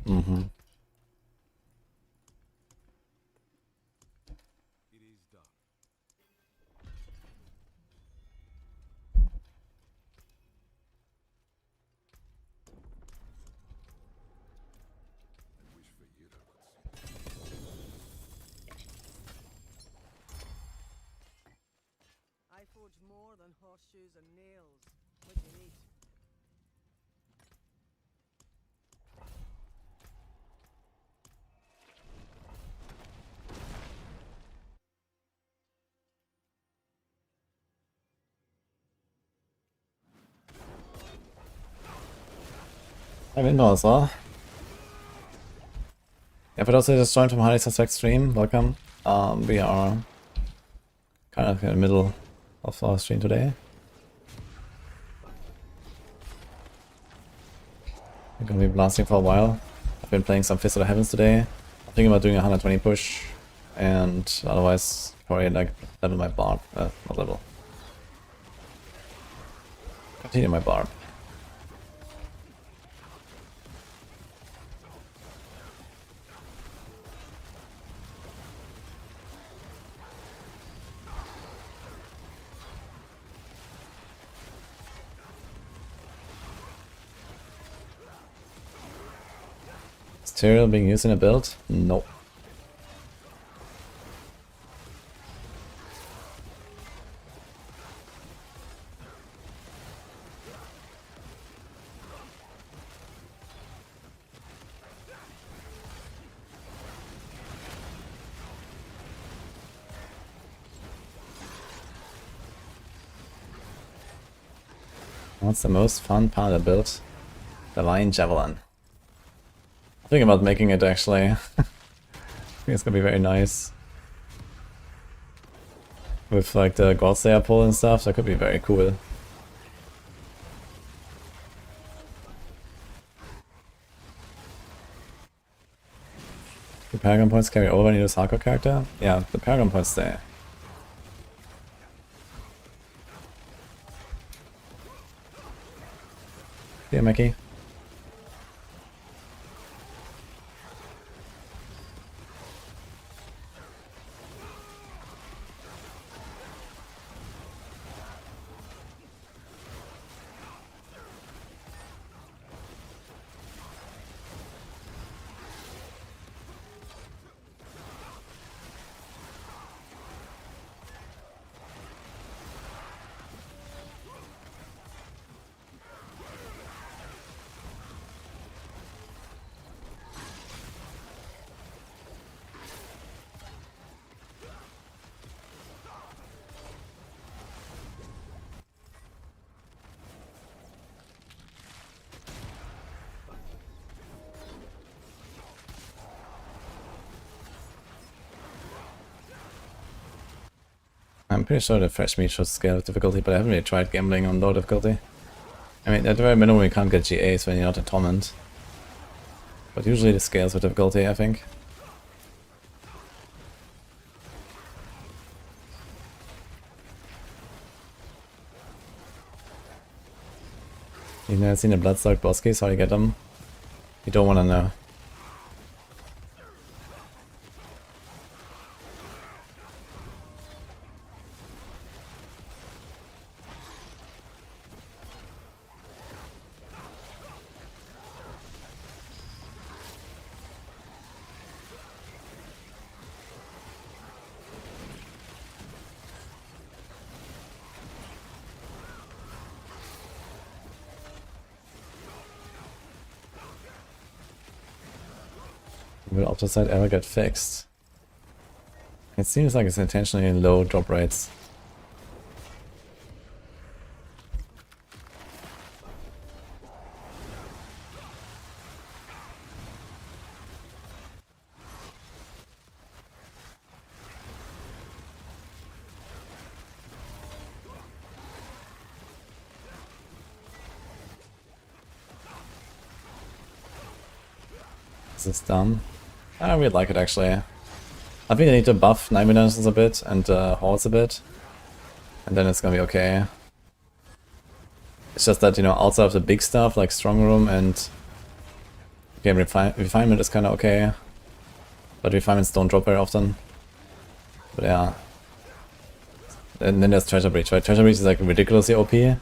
Speaker 1: Mm-hmm.
Speaker 3: I forge more than horseshoes and nails. What do you need?
Speaker 1: I'm in as well. Yeah, for those who just joined from Highly Suspect stream, welcome. We are kind of in the middle of our stream today. We're gonna be blasting for a while. I've been playing some Fist of the Heavens today. I'm thinking about doing a 120 push, and otherwise probably like level my barb. Not level. Continue my barb. Is Tyrael being used in a build? Nope. What's the most fun part of the build? The Lion Javelin. I'm thinking about making it actually. I think it's gonna be very nice. With like the Godslayer pull and stuff, that could be very cool. Do Paragon points carry over when you use hardcore character? Yeah, the Paragon points stay. Yeah, Mackie. I'm pretty sure the fresh meat should scale with difficulty, but I haven't really tried gambling on low difficulty. I mean, at the very minimum you can't get GAs when you're not in Torment. But usually it scales with difficulty, I think. You've never seen the Bloodstock Boskies, how you get them? You don't want to know. Will Optosite ever get fixed? It seems like it's intentionally low drop rates. Is this dumb? I really like it actually. I think I need to buff Nightmare Dungeons a bit and Hordes a bit. And then it's gonna be okay. It's just that, you know, outside of the big stuff like Strong Room and game Refinement is kinda okay. But Refinements don't drop very often. But yeah. And then there's Treasure Breach, right? Treasure Breach is like ridiculously OP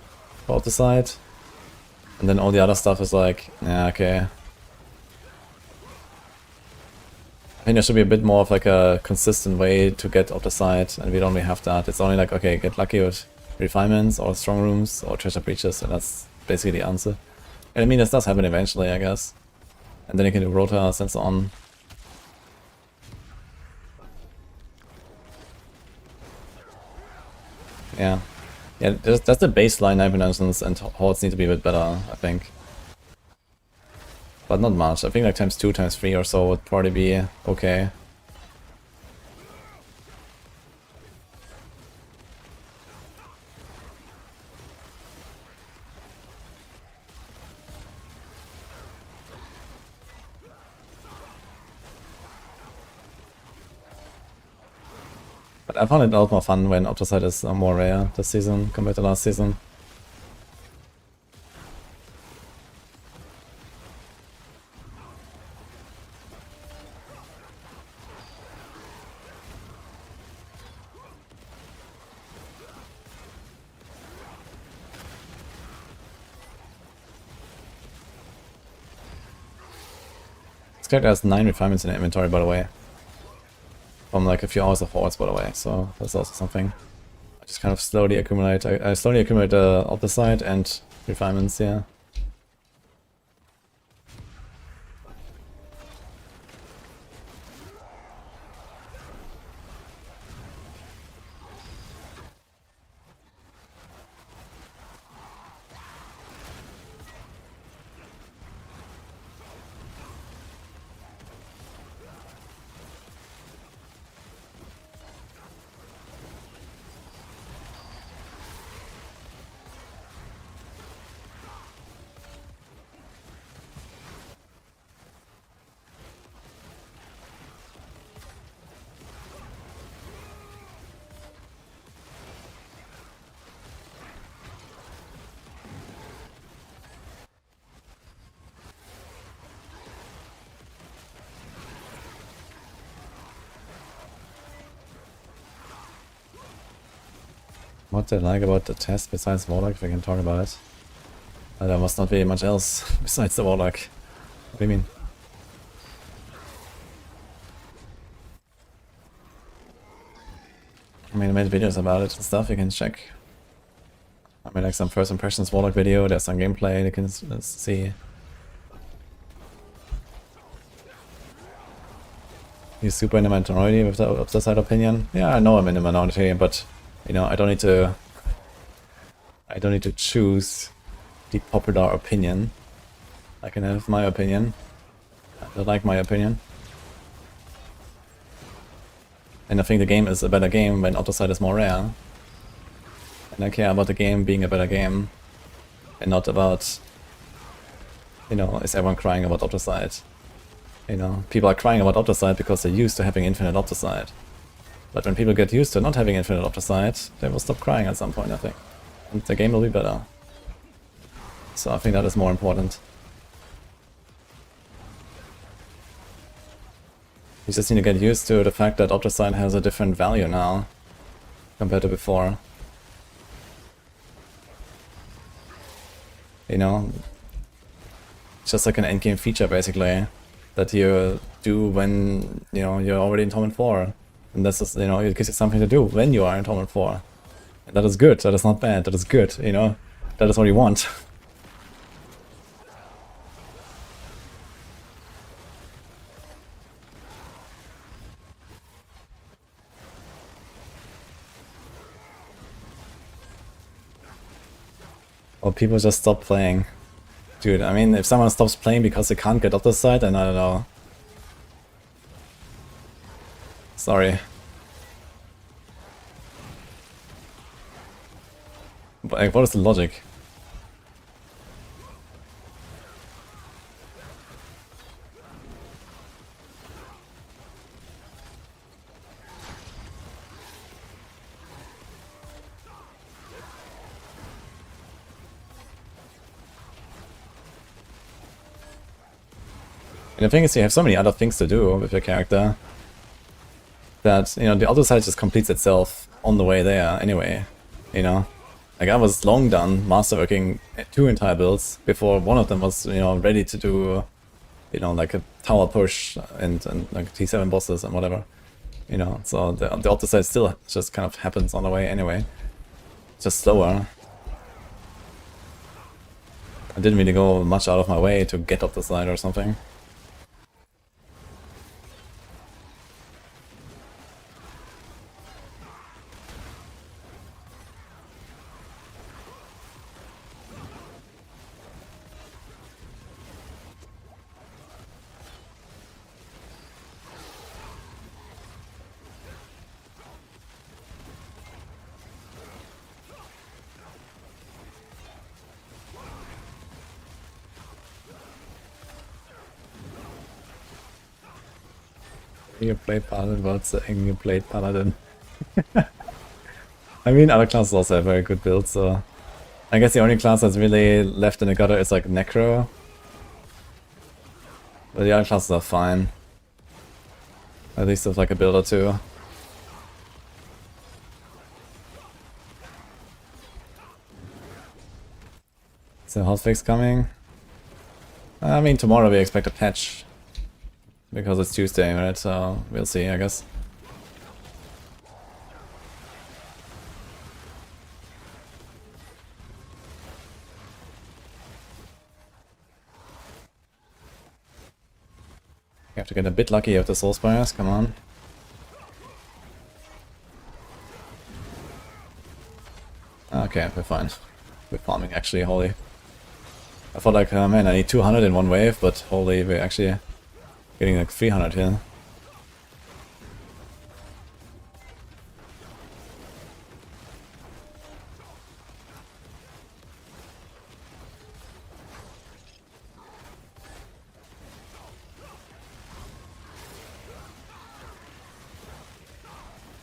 Speaker 1: for the side. And then all the other stuff is like, yeah, okay. I think there should be a bit more of like a consistent way to get off the side, and we don't really have that. It's only like, okay, get lucky with refinements or strong rooms or treasure breaches, and that's basically the answer. And I mean, this does happen eventually, I guess. And then you can do rotas and so on. Yeah. Yeah, that's the baseline Nightmare Dungeons, and Hordes need to be a bit better, I think. But not much. I think like times 2, times 3 or so would probably be okay. But I found it a lot more fun when Optosite is more rare this season compared to last season. This character has 9 refinements in the inventory, by the way. From like a few hours of hordes, by the way, so that's also something. I just kind of slowly accumulate. I slowly accumulate the Optosite and refinements, yeah. What did I like about the test besides Warlock, if I can talk about it? There must not be much else besides the Warlock. What do you mean? I mean, I made videos about it and stuff, you can check. I made like some first impressions Warlock video, there's some gameplay you can see. He's super in the minority with the Optosite opinion. Yeah, I know I'm in the minority, but you know, I don't need to choose the popular opinion. I can have my opinion. I like my opinion. And I think the game is a better game when Optosite is more rare. And I care about the game being a better game. And not about, you know, is everyone crying about Optosite? You know, people are crying about Optosite because they're used to having infinite Optosite. But when people get used to not having infinite Optosite, they will stop crying at some point, I think. And the game will be better. So I think that is more important. You just need to get used to the fact that Optosite has a different value now compared to before. You know, it's just like an endgame feature basically that you do when, you know, you're already in Torment 4. And that's just, you know, it gives you something to do when you are in Torment 4. And that is good, that is not bad, that is good, you know? That is what you want. Or people just stop playing. Dude, I mean, if someone stops playing because they can't get Optosite, then I don't know. Sorry. But like, what is the logic? And the thing is, you have so many other things to do with your character that, you know, the Optosite just completes itself on the way there anyway, you know? Like, I was long done masterworking 2 entire builds before one of them was, you know, ready to do, you know, like a tower push and like T7 bosses and whatever, you know? So the Optosite still just kind of happens on the way anyway, just slower. I didn't really go much out of my way to get Optosite or something. You played Paladin, what's saying you played Paladin? I mean, other classes also have very good builds, so... I guess the only class that's really left in the gutter is like Necro. But the other classes are fine. At least with like a build or two. So hotfix coming. I mean, tomorrow we expect a patch. Because it's Tuesday, right? So we'll see, I guess. You have to get a bit lucky with the Soul Spires, come on. Okay, we're fine. We're farming actually, holy. I thought like, man, I need 200 in one wave, but holy, we're actually getting like 300 here.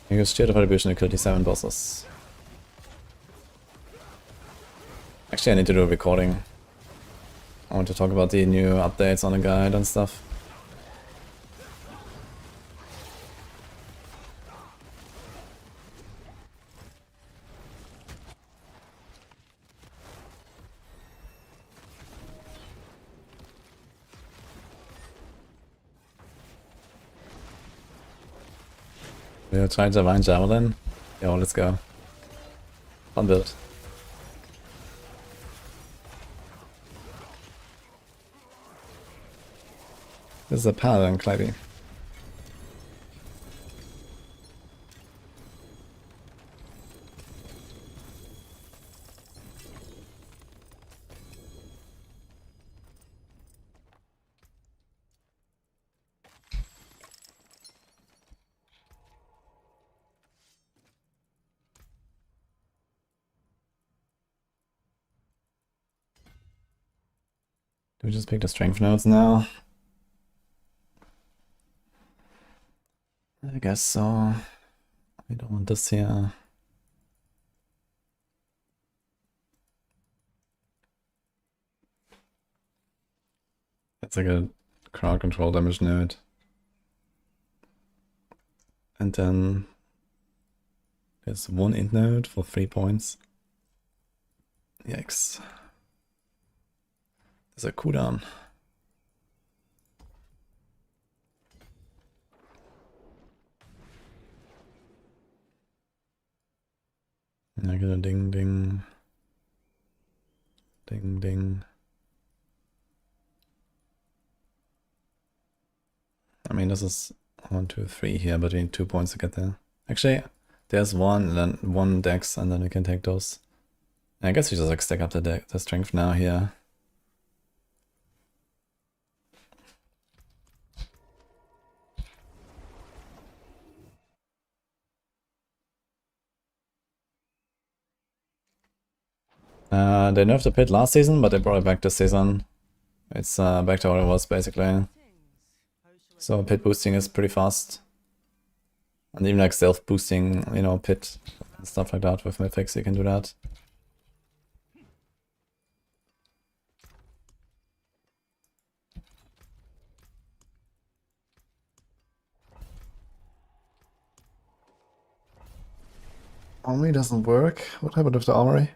Speaker 1: I use Shield of Retribution to kill these 7 bosses. Actually, I need to do a recording. I want to talk about the new updates on the guide and stuff. We'll try Divine Javelin. Yo, let's go. Fun build. This is a Paladin, Clyde. Do we just pick the strength nodes now? I guess so. I don't want this here. That's like a crowd control damage node. And then there's one int node for 3 points. Yikes. There's a cooldown. And I get a ding ding. Ding ding. I mean, this is 1, 2, 3 here, but we need 2 points to get there. Actually, there's one, and then one dex, and then we can take those. I guess we just like stack up the strength now here. They nerfed the pit last season, but they brought it back this season. It's back to what it was basically. So pit boosting is pretty fast. And even like self boosting, you know, pit and stuff like that with mythics, you can do that. Armory doesn't work. What happened with the armory?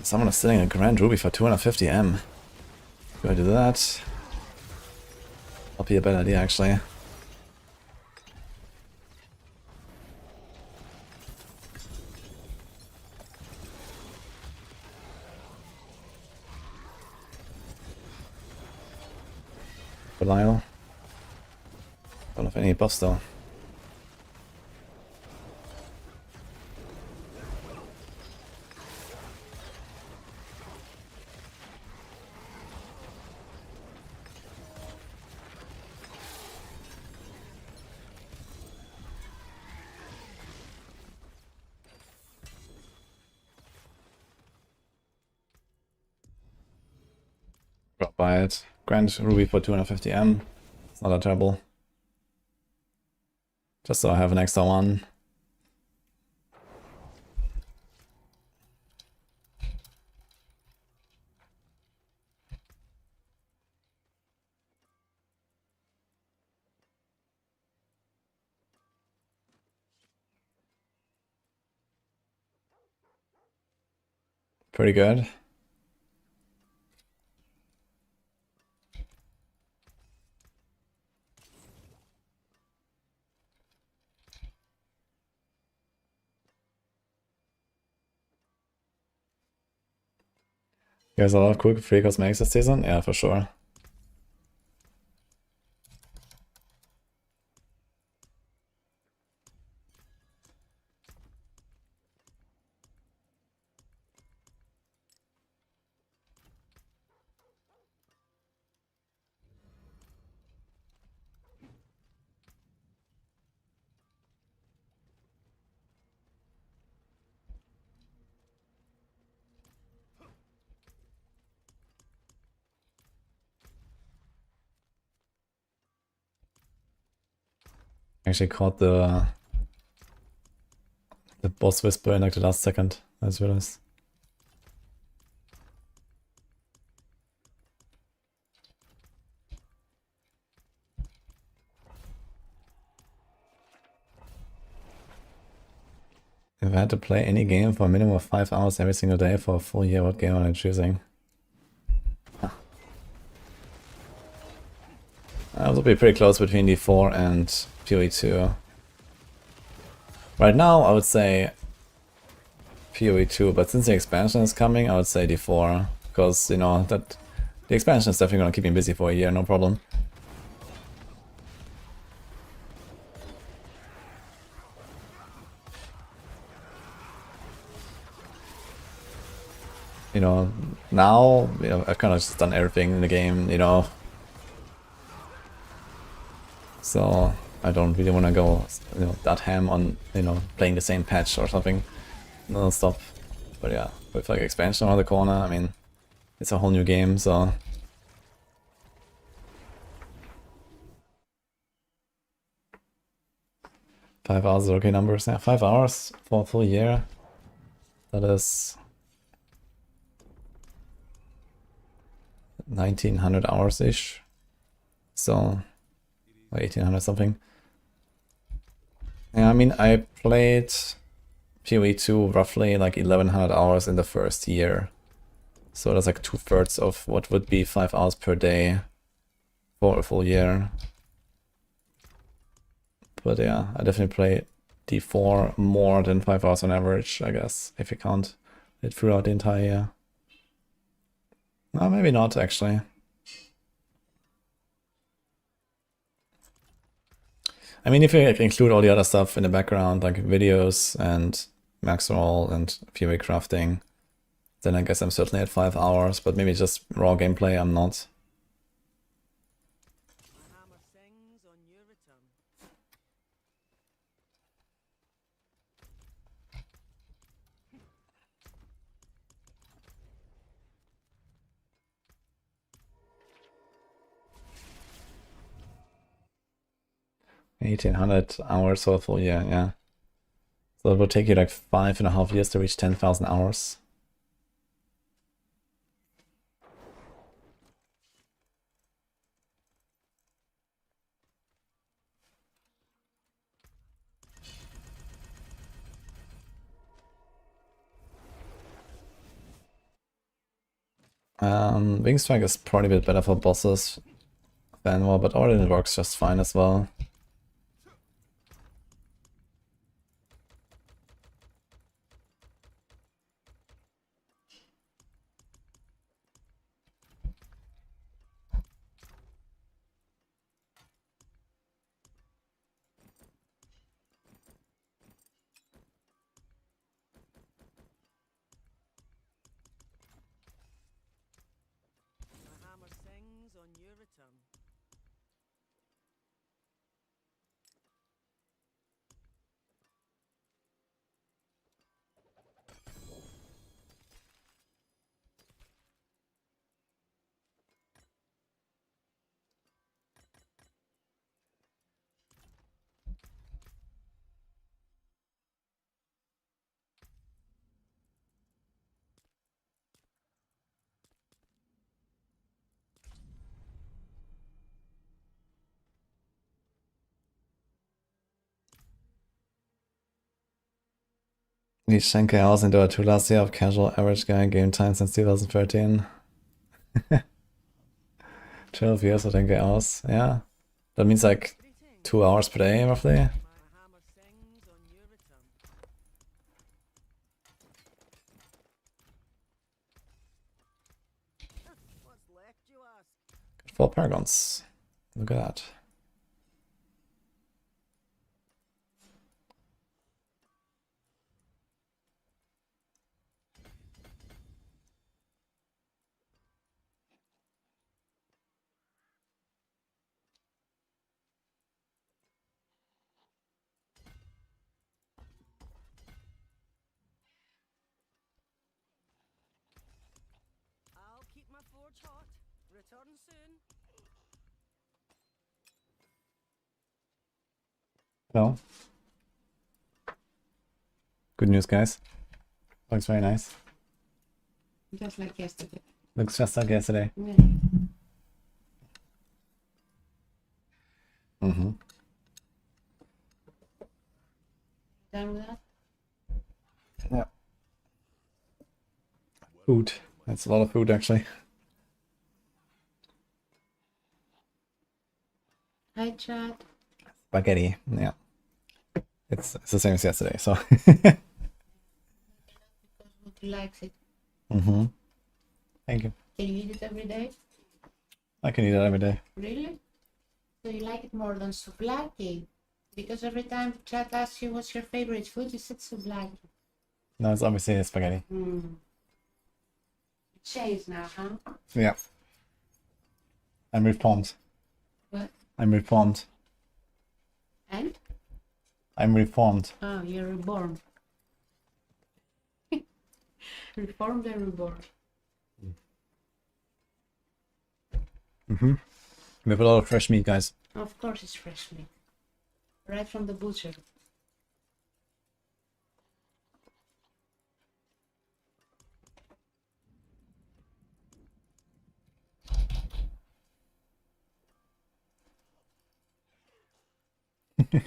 Speaker 1: Someone is selling a Grand Ruby for 250 M. Do I do that? That'll be a bad idea, actually. Belial. Don't have any buffs though. I'll buy it. Grand Ruby for 250M. It's not that terrible. Just so I have an extra one. Pretty good. There's a lot of cool free cosmetics this season? Yeah, for sure. Actually caught the boss whisper in like the last second, I just realized. If I had to play any game for a minimum of 5 hours every single day for a full year, what game am I choosing? It would be pretty close between D4 and PoE2. Right now, I would say PoE2, but since the expansion is coming, I would say D4. Because, you know, that the expansion is definitely gonna keep me busy for a year, no problem. You know, now, you know, I've kind of just done everything in the game, you know. So I don't really want to go, you know, that ham on, you know, playing the same patch or something non-stop. But yeah, with like expansion around the corner, I mean, it's a whole new game, so. Five hours is okay numbers. Yeah, 5 hours for a full year. That is 1900 hours-ish. So, or 1800 something. Yeah, I mean, I played PoE2 roughly like 1100 hours in the first year. So that's like 2/3 of what would be 5 hours per day for a full year. But yeah, I definitely play D4 more than 5 hours on average, I guess, if you count it throughout the entire year. No, maybe not, actually. I mean, if you include all the other stuff in the background, like videos and max roll and PoE crafting, then I guess I'm certainly at 5 hours, but maybe just raw gameplay, I'm not.
Speaker 3: My hammer sings on your return.
Speaker 1: $1,800 for a full year, yeah. So it would take you like 5.5 years to reach 10,000 hours. Wing Strike is probably a bit better for bosses than well, but Origin works just fine as well.
Speaker 3: My hammer sings on your return.
Speaker 1: Need 10k hours into a 2 last year of casual average game time since 2013. 12 years of 10k hours, yeah. That means like 2 hours per day, roughly.
Speaker 3: My hammer sings on your return. What's left, you ask?
Speaker 1: 4 paragons. Look at that.
Speaker 3: I'll keep my forge hot. Return soon.
Speaker 1: Hello. Good news, guys. Looks very nice.
Speaker 4: Just like yesterday.
Speaker 1: Looks just like yesterday.
Speaker 4: Yeah.
Speaker 1: Mm-hmm.
Speaker 4: Done with that?
Speaker 1: Yeah. Food. That's a lot of food, actually.
Speaker 4: Hi, chat.
Speaker 1: Spaghetti. Yeah. It's the same as yesterday, so.
Speaker 4: Because Woody likes it.
Speaker 1: Mm-hmm. Thank you.
Speaker 4: Can you eat it every day?
Speaker 1: I can eat that every day.
Speaker 4: Really? So you like it more than souvlaki? Because every time chat asks you what's your favorite food, you said souvlaki.
Speaker 1: No, it's obviously spaghetti.
Speaker 4: It changed now, huh?
Speaker 1: Yeah. I'm reformed.
Speaker 4: What?
Speaker 1: I'm reformed.
Speaker 4: And?
Speaker 1: I'm reformed.
Speaker 4: Oh, you're reborn. Reformed and reborn.
Speaker 1: Mm-hmm. We have a lot of fresh meat, guys.
Speaker 4: Of course it's fresh meat. Right from the butcher.
Speaker 2: Sublime.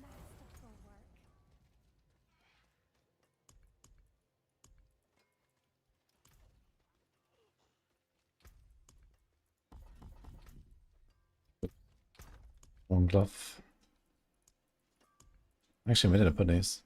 Speaker 2: Masterful work.
Speaker 1: One glove. Actually, where did I put these?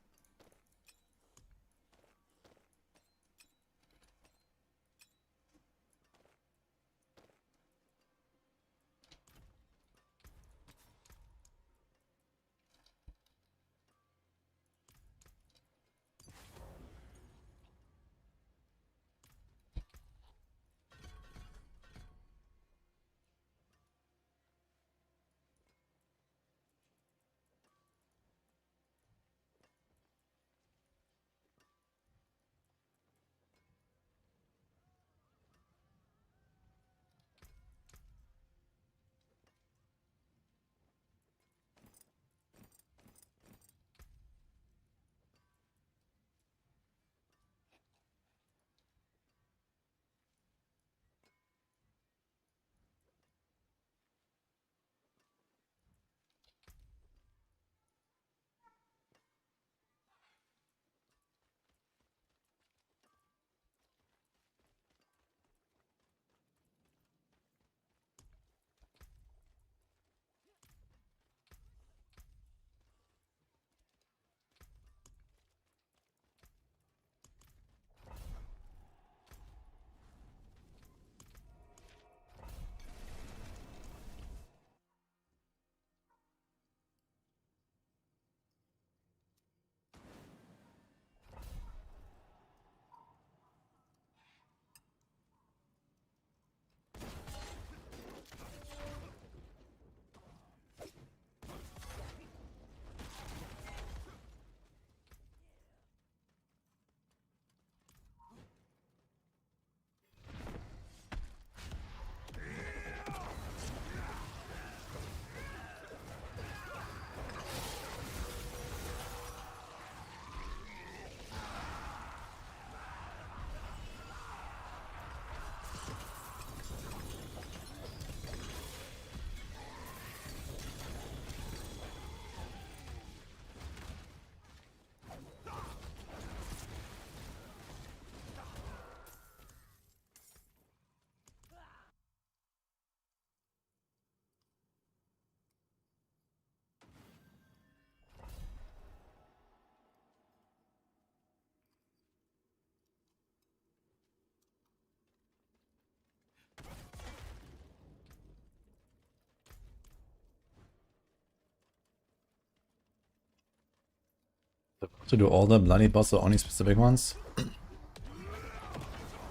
Speaker 1: To do all the bloody boss or only specific ones?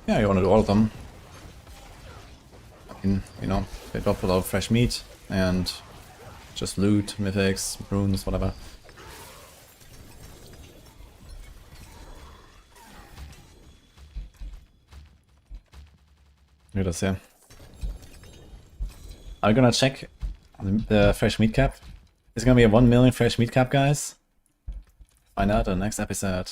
Speaker 1: Yeah, you wanna do all of them. I mean, you know, they drop a lot of fresh meat and just loot, mythics, runes, whatever. Look at this here. I'm gonna check the fresh meat cap. It's gonna be a 1 million fresh meat cap, guys. Find out in the next episode.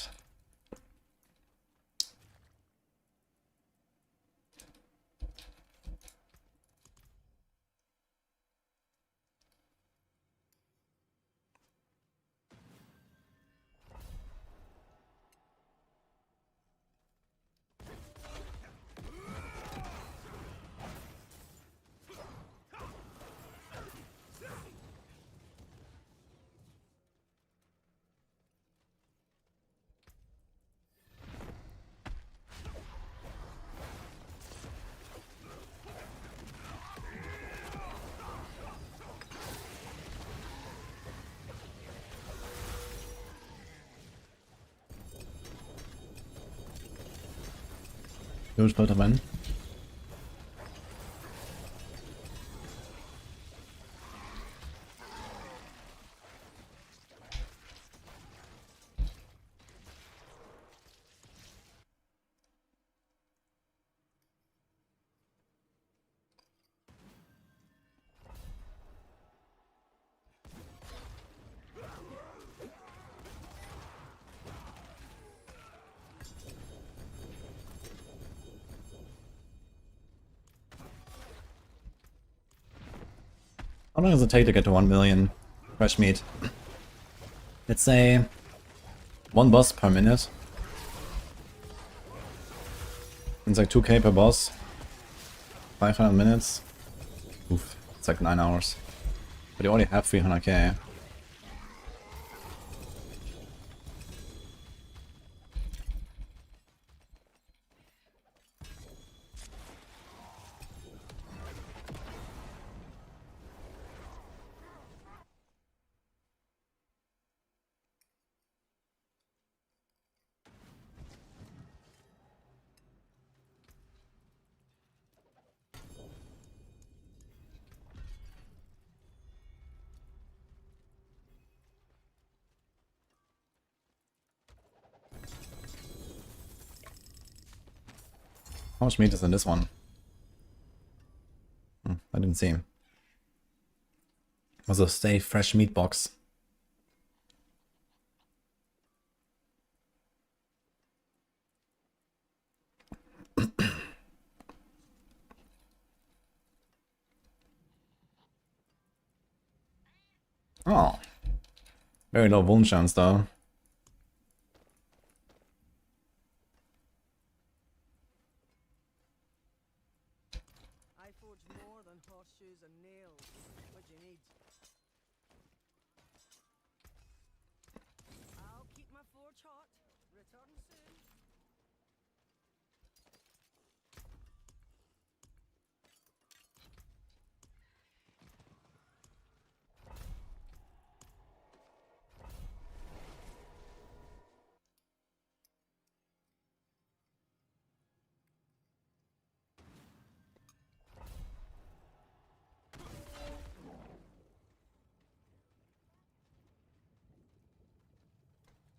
Speaker 1: Huge plot of men. How long does it take to get to 1 million fresh meat? Let's say 1 boss per minute. It's like 2k per boss. 500 minutes. Oof, it's like 9 hours. But you only have 300k. How much meat is in this one? I didn't see him. Was a stay fresh meat box. Oh. Very low wound chance though.
Speaker 3: I forge more than horseshoes and nails. What do you need? I'll keep my forge hot. Return soon.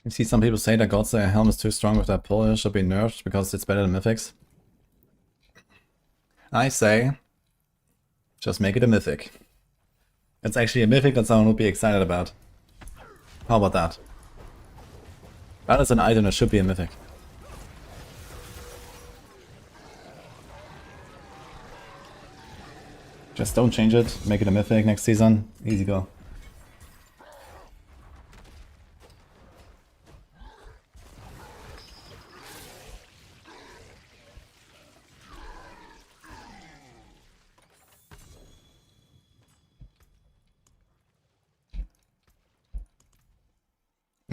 Speaker 1: You see some people say that God's helm is too strong with that pull, it should be nerfed because it's better than mythics. I say, just make it a mythic. It's actually a mythic that someone would be excited about. How about that? That is an item that should be a mythic. Just don't change it, make it a mythic next season, easy go.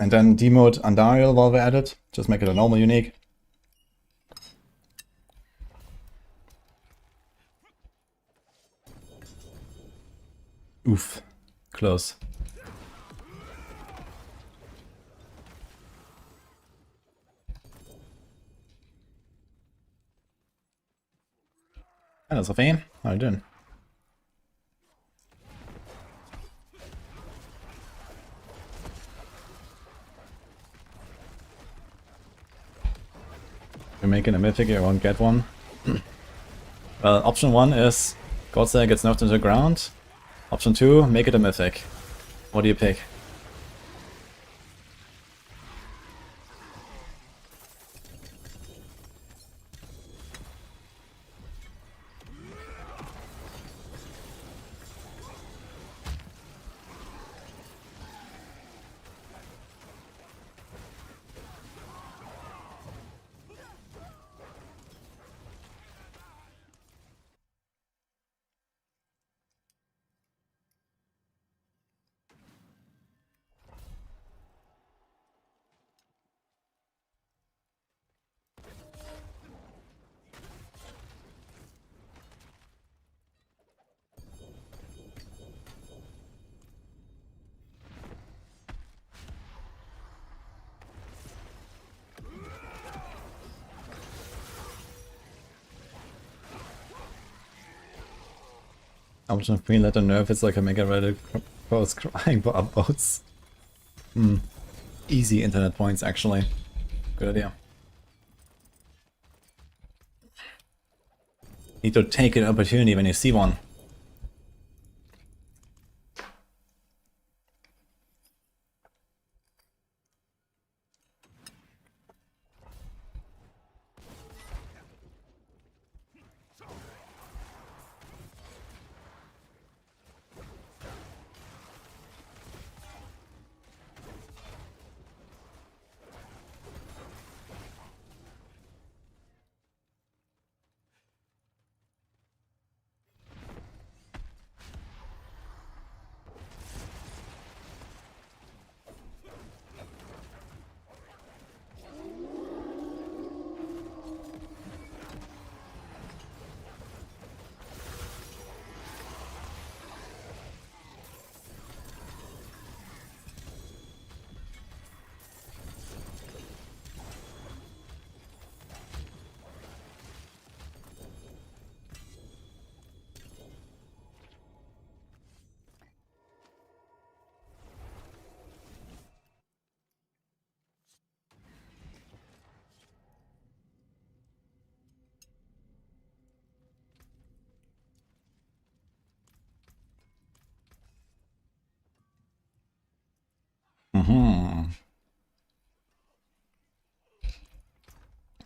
Speaker 1: And then demote Andariel while we're at it. Just make it a normal unique. Oof. Close. Hello, Sophie. How are you doing? You're making a mythic, you won't get one. Option 1 is Godslayer gets knocked into the ground. Option 2, make it a mythic. What do you pick? Option 3, let her nerf it's like a mega Reddit post crying for upvotes. Easy internet points, actually. Good idea. Need to take an opportunity when you see one.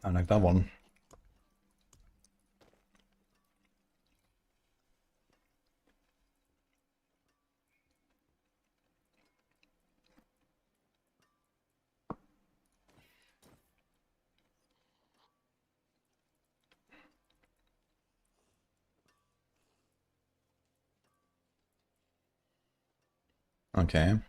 Speaker 1: I like that one. Okay.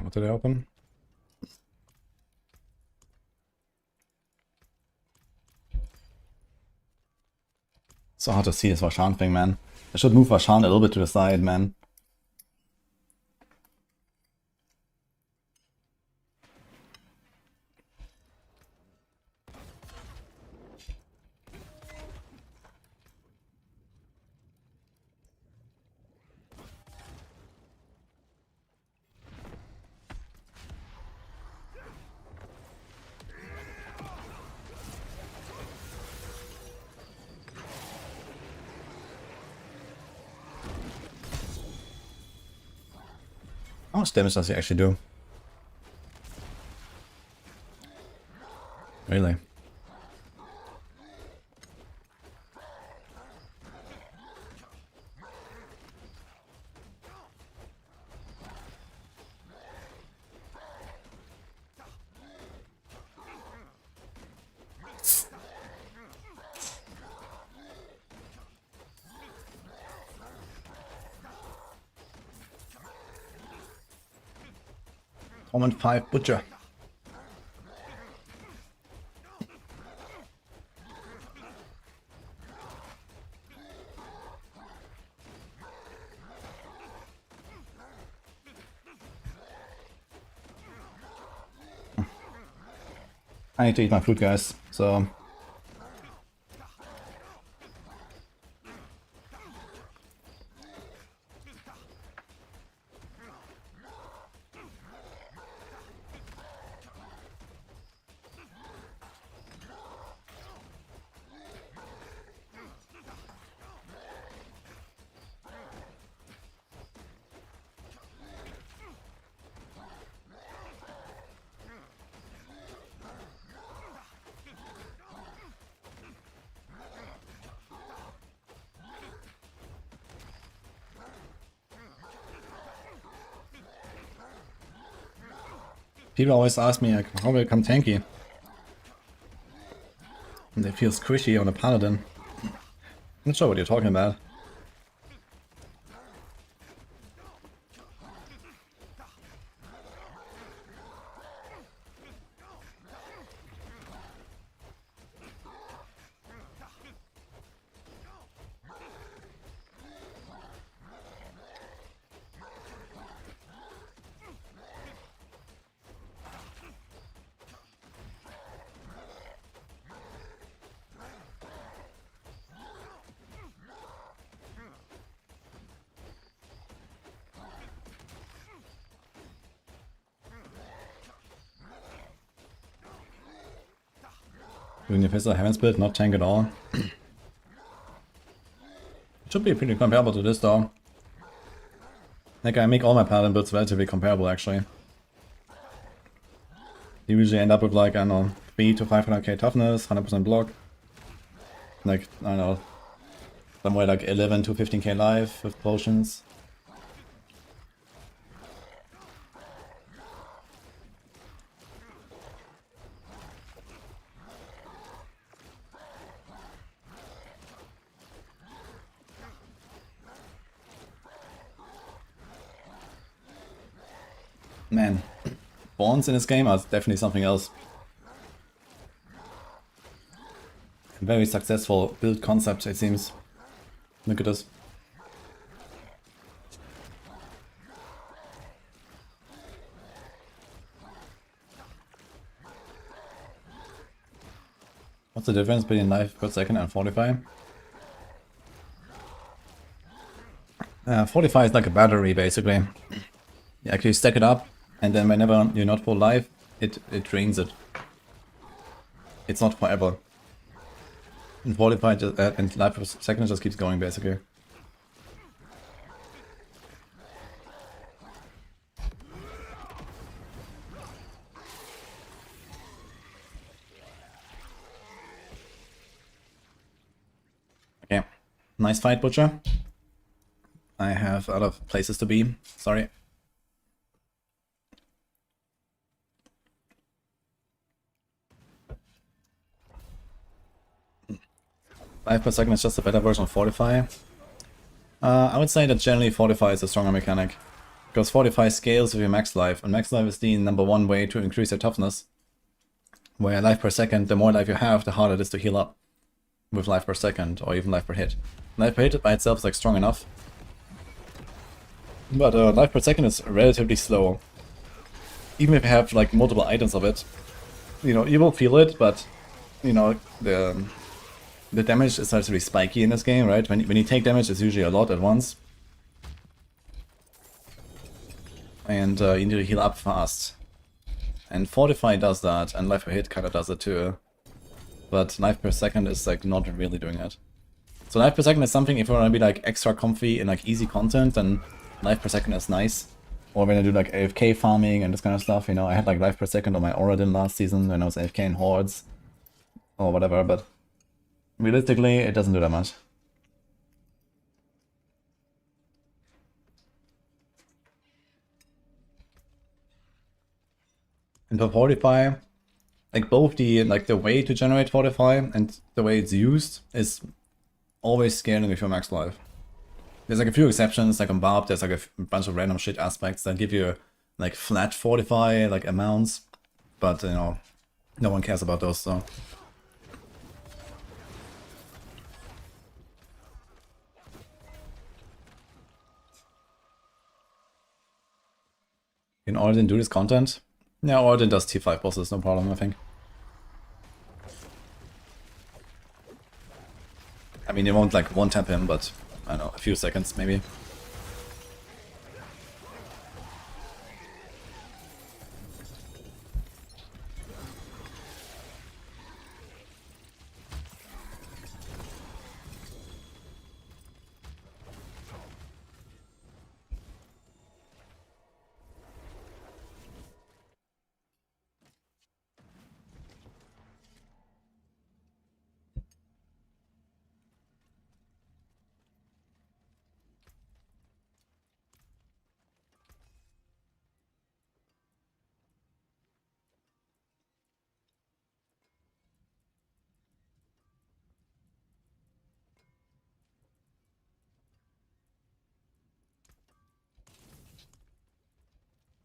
Speaker 1: What did I open? So hard to see this Vashan thing, man. I should move Vashan a little bit to the side, man. How much damage does he actually do? Really? Torment 5 Butcher. I need to eat my food, guys, so... People always ask me, like, how do I become tanky? And they feel squishy on a paladin. I'm not sure what you're talking about. Doing the Fist of Heaven's build, not tank at all. It should be pretty comparable to this though. Like, I make all my paladin builds relatively comparable actually. You usually end up with like, I don't know, 3 to 500k toughness, 100% block. Like, I don't know, somewhere like 11 to 15k life with potions. Man, Bonds in this game are definitely something else. A very successful build concept, it seems. Look at this. What's the difference between life per second and Fortify? 45 is like a battery, basically. You actually stack it up, and then whenever you're not full life, it drains it. It's not forever. And Fortify and life per second just keeps going, basically. Okay, nice fight, Butcher. I have a lot of places to be, sorry. Life per second is just a better version of Fortify. I would say that generally Fortify is a stronger mechanic. Because Fortify scales with your max life, and max life is the #1 way to increase your toughness. Where life per second, the more life you have, the harder it is to heal up. With life per second, or even life per hit. Life per hit by itself is like strong enough. But life per second is relatively slow. Even if you have like multiple items of it, you know, you will feel it, but you know, the damage is relatively spiky in this game, right? When you take damage, it's usually a lot at once. And you need to heal up fast. And Fortify does that, and life per hit kinda does it too. But life per second is like not really doing it. So life per second is something, if you wanna be like extra comfy in like easy content, then life per second is nice. Or when I do like AFK farming and this kind of stuff, you know, I had like life per second on my Oradin last season when I was AFK in Hordes. Or whatever, but realistically, it doesn't do that much. And for Fortify, like both the way to generate Fortify and the way it's used is always scaling with your max life. There's like a few exceptions, like on Barb, there's like a bunch of random shit aspects that give you like flat fortify like amounts, but you know, no one cares about those, so. Can Odin do this content? Yeah, Odin does T5 bosses, no problem, I think. I mean, you won't like one-tap him, but I don't know, a few seconds maybe.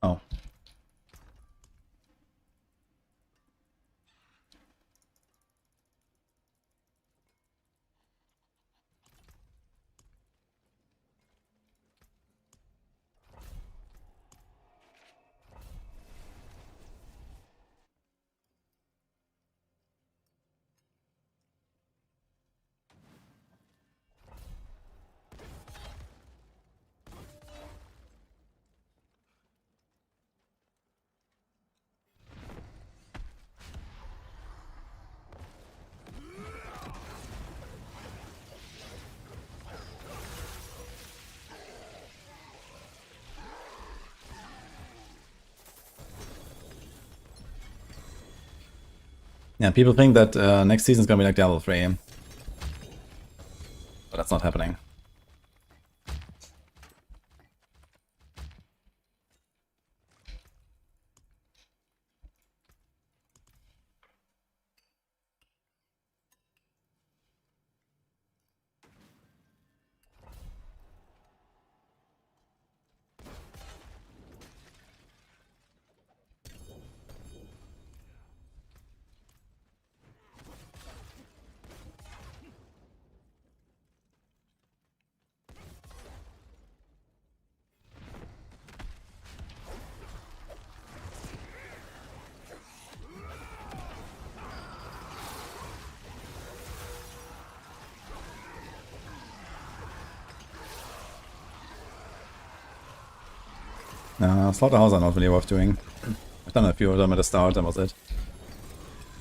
Speaker 1: Oh. Yeah, people think that next season is gonna be like Diablo 3. But that's not happening. Slaughterhouse are not really worth doing. I've done a few of them at the start, that was it.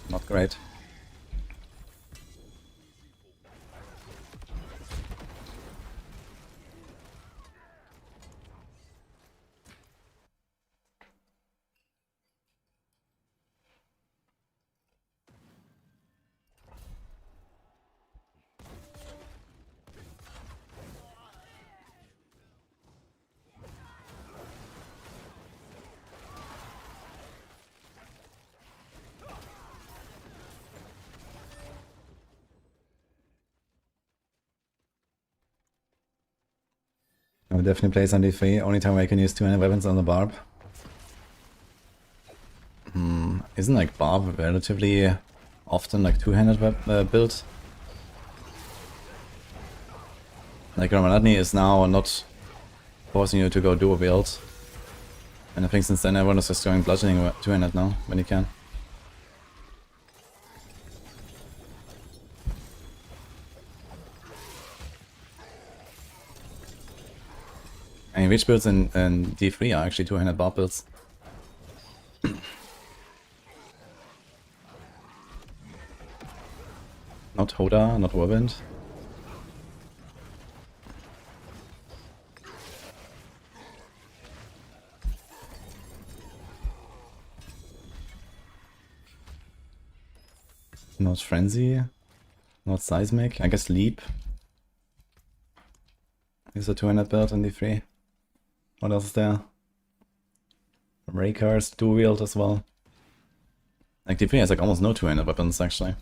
Speaker 1: Not great. I would definitely play Sunday 3, only time I can use 200 weapons on the Barb. Isn't like Barb relatively often like two-handed build? Like Ramanatni is now not forcing you to go dual build. And I think since then everyone is just going bludgeoning two-handed now, when you can. I mean, which builds in D3 are actually two-handed Barb builds? Not Hoda, not Whirlwind. Not Frenzy. Not Seismic. I guess Leap is a two-handed build in D3. What else is there? Raycars, two-wheeled as well. Like D3 has like almost no two-handed weapons actually.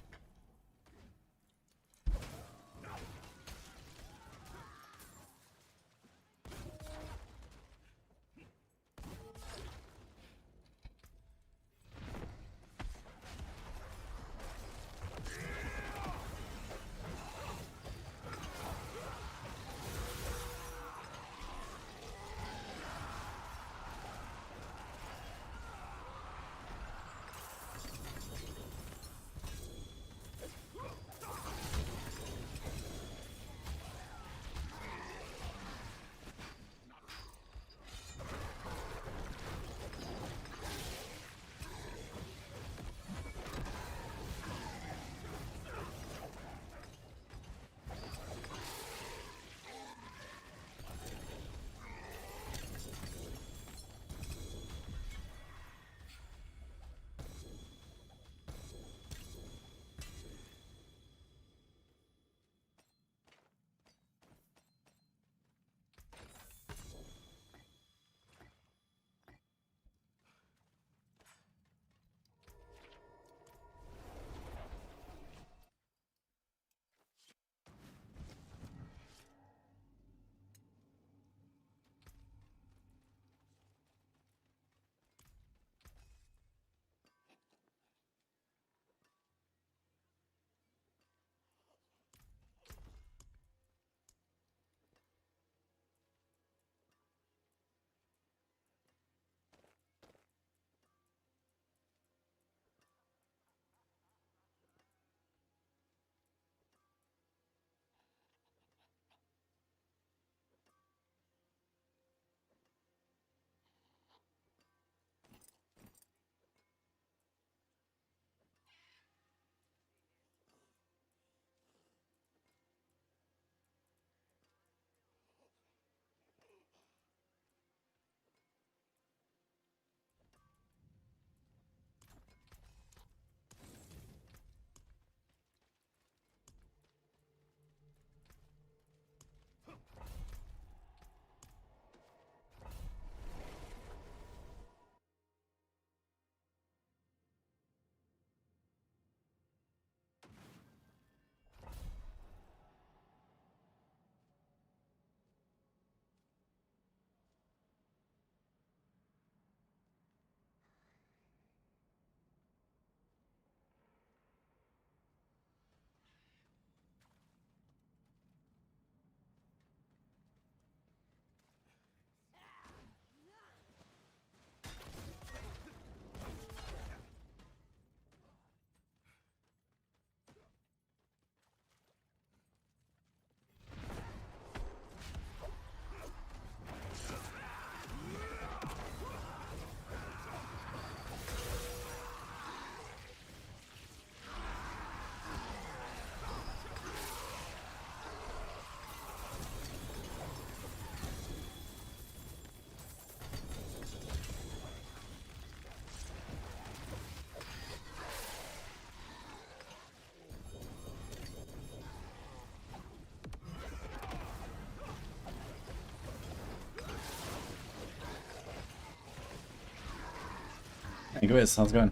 Speaker 1: Enquiries, how's it going?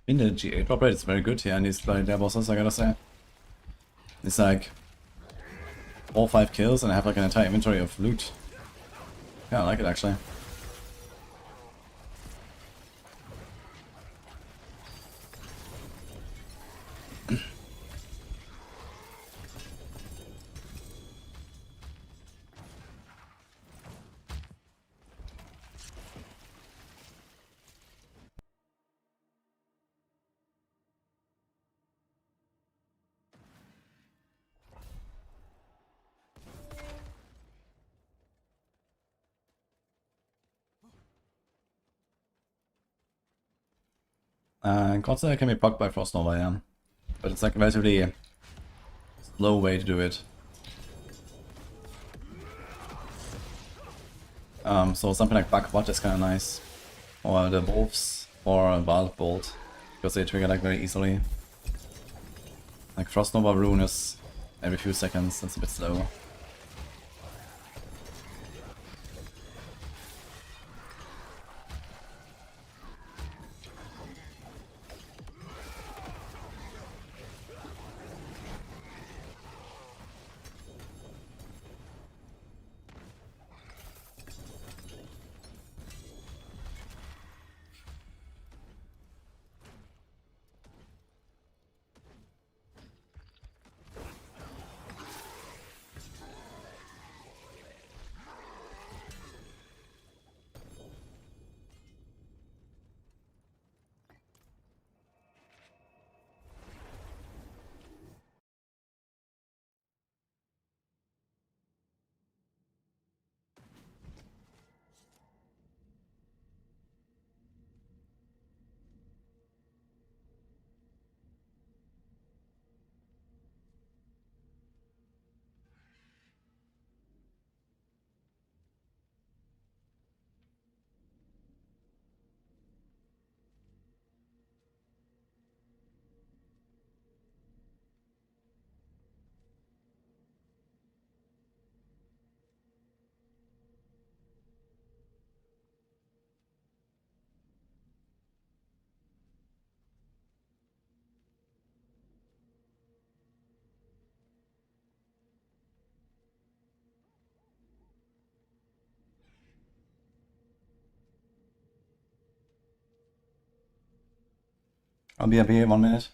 Speaker 1: In the G8 drop rate is very good here, and these bloody dead bosses, I gotta say. It's like 4 or 5 kills, and I have like an entire inventory of loot. Yeah, I like it actually. Constantly can be procced by Frost Nova, yeah. But it's like a relatively slow way to do it. So something like Buckbot is kinda nice. Or the Wolves, or Wild Bolt, because they trigger like very easily. Like Frost Nova Rune is every few seconds, that's a bit slow. I'll be up here 1 minute.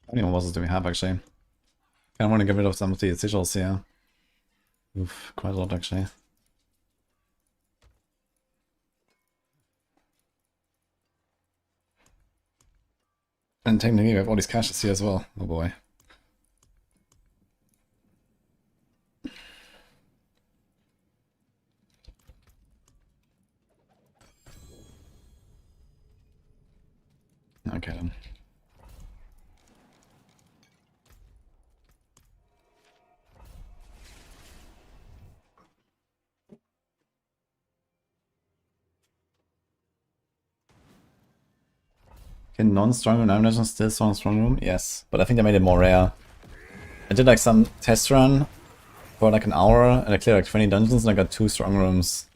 Speaker 1: How many bosses do we have actually? I want to get rid of some of the sigils here. Oof, quite a lot actually. And technically we have all these caches here as well. Oh boy. Okay then. Can non-strong room nominations still strong room? Yes, but I think they made it more rare. I did like some test run for like an hour and I cleared like 20 dungeons and I got 2 strong rooms.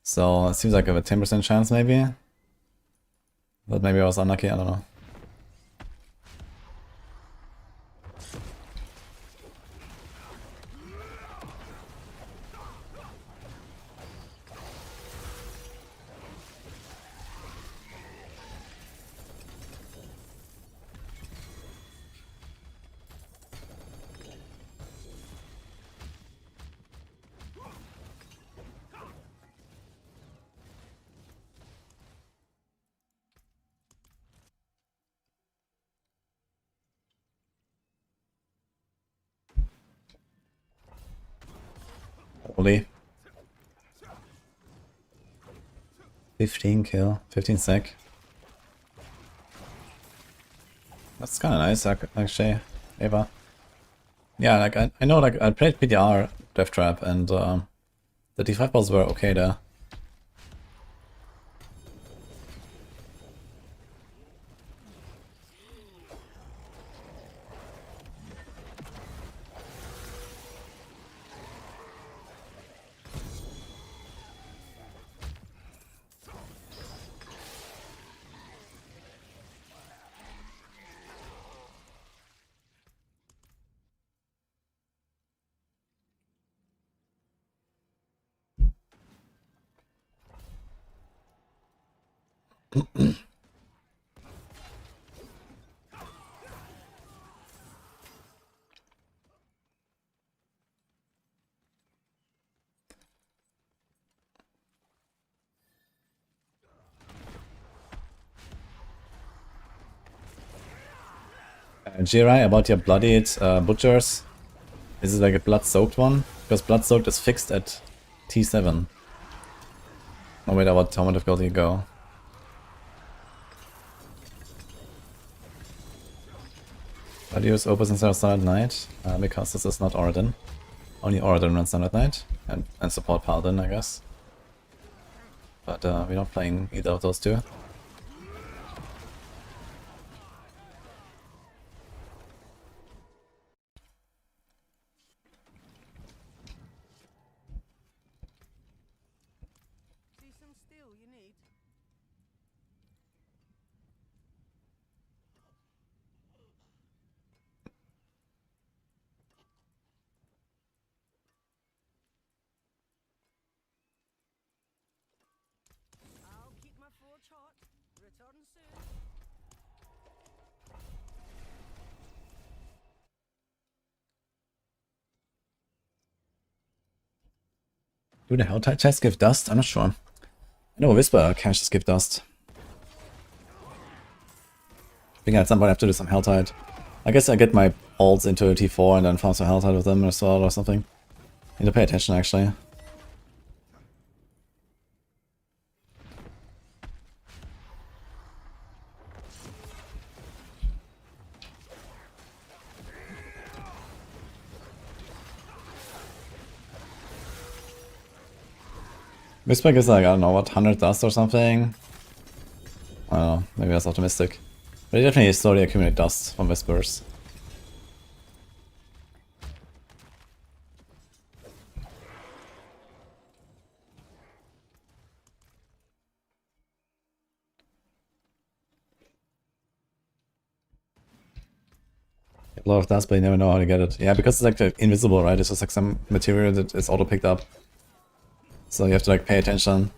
Speaker 1: So it seems like I have a 10% chance maybe. But maybe I was unlucky, I don't know. Holy. 15 kill, 15 sec. That's kind of nice, actually, Eva. Yeah, like I know, like I played PDR Death Trap, and the D5 balls were okay there. Jirai, about your bloodied butchers. Is it like a blood-soaked one? Because blood-soaked is fixed at T7. Oh wait, about how much difficulty you go. Why do you use Opus instead of Standard Knight? Because this is not Oradin. Only Oradin runs Standard Knight. And support Paladin, I guess. But we're not playing either of those two.
Speaker 3: See some steel you need? I'll keep my forge hot. Return soon.
Speaker 1: Do the Helltide chest give dust? I'm not sure. I know Whisper caches give dust. I think at some point I have to do some Helltide. I guess I get my ults into a T4 and then farm some Helltide with them as well or something. Need to pay attention actually. Whisper is like, I don't know, what, 100 dust or something? I don't know, maybe that's optimistic. But you definitely slowly accumulate dust from Whispers. A lot of dust, but you never know how to get it. Yeah, because it's like invisible, right? It's just like some material that is auto-picked up. So you have to like pay attention.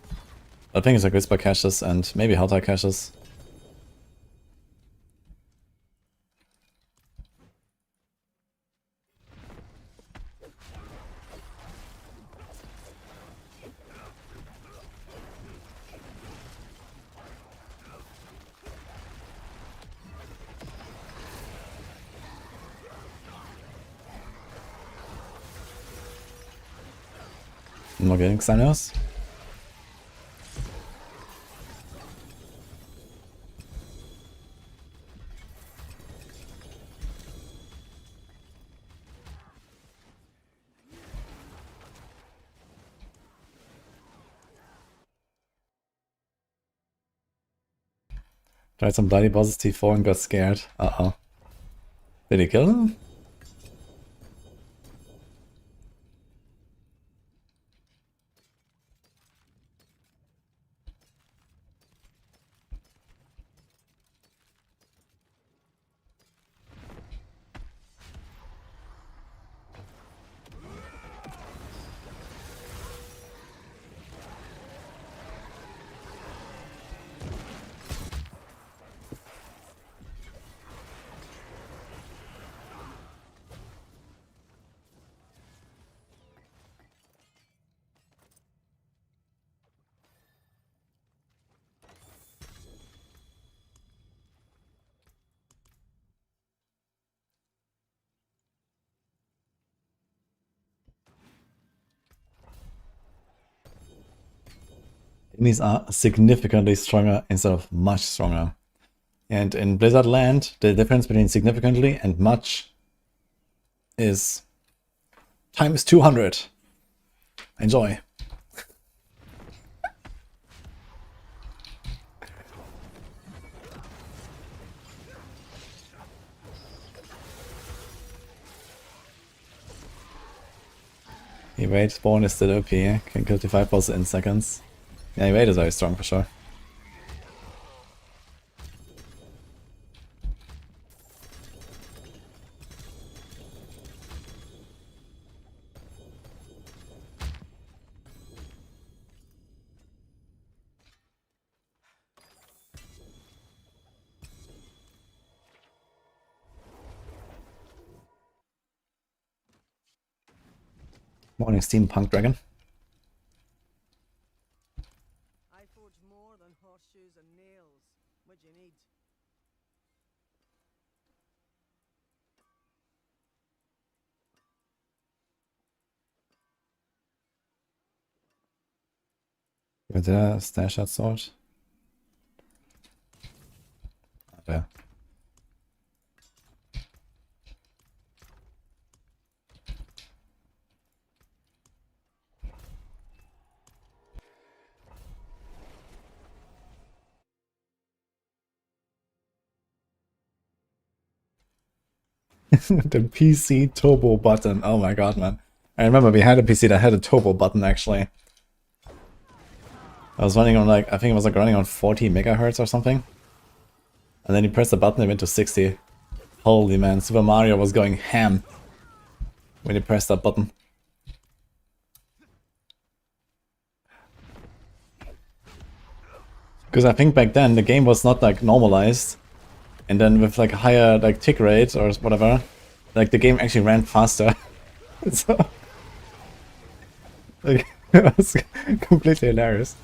Speaker 1: I think it's like Whisper caches and maybe Helltide caches. I'm not getting Xynos. Tried some bloody bosses T4 and got scared. Uh-oh. Did he kill him? Enemies are significantly stronger instead of much stronger. And in Blizzard Land, the difference between significantly and much is times 200. Enjoy. Evade spawn is still OP, can kill the 5 bosses in seconds. Yeah, evade is very strong for sure. Morning Steampunk Dragon.
Speaker 3: I forge more than horseshoes and nails. What you need?
Speaker 1: Where did I stash that sword? Ah, there. The PC turbo button. Oh my god, man. I remember we had a PC that had a turbo button actually. I was running on like, I think it was like running on 40 megahertz or something. And then you press the button, it went to 60. Holy man, Super Mario was going ham when you pressed that button. Because I think back then the game was not like normalized. And then with like higher like tick rate or whatever, like the game actually ran faster. So, like, it was completely hilarious.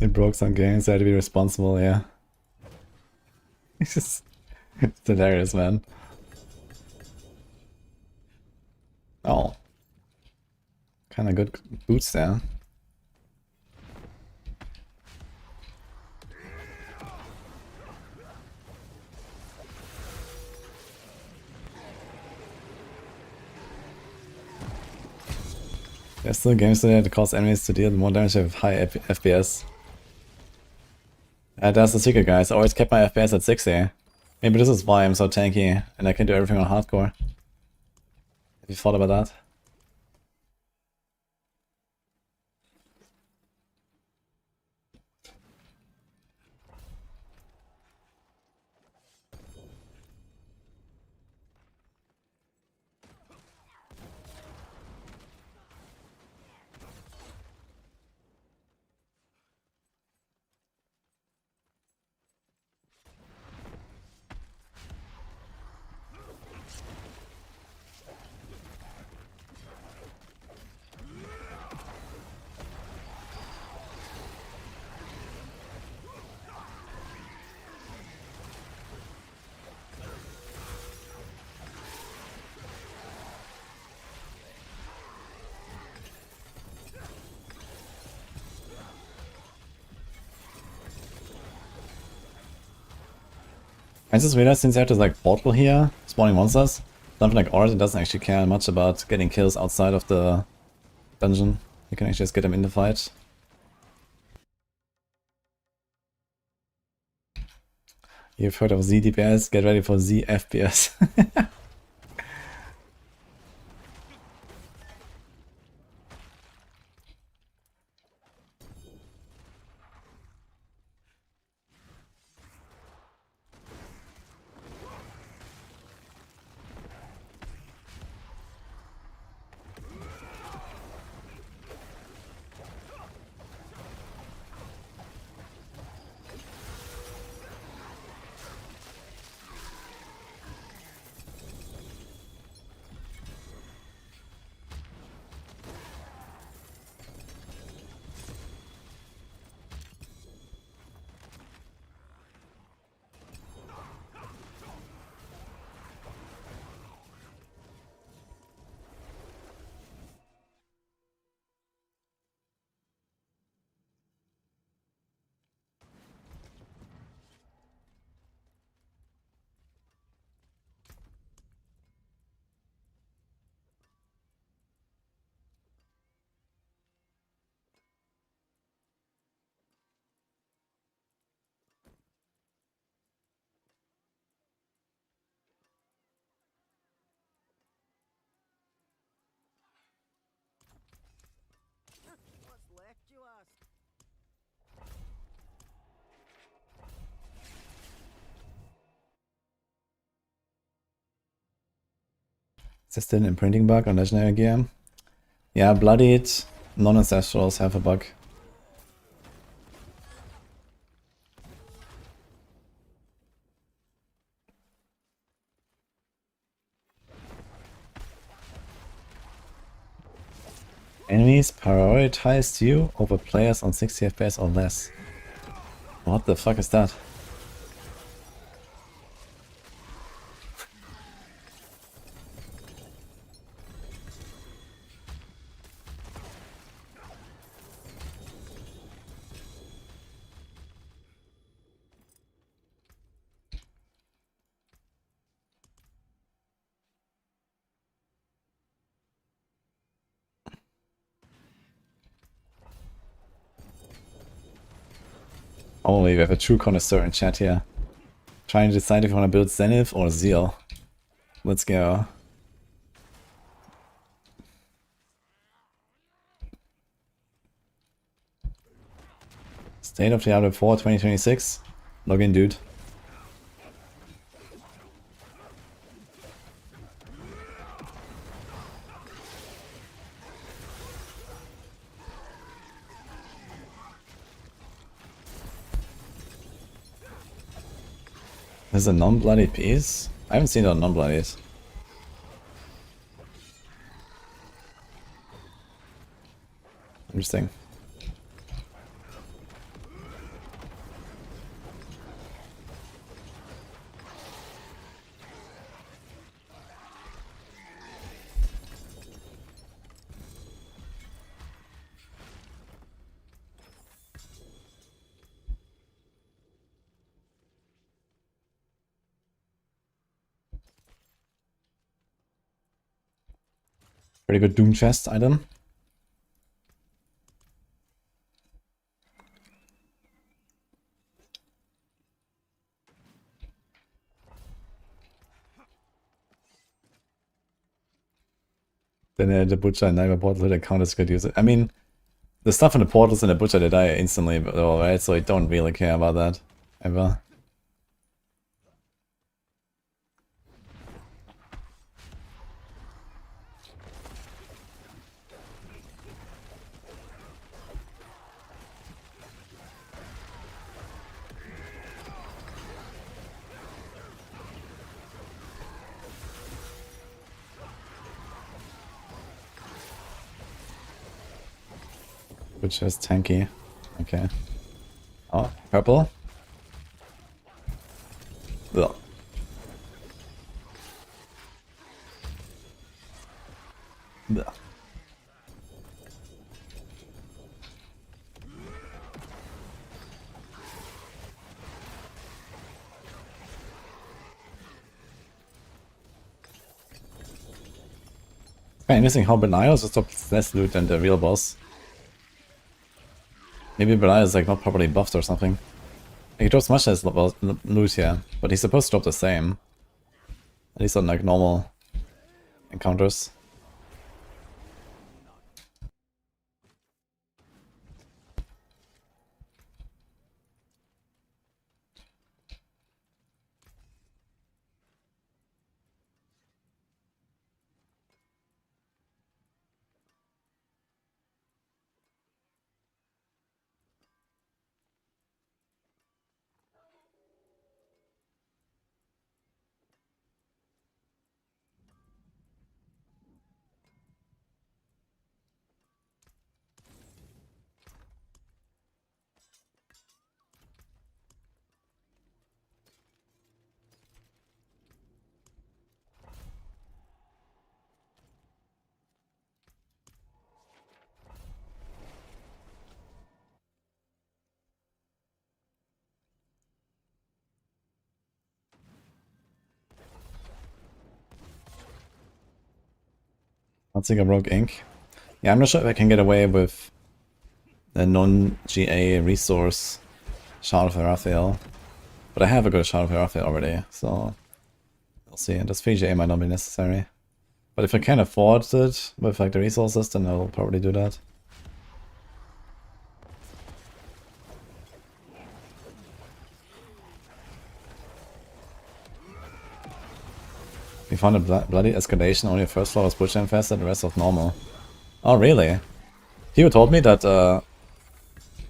Speaker 1: It broke some games, I had to be responsible, yeah. It's hilarious, man. Oh. Kinda good boots there. There's still games today that cause enemies to deal more damage with high FPS. That's the secret, guys. I always kept my FPS at 60. Maybe this is why I'm so tanky and I can do everything on hardcore. Have you thought about that? I just realized since you have this like portal here, spawning monsters, something like Art, it doesn't actually care much about getting kills outside of the dungeon. You can actually just get them in the fight. You've heard of ZDPS, get ready for ZFPS.
Speaker 3: What's left, you ask?
Speaker 1: Is there still an imprinting bug on Legendary gear? Yeah, bloodied non-ancestrals have a bug. Enemies prioritized you over players on 60 FPS or less. What the fuck is that? Only we have a true connoisseur in chat here. Trying to decide if you want to build Zenith or Zeal. Let's go. State of Diablo 4 2026. Log in, dude. There's a non-bloody piece? I haven't seen it on non-bloodies. Interesting. Pretty good Doom chest item. Then the butcher and Nightmare Portal that counters could use it. I mean, the stuff in the portals and the butcher they die instantly, though, right? So I don't really care about that ever. Which is tanky. Okay. Oh, purple. Ugh. Ugh. Kind of interesting how Belial just drops less loot than the real boss. Maybe Belial is like not properly buffed or something. He drops much less loot here, but he's supposed to drop the same. At least on like normal encounters. Heartseeker broke ink. Yeah, I'm not sure if I can get away with the non-GA resource Shard of Raphael. But I have a good Shard of Raphael already, so we'll see. And this 3GA might not be necessary. But if I can afford it with like the resources, then I'll probably do that. We found a bloody escalation, only the first floor was bullshit infested, the rest was normal. Oh really? Hugh told me that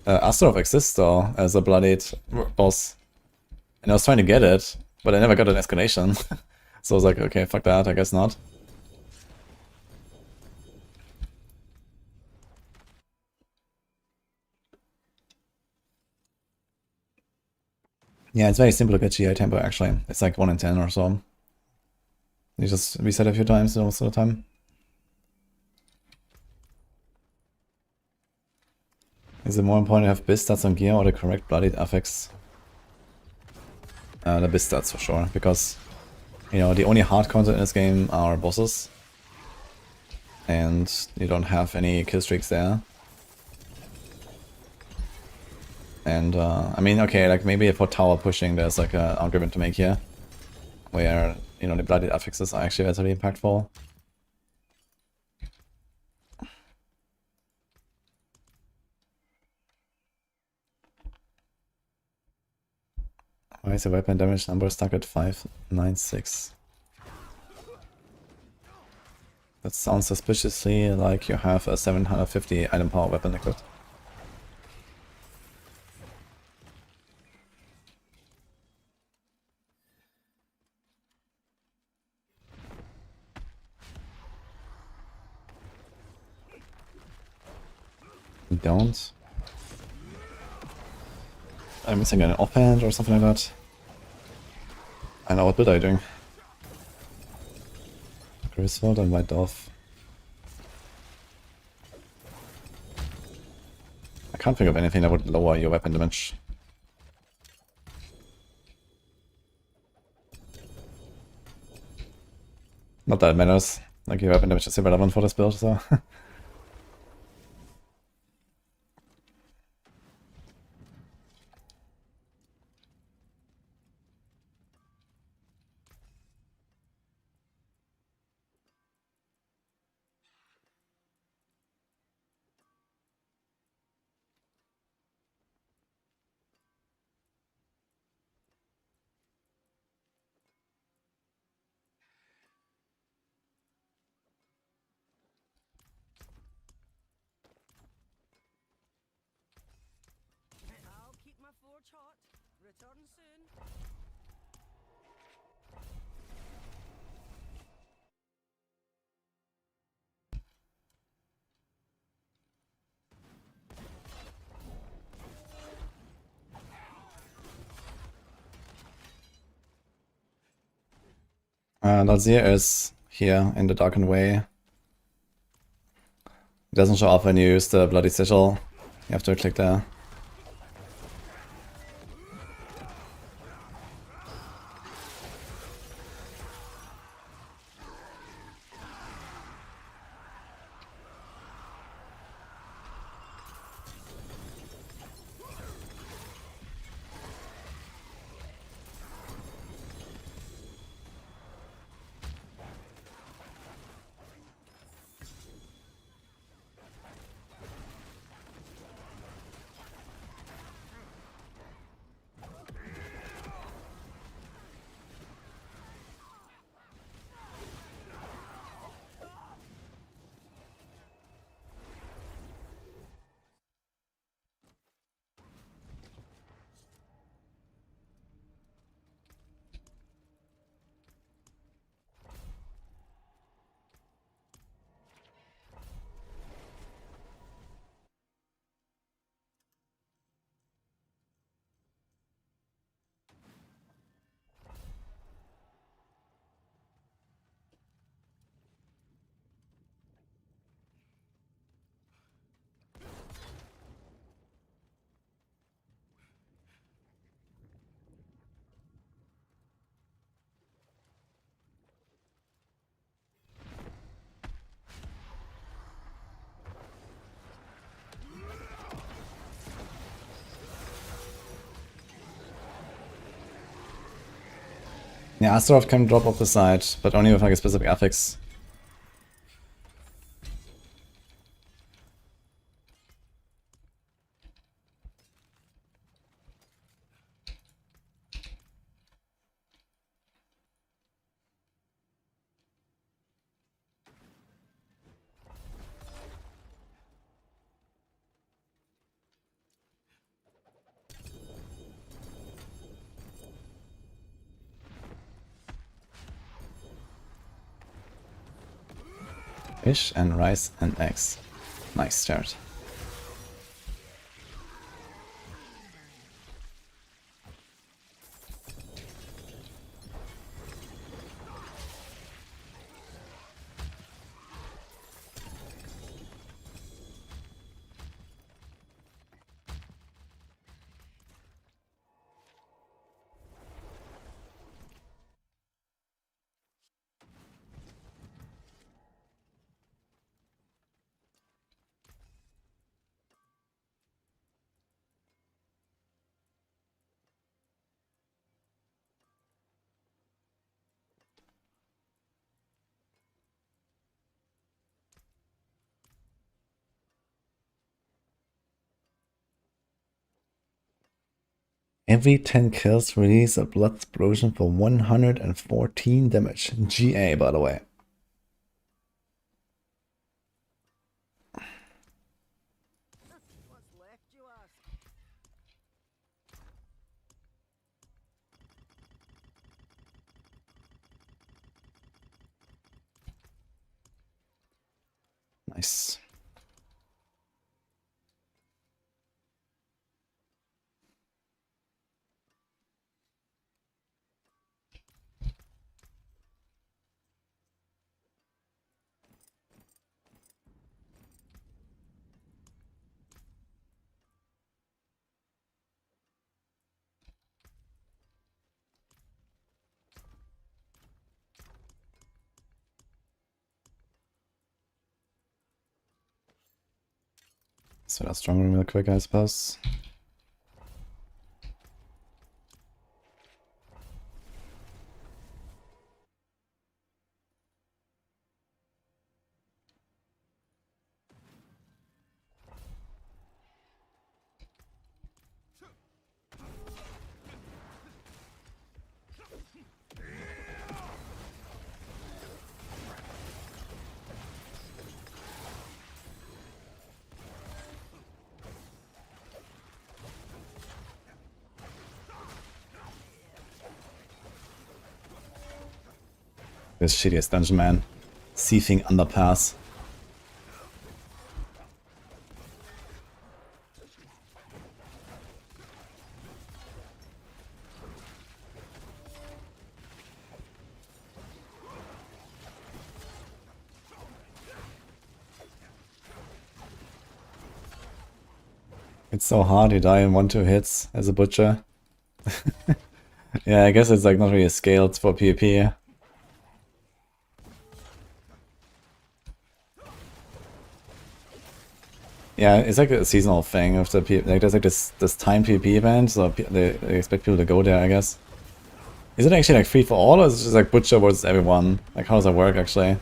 Speaker 1: Astaroth exists though as a bloodied boss. And I was trying to get it, but I never got an escalation. So I was like, okay, fuck that, I guess not. Yeah, it's very simple to get GA tempo actually. It's like 1 in 10 or so. You just reset a few times most of the time. Is it more important to have BIS stats on gear or the correct bloodied affix? The BIS stats for sure, because you know the only hard content in this game are bosses. And you don't have any kill streaks there. And I mean, okay, like maybe for tower pushing there's like an argument to make here. Where, you know, the bloodied affixes are actually relatively impactful. Why is the weapon damage number stuck at 596? That sounds suspiciously like you have a 750 item power weapon equipped. You don't. I'm missing an offhand or something like that. I know, what build are you doing? Griswold and White Dove. I can't think of anything that would lower your weapon damage. Not that it matters. Like your weapon damage is irrelevant for this build, so.
Speaker 3: I'll keep my forge hot. Return soon.
Speaker 1: Nazir is here in the Darkened Way. It doesn't show up when you use the Bloody Sigil. You have to click there. Yeah, Astaroth can drop off the side, but only with like a specific affix. Fish and rice and eggs. Nice start. Every 10 kills release a blood explosion for 114 damage. GA, by the way.
Speaker 3: What's left, you ask?
Speaker 1: Nice. So that's stronger real quick, I suppose. This shittiest dungeon, man. Seething underpass. It's so hard, you die in 1-2 hits as a butcher. Yeah, I guess it's like not really scaled for PvP. Yeah, it's like a seasonal thing of the like there's like this time PvP event, so they expect people to go there, I guess. Is it actually like free for all, or is it just like butcher versus everyone? Like how does that work actually?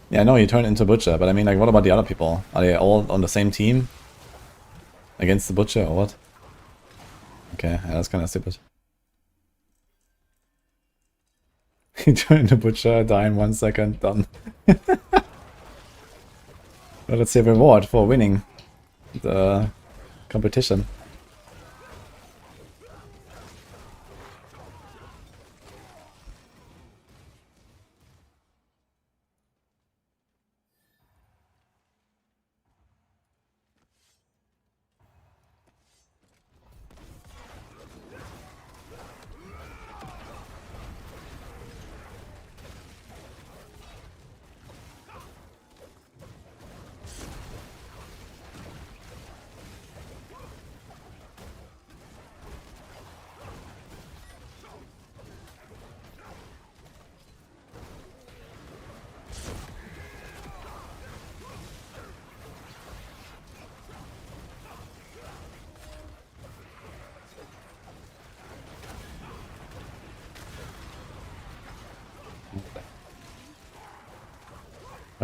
Speaker 1: Yeah, no, you turn into butcher, but I mean like what about the other people? Are they all on the same team? Against the butcher or what? Okay, yeah, that's kinda stupid. You turn into butcher, die in 1 second, done. Well, that's a reward for winning the competition.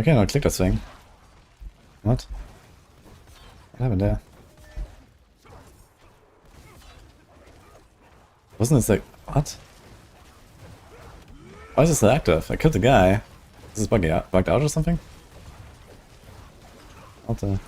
Speaker 1: can I not click this thing? What? What happened there? Wasn't this like... What? Why is this still active? I killed the guy. Is this bugged out or something? What the...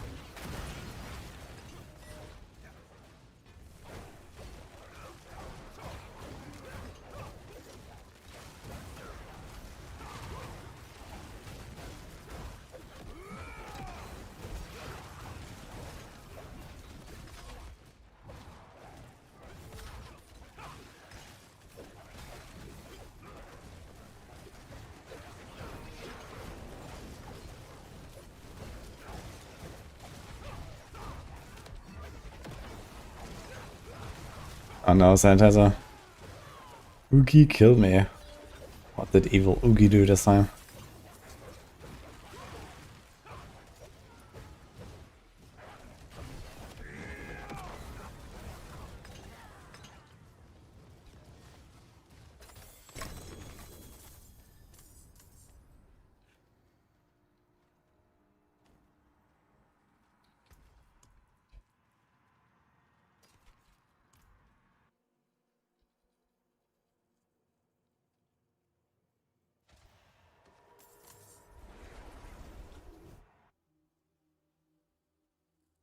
Speaker 1: Oh no, Sanitizer. Oogie killed me. What did evil Oogie do this time?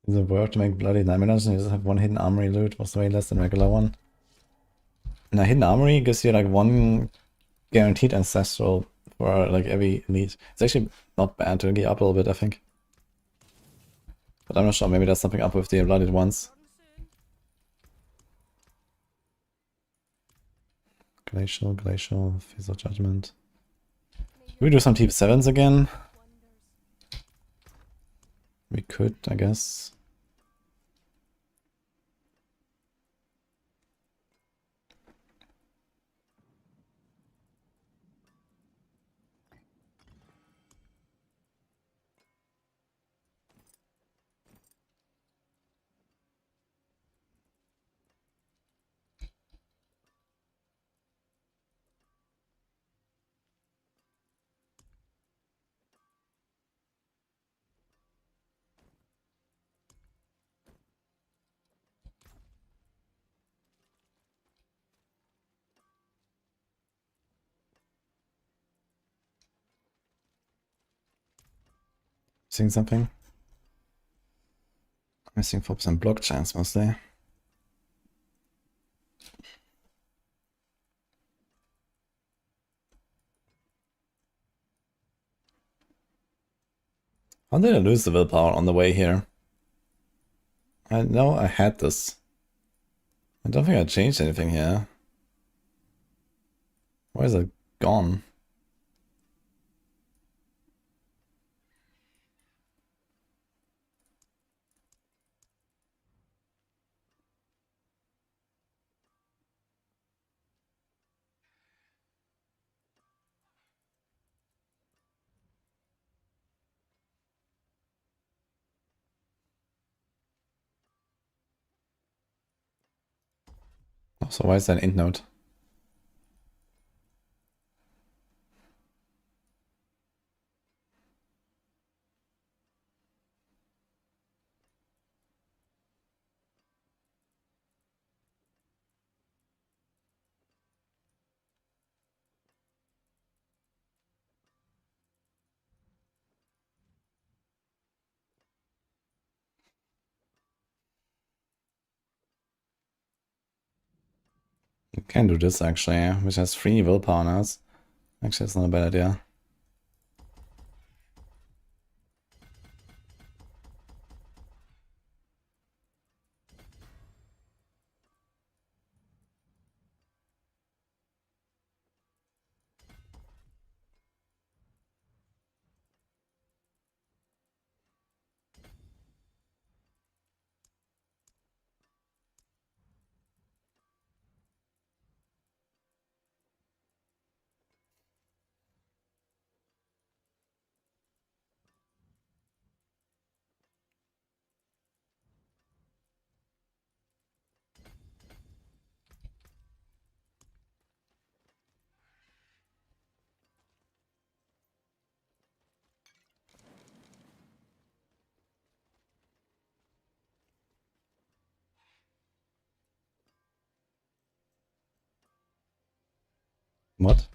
Speaker 1: Is it worth to make bloody diamonds and you just have one hidden armory loot? Was way less than regular one. And a hidden armory gives you like one guaranteed ancestral for like every elite. It's actually not bad to get up a little bit, I think. But I'm not sure, maybe there's something up with the blooded ones. Glacial, Face of Judgement. We do some Type 7s again. We could, I guess. Seeing something? Missing 4% block chance mostly. How did I lose the willpower on the way here? I know I had this. I don't think I changed anything here. Why is it gone? Oh, so why is that an int node? You can do this actually, which has 3 willpower nodes. Actually, it's not a bad idea. What?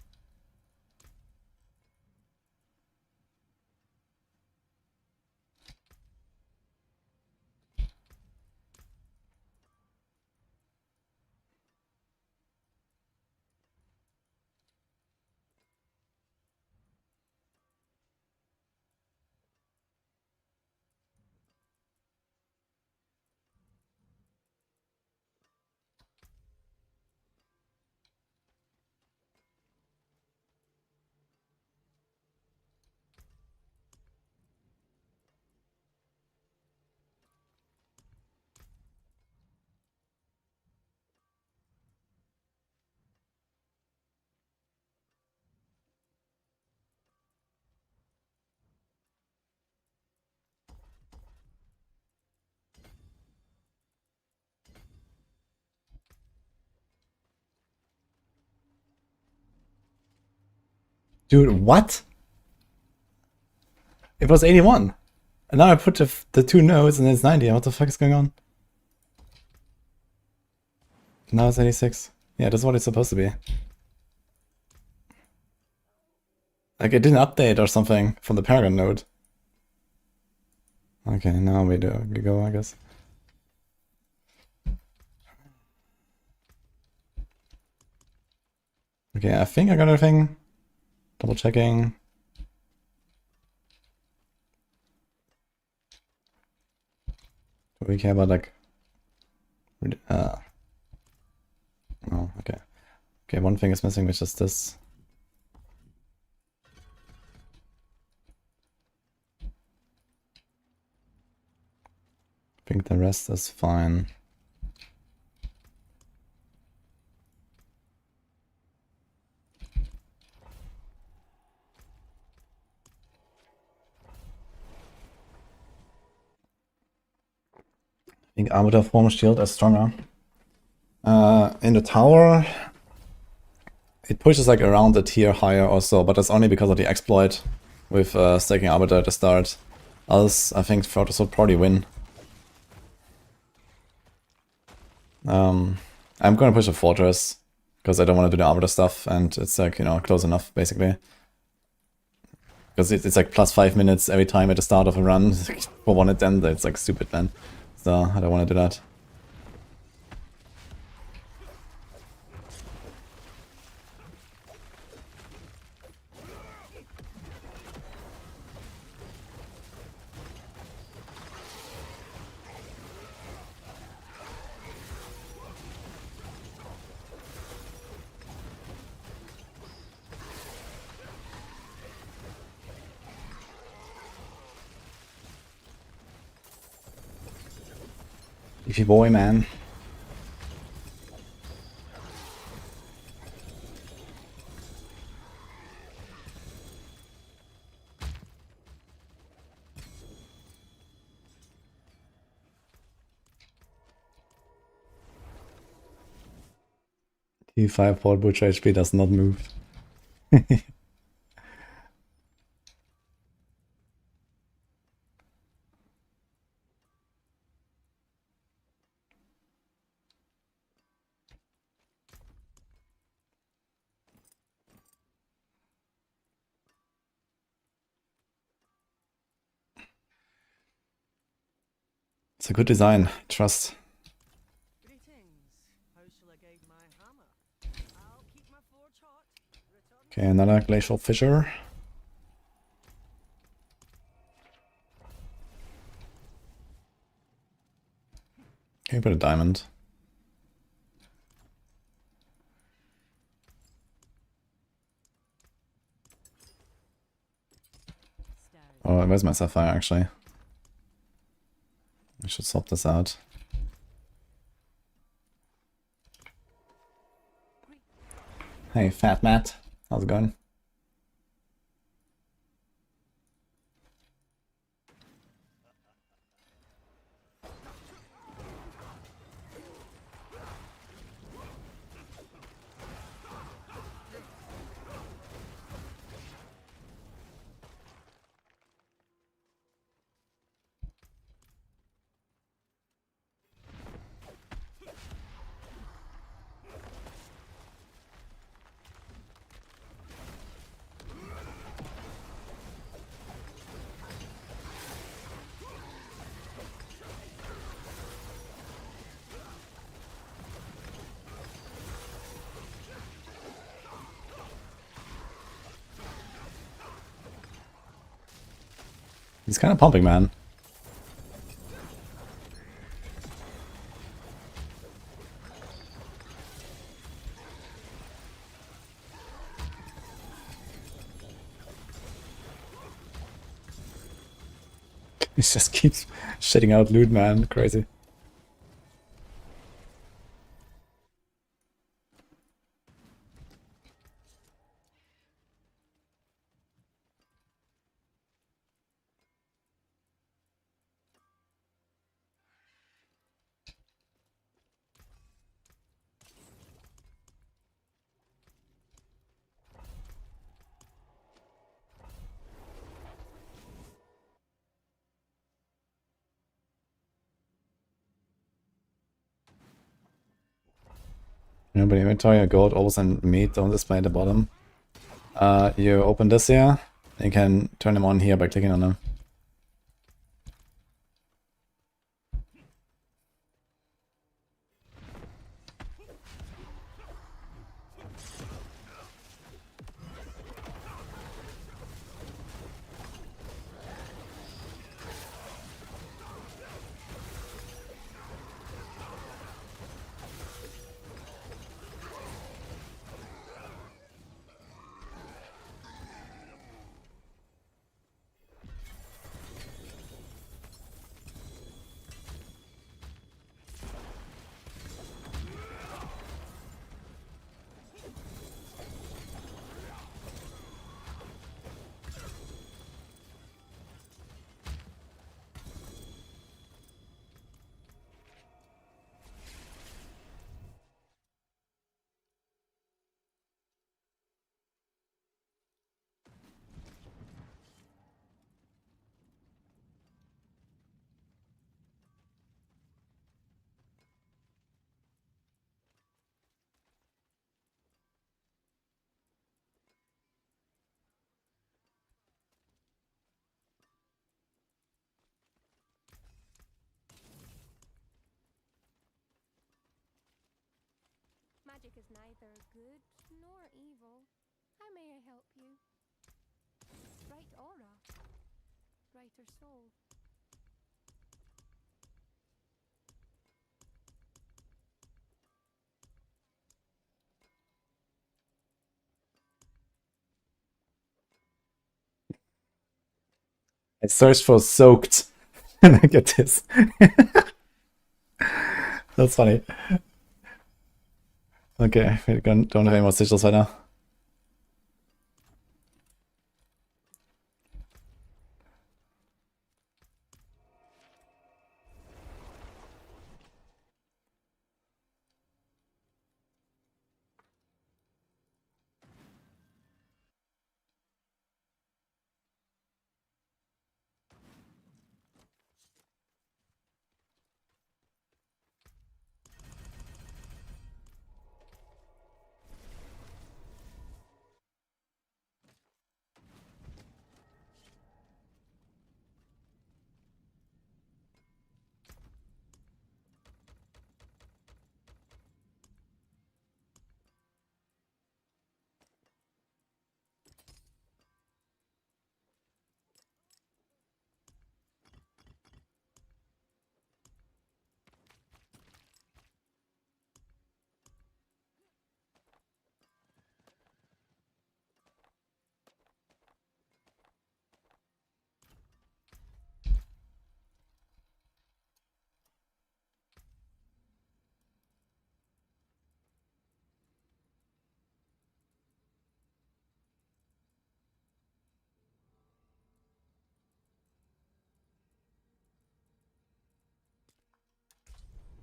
Speaker 1: Dude, what? It was 81. And now I put the 2 nodes and it's 90. What the fuck is going on? Now it's 86. Yeah, that's what it's supposed to be. Like, it didn't update or something from the Paragon node. Okay, now we go, I guess. Okay, I think I got everything. Double checking. Do we care about, like... Oh, okay. Okay, one thing is missing, which is this. I think the rest is fine. I think Arbiter Form Shield is stronger. In the tower, it pushes like around a tier higher or so, but that's only because of the exploit with staking Arbiter at the start. Else, I think Fortress would probably win. I'm gonna push a Fortress, because I don't want to do the Arbiter stuff, and it's like, you know, close enough, basically. Because it's like plus 5 minutes every time at the start of a run for one at end. It's like stupid, man. So I don't want to do that. Beefy boy, man. T5 Port Butcher HP does not move. It's a good design, trust.
Speaker 3: Greetings. How shall I guide my hammer? I'll keep my forge hot. Return
Speaker 1: Okay, another Glacial Fissure. Okay, put a diamond. Oh, where's my Sapphire, actually? I should swap this out. Hey, Fat Matt. How's it going? He's kind of pumping, man. He just keeps shitting out loot, man. Crazy. But inventory or gold, ores and meat don't display at the bottom. You open this here, and you can turn them on here by clicking on them.
Speaker 2: Magic is neither good nor evil. How may I help you? Bright aura. Brighter soul.
Speaker 1: I searched for soaked, and I get this. That's funny. Okay, we don't have any more sigils right now.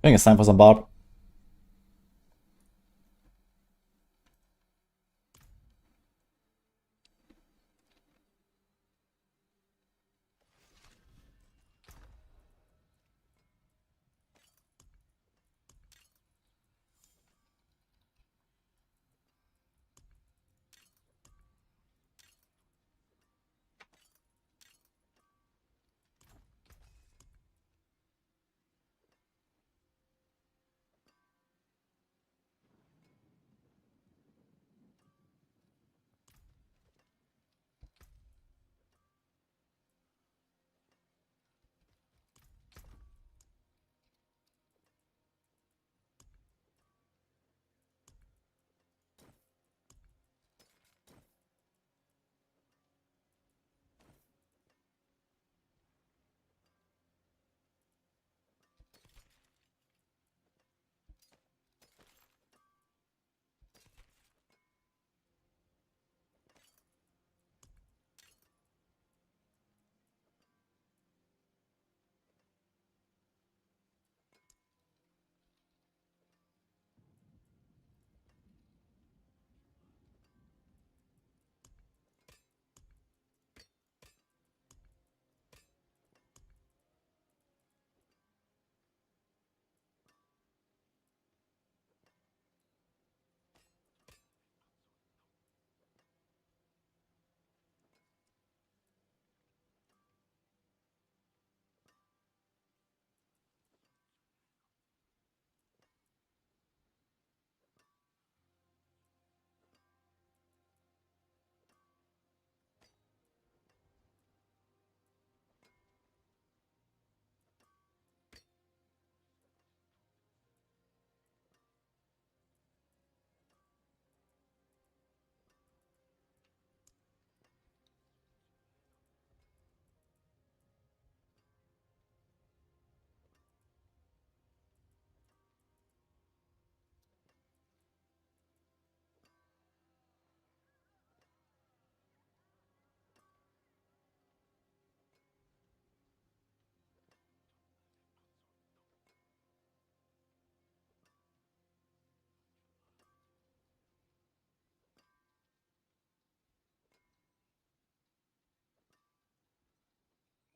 Speaker 1: I think it's time for some barb.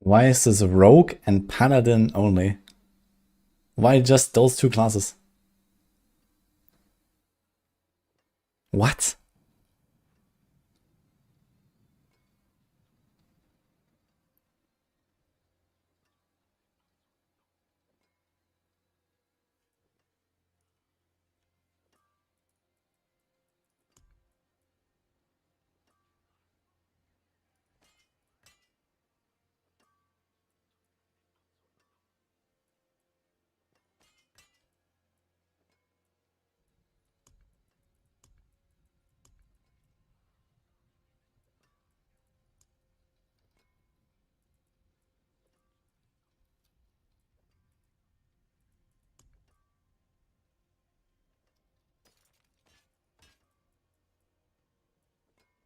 Speaker 1: Why is this Rogue and Paladin only? Why just those two classes? What?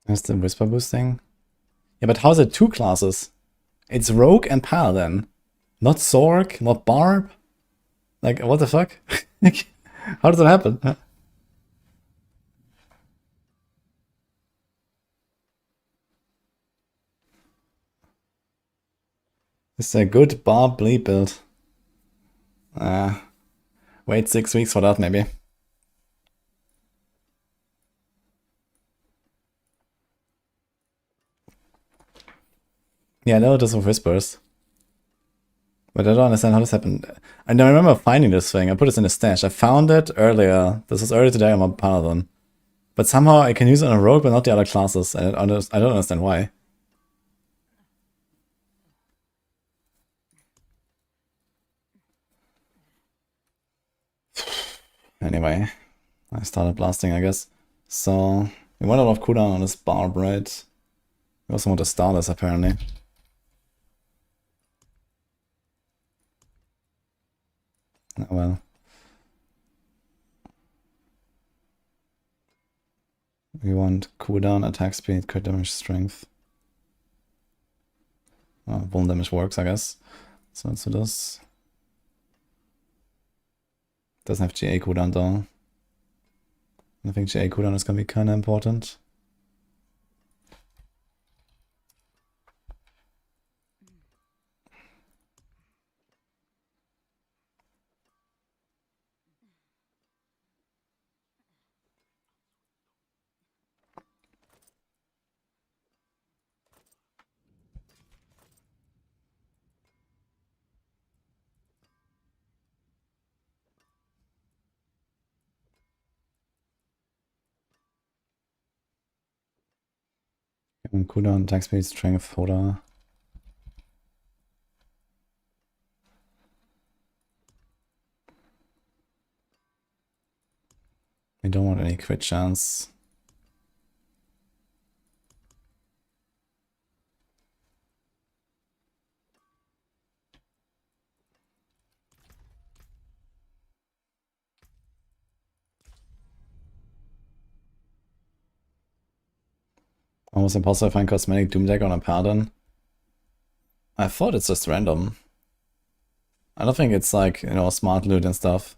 Speaker 1: There's the Whisper boosting. Yeah, but how's it two classes? It's Rogue and Paladin. Not Sorg, not Barb. Like, what the fuck? How does that happen? It's a good Barb bleed build. Wait 6 weeks for that, maybe. Yeah, I know it is with Whispers. But I don't understand how this happened. And I remember finding this thing. I put this in a stash. I found it earlier. This was earlier today on my Paladin. But somehow I can use it on a Rogue, but not the other classes. I don't understand why. Anyway, I started blasting, I guess. So, we went out of cooldown on this Barb, right? We also want to start this, apparently. Oh well. We want cooldown, attack speed, crit damage, strength. Oh, vuln damage works, I guess. So let's do this. Doesn't have GA cooldown though. I think GA cooldown is gonna be kinda important. And cooldown, attack speed, strength, fodder. I don't want any crit chance. Almost impossible to find cosmetic Doom deck on a Paladin. I thought it's just random. I don't think it's like, you know, smart loot and stuff.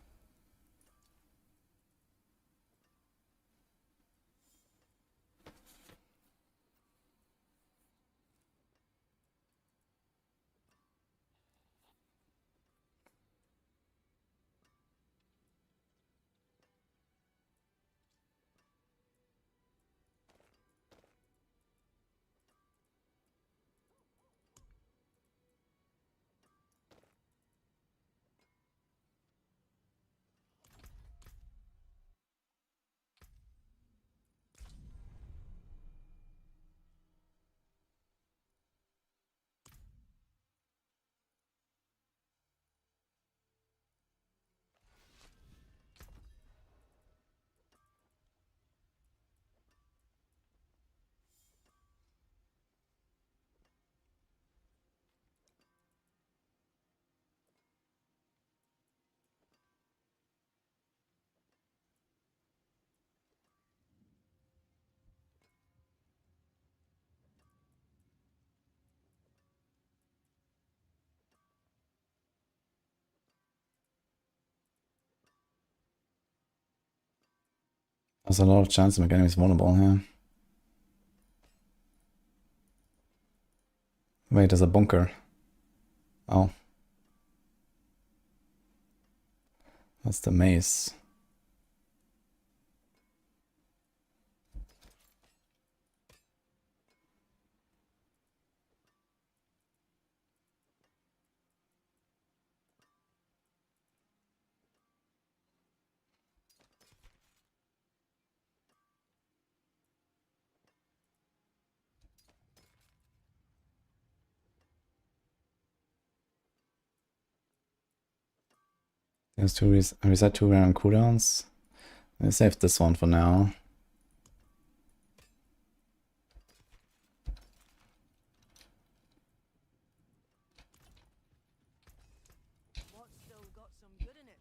Speaker 1: There's a lot of chance to make enemies vulnerable here. Wait, there's a bunker. Oh. That's the maze. There's two reset 2 random cooldowns. Let's save this one for now.
Speaker 3: What's still got some good in it?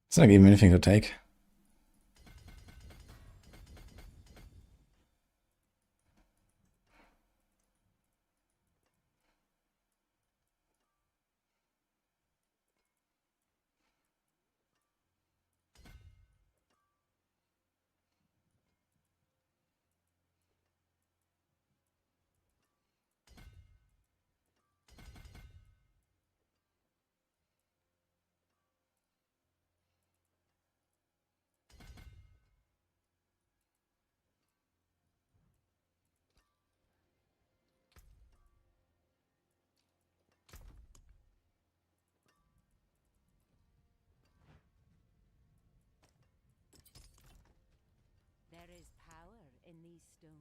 Speaker 1: It's not even anything to take.
Speaker 5: There is power in these stones.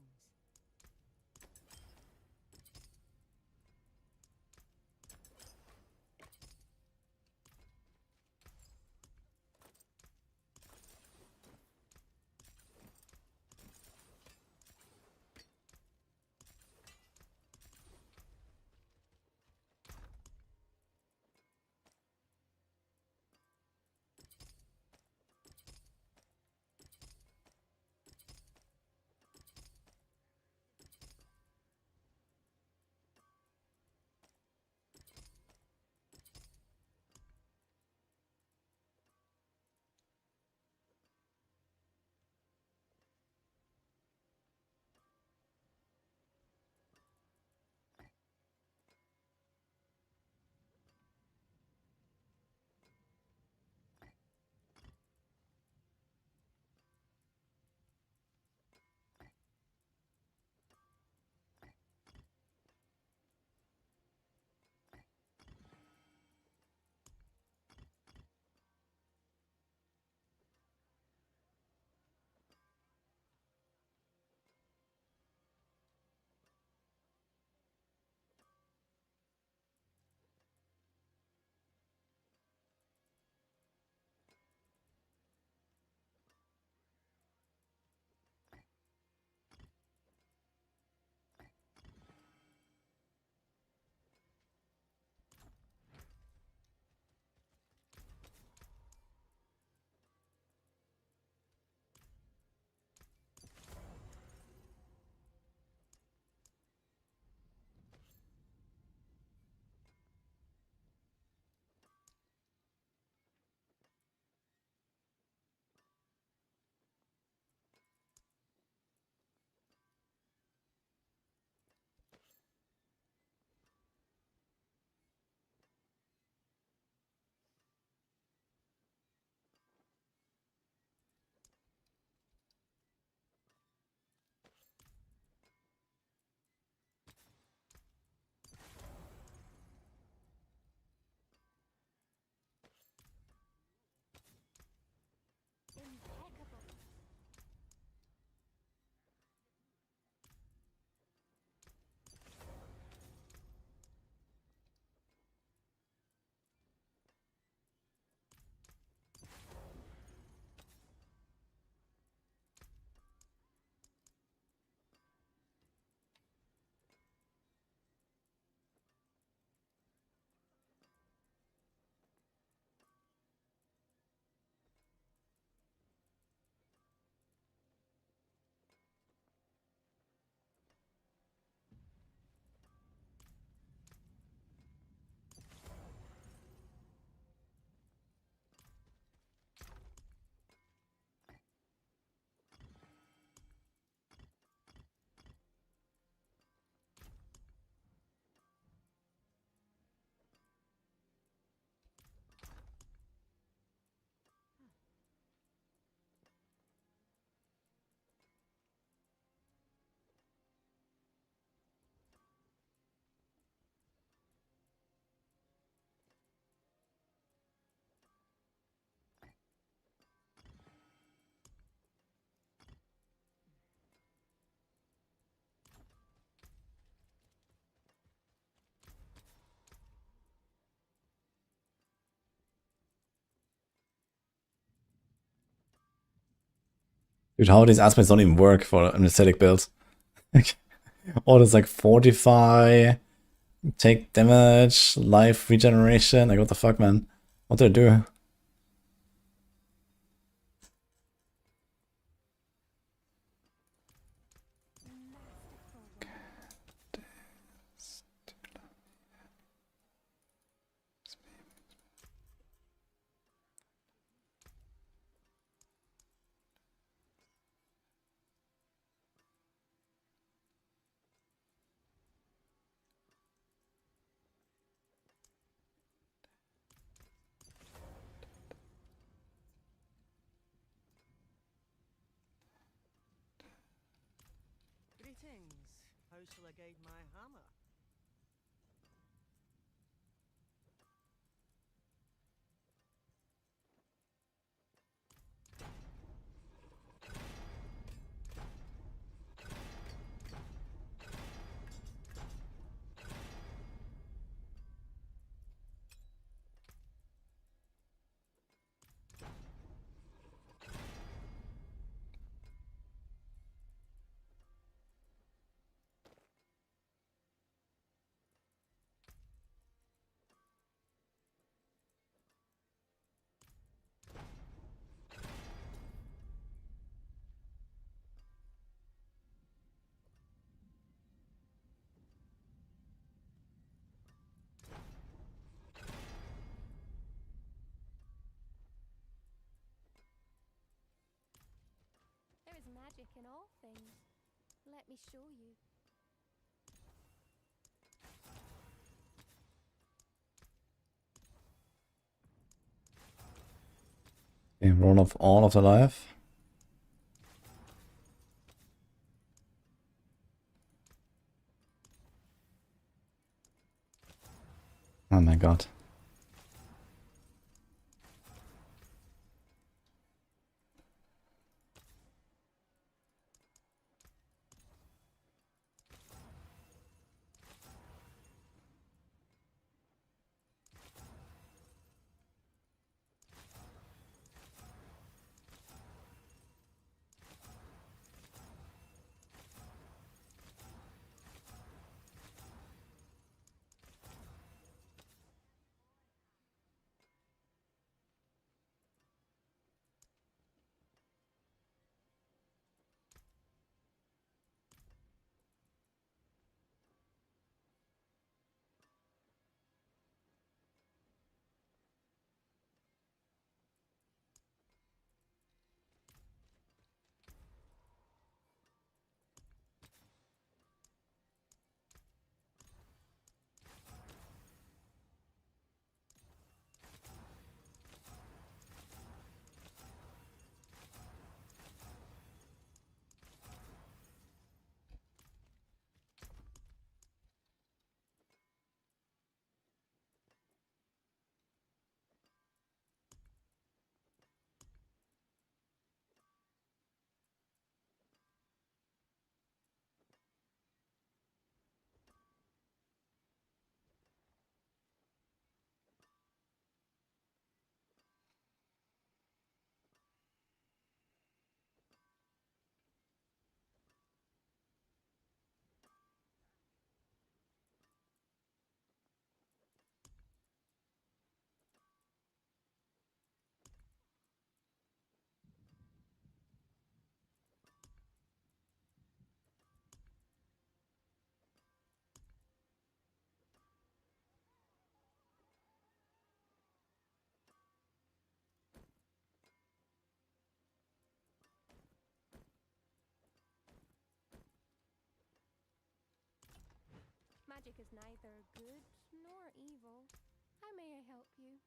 Speaker 1: Dude, how these aspects don't even work for an aesthetic build. All this like fortify, take damage, life regeneration. Like, what the fuck, man? What do I do?
Speaker 3: Greetings. How shall I guide my hammer?
Speaker 2: There is magic in all things. Let me show you.
Speaker 1: Okay, roll off all of the life. Oh my god.
Speaker 2: Magic is neither good nor evil. How may I help you?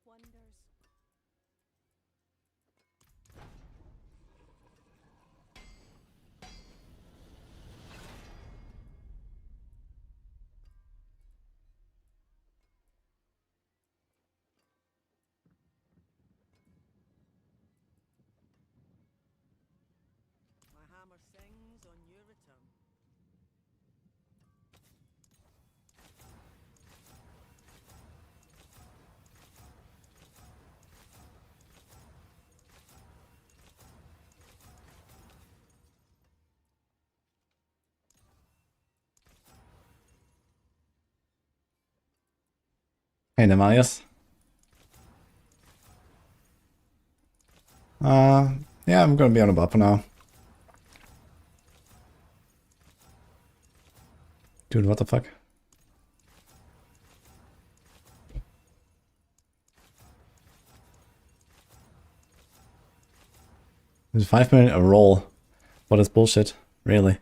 Speaker 2: wonders.
Speaker 3: My hammer sings on your return.
Speaker 1: Hey, Nemalius. Yeah, I'm gonna be on the buff for now. Dude, what the fuck? It's 5 minute a roll. What is bullshit? Really?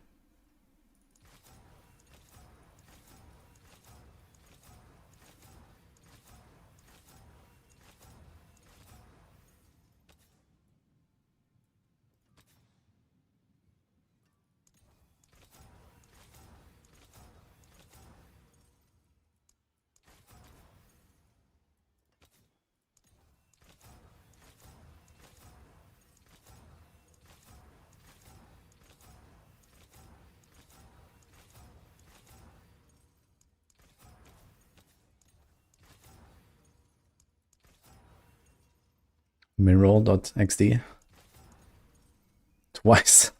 Speaker 1: Mirroll.xd. Twice.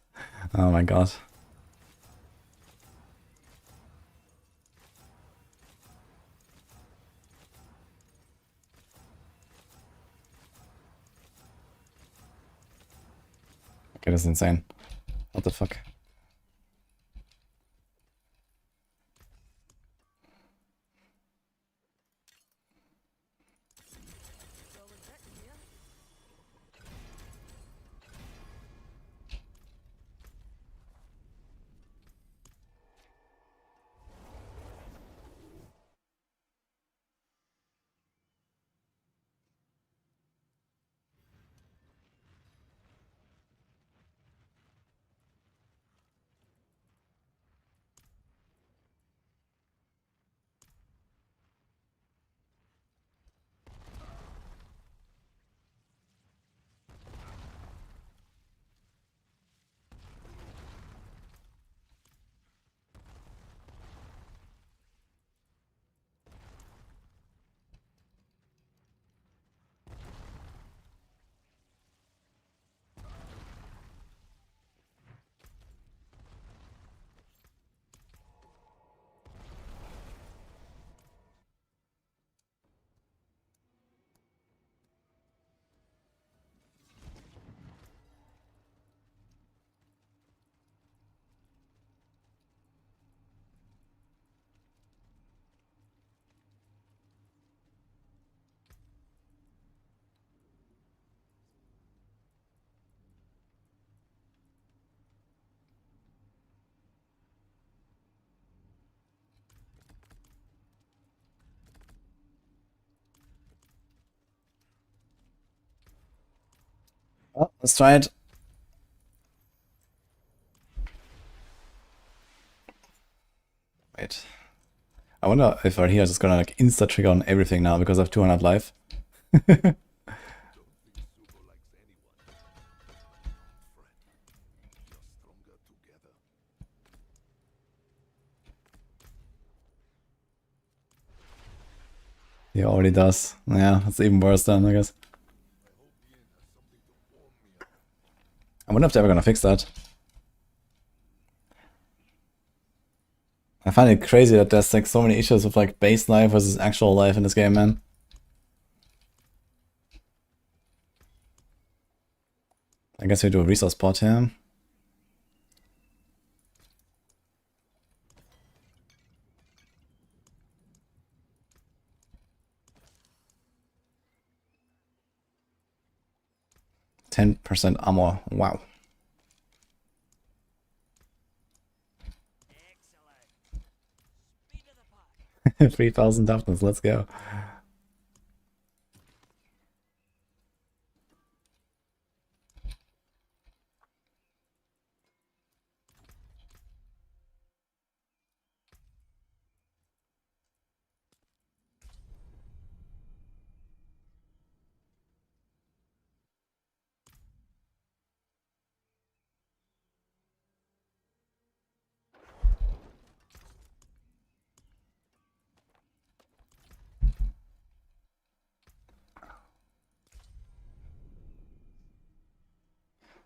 Speaker 1: Oh my god. Okay, that's insane. What the fuck?
Speaker 3: Solid bit here.
Speaker 1: Well, let's try it. Wait. I wonder if right here is gonna like insta trigger on everything now because I have 200 life. He already does. Yeah, it's even worse then, I guess. I wonder if they're ever gonna fix that. I find it crazy that there's like so many issues with like base life versus actual life in this game, man. I guess we do a resource pot here. %10 armor. Wow.
Speaker 3: Excellent. Speed of the pack.
Speaker 1: 3000 toughness, let's go.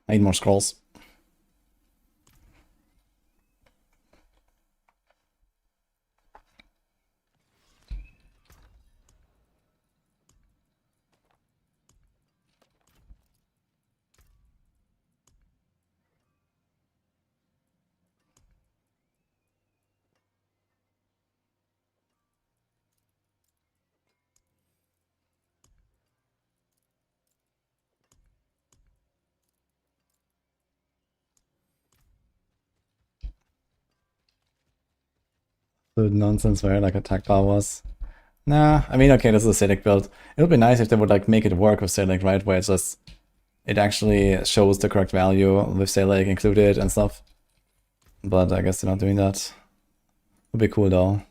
Speaker 1: I need more scrolls. The nonsense where like attack bar was. Nah, I mean, okay, this is a Silic build. It would be nice if they would like make it work with Silic, right? Where it's just, it actually shows the correct value with Silic included and stuff. But I guess they're not doing that. Would be cool though.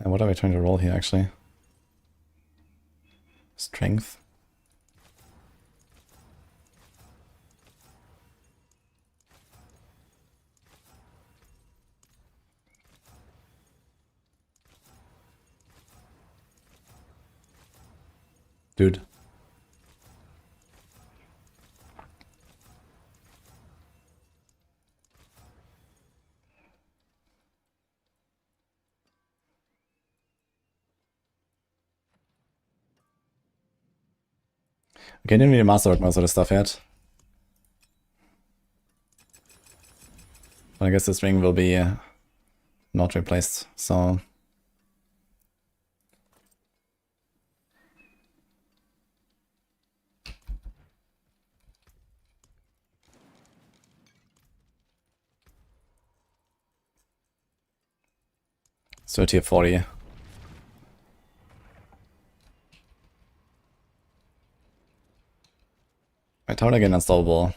Speaker 1: And what are we trying to roll here actually? Strength. Dude. Okay, didn't really masterwork most of the stuff yet. But I guess this ring will be not replaced, so... So tier 40. My tower again unstoppable.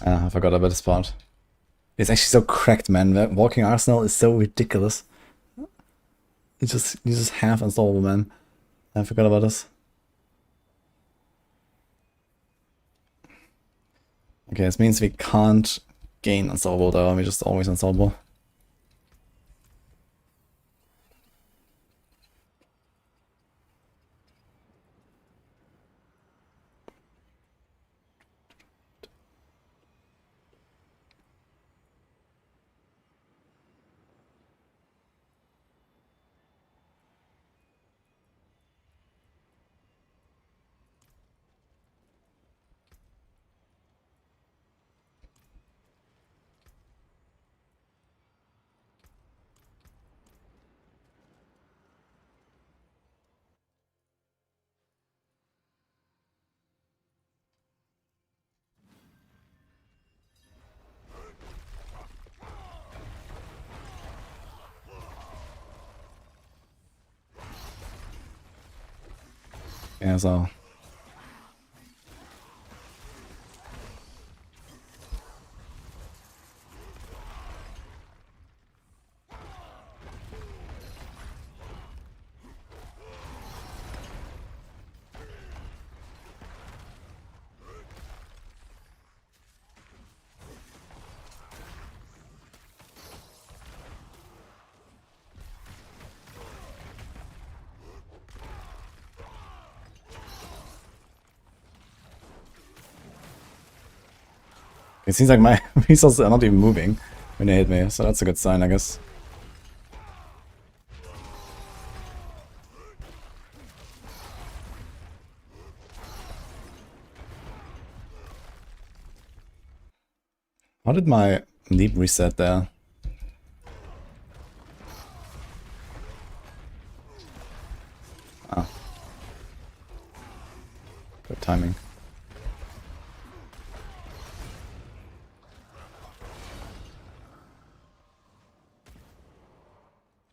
Speaker 1: Ah, I forgot about this part. It's actually so cracked, man. The walking arsenal is so ridiculous. You just have unstoppable, man. I forgot about this. Okay, this means we can't gain unstoppable though, we're just always unstoppable. Yeah, so... It seems like my resources are not even moving when they hit me, so that's a good sign, I guess. How did my leap reset there? Ah. Good timing.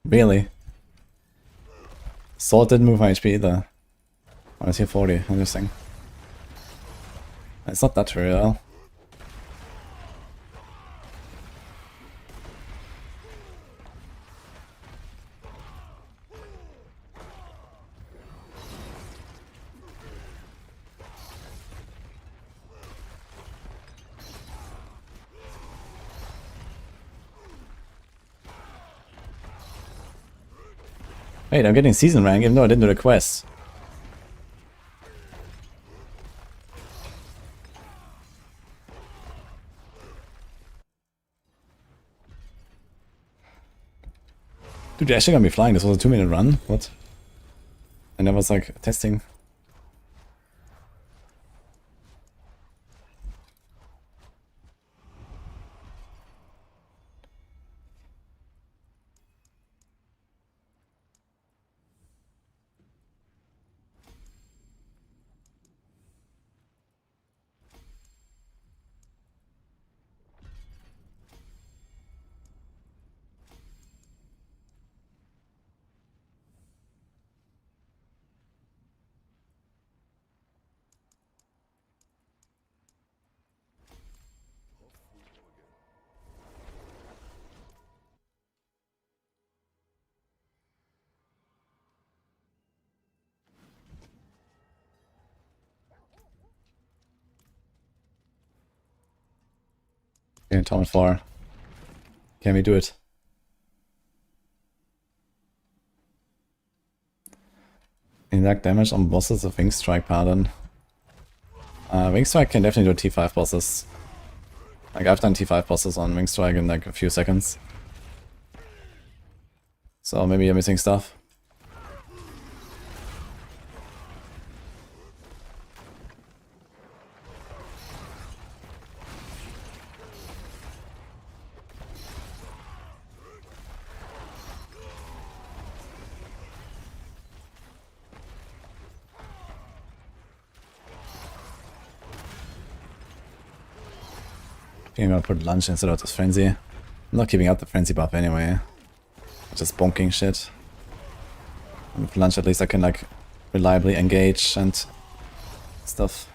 Speaker 1: Really? Salt didn't move my HP either. Oh, it's here 40, interesting. It's not that real. Wait, I'm getting season rank even though I didn't do the quest. Dude, you're actually gonna be flying. This was a 2-minute run? What? And that was like testing. Okay, Tom 4. Can we do it? Indirect damage on bosses of Wing Strike pattern. Wing Strike can definitely do T5 bosses. Like I've done T5 bosses on Wing Strike in like a few seconds. So maybe you're missing stuff. I think I'm gonna put lunge instead of this frenzy. I'm not keeping up the frenzy buff anyway. Just bonking shit. And with lunge at least I can like reliably engage and stuff.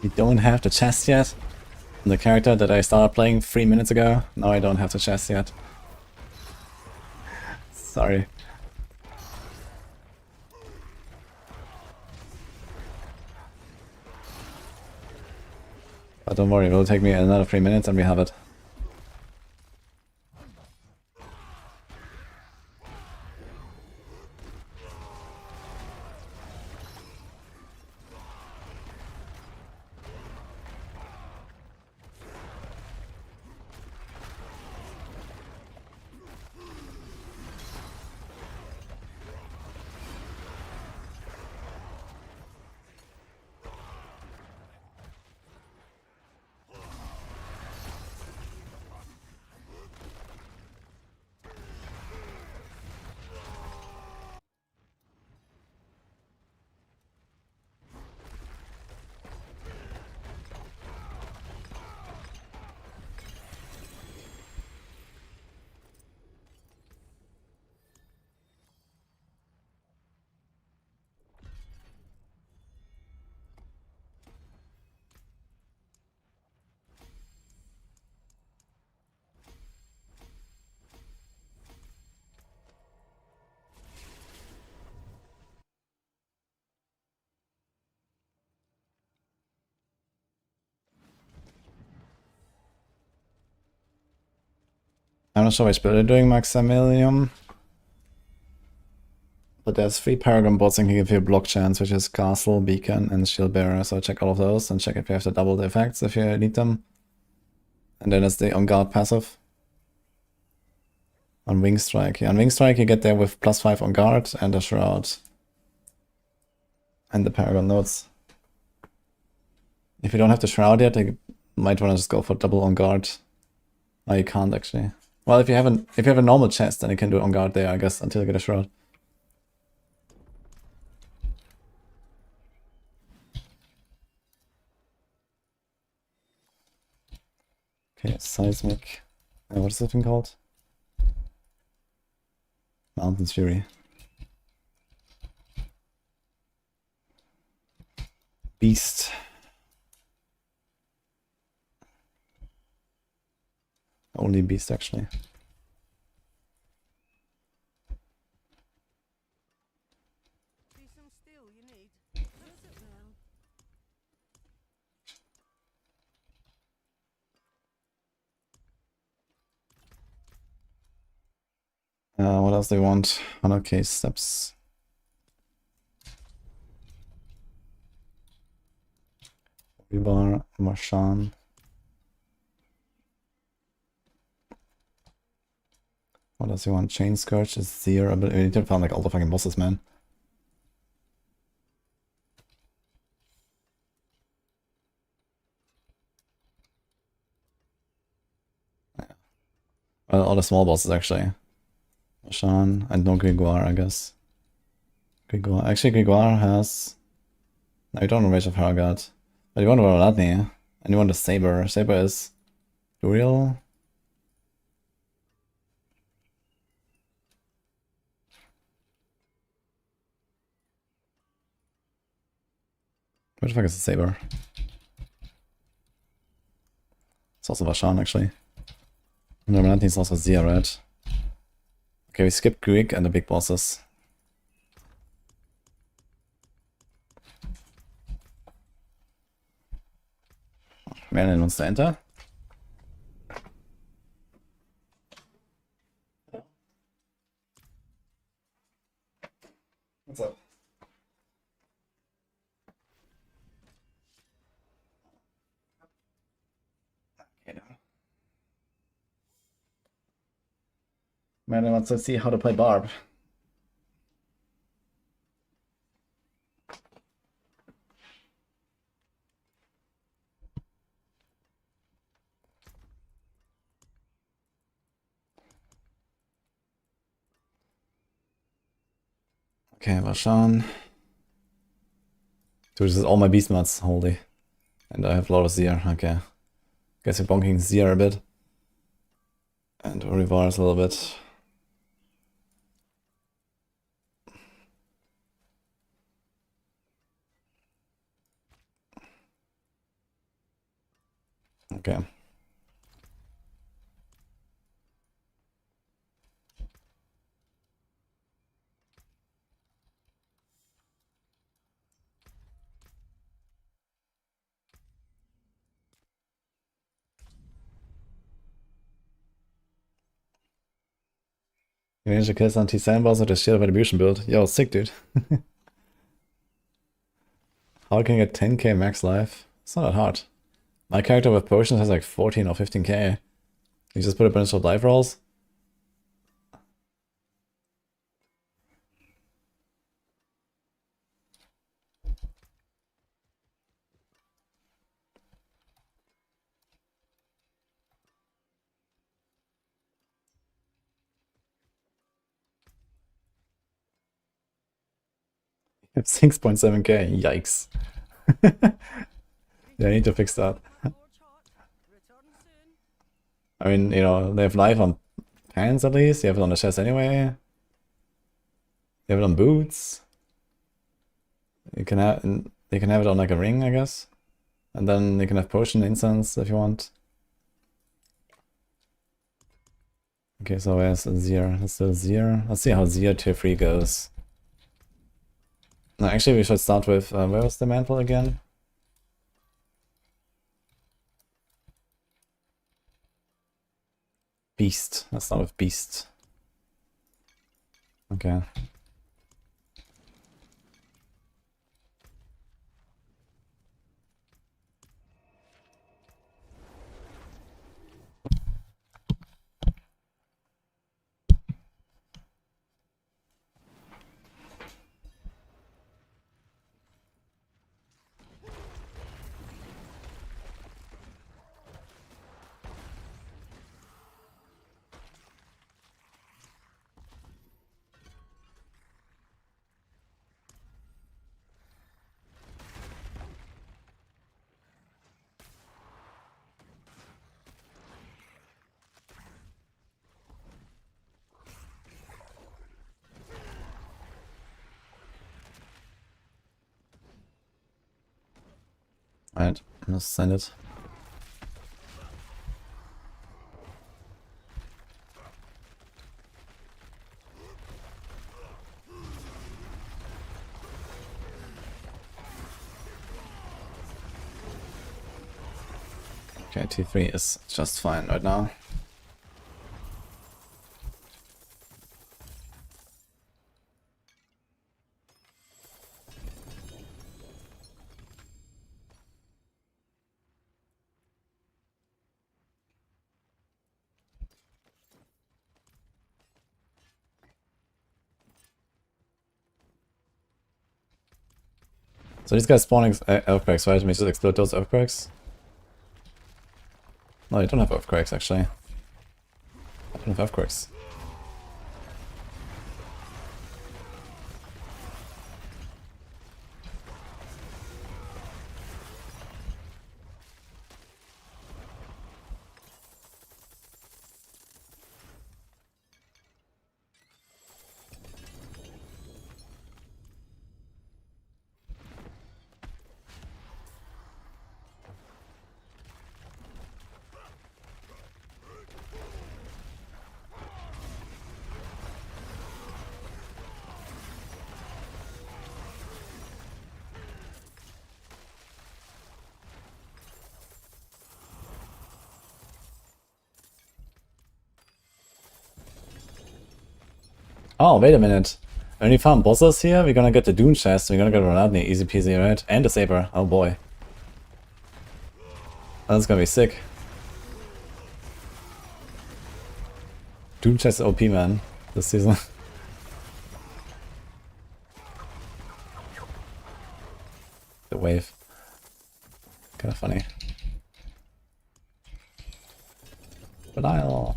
Speaker 1: You don't have the chest yet? The character that I started playing 3 minutes ago? No, I don't have the chest yet. Sorry. But don't worry, it will take me another 3 minutes and we have it. I'm not sure which build you're doing, Maximilium. But there's 3 Paragon bots and can give you a block chance, which is Castle, Beacon, and Shield Bearer. So check all of those and check if you have to double the effects if you need them. And then it's the On Guard passive. On Wing Strike. Yeah, on Wing Strike you get there with +5 On Guard and a Shroud. And the Paragon nodes. If you don't have the Shroud yet, you might want to just go for double On Guard. Oh, you can't actually. Well, if you have a normal chest, then you can do On Guard there, I guess, until you get a Shroud. Okay, seismic. What is that thing called? Mountain's Fury. Beast. Only beast, actually.
Speaker 3: See some steel you need. Does it well?
Speaker 1: What else do you want? 100k steps. Rebar, Marshan. What else do you want? Chain Scourge is Seer. We need to find like all the fucking bosses, man. Well, all the small bosses actually. Marshan and no Grégoire, I guess. Grégoire. Actually, Grégoire has. No, you don't want Rage of Hargad. But you want Roladni. And you want the Saber. Saber is Duriel. Where the fuck is the Saber? It's also Vashan, actually. And Roladni is also Zia, right? Okay, we skipped Greek and the big bosses. Merlin wants to enter. What's up? Okay, now. Merlin wants to see how to play Barb. Okay, Vashan. Dude, this is all my beast mods, holy. And I have a lot of Zir, okay. Guess we're bonking Zir a bit. And Orivars a little bit. Okay. You managed to kill some T7 boss with the Shield of Attribution build. Yo, sick, dude. How can you get 10k max life? It's not that hard. My character with potions has like 14 or 15k. You just put a bunch of life rolls. You have 6.7k. Yikes. Yeah, I need to fix that.
Speaker 3: Forge hot. Return soon.
Speaker 1: I mean, you know, they have life on pants at least. You have it on the chest anyway. You have it on boots. You can have it on like a ring, I guess. And then you can have potion incense if you want. Okay, so where's Zir? Let's do Zir. Let's see how Zir tier 3 goes. No, actually we should start with, where was the mantle again? Beast. Let's start with Beast. Okay. Alright, let's send it. Okay, T3 is just fine right now. So these guys spawning earthquakes, right? Let me just explode those earthquakes. No, you don't have earthquakes actually. I don't have earthquakes. Oh, wait a minute. When we farm bosses here, we're gonna get the Dune chest, we're gonna get Renatni, easy peasy, right? And the Saber, oh boy. That's gonna be sick. Dune chest is OP, man, this season. The wave. Kinda funny. But I'll...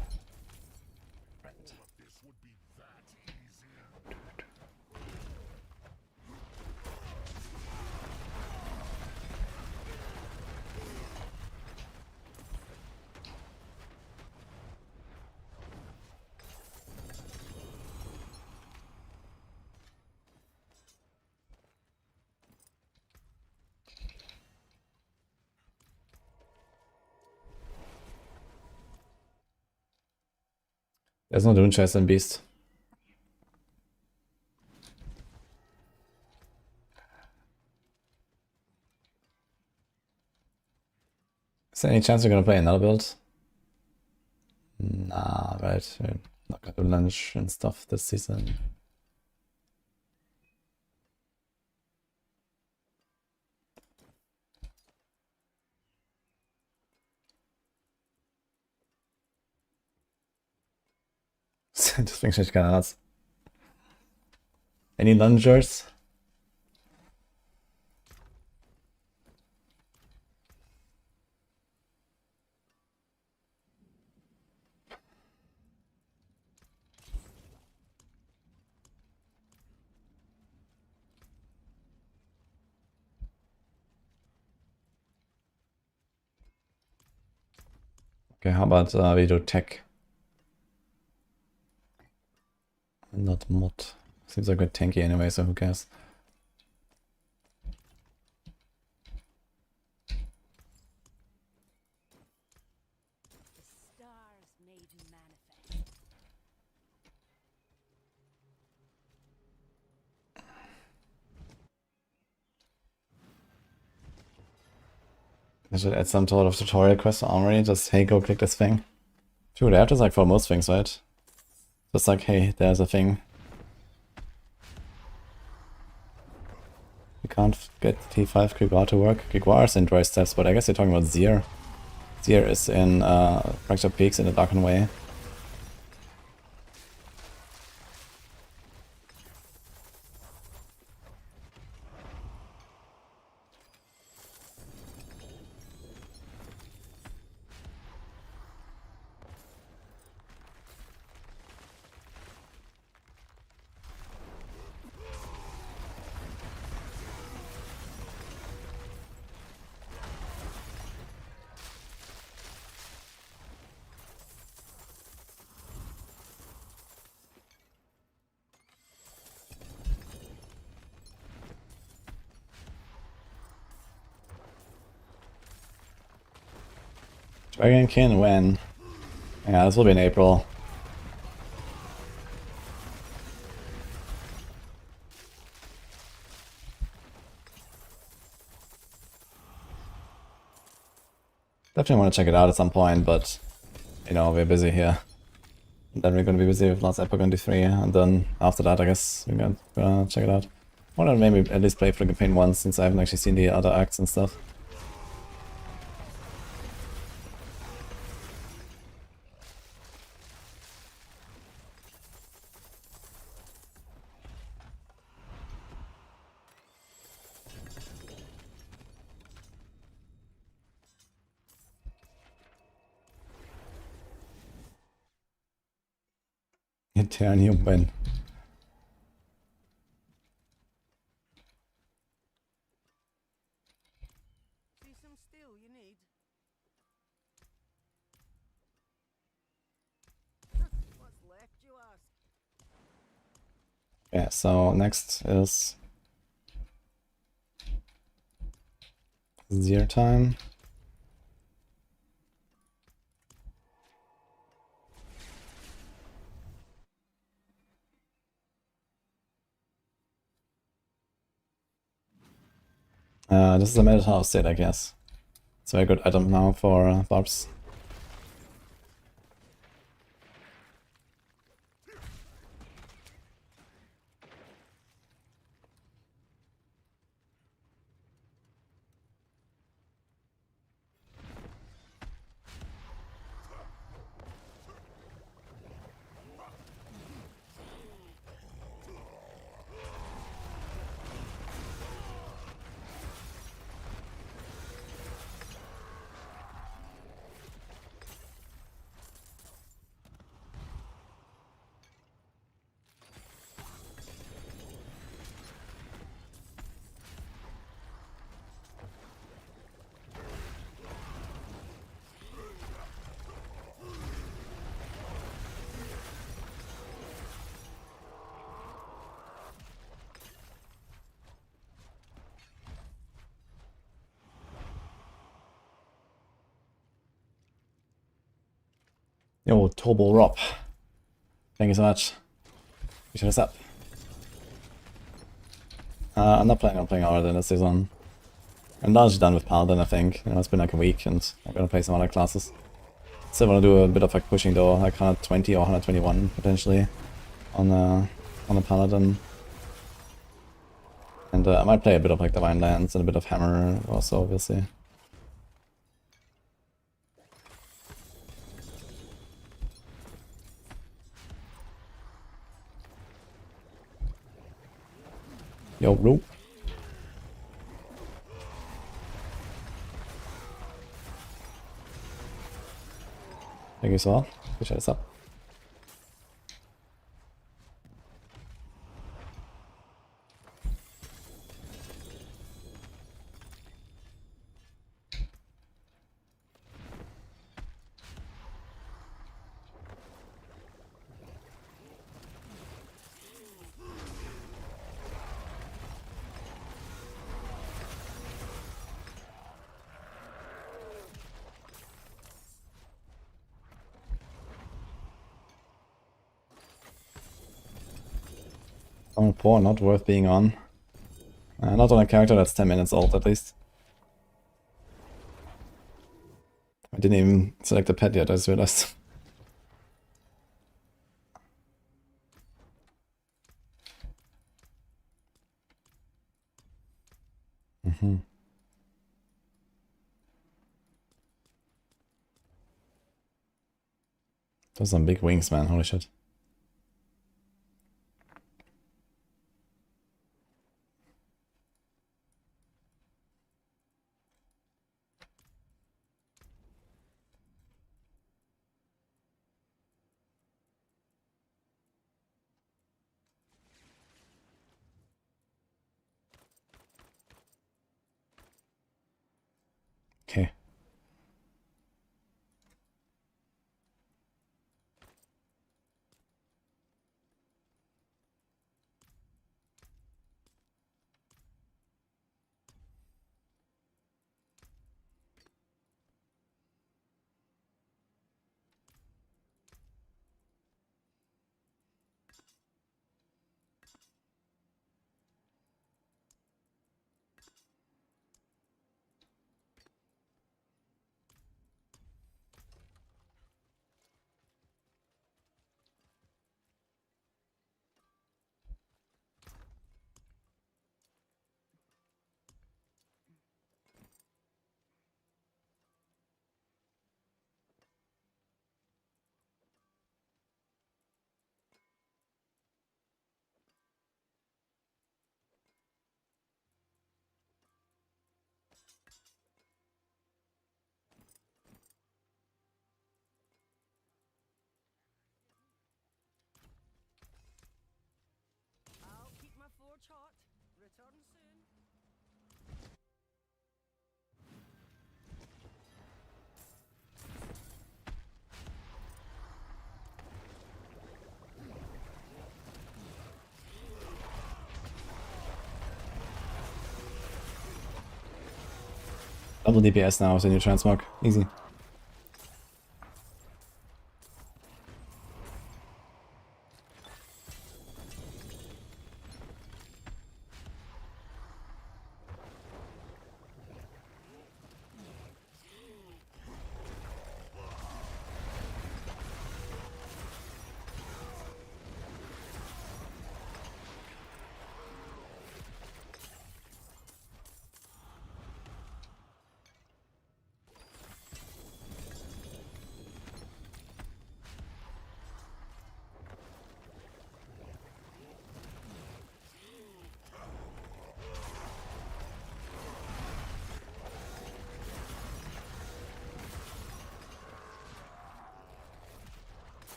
Speaker 1: There's no Dune chest in Beast. Is there any chance you're gonna play another build? Nah, right. We're not gonna do lunch and stuff this season. Das bringt echt keiner Arzt. Any lungers? Okay, how about we do tech? Not mod. Seems like we're tanky anyway, so who cares?
Speaker 5: The stars made manifest.
Speaker 1: I should add some sort of tutorial quest to Armory. Just, hey, go click this thing. Dude, they have this like for most things, right? Just like, hey, there's a thing. You can't get T5 Grimoire to work. Grimoire is in Dry Steps, but I guess you're talking about Zier. Zier is in Fractured Peaks in the Darkened Way. Dragon King when? Yeah, this will be in April. Definitely want to check it out at some point, but you know, we're busy here. And then we're gonna be busy with last Epoch 23, and then after that, I guess we're gonna check it out. I wanna maybe at least play for the campaign once, since I haven't actually seen the other acts and stuff. Eternium win.
Speaker 3: See some steel you need? What's left, you ask?
Speaker 1: Yeah, so next is Zero time. This is a metal house set, I guess. It's a very good item now for Barbs. Yo, Turbo Rob. Thank you so much. Appreciate us up. I'm not planning on playing Aura this season. I'm largely done with Paladin, I think. You know, it's been like a week and I'm gonna play some other classes. Still wanna do a bit of like pushing though, like 120 or 121 potentially on the Paladin. And I might play a bit of like Divine Lands and a bit of Hammer also, obviously. Yo, bro. Thank you so much. Appreciate us up. Summon 4, not worth being on. Not on a character that's 10 minutes old at least. I didn't even select a pet yet, I just realized. Those are some big wings, man, holy shit. Okay.
Speaker 3: Return soon.
Speaker 1: Double DPS now with the new transmog. Easy.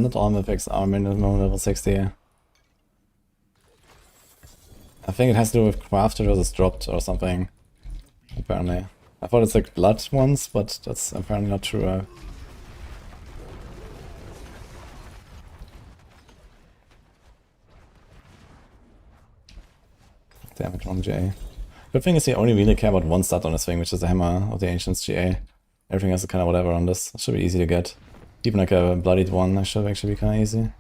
Speaker 1: Not all mythics are minimum level 60. I think it has to do with crafted versus dropped or something. Apparently. I thought it's like blood ones, but that's apparently not true. Damn it, wrong GA. Good thing is he only really care about one stat on this thing, which is the Hammer of the Ancients GA. Everything else is kind of whatever on this. It should be easy to get. Even like a bloodied one, that should actually be kind of easy.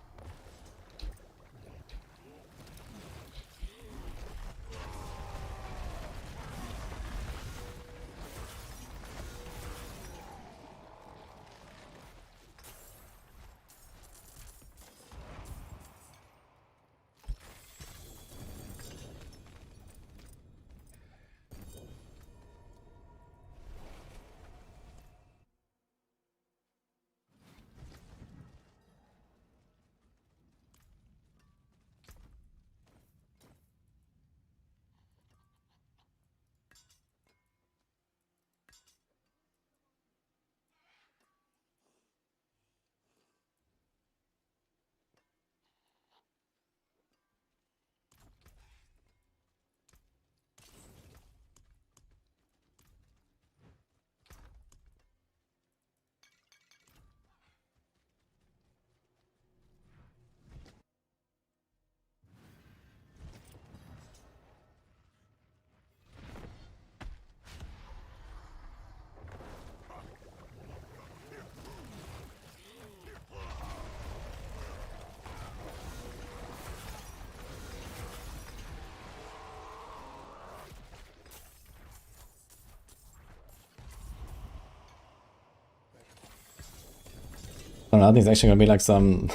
Speaker 1: I don't know, I think it's actually gonna be like some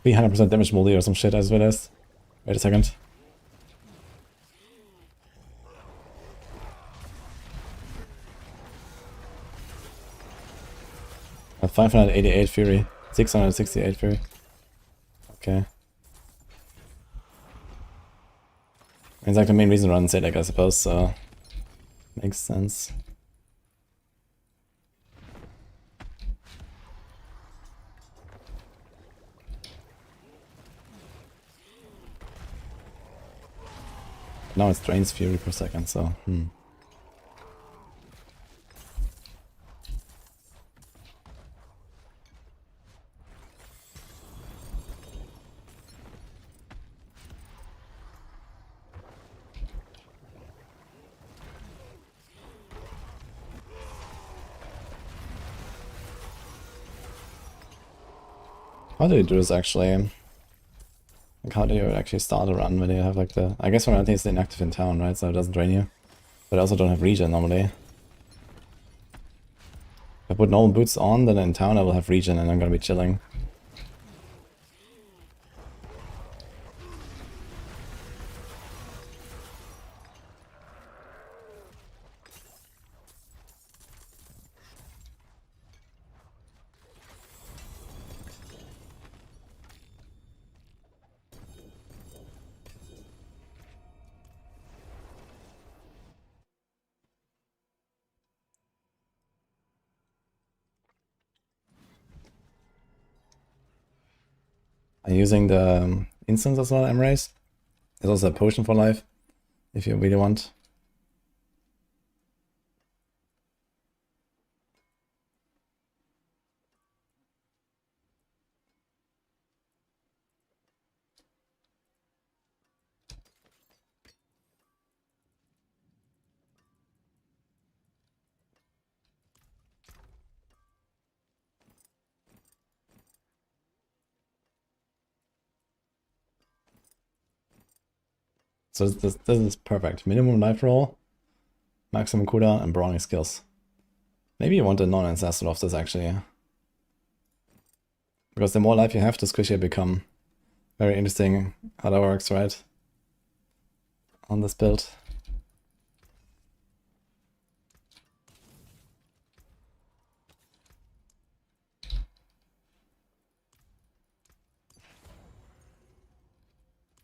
Speaker 1: 300% damage moldy or some shit as well as. Wait a second. A 588 Fury. 668 Fury. Okay. It's like the main reason to run Sadek, I suppose, so makes sense. Now it drains Fury per second, so How do you do this actually? Like how do you actually start a run when you have like the... I guess when it's inactive in town, right? So it doesn't drain you. But I also don't have regen normally. If I put normal boots on, then in town I will have regen and I'm gonna be chilling. I'm using the instance as well, Emrace. There's also a potion for life, if you really want. So this is perfect. Minimum life roll, maximum cooldown, and brawling skills. Maybe you want a non-ancestral of this actually. Because the more life you have, the squishier become. Very interesting how that works, right? On this build.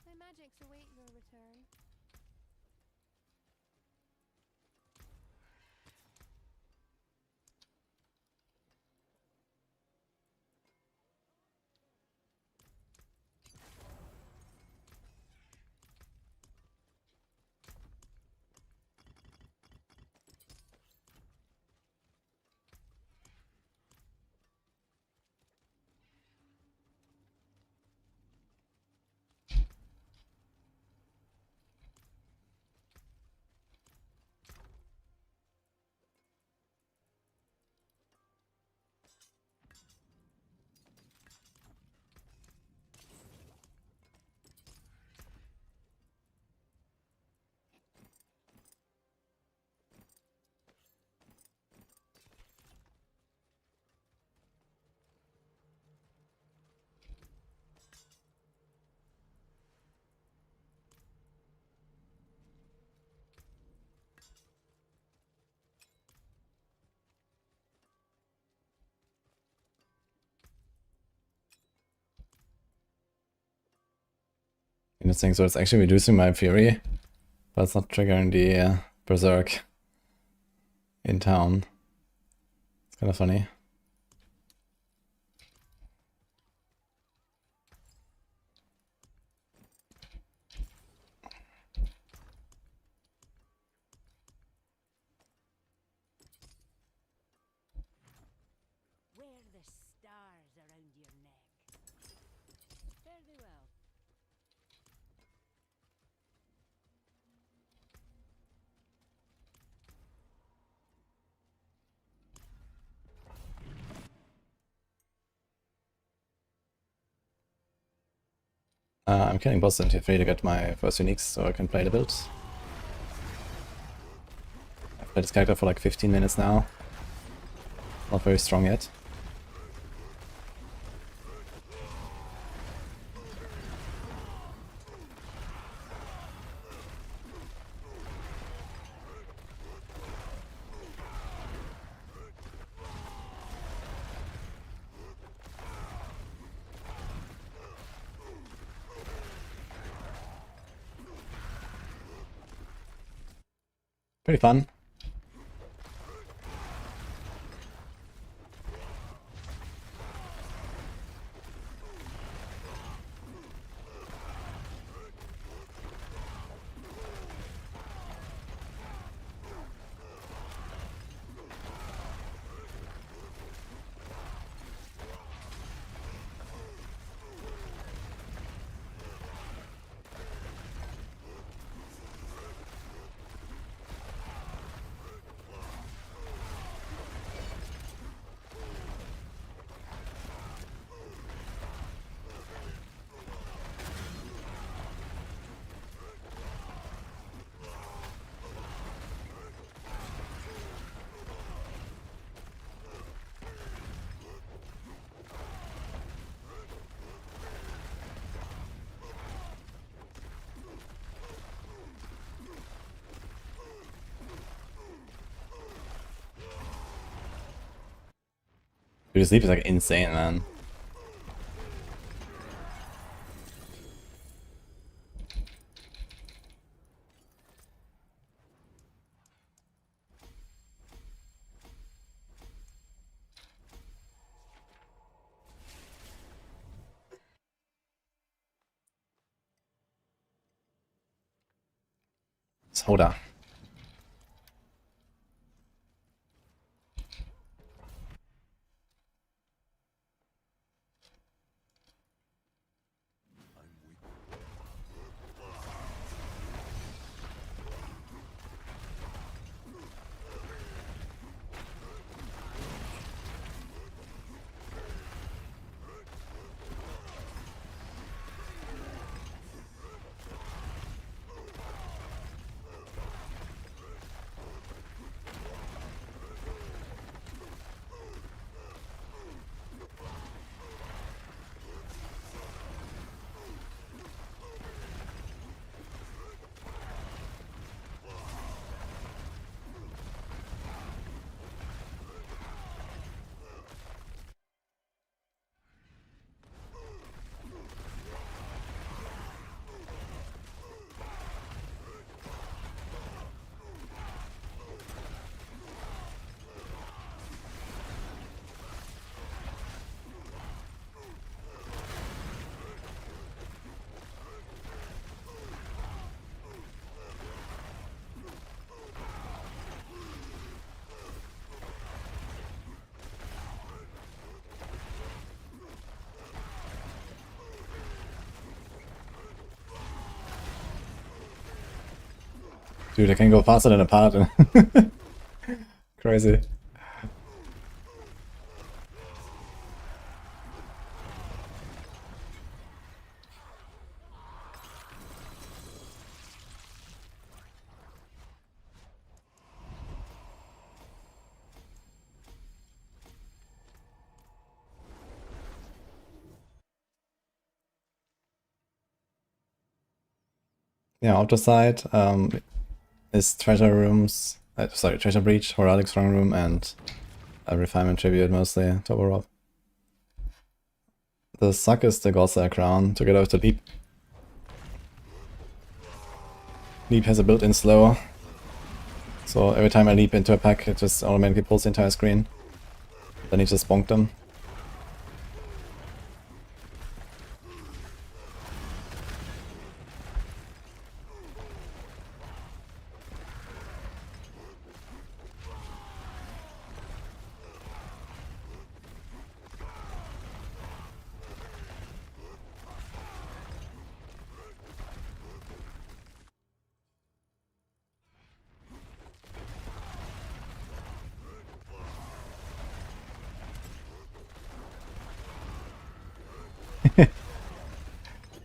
Speaker 2: My magics await your return.
Speaker 1: Interesting, so it's actually reducing my fury, but it's not triggering the berserk in town. It's kind of funny.
Speaker 5: Wear the stars around your neck. Fare thee well.
Speaker 1: I'm killing boss in tier 3 to get my first uniques so I can play the build. I've played this character for like 15 minutes now. Not very strong yet. Pretty fun. Dude, the sleep is like insane, man. Soda. Dude, I can go faster than a paladin. Crazy. Yeah, outer side is treasure rooms. Sorry, treasure breach, heraldic strong room, and a refinement tribute mostly. Top up. The suck is the Godsire crown together with the leap. Leap has a built-in slow, so every time I leap into a pack, it just automatically pulls the entire screen. Then you just bonk them.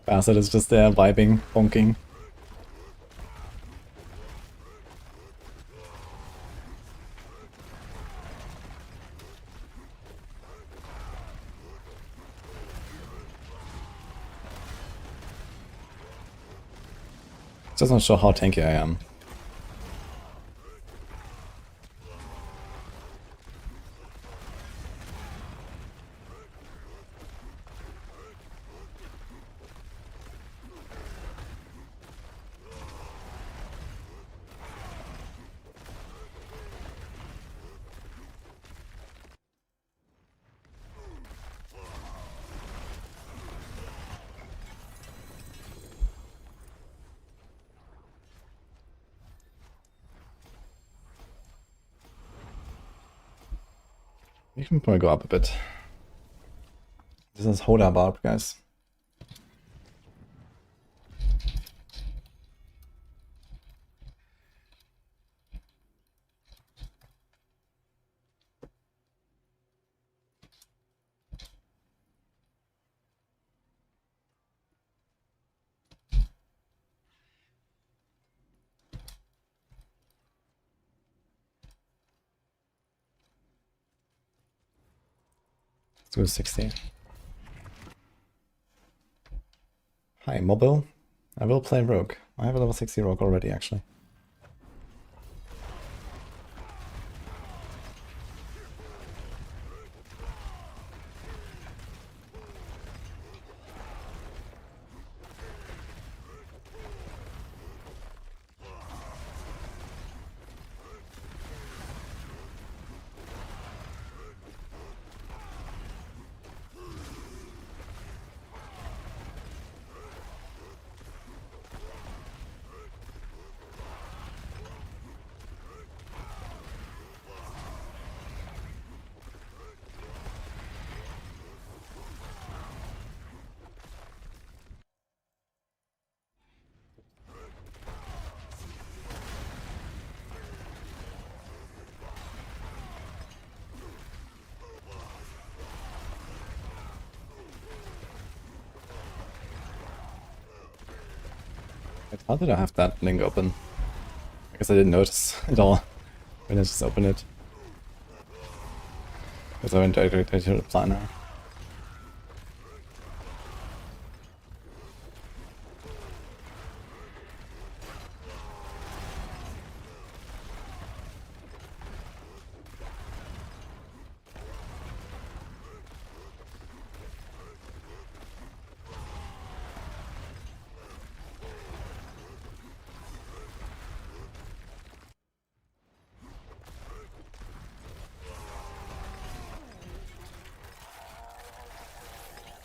Speaker 1: Bastard is just there vibing, bonking. Just not sure how tanky I am. You can probably go up a bit. This is Hoda Barb, guys. Let's go 60. Hi, mobile. I will play Rogue. I have a level 60 Rogue already, actually. Wait, how did I have that link open? I guess I didn't notice at all when I just opened it. Because I went directly to the planner.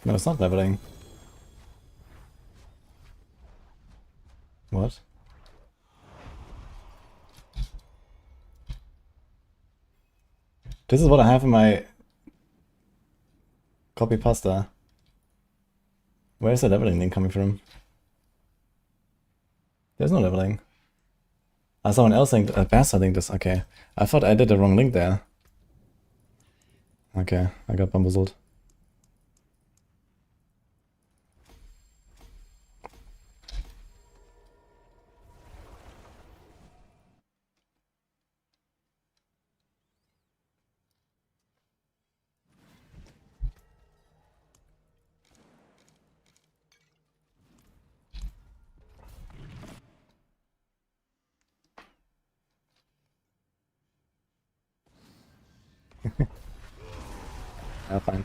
Speaker 1: No, it's not leveling. What? This is what I have in my copy pasta. Where is the leveling link coming from? There's no leveling. Someone else linked, Bastard linked this. Okay. I thought I did the wrong link there. Okay, I got bamboozled. Fine.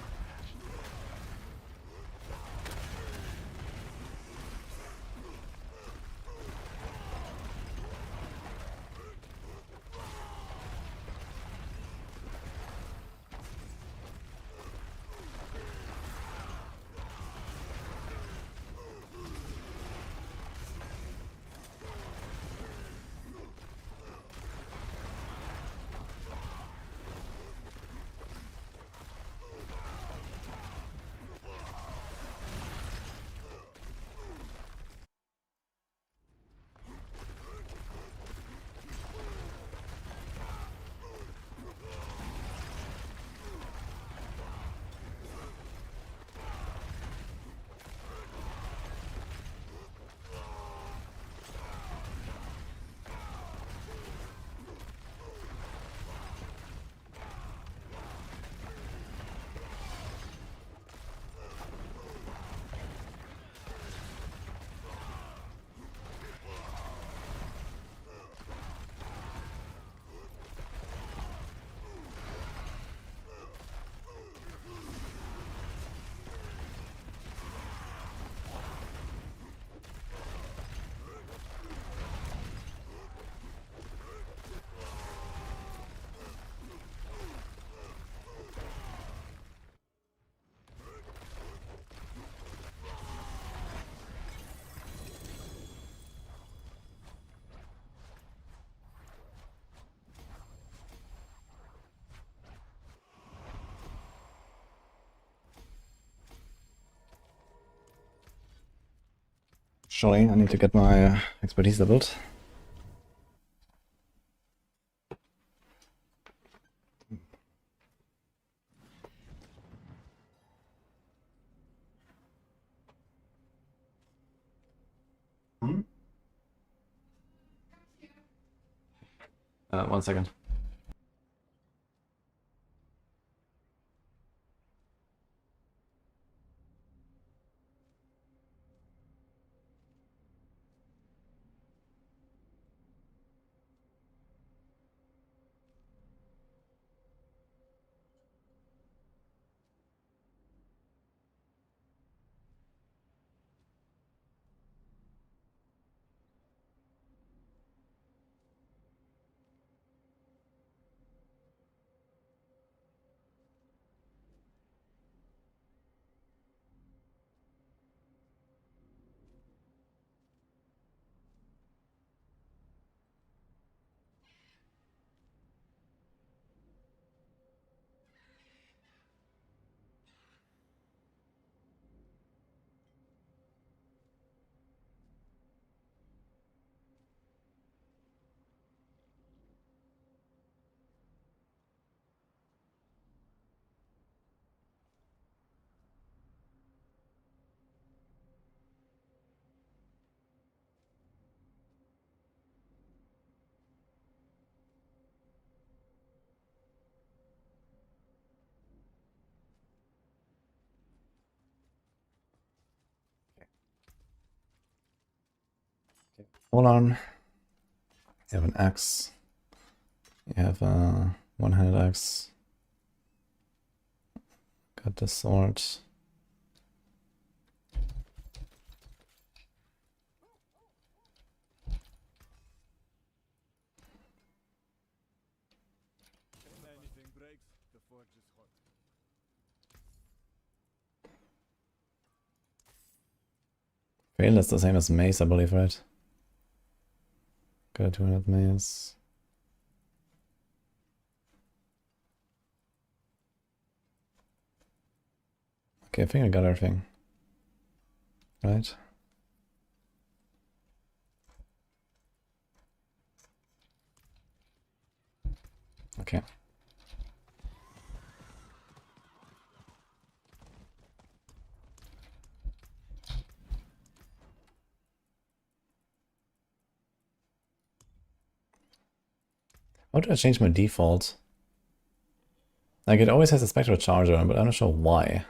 Speaker 1: Surely, I need to get my expertise leveled. Hmm? 1 second. Hold on. You have an axe. You have a one-handed axe. Got the sword.
Speaker 6: Anything breaks, the forge is hot.
Speaker 1: Fail is the same as mace, I believe, right? Got a 200 mace. Okay, I think I got everything. Right? Okay. How do I change my default? Like, it always has a spectral charger, but I'm not sure why.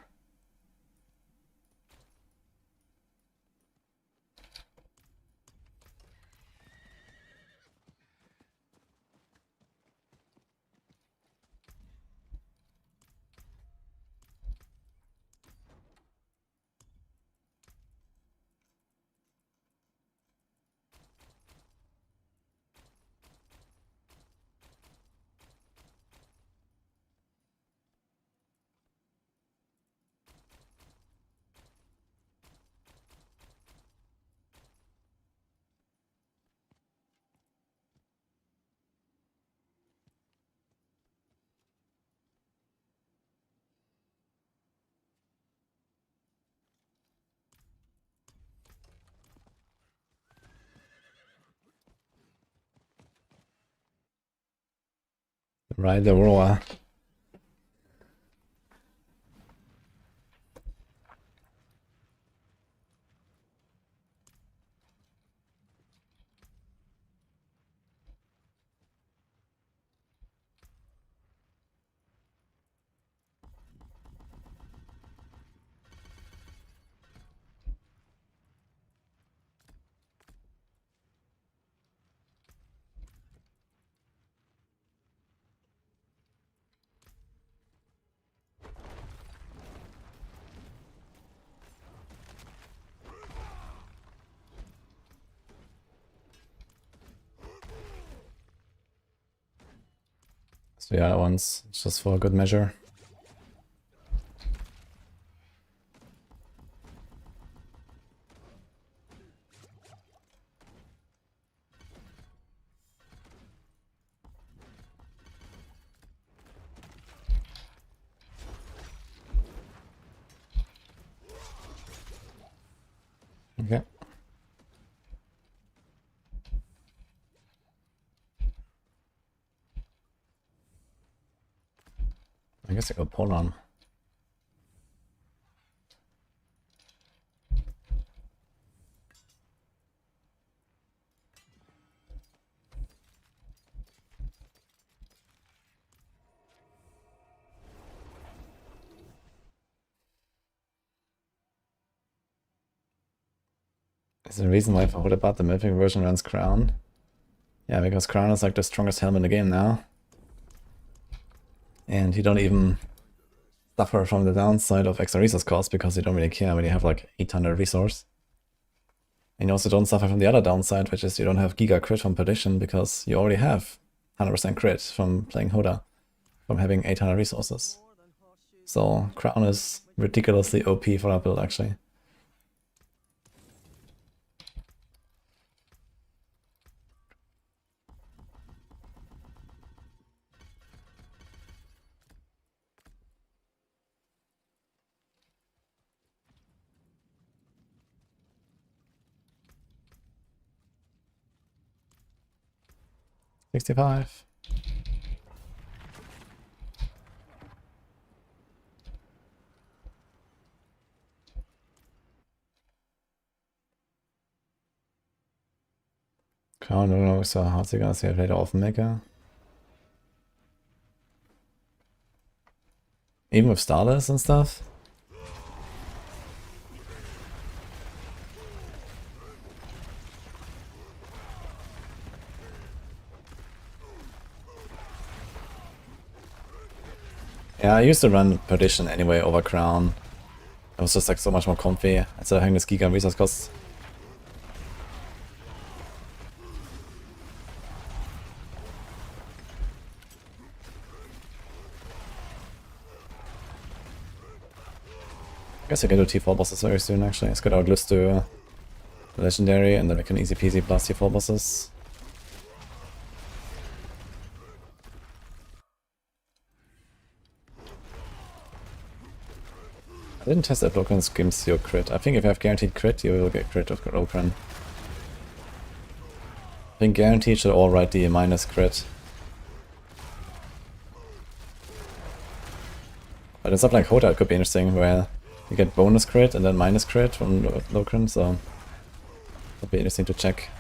Speaker 1: Right, the roar. So yeah, once, just for good measure. Okay. I guess I go pull on. Is there a reason why I forgot about the mythic version runs Crown? Yeah, because Crown is like the strongest helm in the game now. And you don't even suffer from the downside of extra resource cost because you don't really care when you have like 800 resource. And you also don't suffer from the other downside, which is you don't have Giga crit from Perdition because you already have 100% crit from playing Hoda, from having 800 resources. So Crown is ridiculously OP for our build actually. $65. Crown, don't know, so Heartseeker is ja vielleicht auch auf dem Maker. Even with Starless and stuff. Yeah, I used to run Perdition anyway over Crown. It was just like so much more comfy instead of having this giga resource cost. I guess I can do T4 bosses very soon actually. Let's get our Glitz to Legendary and then we can easy peasy blast T4 bosses. I didn't test that Lokran's gives you crit. I think if you have guaranteed crit, you will get crit of Lokran. I think guaranteed should override the minus crit. But in stuff like Hoda it could be interesting where you get bonus crit and then minus crit from Lokran, so it'll be interesting to check.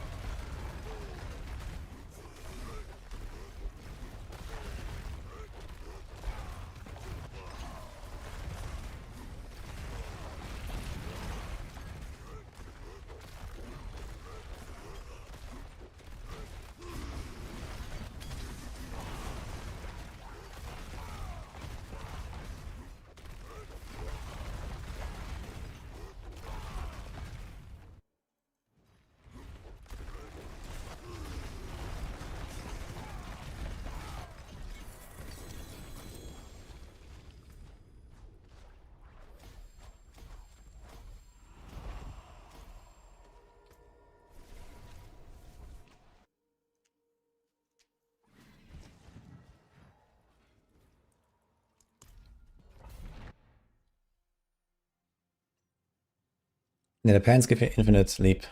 Speaker 1: Yeah, the pants give you infinite leap.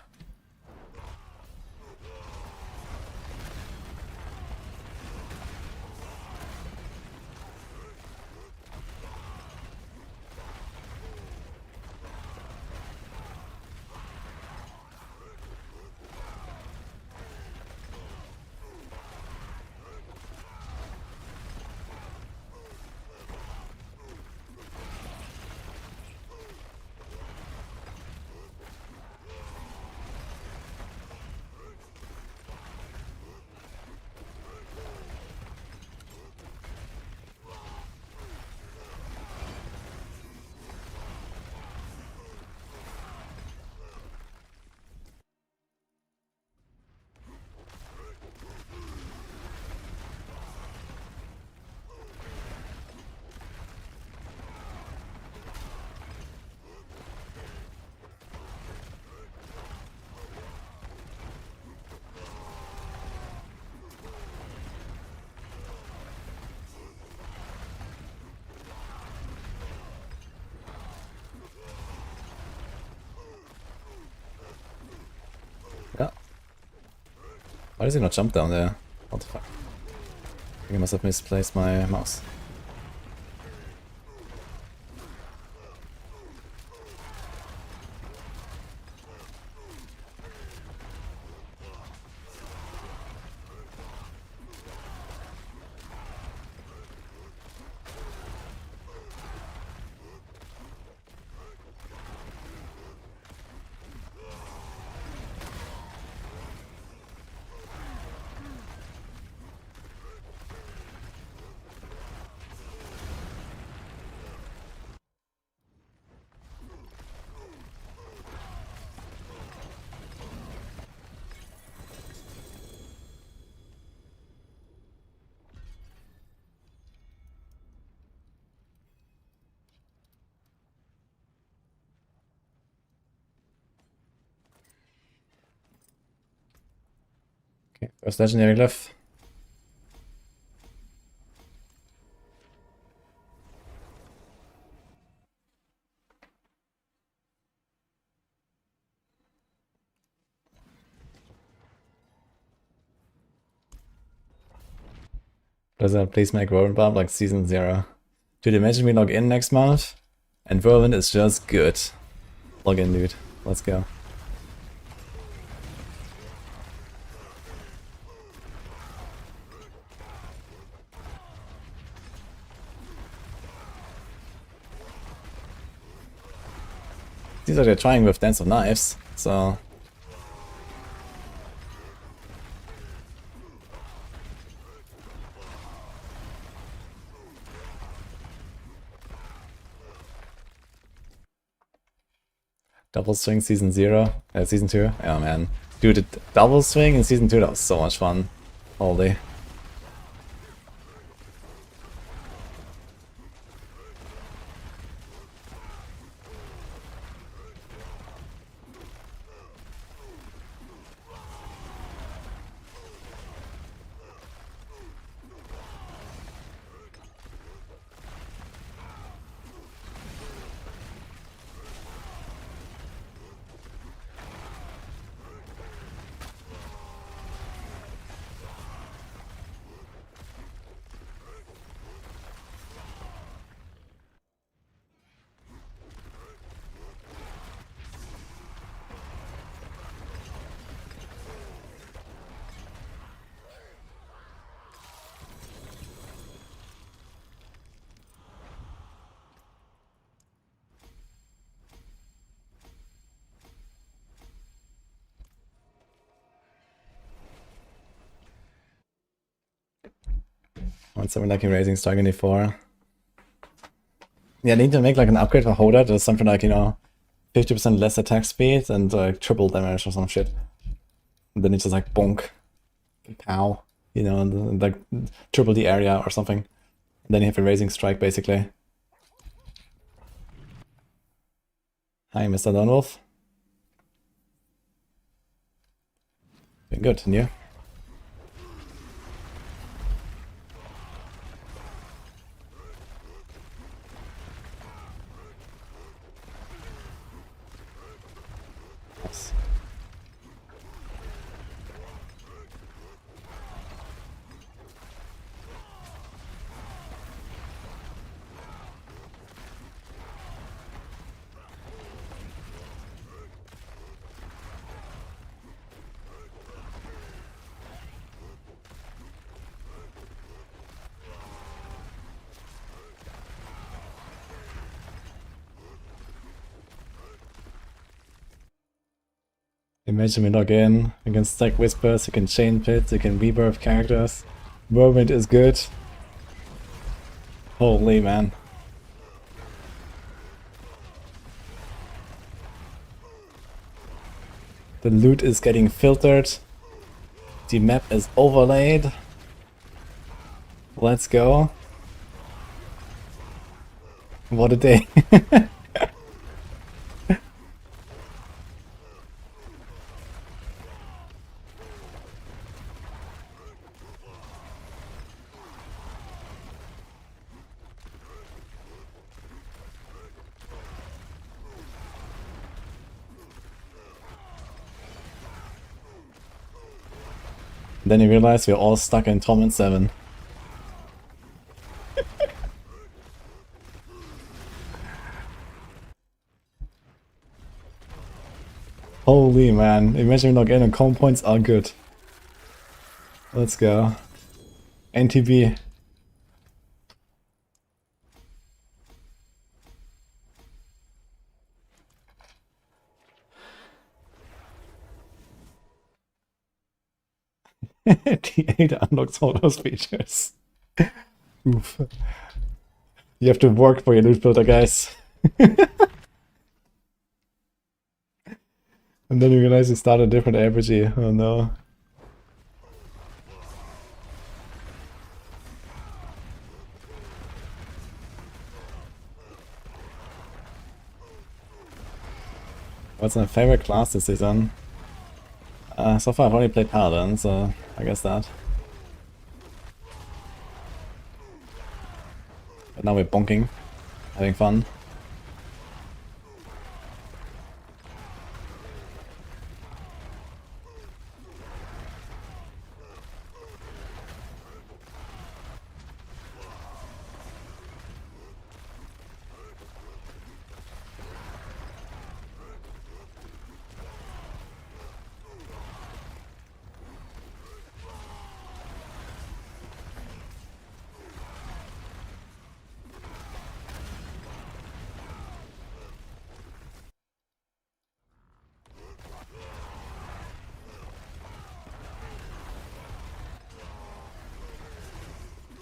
Speaker 1: Yeah. Why does he not jump down there? What the fuck? I think I must have misplaced my mouse. Okay, first legendary glyph. Does that please make Whirlwind Bomb like season 0? Dude, imagine we log in next month and Whirlwind is just good. Log in, dude. Let's go. These are they're trying with Dance of Knives, so Double swing season 0, season 2. Yeah, man. Dude, the double swing in season 2, that was so much fun. Holy. Want something like Erasing Strike in D4. Yeah, I need to make like an upgrade for Hoda to something like, you know, 50% less attack speed and triple damage or some shit. And then it's just like bonk. Pow. You know, and like triple the area or something. And then you have Erasing Strike basically. Hi, Mr. Donwolf. Been good, and you? Nice. Imagine we log in, we can stack whispers, you can chain pits, you can rebirth characters. Mermaid is good. Holy man. The loot is getting filtered. The map is overlaid. Let's go. What a day. Then you realize we're all stuck in Torment 7. Holy man, imagine we log in and comp points are good. Let's go. NTB. T8 unlocks all those features. Oof. You have to work for your loot filter, guys. And then you realize you start a different average. Oh no. What's my favorite class this season? So far I've only played Paladin, so I guess that. But now we're bonking, having fun.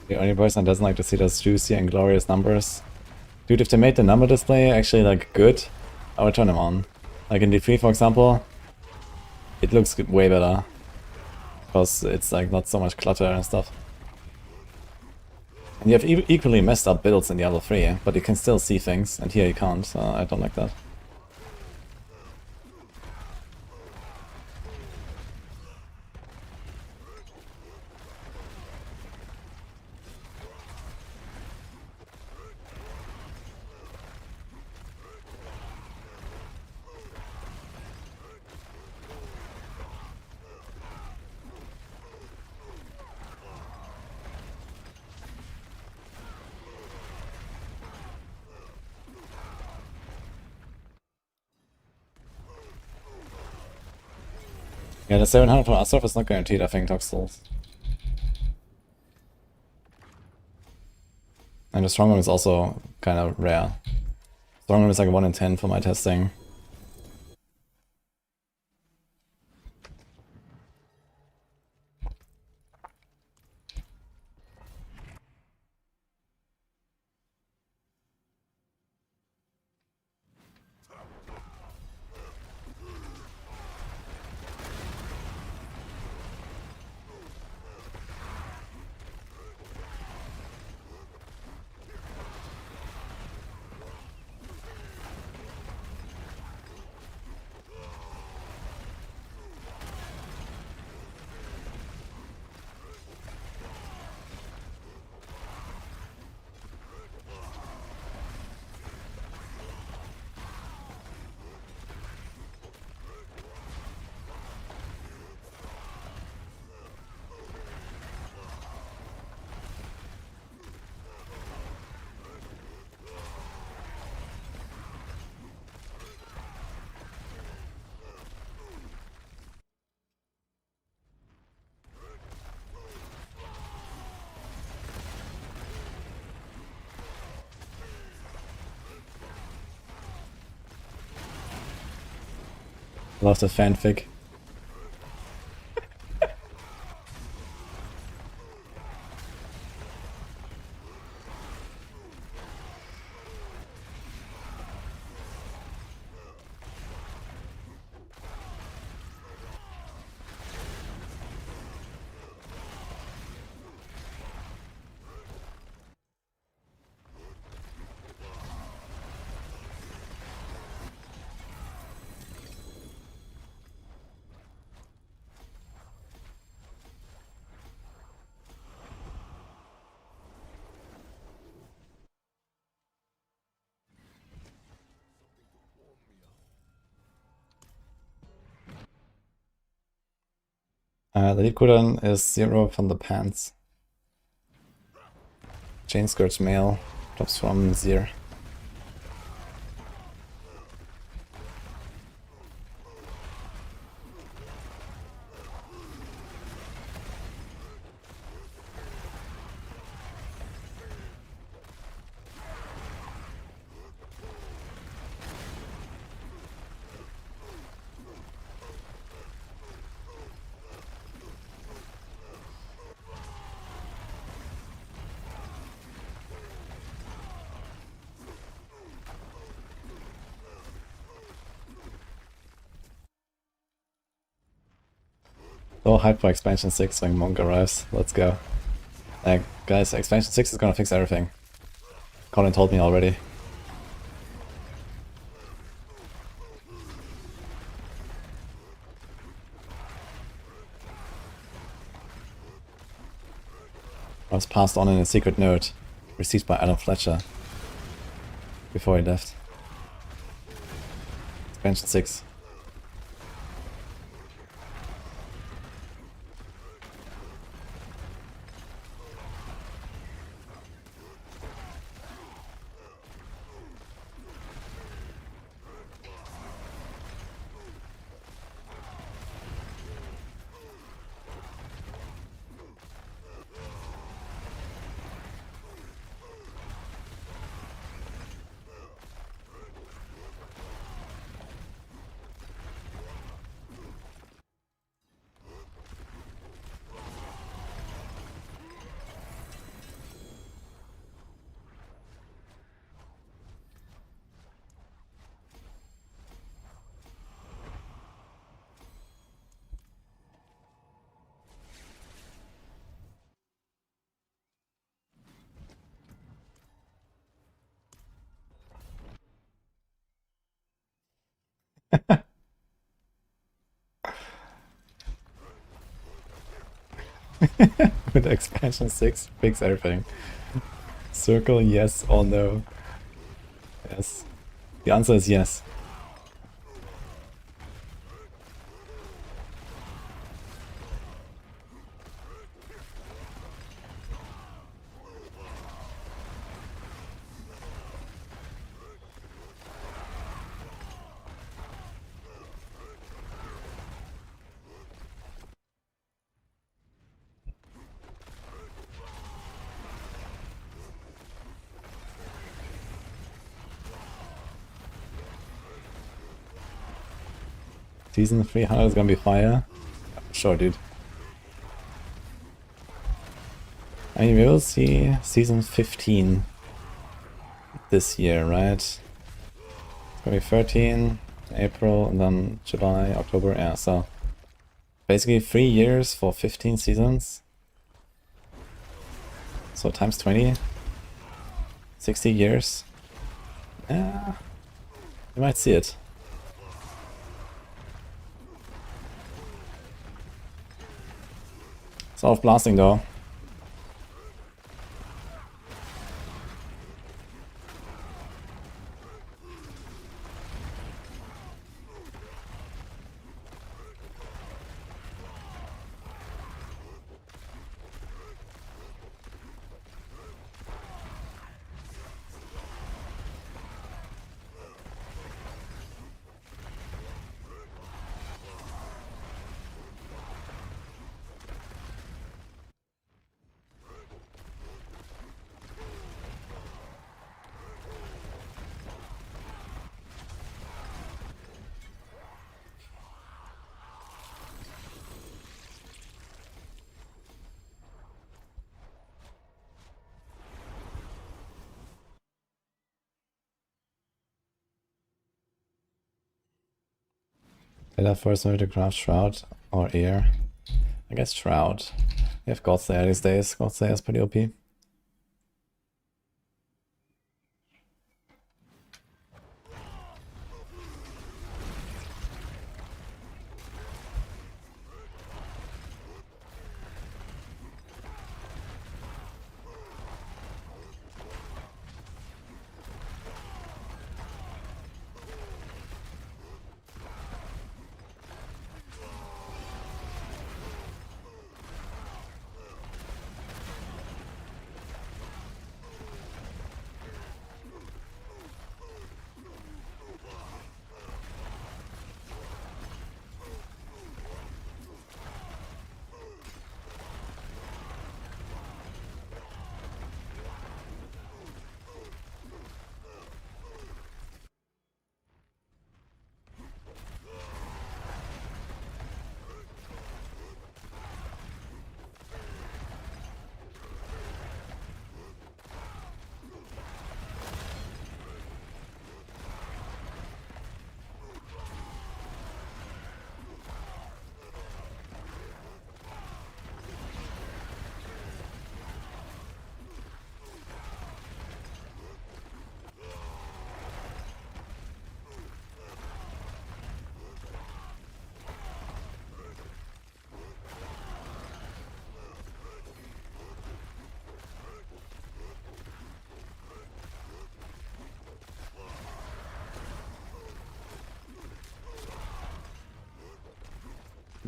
Speaker 1: The only person that doesn't like to see those juicy and glorious numbers. Dude, if they made the number display actually like good, I would turn them on. Like in D3 for example, it looks way better. Because it's like not so much clutter and stuff. And you have equally messed up builds in Diablo 3, but you can still see things, and here you can't, so I don't like that. Yeah, the 700 for Astrof is not guaranteed, I think, Toxels. And the strong one is also kind of rare. Strong one is like 1 in 10 for my testing. Love the fanfic. The lead cooldown is 0 from the pants. Chain skirts male drops from 0. So hyped for expansion 6 when Monk arrives. Let's go. Like, guys, expansion 6 is gonna fix everything. Colin told me already. I was passed on in a secret note, received by Adam Fletcher, before he left. Expansion 6. With expansion 6, fix everything. Circle yes or no. Yes. The answer is yes. Season 300 is gonna be fire. Sure, dude. I mean, we will see season 15 this year, right? It's gonna be 13, April, and then July, October, yeah, so basically 3 years for 15 seasons. So times 20, 60 years. Yeah, you might see it. Self blasting though. Did I first move to craft Shroud or Ear? I guess Shroud. We have Godslayer these days. Godslayer is pretty OP.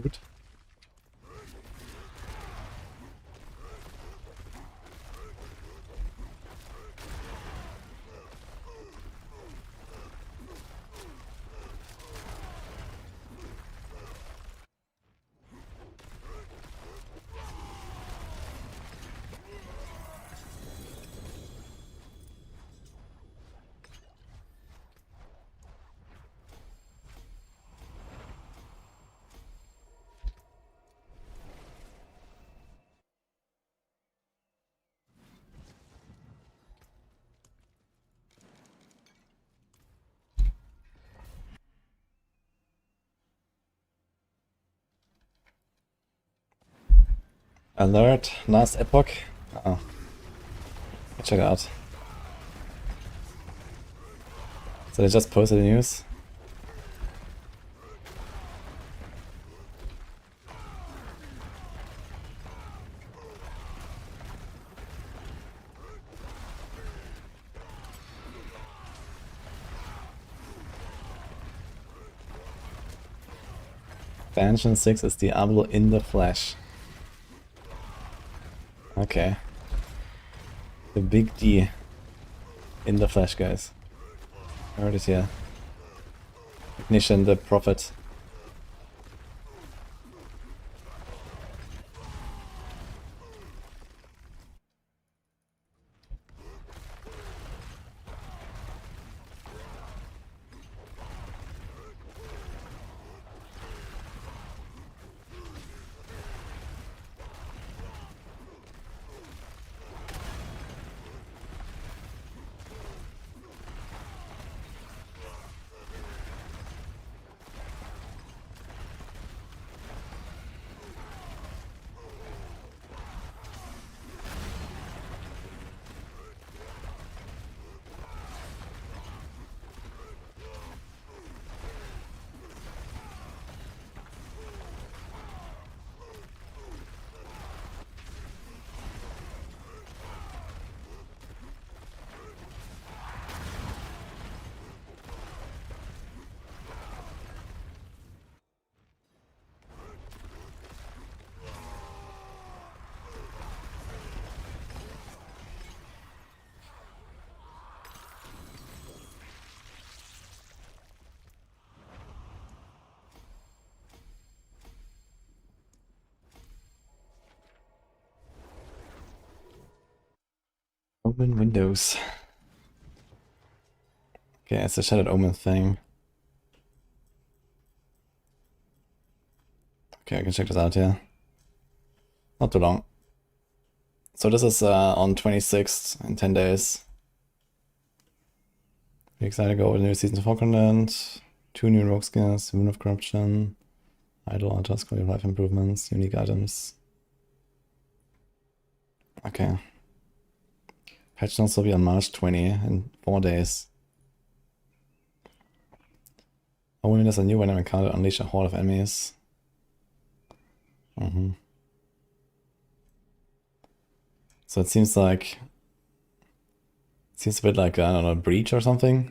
Speaker 1: Gut. Alert, last Epoch. Oh. Check it out. So they just posted the news. Expansion 6 is Diablo in the flesh. Okay. The big D in the flesh, guys. Where it is here. Ignition, the prophet. Open windows. Okay, it's a Shattered Omen thing. Okay, I can check this out here. Not too long. So this is on 26th in 10 days. We're excited to go over the new Season 4 content. 2 new rogue skills, Moon of Corruption, Idle Altars, Quality of Life improvements, unique items. Okay. Patch notes will be on March 20 in 4 days. Only there's a new venom encounter, unleash a horde of enemies. So it seems like... Seems a bit like, I don't know, Breach or something.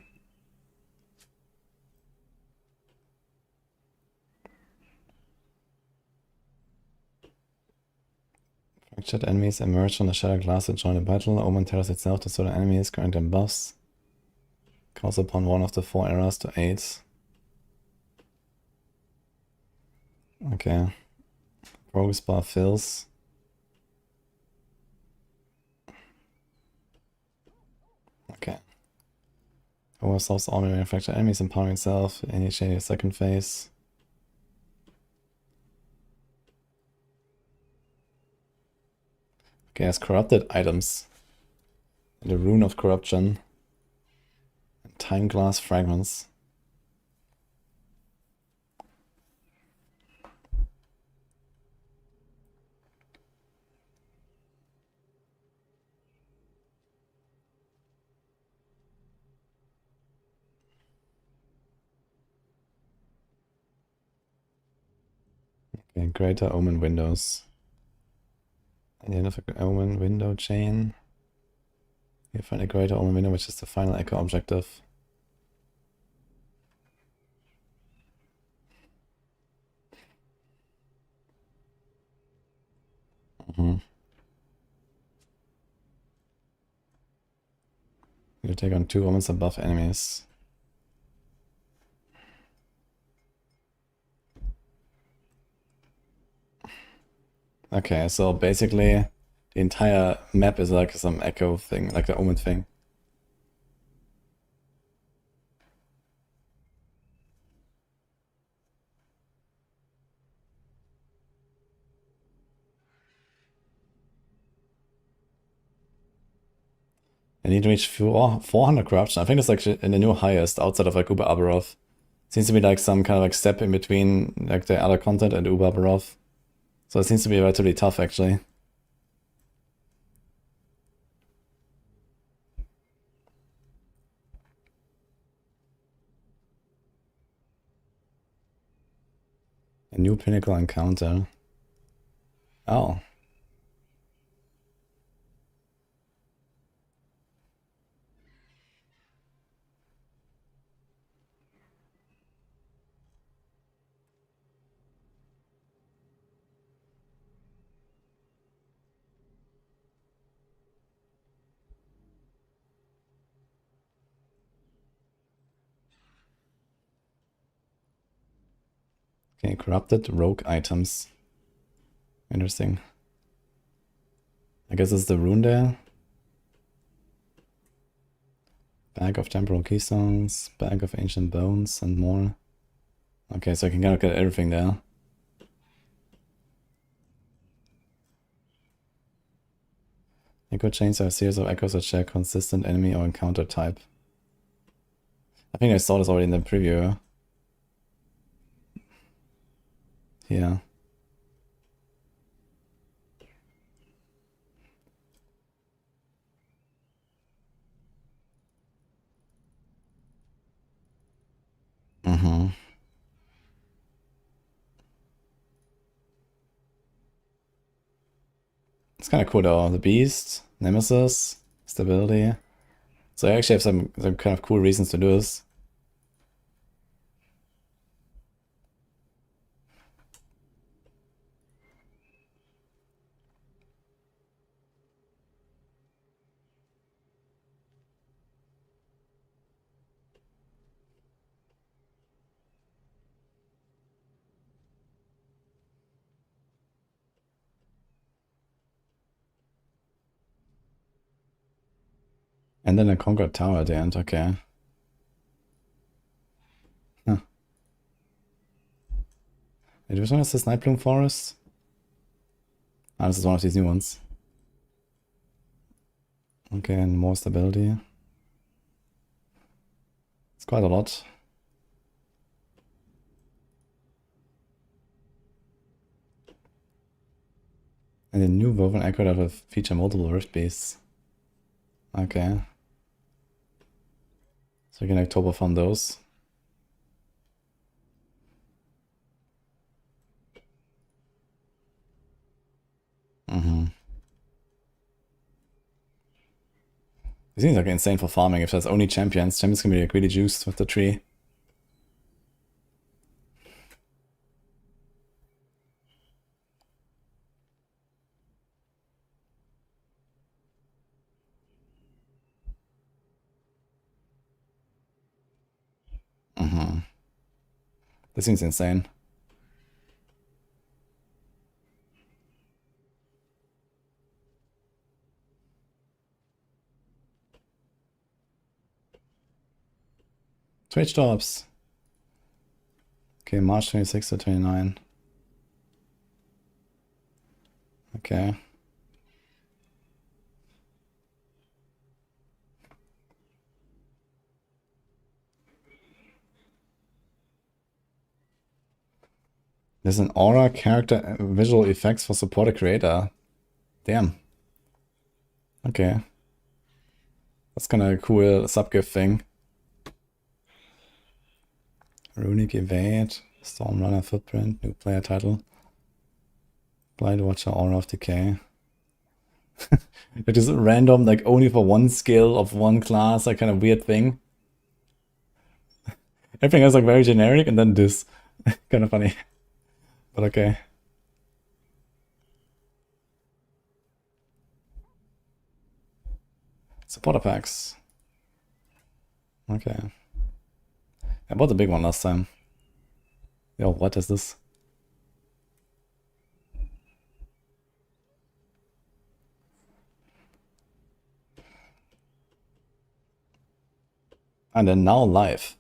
Speaker 1: Fractured enemies emerge from the shattered glass to join the battle. Omen tears itself to certain enemies, grant them buffs. Calls upon one of the 4 eras to aid. Okay. Progress bar fills. Okay. Oversolves all manufactured enemies, empowering itself, initiating a second phase. Okay, has corrupted items. The Rune of Corruption. And Time Glass Fragments. Okay, Greater Omen Windows. At the end of the Omen window chain, you find a Greater Omen window, which is the final echo objective. You take on 2 omens above enemies. Okay, so basically the entire map is like some echo thing, like the omen thing. I need to reach 400 corruption. I think it's like in the new highest outside of like Uber Abaroth. Seems to be like some kind of like step in between like the other content and Uber Abaroth. So it seems to be relatively tough actually. A new pinnacle encounter. Oh. Okay, corrupted rogue items. Interesting. I guess it's the rune there. Bag of temporal keystones, bag of ancient bones, and more. Okay, so I can kind of get everything there. Echo chains are a series of echoes that share consistent enemy or encounter type. I think I saw this already in the preview. Yeah. Mm-hmm. It's kind of cool though. The Beast, Nemesis, Stability. So I actually have some kind of cool reasons to do this. And then a Conquered Tower at the end, okay. Huh. Wait, which one is this Nightbloom Forest? Ah, this is one of these new ones. Okay, and more stability. It's quite a lot. And a new woven echo that will feature multiple rift beasts. Okay. So we can October farm those. Mm-hmm. It seems like insane for farming if there's only champions. Champions can be like really juiced with the tree. Mm-hmm. This seems insane. Twitch tops. Okay, March 26 to 29. Okay. There's an aura character visual effects for supported creator. Damn. Okay. That's kind of a cool sub-gift thing. Runic Evade, Stormrunner Footprint, new player title. Blind Watcher, Aura of Decay. It is random, like only for one skill of one class, like kind of weird thing. Everything else like very generic, and then this. Kind of funny. But okay. Supporter packs. Okay. I bought the big one last time. Yo, what is this? And then now live.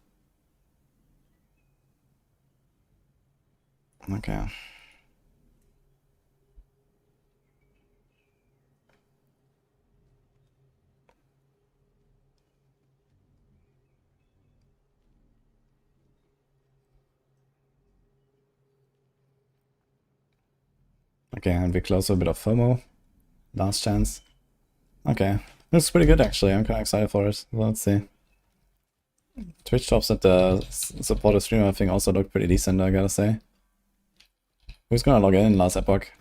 Speaker 1: Okay. Okay, and we close a bit of FOMO. Last chance. Okay. Looks pretty good actually. I'm kind of excited for it. Well, let's see. Twitch tops at the supporter streamer thing also looked pretty decent, I gotta say. Who's gonna log in last Epoch?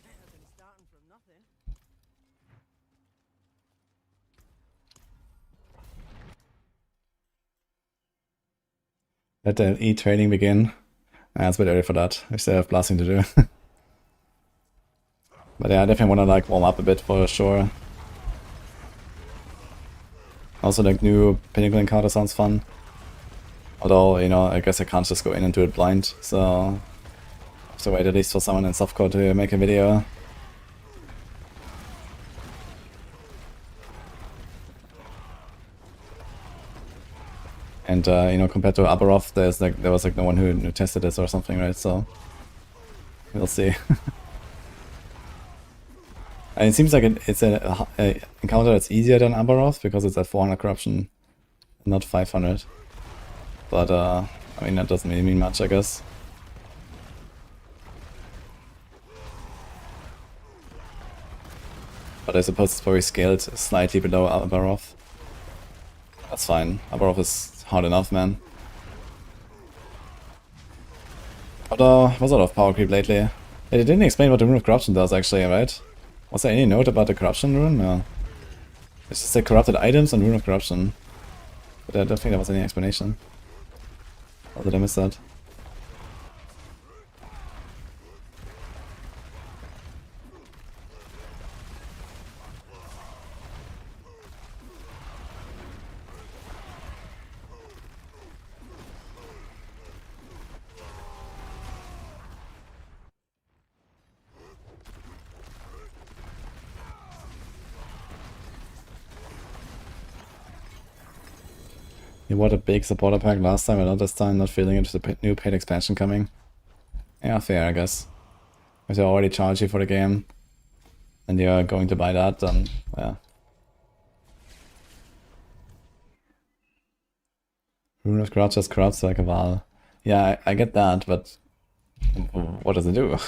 Speaker 3: Better than starting from nothing.
Speaker 1: Let the e-trading begin. It's a bit early for that. We still have blasting to do. But yeah, I definitely wanna like warm up a bit for sure. Also, like new Pinnacle encounter sounds fun. Although, you know, I guess I can't just go in and do it blind, so I have to wait at least for someone in softcore to make a video. And you know, compared to Abaroth, there was like no one who tested this or something, right? So we'll see. And it seems like it's a encounter that's easier than Abaroth because it's at 400 corruption, not 500. But I mean, that doesn't really mean much, I guess. But I suppose it's probably scaled slightly below Abaroth. That's fine. Abaroth is hard enough, man. Although, was a lot of power creep lately. Yeah, they didn't explain what the Rune of Corruption does, actually, right? Was there any note about the Corruption Rune? No. It's just the corrupted items and Rune of Corruption. But I don't think there was any explanation. Or did I miss that? You bought a big supporter pack last time and not this time, not feeling into the new paid expansion coming. Yeah, fair, I guess. If they already charge you for the game, and you're going to buy that, then yeah. Rune of Grudge just corrupts like a Val. Yeah, I get that, but what does it do?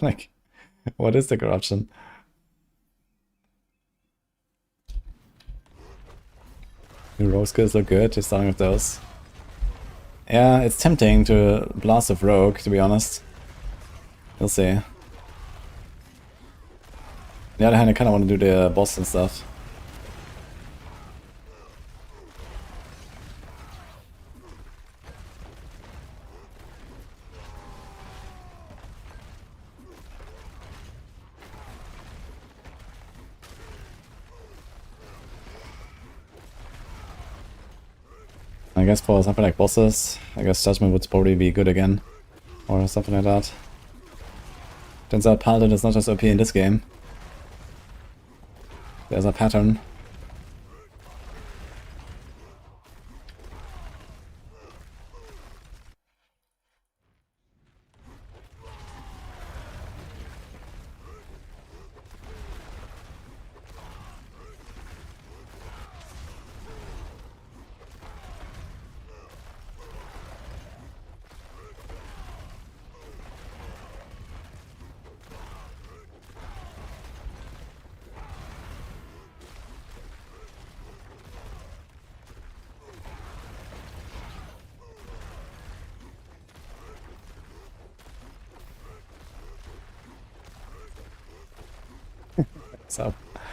Speaker 1: Like, what is the corruption? New rogue skills look good, just starting with those. Yeah, it's tempting to blast with rogue, to be honest. We'll see. On the other hand, I kinda wanna do the boss and stuff. I guess for something like bosses, I guess Judgement would probably be good again. Or something like that. Turns out Paladin is not just OP in this game. There's a pattern.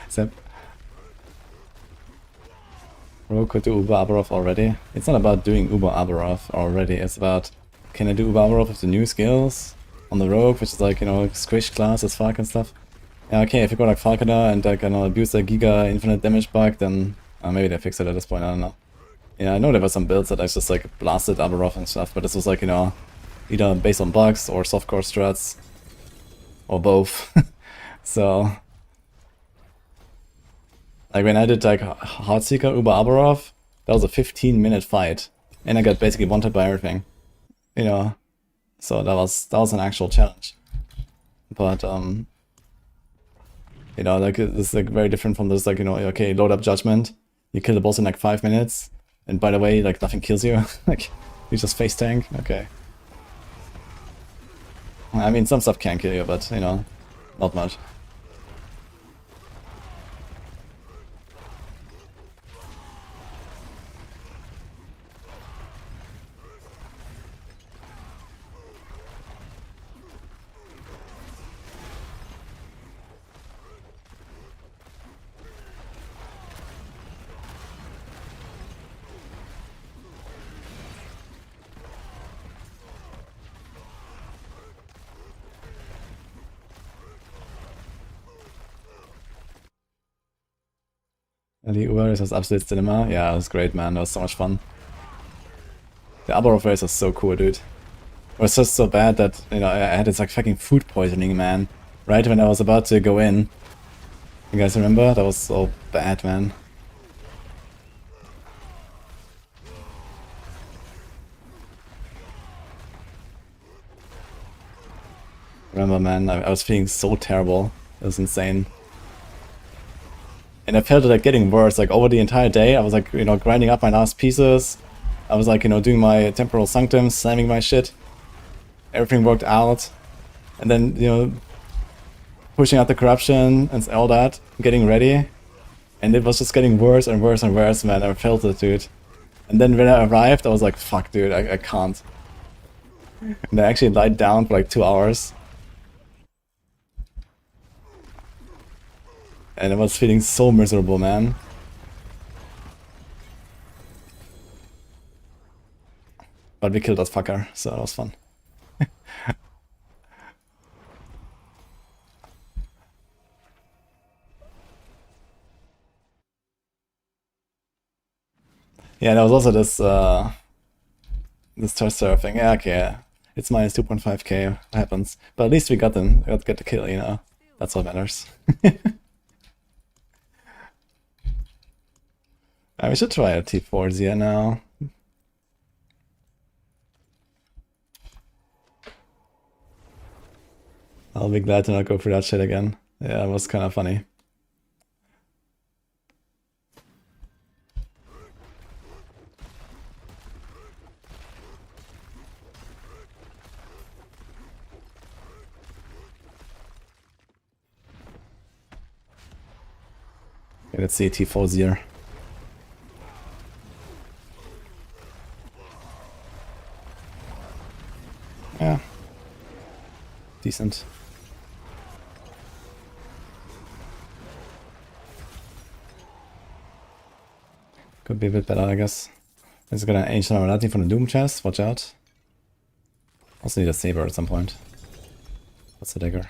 Speaker 1: So, Rogue could do Uber Abaroth already. It's not about doing Uber Abaroth already, it's about, can I do Uber Abaroth with the new skills on the Rogue, which is like, you know, squish class as Falcon stuff. Yeah, okay, if you go like Falconer and like, you know, abuse the Giga infinite damage bug, then maybe they fix it at this point, I don't know. Yeah, I know there were some builds that I just like blasted Abaroth and stuff, but this was like, you know, either based on bugs or softcore strats, or both. So, like when I did like Heartseeker Uber Abaroth, that was a 15-minute fight, and I got basically wanted by everything, you know. So that was an actual challenge. But you know, like this is like very different from this, like, you know, okay, load up Judgement, you kill the boss in like 5 minutes, and by the way, like nothing kills you, like you just face tank. Okay. I mean, some stuff can kill you, but you know, not much. The Uber was absolute cinema. Yeah, it was great, man. That was so much fun. The Arbor of Race was so cool, dude. It was just so bad that, you know, I had this like fucking food poisoning, man. Right when I was about to go in. You guys remember? That was so bad, man. Remember, man, I was feeling so terrible. It was insane. And I felt it like getting worse, like over the entire day. I was like, you know, grinding up my last pieces. I was like, you know, doing my temporal sanctum, slamming my shit. Everything worked out. And then, you know, pushing out the corruption and all that, getting ready. And it was just getting worse and worse and worse, man. I felt it, dude. And then when I arrived, I was like, fuck, dude, I can't. And I actually lied down for like 2 hours. And I was feeling so miserable, man. But we killed that fucker, so that was fun. Yeah, there was also this terrestrial thing. Yeah, okay, it's minus 2.5k, happens. But at least we got them, got the kill, you know. That's what matters. We should try a T4 Zia now. I'll be glad to not go through that shit again. Yeah, it was kind of funny. Okay, let's see T4 Zia. Yeah. Decent. Could be a bit better, I guess. Let's get an ancient armorati from the Doom chest, watch out. Also need a saber at some point. What's the dagger?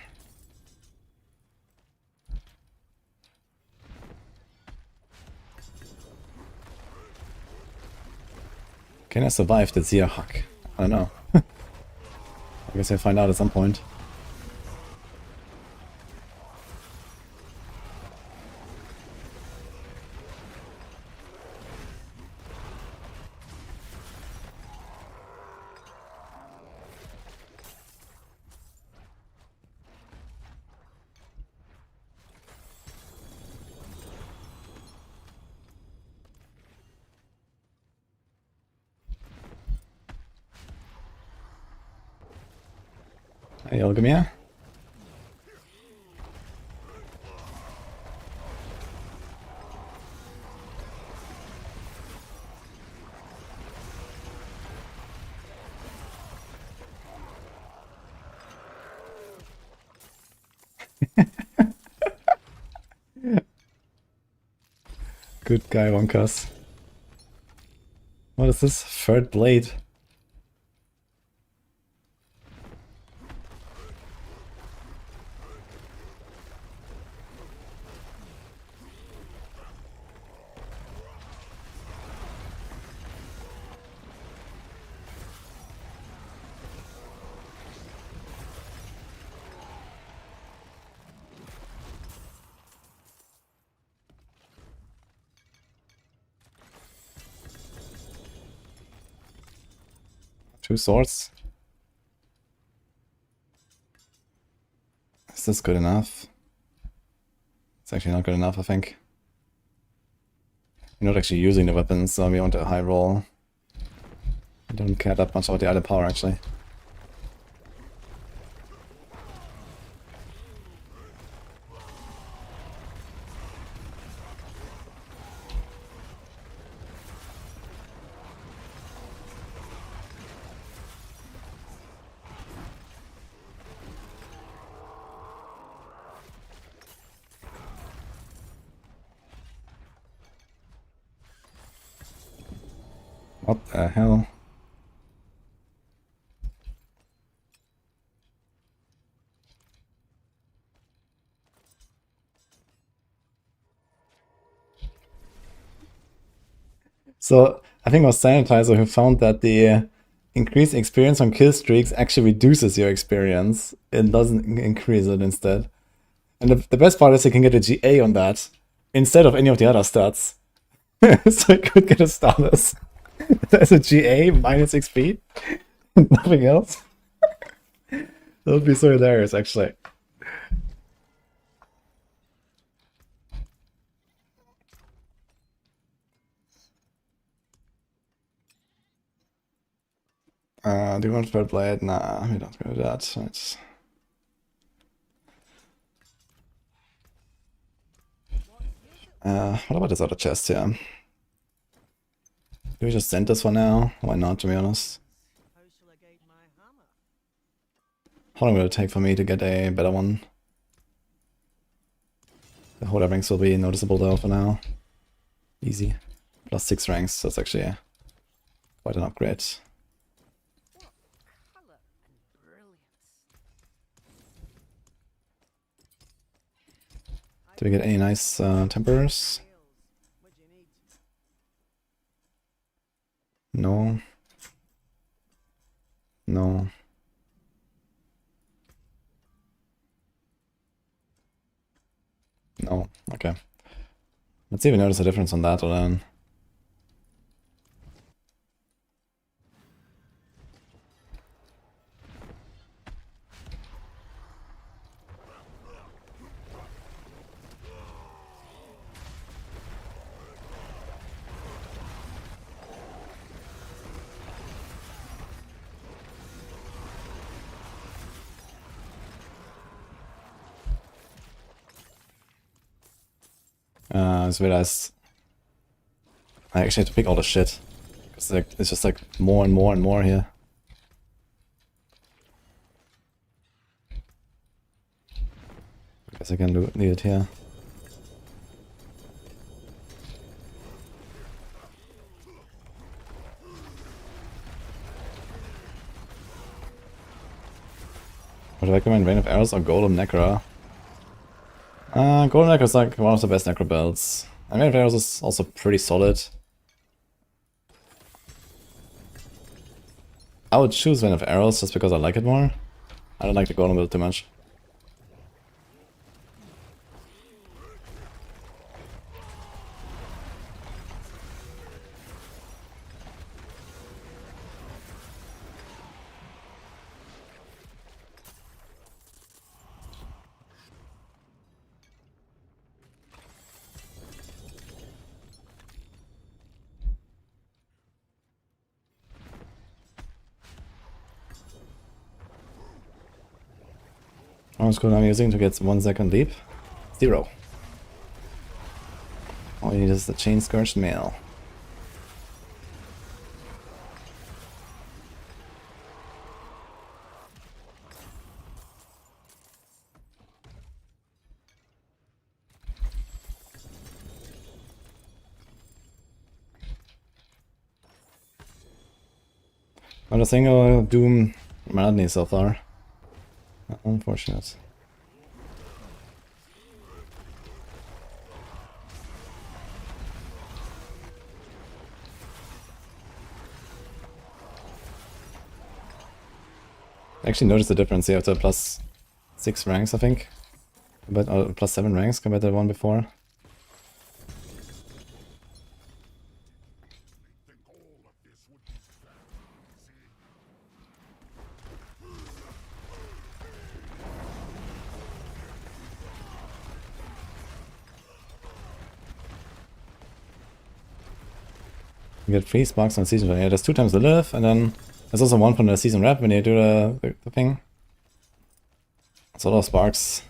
Speaker 1: Can I survive the Zia hack? I don't know. I guess I'll find out at some point. Hey, Olgamia. Good guy, Wonkas. What is this? Third blade. Two swords. Is this good enough? It's actually not good enough, I think. We're not actually using the weapons, so we want a high roll. I don't care that much about the other power, actually. What the hell? So I think it was Sanitizer who found that the increased experience on kill streaks actually reduces your experience. It doesn't increase it instead. And the best part is you can get a GA on that instead of any of the other stats. So you could get a status. There's a GA minus XP. Nothing else. That would be so hilarious, actually. Do you want to play it? Nah, we don't go to that. Right. What about this other chest here? Do we just send this for now? Why not, to be honest?
Speaker 3: How shall I guide my hammer?
Speaker 1: How long will it take for me to get a better one? The holder ranks will be noticeable though for now. Easy. Plus 6 ranks, that's actually quite an upgrade.
Speaker 5: Color and brilliance.
Speaker 1: Do we get any nice temperers?
Speaker 3: What do you need?
Speaker 1: No. No. No. Okay. Let's see if we notice a difference on that or then. I just realized I actually have to pick all the shit. Because like, it's just like more and more and more here. I guess I can leave it here. Would I recommend Rain of Arrows or Golem Necro? Golden Necro is like one of the best Necro builds. I mean, Arrows is also pretty solid. I would choose Vein of Arrows just because I like it more. I don't like the Golem build too much. How much code I'm using to get 1 second leap? 0. All you need is the chain scourged mail. Not a single Doom Madney so far. Unfortunate. I actually noticed the difference here after plus 6 ranks, I think. But plus 7 ranks compared to the one before. You get 3 sparks on season. Yeah, there's 2 times the live, and then there's also 1 from the season rep when you do the thing. It's a lot of sparks.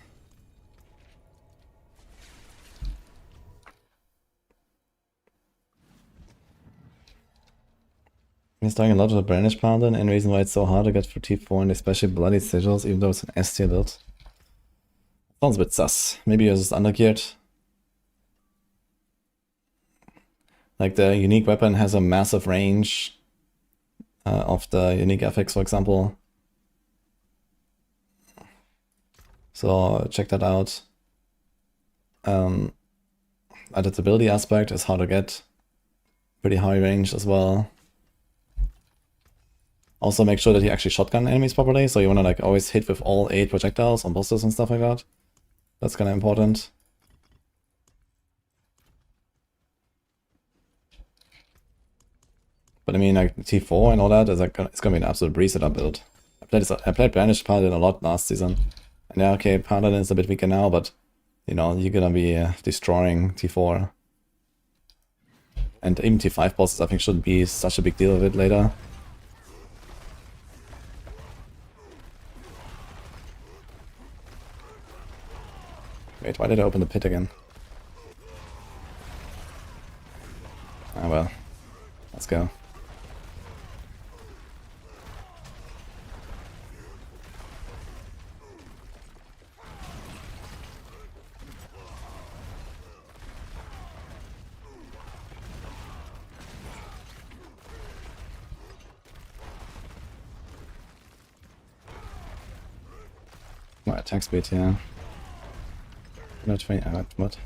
Speaker 1: He's talking a lot of the Brandish Paladin, and reason why it's so hard to get for T4 and especially Bloody Sigils, even though it's an S tier build. Sounds a bit sus. Maybe you're just undergeared. Like the unique weapon has a massive range of the unique affix, for example. So check that out. Adaptability aspect is hard to get. pretty high range as well. Also make sure that you actually shotgun enemies properly, so you wanna like always hit with all 8 projectiles on bosses and stuff like that. That's kinda important. But I mean, like T4 and all that is like it's gonna be an absolute breeze that I build. I played Banished Paladin a lot last season, and yeah, okay, Paladin is a bit weaker now, but you know you're gonna be destroying T4, and even T5 bosses I think shouldn't be such a big deal of it later. Wait, why did I open the pit again? Ah well, let's go. My attack speed, yeah. Not 20, what?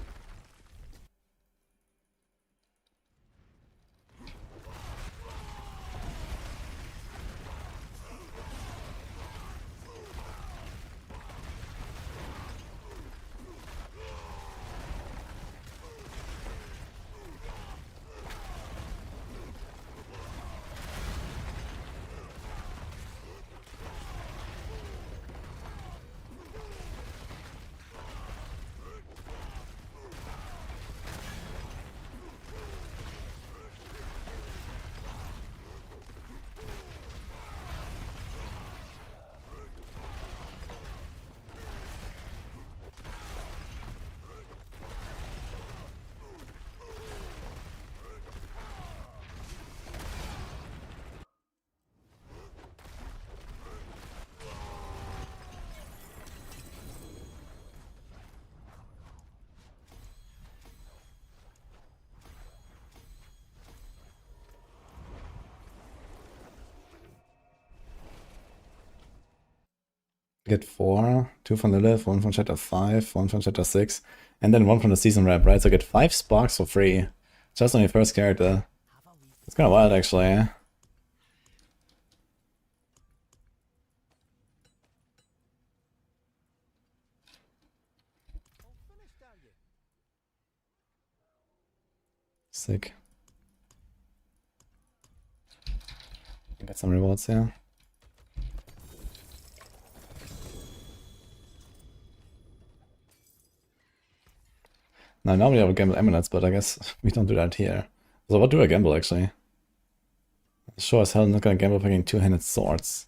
Speaker 1: Get 4, 2 from Lilith, 1 from chapter 5, 1 from chapter 6, and then 1 from the season rep, right? So I get 5 sparks for free, just on your first character. It's kind of wild, actually, eh? Sick. Get some rewards here. Now, normally I would gamble amulets, but I guess we don't do that here. So what do I gamble, actually? Sure as hell I'm not gonna gamble fucking two-handed swords.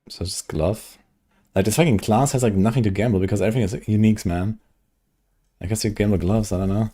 Speaker 1: So just glove. Like, this fucking class has like nothing to gamble because everything is uniques, man. I guess you gamble gloves, I don't know.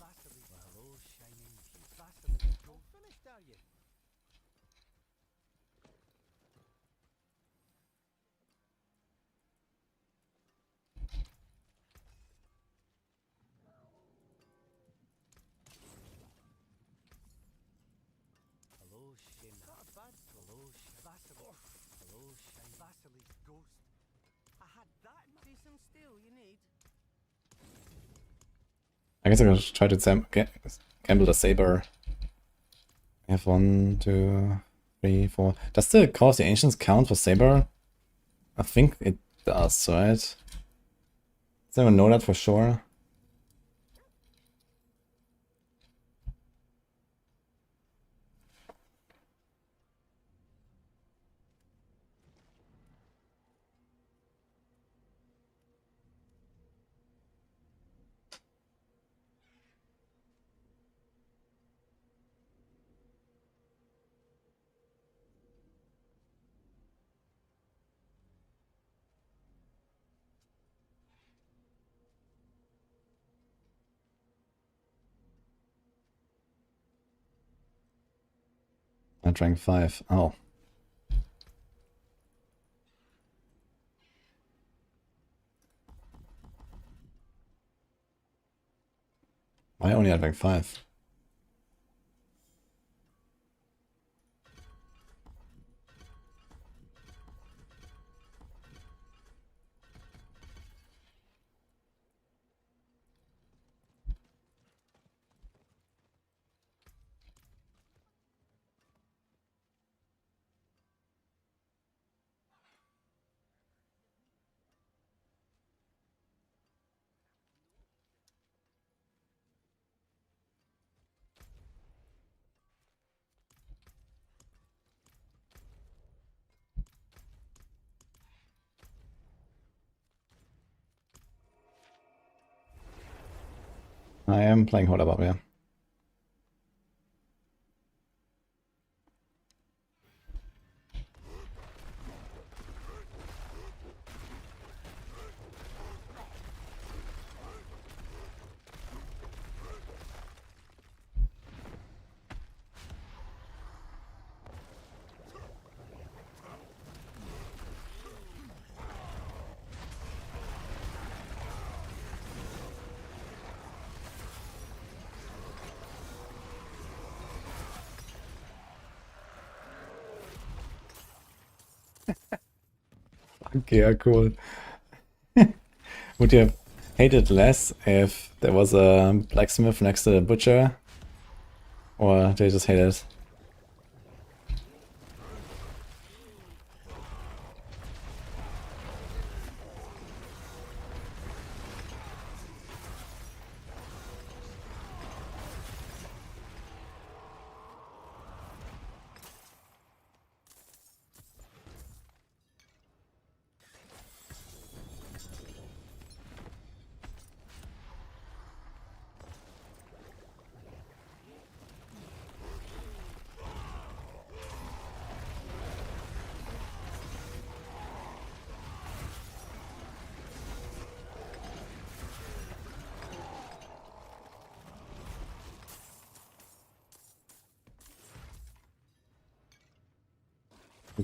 Speaker 1: I guess I'm gonna try to gamble the saber. We have 1, 2, 3, 4. Does the Call of the Ancients count for saber? I think it does, right? Does anyone know that for sure? I drank 5. Oh. Why only I drank 5? I am playing Hodabab, yeah. Okay, yeah, cool. Would you have hated less if there was a blacksmith next to the butcher? Or do you just hate it?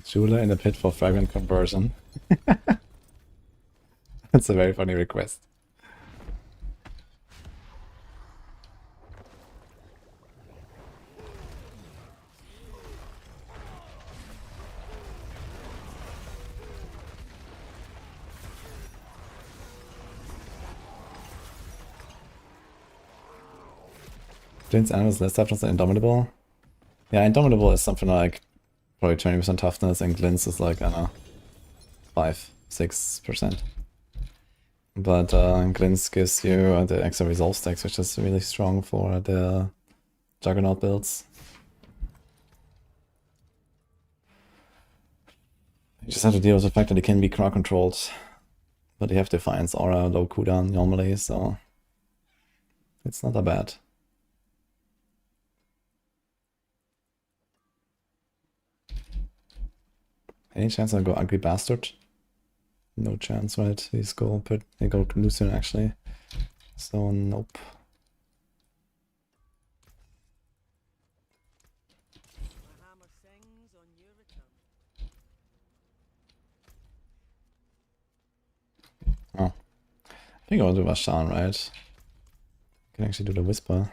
Speaker 1: Jula in the pit for fragment conversion. That's a very funny request. Glint's animals less toughness than Indomitable? Yeah, Indomitable is something like probably 20% toughness, and Glint's is like, I don't know, 5-6%. But Glint's gives you the extra resolve stacks, which is really strong for the Juggernaut builds. You just have to deal with the fact that it can be crowd controlled, but you have Defiance Aura, low cooldown normally, so it's not that bad. Any chance I'll go Ugly Bastard? No chance, right? He's go Lucian actually. So nope.
Speaker 3: My hammer sings on your return.
Speaker 1: Oh. I think I'll do Vashan, right? I can actually do the Whisper.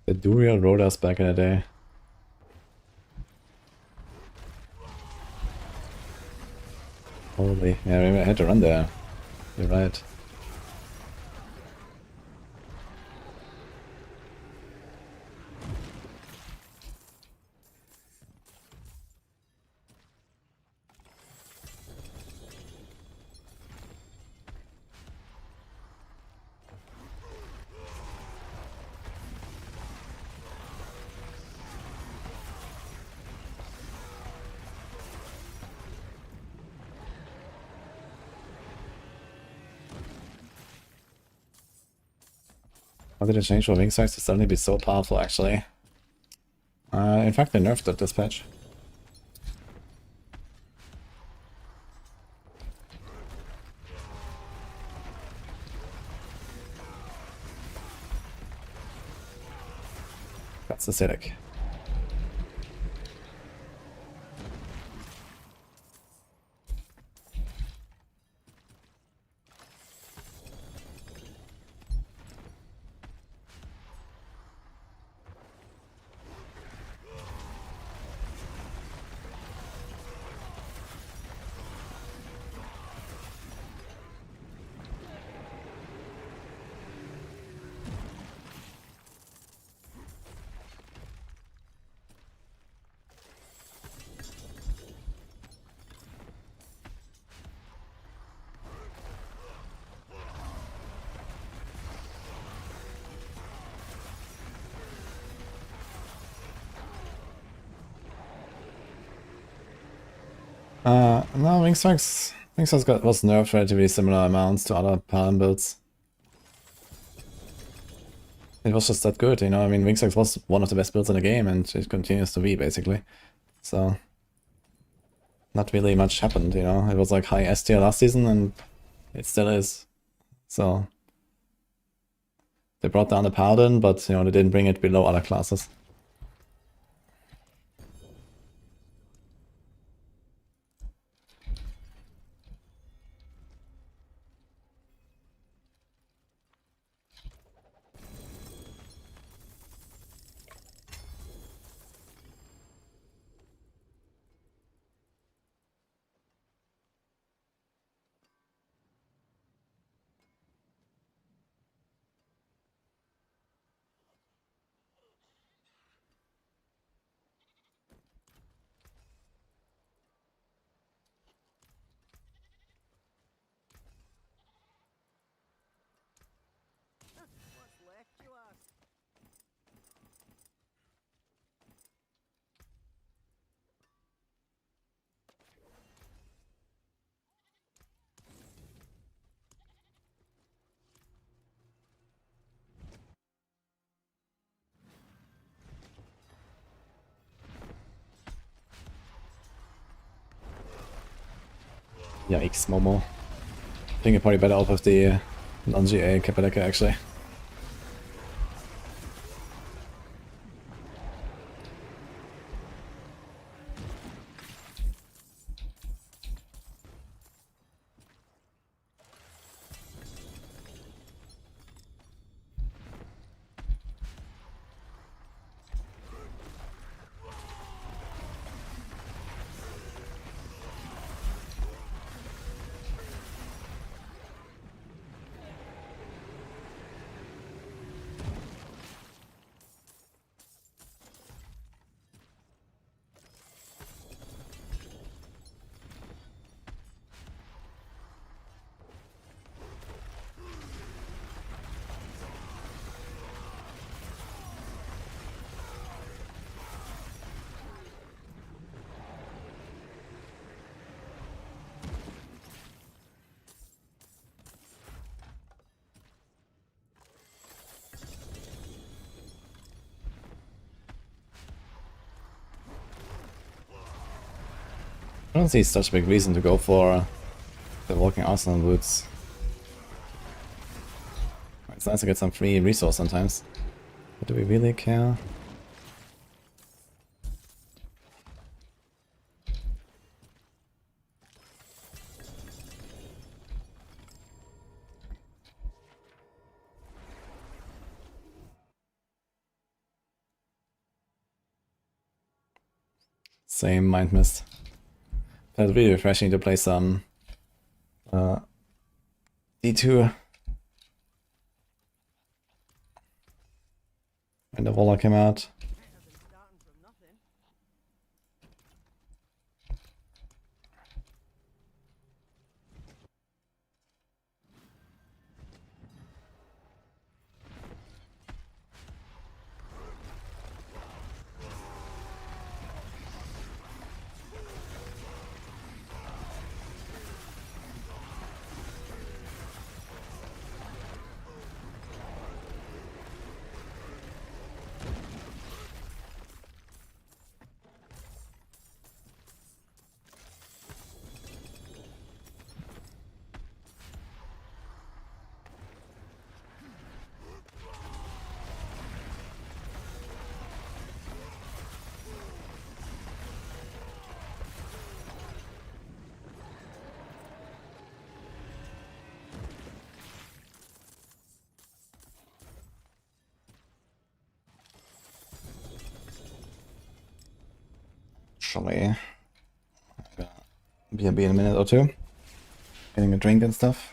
Speaker 1: The Duriel rode us back in the day. Holy, yeah, I had to run there. You're right. How did it change for wing size to suddenly be so powerful, actually? In fact, they nerfed it this patch. That's acidic. No, Wingsucks was nerfed relatively similar amounts to other Paladin builds. It was just that good, you know. I mean, Wingsucks was one of the best builds in the game, and it continues to be basically. So, not really much happened, you know. It was like high S tier last season, and it still is. So, they brought down the Paladin, but you know they didn't bring it below other classes.
Speaker 3: What's left, you ask?
Speaker 1: Yikes, Momo. I think you're probably better off with the non-GA Kapaleka actually. I don't see such a big reason to go for the Walking Arsenal boots. It's nice to get some free resource sometimes. But do we really care? Same mind mist. But it's really refreshing to play some D2 when the Warlock came out.
Speaker 3: Better than starting from nothing.
Speaker 1: Actually, be in a minute or two. Getting a drink and stuff.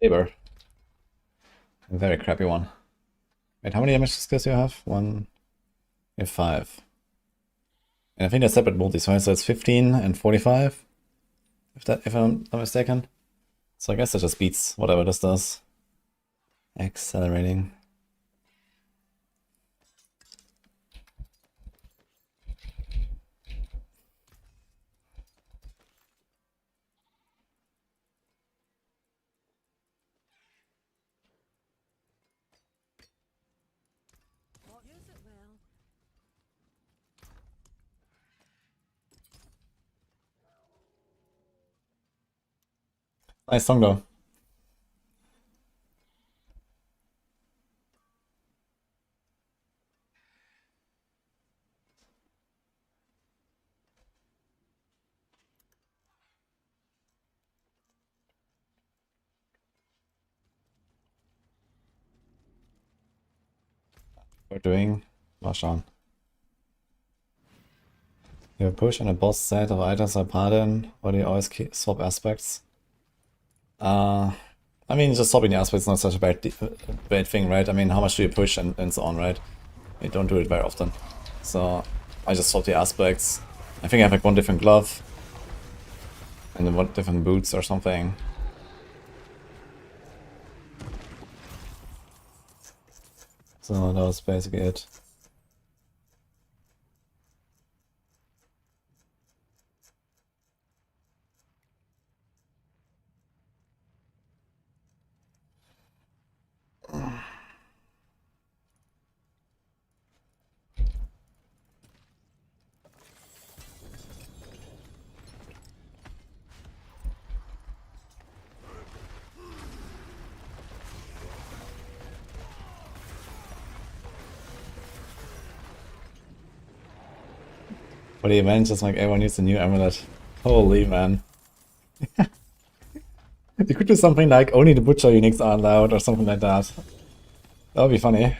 Speaker 1: Saber. A very crappy one. Wait, how many damage skills do you have? 1... You have 5. And I think they're separate multis, right? So it's 15 and 45, if I'm not mistaken. So I guess that just beats whatever this does. Accelerating.
Speaker 3: What is it, well?
Speaker 1: Nice song though. We're doing wash on. You have a push and a boss set of items or pardon, or do you always swap aspects? I mean, just swapping the aspects is not such a bad thing, right? I mean, how much do you push and so on, right? You don't do it very often. So I just swap the aspects. I think I have like one different glove and then one different boots or something. So that was basically it. For the event, just like everyone needs a new amulet. Holy man. You could do something like only the butcher uniques are allowed or something like that. That would be funny.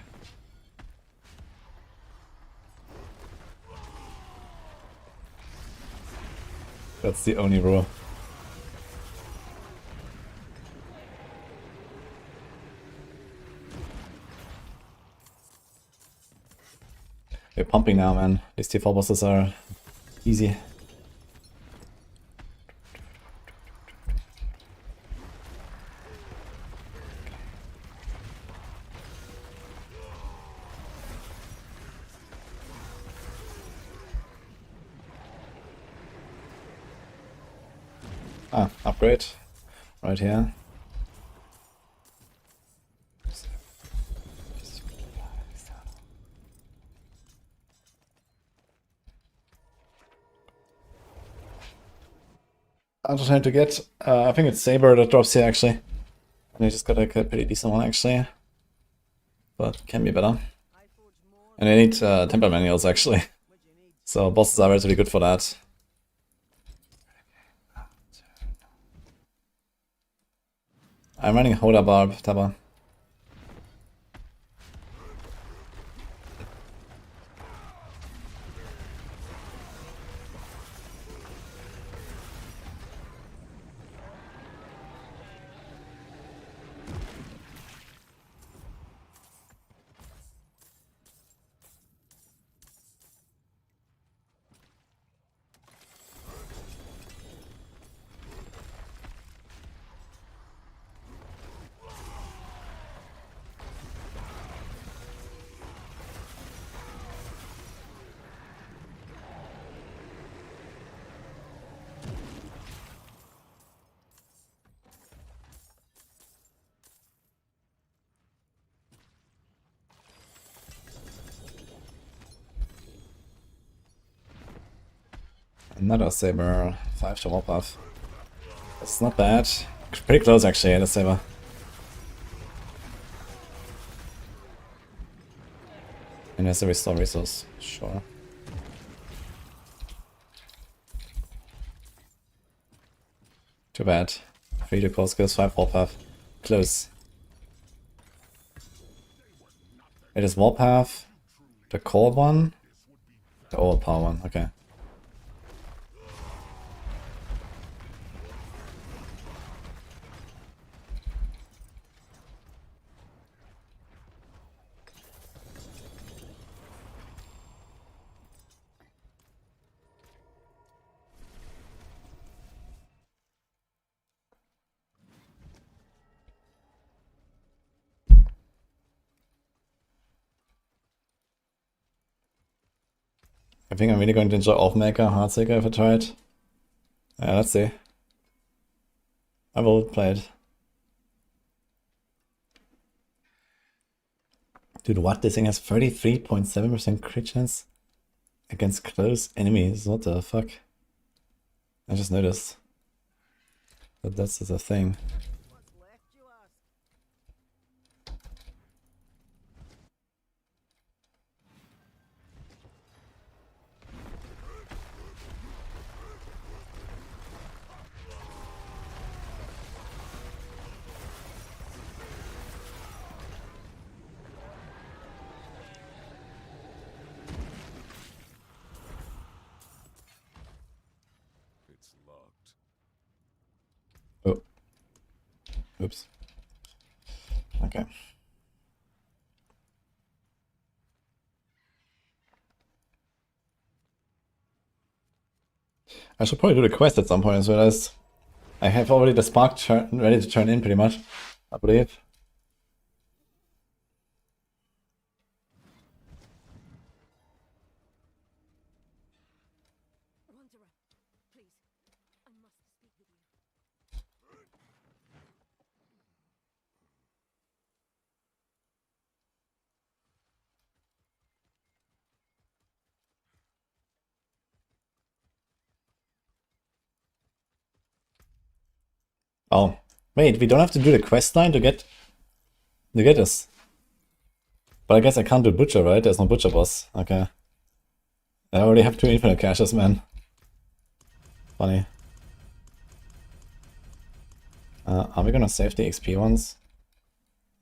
Speaker 1: That's the only rule. We're pumping now, man. These T4 bosses are easy. Ah, upgrade. Right here. I'm just trying to get, I think it's Saber that drops here actually. And I just got like a pretty decent one actually. But can be better. And I need temper manuals actually. So bosses are relatively good for that. I'm running Hoda Barb, Taba. Another Saber, 5 to wall off. It's not bad. Pretty close actually, the Saber. And has to restore resource, sure. Too bad. 3 to core skills, 5 warpath. Close. It is warpath, the core one, the overpower one, okay. I think I'm really going to enjoy Oathmaker, Heartseeker if I try it. Yeah, let's see. I will play it. Dude, what? This thing has 33.7% crit chance against close enemies. What the fuck? I just noticed that that's a thing.
Speaker 3: What's left, you ask?
Speaker 6: It's locked.
Speaker 1: Oh. Oops. Okay. I should probably do the quest at some point as well as I have already the spark ready to turn in pretty much, I believe.
Speaker 2: Wanderer, please. I must speak with you.
Speaker 1: Oh. Wait, we don't have to do the quest line to get this. But I guess I can't do Butcher, right? There's no Butcher boss. Okay. I already have 2 infinite caches, man. Funny. Are we gonna save the XP ones?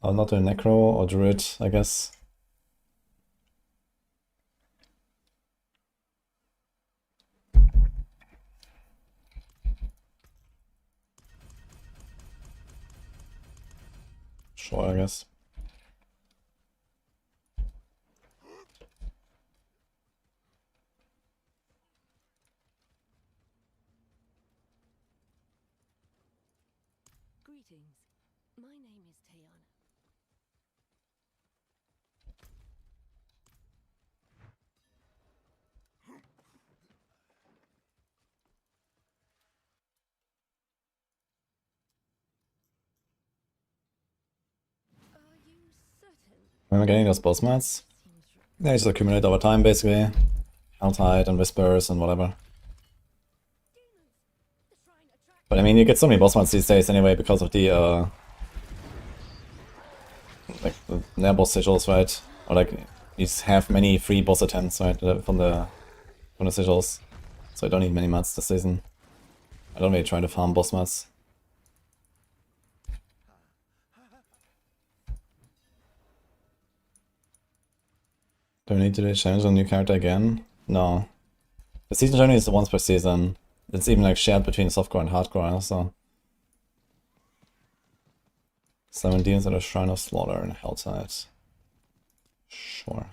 Speaker 1: I'll not do Necro or Druid, I guess. Sure, I guess.
Speaker 2: Greetings. My name is Tayana. Are you certain?
Speaker 1: When we're getting those boss mats,
Speaker 2: Seems
Speaker 1: they just accumulate over time, basically. Helltide and Whispers and whatever.
Speaker 2: the shrine attracts.
Speaker 1: But I mean, you get so many boss mats these days anyway because of the, like, the near boss sigils, right? Or like, you have many free boss attempts, right, from the sigils. So I don't need many mats this season. I don't really try to farm boss mats. Do I need to do a challenge on a new character again? No. The season journey is once per season. It's even like shared between softcore and hardcore, so. 7 demons at a Shrine of Slaughter and Helltide. Sure.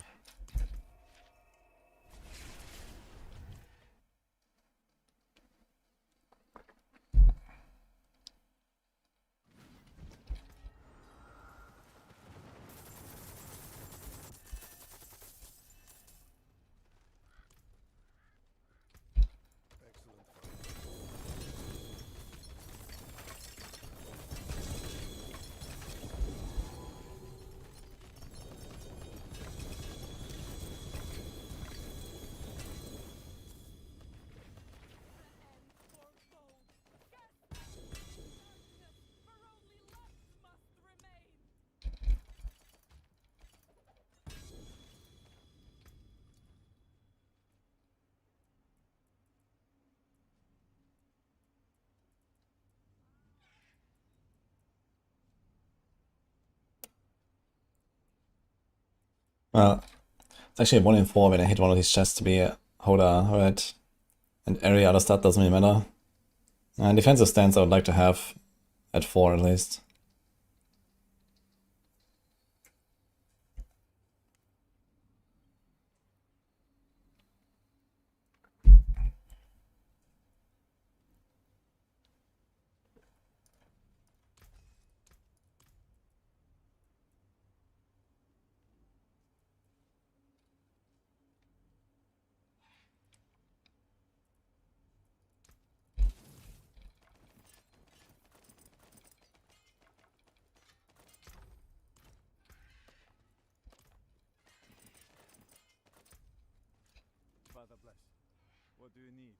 Speaker 1: Well, it's actually 1 in 4 when I hit one of these chests to be a Hoda, right? And every other stat doesn't really matter. And defensive stance I would like to have at 4 at least.
Speaker 6: Father bless. What do you need?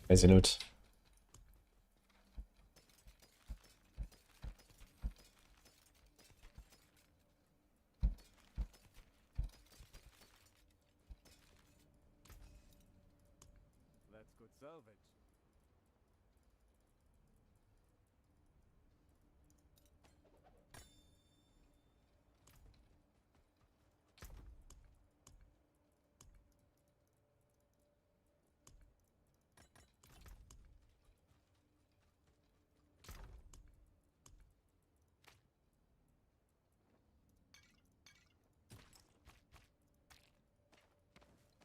Speaker 1: Crazy loot.
Speaker 6: That's good salvage.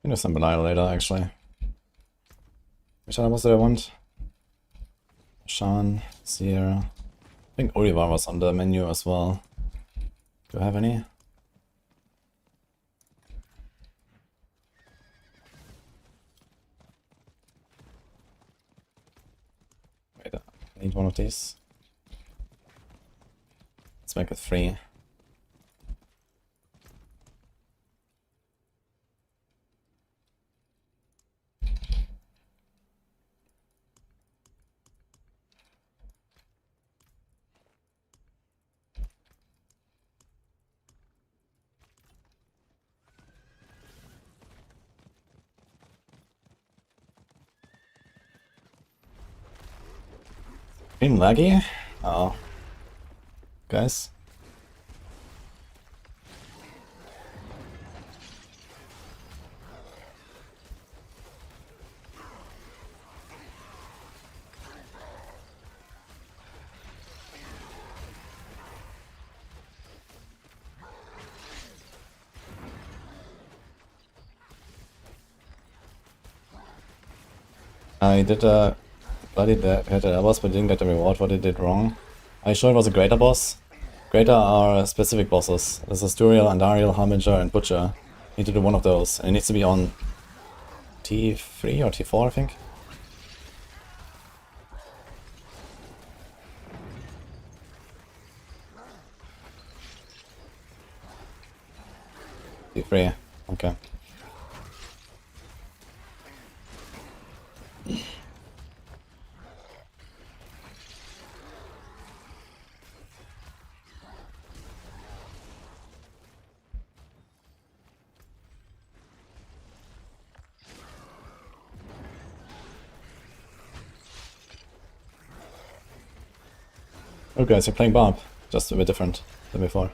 Speaker 1: You know, some Belial later, actually. Which other boss did I want? Shan, Sierra. I think Olivar was on the menu as well. Do I have any? Wait, I need one of these. Let's make it 3. Been laggy? Oh. Guys? I did bloody had a boss but didn't get the reward what I did wrong. Are you sure it was a greater boss? Greater are specific bosses. There's Asturiel, Andariel, Harbinger, and Butcher. You need to do one of those. And it needs to be on T3 or T4, I think. T3, okay. Oh guys, you're playing Bob. Just a bit different than before.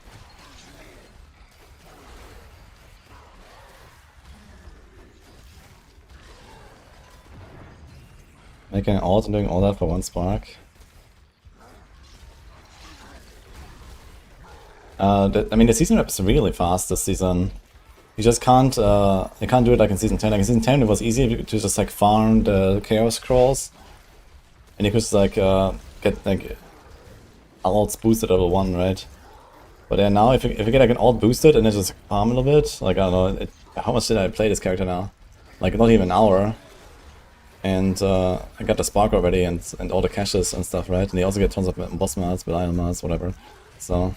Speaker 1: Making an ult and doing all that for 1 spark. I mean, the season rep is really fast this season. You just can't, you can't do it like in Season 10. Like in Season 10 it was easy to just like farm the Chaos Scrolls. And you could just like, get like ults boosted level 1, right? But yeah, now if you get like an ult boosted and then just farm a little bit, like I don't know, how much did I play this character now? Like not even an hour. And I got the spark already and all the caches and stuff, right? And you also get tons of boss mods, Belial mods, whatever. So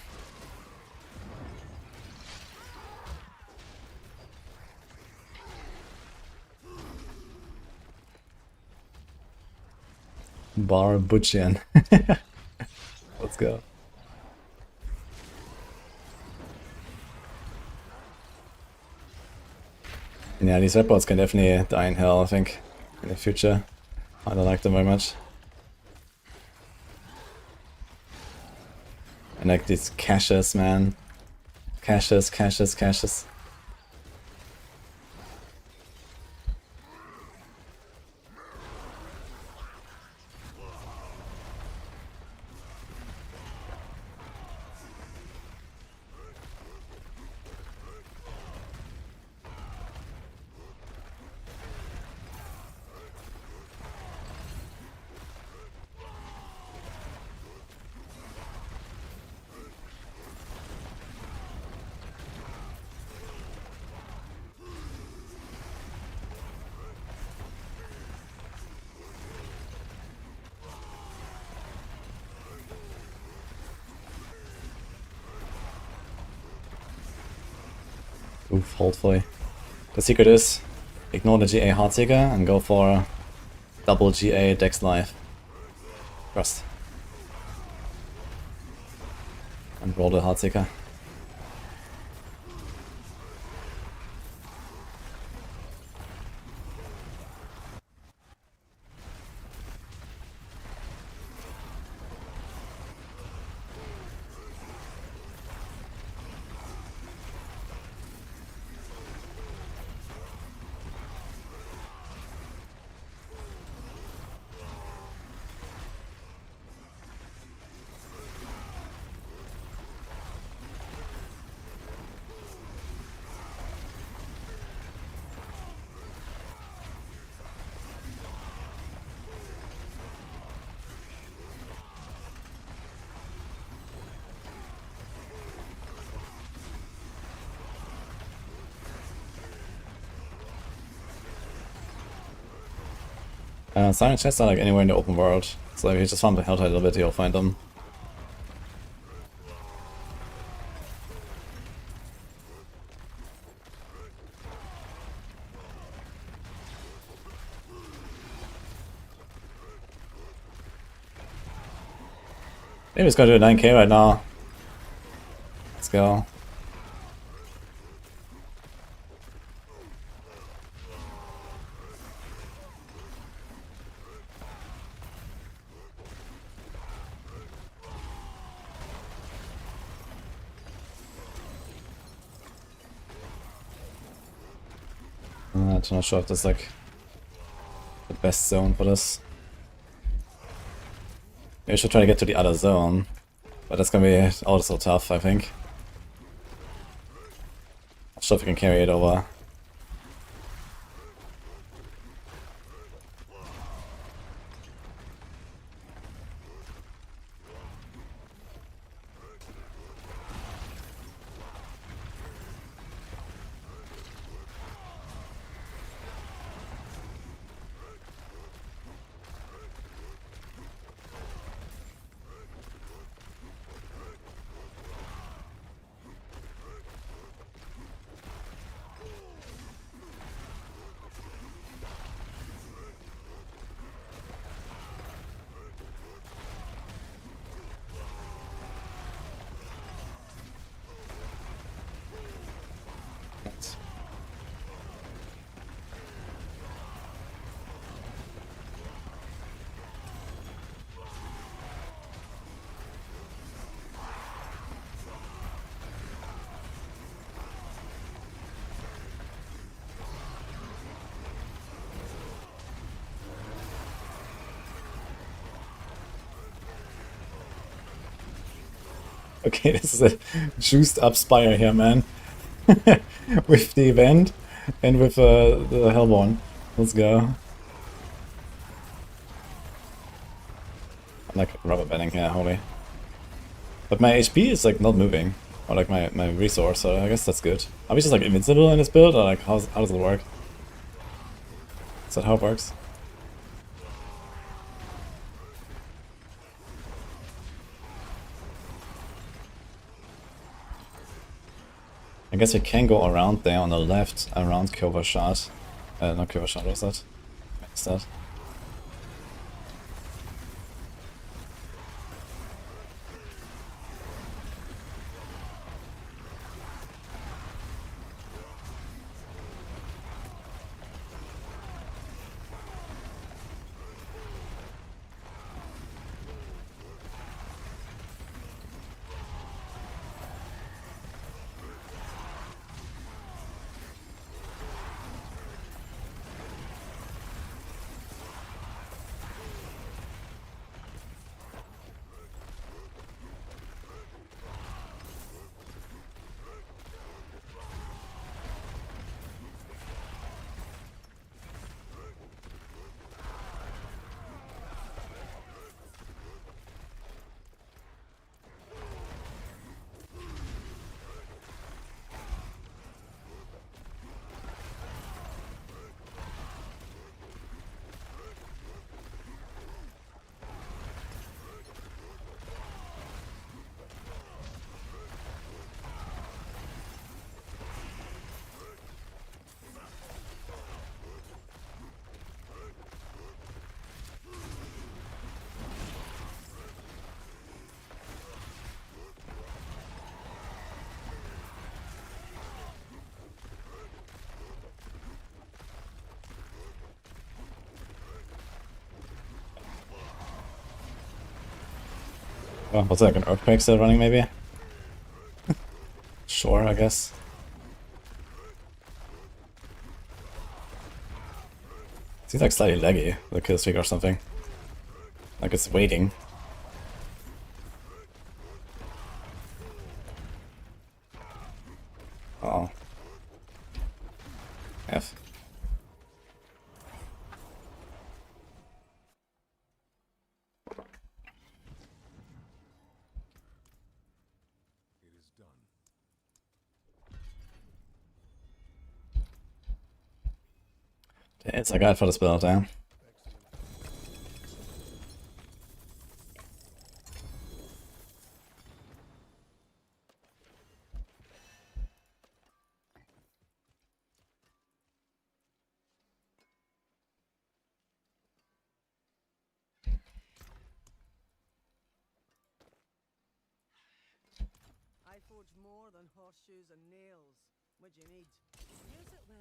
Speaker 1: Bar Butchian. Let's go. Yeah, these reports can definitely die in hell, I think, in the future. I don't like them very much. And like these caches, man. Caches, caches, caches. Oof, hopefully. The secret is ignore the GA Heartseeker and go for double GA Dex Life. Trust. And roll the Heartseeker. Silent chests are like anywhere in the open world, so if you just farm the Helltide a little bit, you'll find them. Maybe it's gonna do a 9k right now. Let's go. I'm not sure if this is like the best zone for this. Maybe I should try to get to the other zone, but that's gonna be also tough, I think. Not sure if we can carry it over. Okay, this is a juiced up Spire here, man. With the event and with the Hellborn. Let's go. I'm like rubber banding here, holy. But my HP is like not moving. Or like my resource, so I guess that's good. Are we just like invincible in this build, or like how does it work? Is that how it works? I guess you can go around there on the left, around Cover Shot. Not Cover Shot, what's that? What's that? Oh, was there like an earthquake still running maybe? Sure, I guess. Seems like slightly laggy, the kill streak or something. Like it's waiting. Uh oh. F.
Speaker 6: It is done.
Speaker 1: It's a guide for this build, eh?
Speaker 3: I forge more than horseshoes and nails. What do you need?
Speaker 5: Use it well.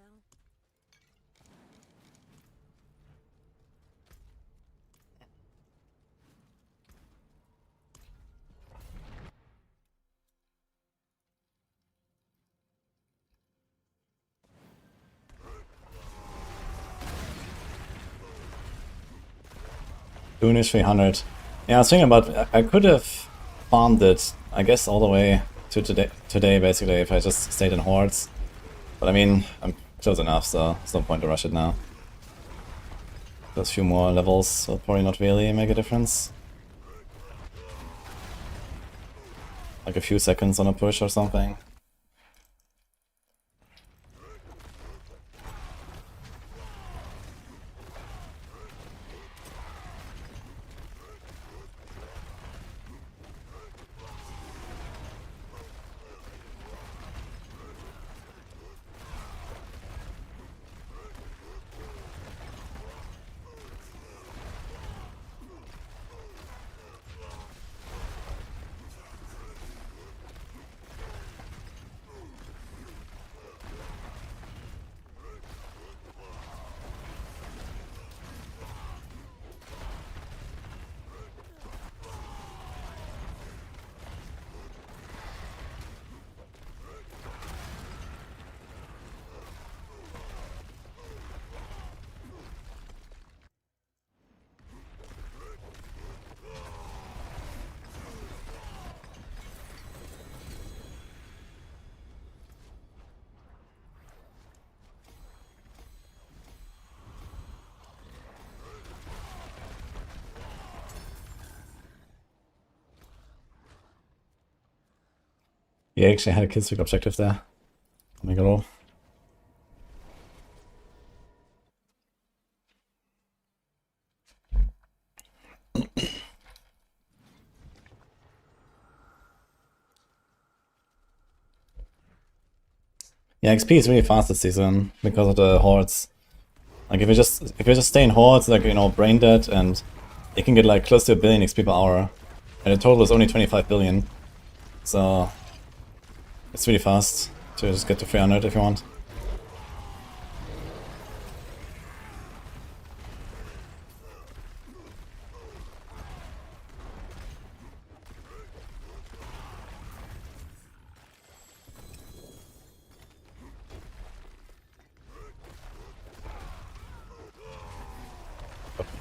Speaker 1: Dune is 300. Yeah, I was thinking about I could have farmed it, I guess, all the way to today basically, if I just stayed in hordes. But I mean, I'm close enough, so there's no point to rush it now. Those few more levels will probably not really make a difference. Like a few seconds on a push or something. Yeah, actually had a killstreak objective there. Oh my god. Yeah, XP is really fast this season because of the hordes. Like if you just stay in hordes, like, you know, brain dead, and you can get like close to 1 billion XP per hour, and the total is only 25 billion. So it's really fast to just get to 300 if you want.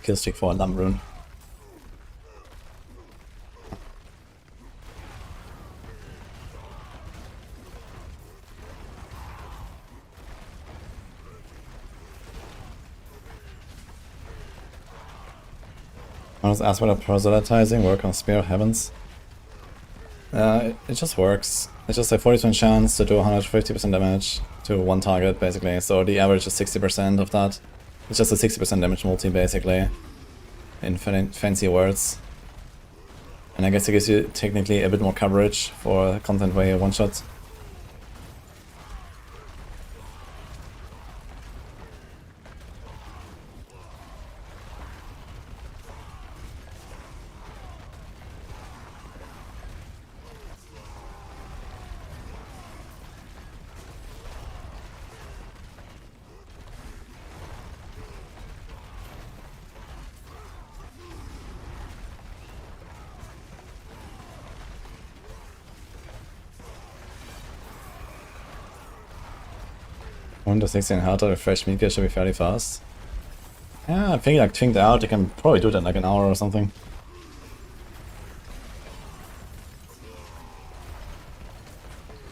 Speaker 1: Killstreak for a Lump Rune. I was asked whether proselytizing work on Spear of Heavens. It just works. It's just a 40% chance to do 150% damage to one target, basically. So the average is 60% of that. It's just a 60% damage multi, basically, in fancy words. And I guess it gives you technically a bit more coverage for content where you one-shot. 1 to 16 health with fresh meat gear should be fairly fast. Yeah, I think like twinked out, you can probably do that in like an hour or something.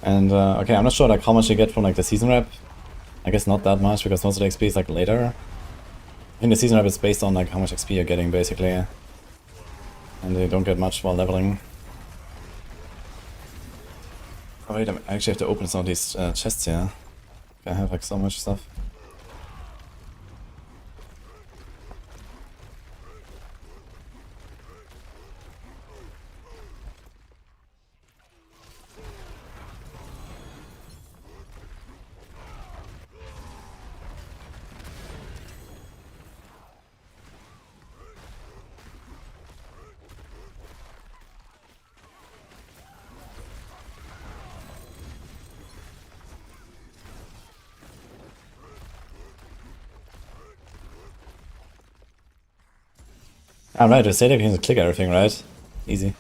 Speaker 1: And okay, I'm not sure like how much you get from like the season rep. I guess not that much because most of the XP is like later. I think the season rep is based on like how much XP you're getting basically. And you don't get much while leveling. Oh wait, I actually have to open some of these chests here. I have like so much stuff. Ah, right, the static can click everything, right? Easy.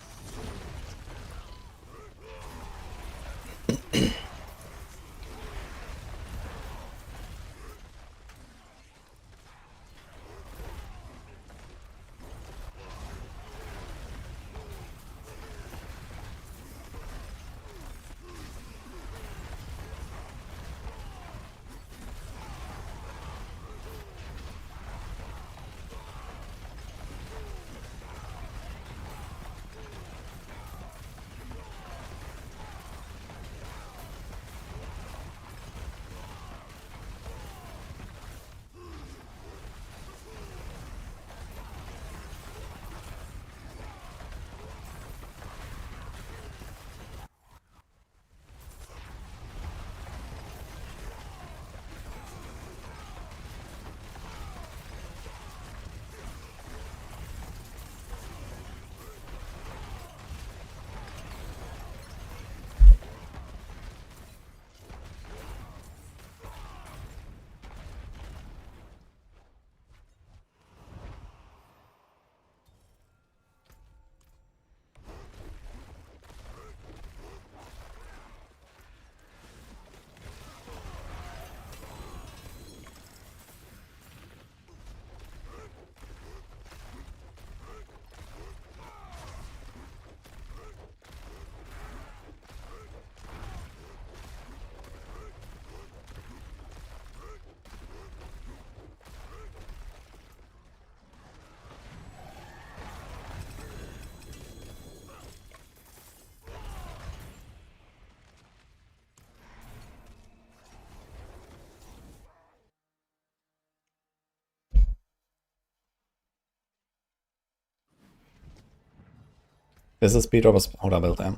Speaker 1: This is speed or powder build, damn.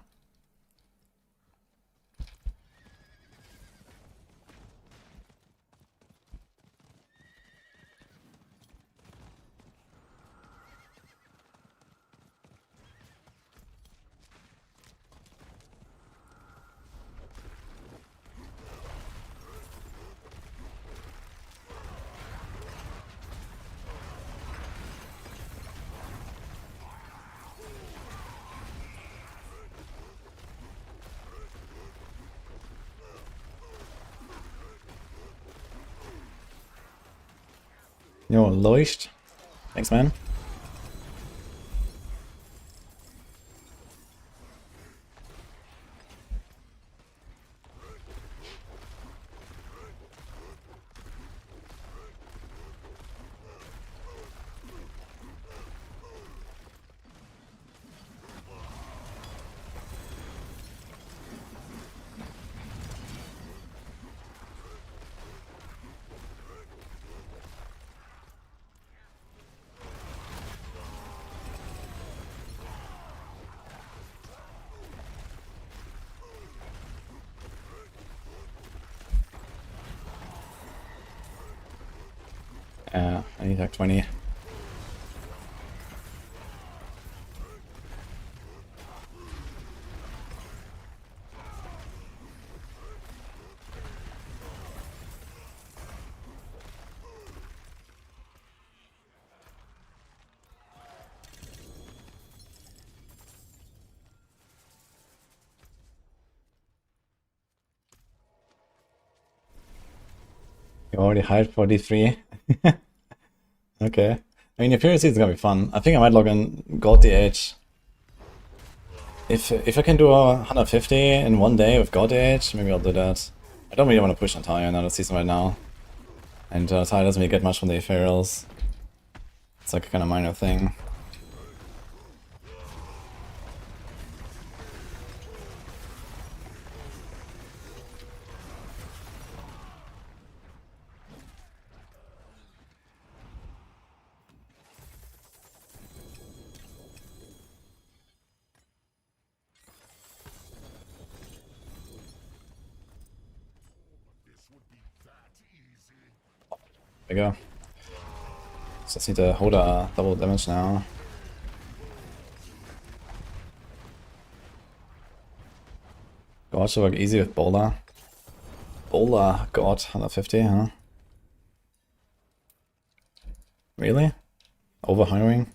Speaker 1: Yo, Leucht. Thanks, man. I need like 20. You already hired for D3? Okay. I mean, Enquiries is gonna be fun. I think I might log in God DH. If I can do a 150 in one day with God DH, maybe I'll do that. I don't really want to push Natalia another season right now. And Natalia doesn't really get much from the Ethereals. It's like a kind of minor thing. There we go. So just need to hold a double damage now. God should work easy with Bowler. Bowler God 150, huh? Really? Overhiring?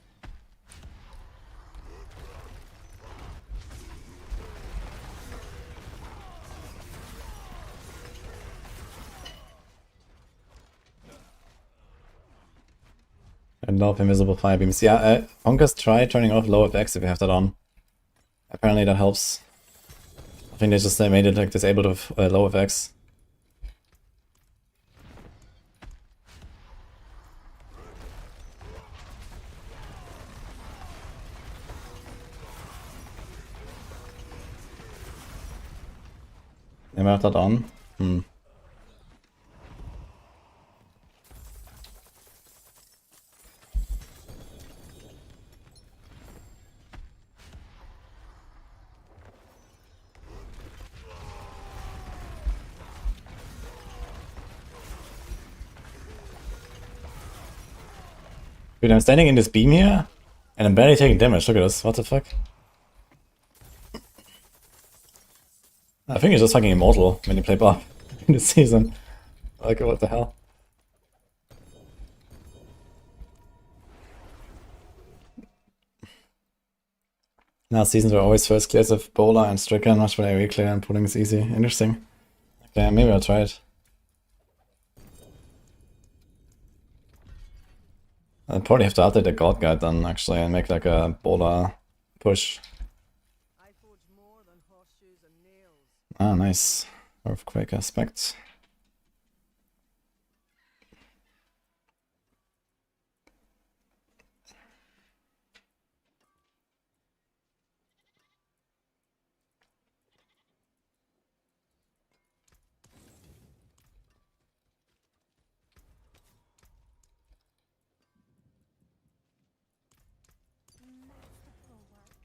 Speaker 1: And love invisible fire beams. Yeah, Honkers try turning off low FX if you have that on. Apparently that helps. I think they just made it like disabled with low FX. Never have that on? Hmm. Dude, I'm standing in this beam here, and I'm barely taking damage. Look at this. What the fuck? I think you're just fucking immortal when you play buff in this season. Like, what the hell? Now seasons are always first clears of Bowler and Stricker, much better AoE clear and pulling is easy. Interesting. Okay, maybe I'll try it. I'll probably have to update the God Guide then, actually, and make like a Bowler push.
Speaker 3: I forge more than horseshoes and nails.
Speaker 1: Ah, nice. Earthquake aspect.
Speaker 2: Masterful work.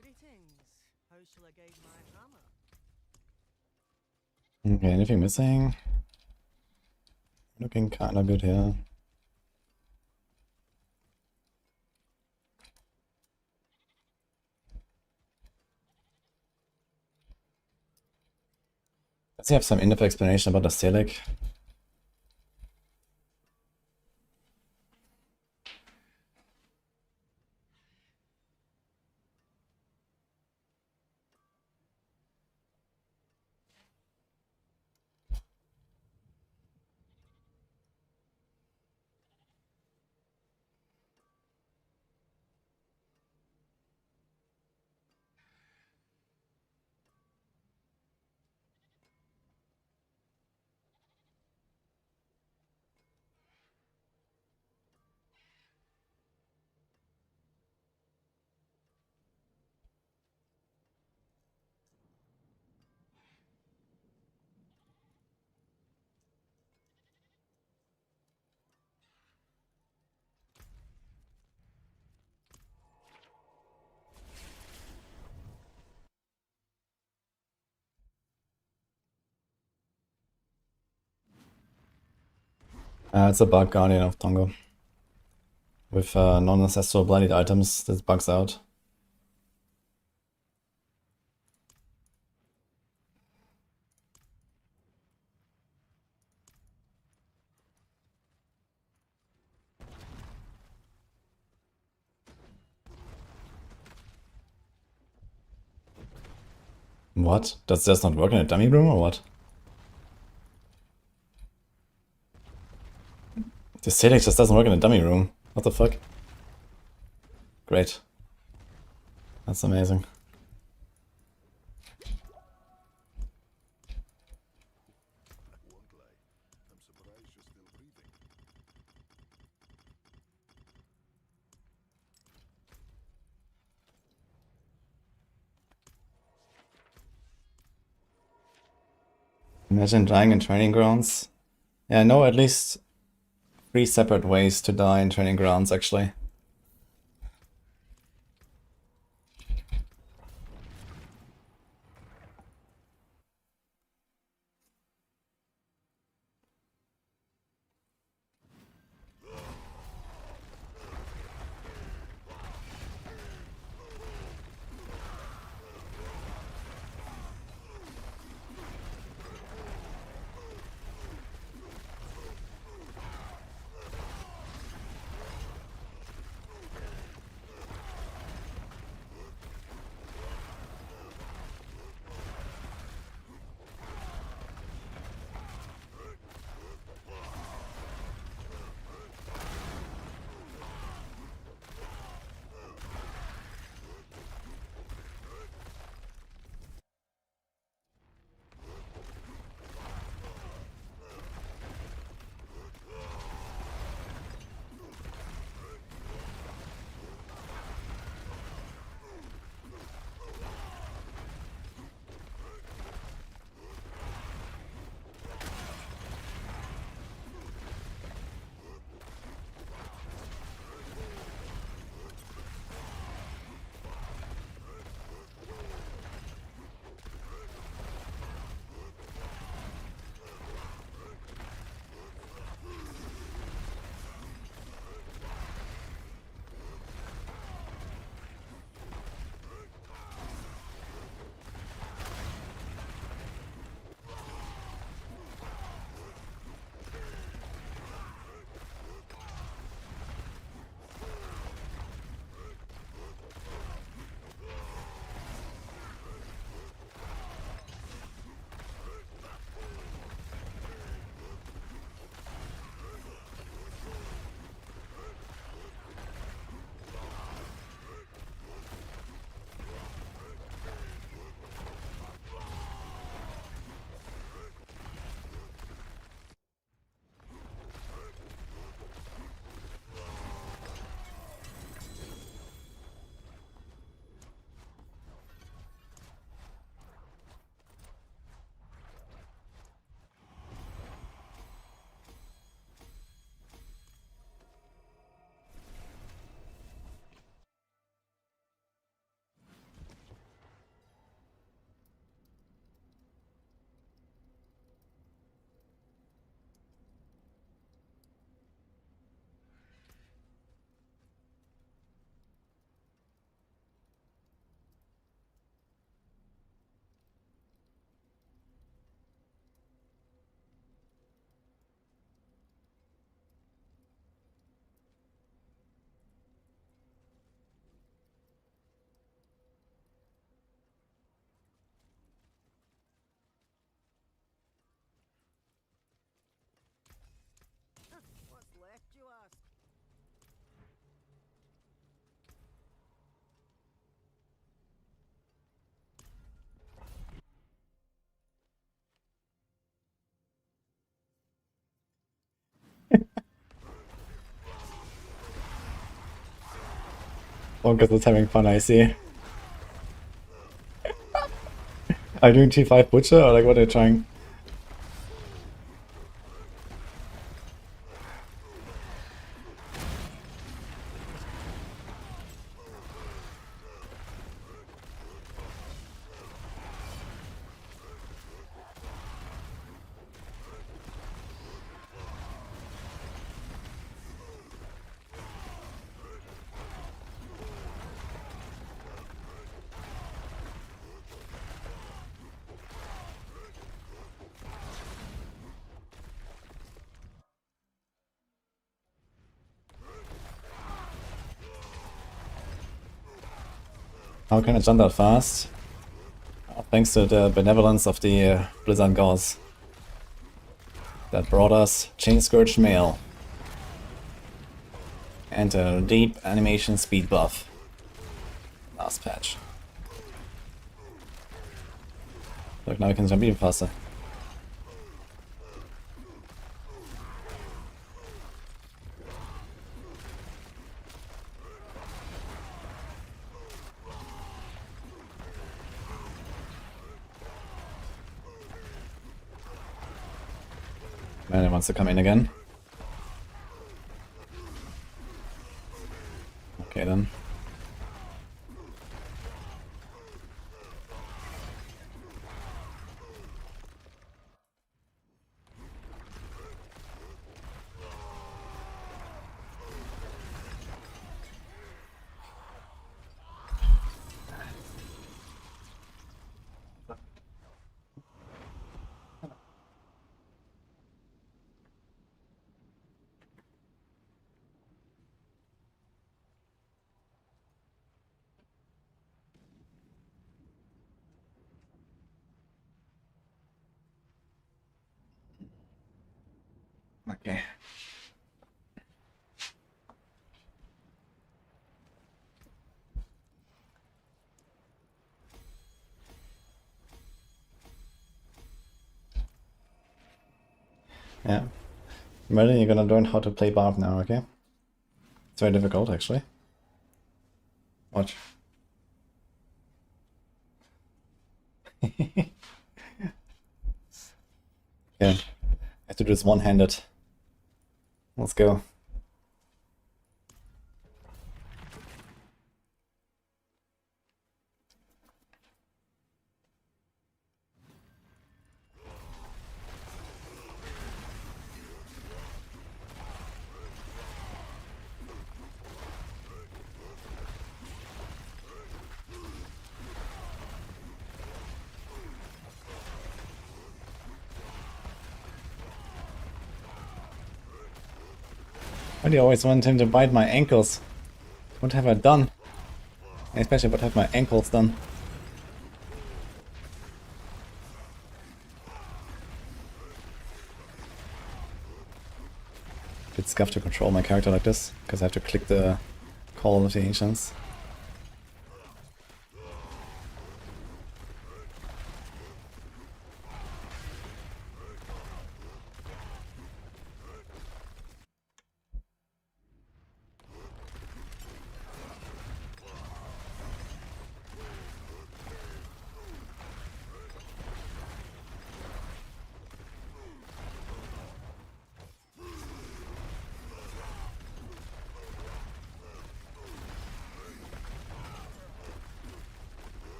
Speaker 3: Greetings. How shall I guide my hammer?
Speaker 1: Okay, anything missing? Looking kinda good here. Does he have some in-depth explanation about the Stelic? It's a bug Guardian of Tongo. With non-ancestral bloodied items, this bugs out. What? Does this not work in a dummy room or what? The Celix just doesn't work in a dummy room. What the fuck? Great. That's amazing.
Speaker 6: Won't lie. I'm surprised you're still breathing.
Speaker 1: Imagine dying in training grounds. Yeah, I know at least 3 separate ways to die in training grounds, actually.
Speaker 3: What's left, you ask?
Speaker 1: Bonkers is having fun, I see. Are you doing T5 Butcher or like what are you trying? How can I jump that fast? Thanks to the benevolence of the Blizzard gods that brought us Chain Scourge Mail and a deep animation speed buff last patch. Look, now I can jump even faster. Man, it wants to come in again. Okay then. Okay. Yeah. Merlin, you're gonna learn how to play Barb now, okay? It's very difficult, actually. Watch. Yeah. I have to do this one-handed. Let's go. Why do you always want him to bite my ankles? What have I done? Especially what have my ankles done? Bit scuffed to control my character like this, because I have to click the Call of the Ancients.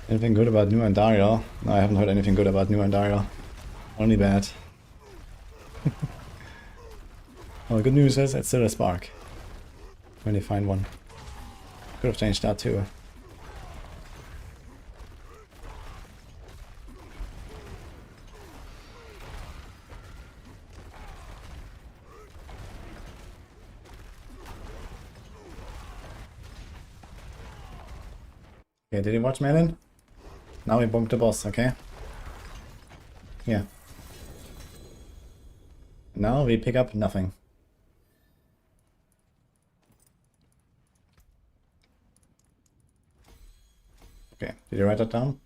Speaker 1: Anything good about New Andariel? No, I haven't heard anything good about New Andariel. Only bad. Well, the good news is it's still a spark. When you find one. Could have changed that too. Okay, did you watch Melon? Now we bumped the boss, okay? Yeah. Now we pick up nothing. Okay, did you write that down?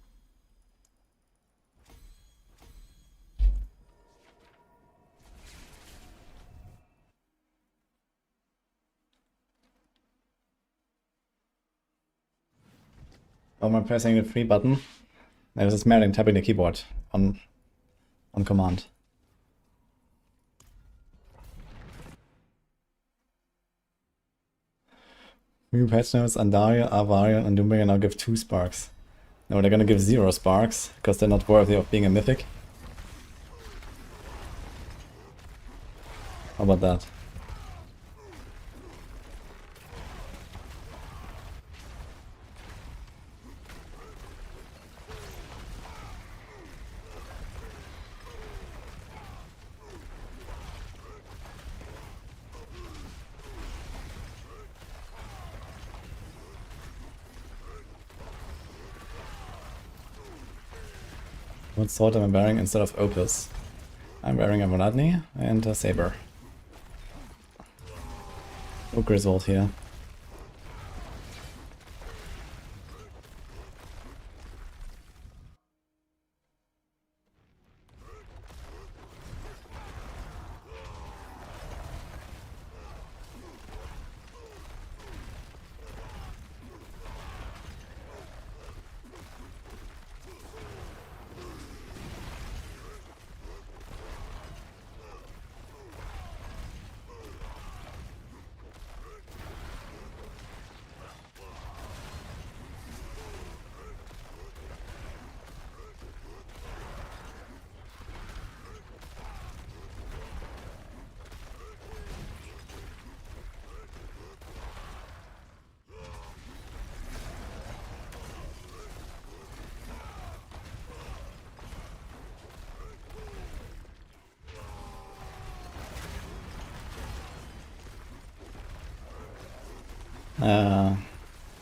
Speaker 1: While I'm pressing the free button, there's this Merlin tapping the keyboard on command. New patch notes, Andaria, Avaria, and Doombringer now give 2 sparks. No, they're gonna give 0 sparks, because they're not worthy of being a mythic. How about that? What sword am I wearing instead of Opus? I'm wearing a Monadni and a Saber. Oh, Griswold here.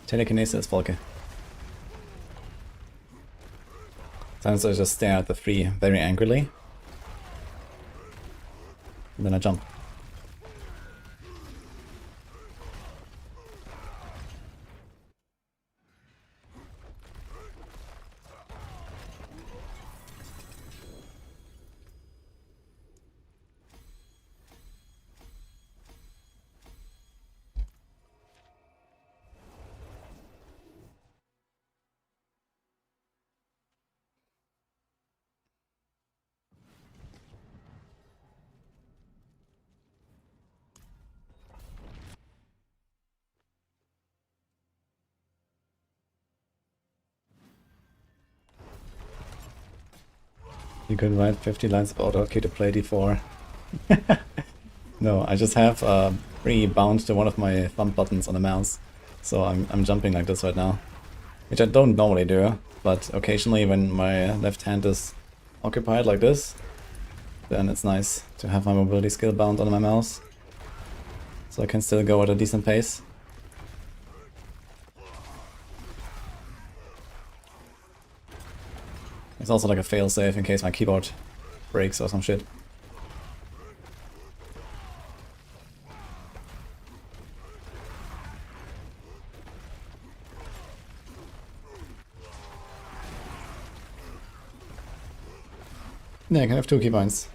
Speaker 1: Telekinesis, Volke. Sometimes I just stare at the tree very angrily. And then I jump. You could write 50 lines of auto-key to play d4. No, I just have pre-bound to one of my thumb buttons on the mouse. So I'm jumping like this right now. Which I don't normally do, but occasionally when my left hand is occupied like this, then it's nice to have my mobility skill bound on my mouse. So I can still go at a decent pace. It's also like a failsafe in case my keyboard breaks or some shit. Yeah, I can have 2 keybinds.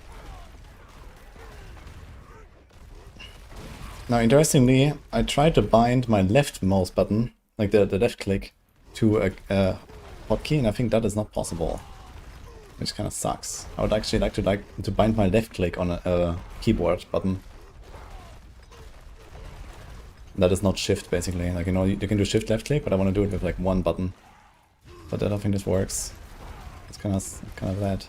Speaker 1: Now, interestingly, I tried to bind my left mouse button, like the left click, to a hotkey, and I think that is not possible. Which kind of sucks. I would actually like to bind my left click on a keyboard button. That is not shift, basically. Like, you know, you can do shift left click, but I want to do it with like one button. But I don't think this works. It's kind of that.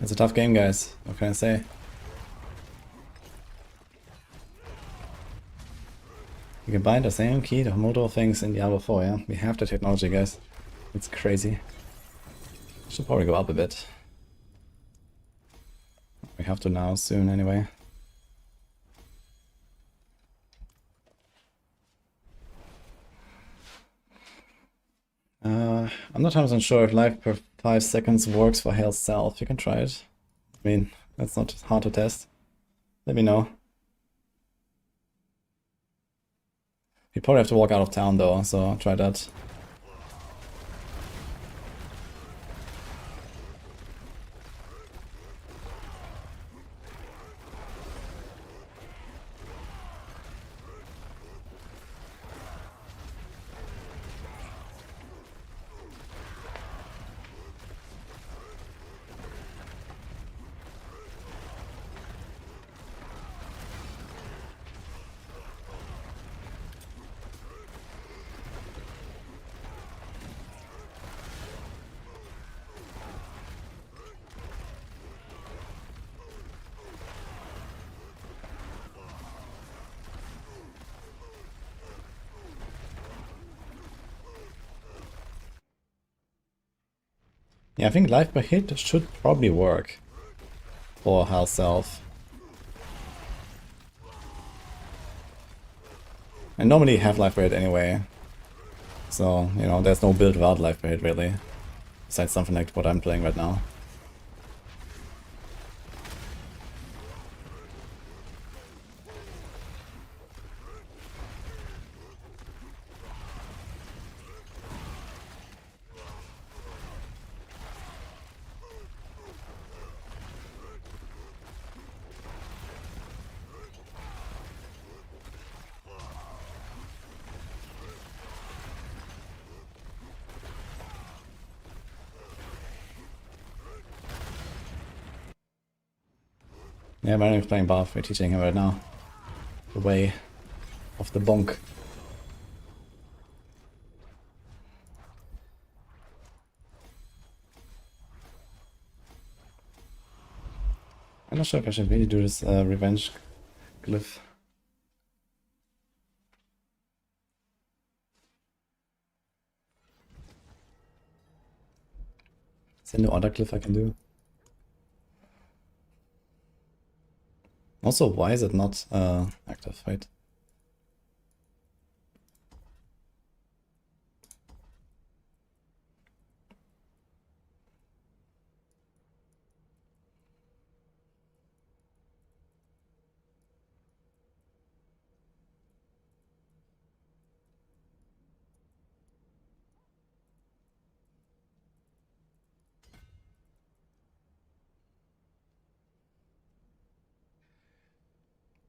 Speaker 1: It's a tough game, guys. What can I say? You can bind the same key to multiple things in Diablo 4, yeah? We have the technology, guys. It's crazy. Should probably go up a bit. We have to now, soon anyway. I'm not 100% sure if life per 5 seconds works for Hail Self. You can try it. I mean, that's not hard to test. Let me know. You probably have to walk out of town though, so I'll try that. Yeah, I think life per hit should probably work for herself. And normally have life per hit anyway. So, you know, there's no build without life per hit really. Besides something like what I'm playing right now. Yeah, Mario is playing buff. We're teaching him right now. The way of the bonk. I'm not sure if I should really do this revenge glyph. Is there no other glyph I can do? Also, why is it not active? Wait.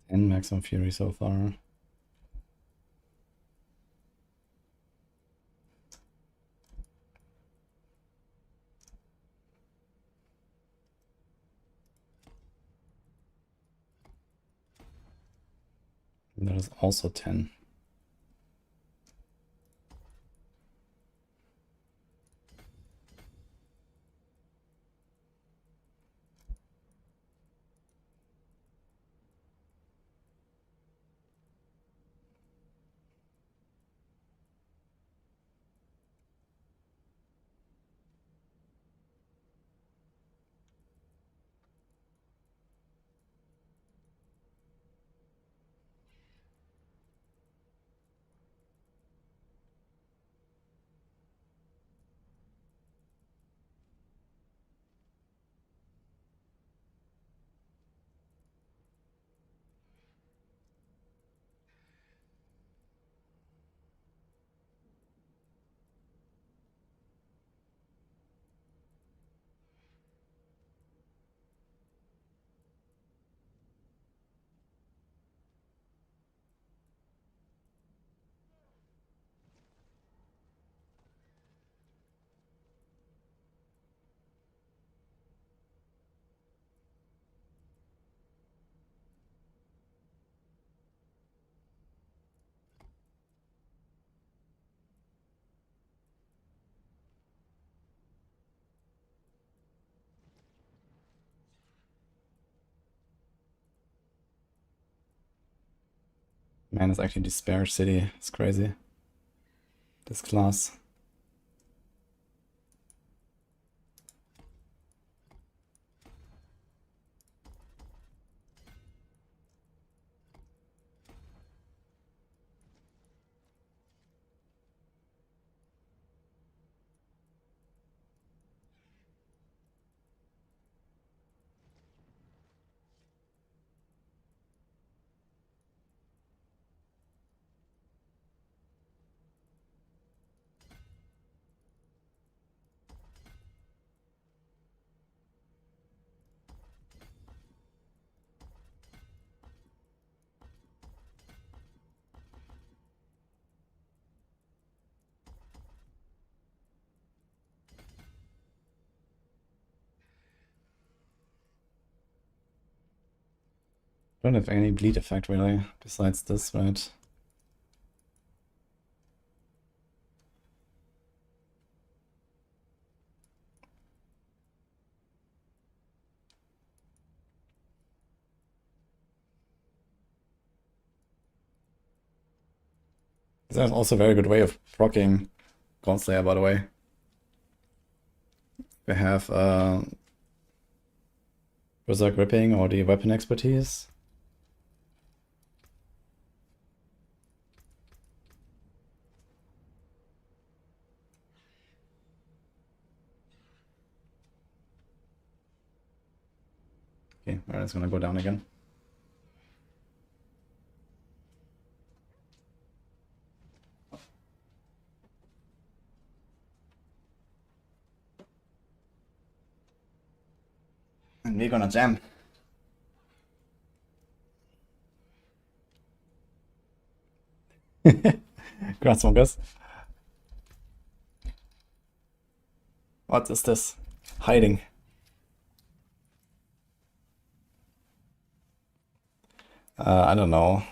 Speaker 1: And maximum fury so far. And that is also 10. Man, it's actually Despair City. It's crazy. This class. Don't have any bleed effect really, besides this, right? That's also a very good way of proccing Gauntslayer, by the way. we have Berserk Gripping or the weapon expertise. Okay, well, it's gonna go down again. And we're gonna jam. Congrats, Mongus. What is this? Hiding. I don't know.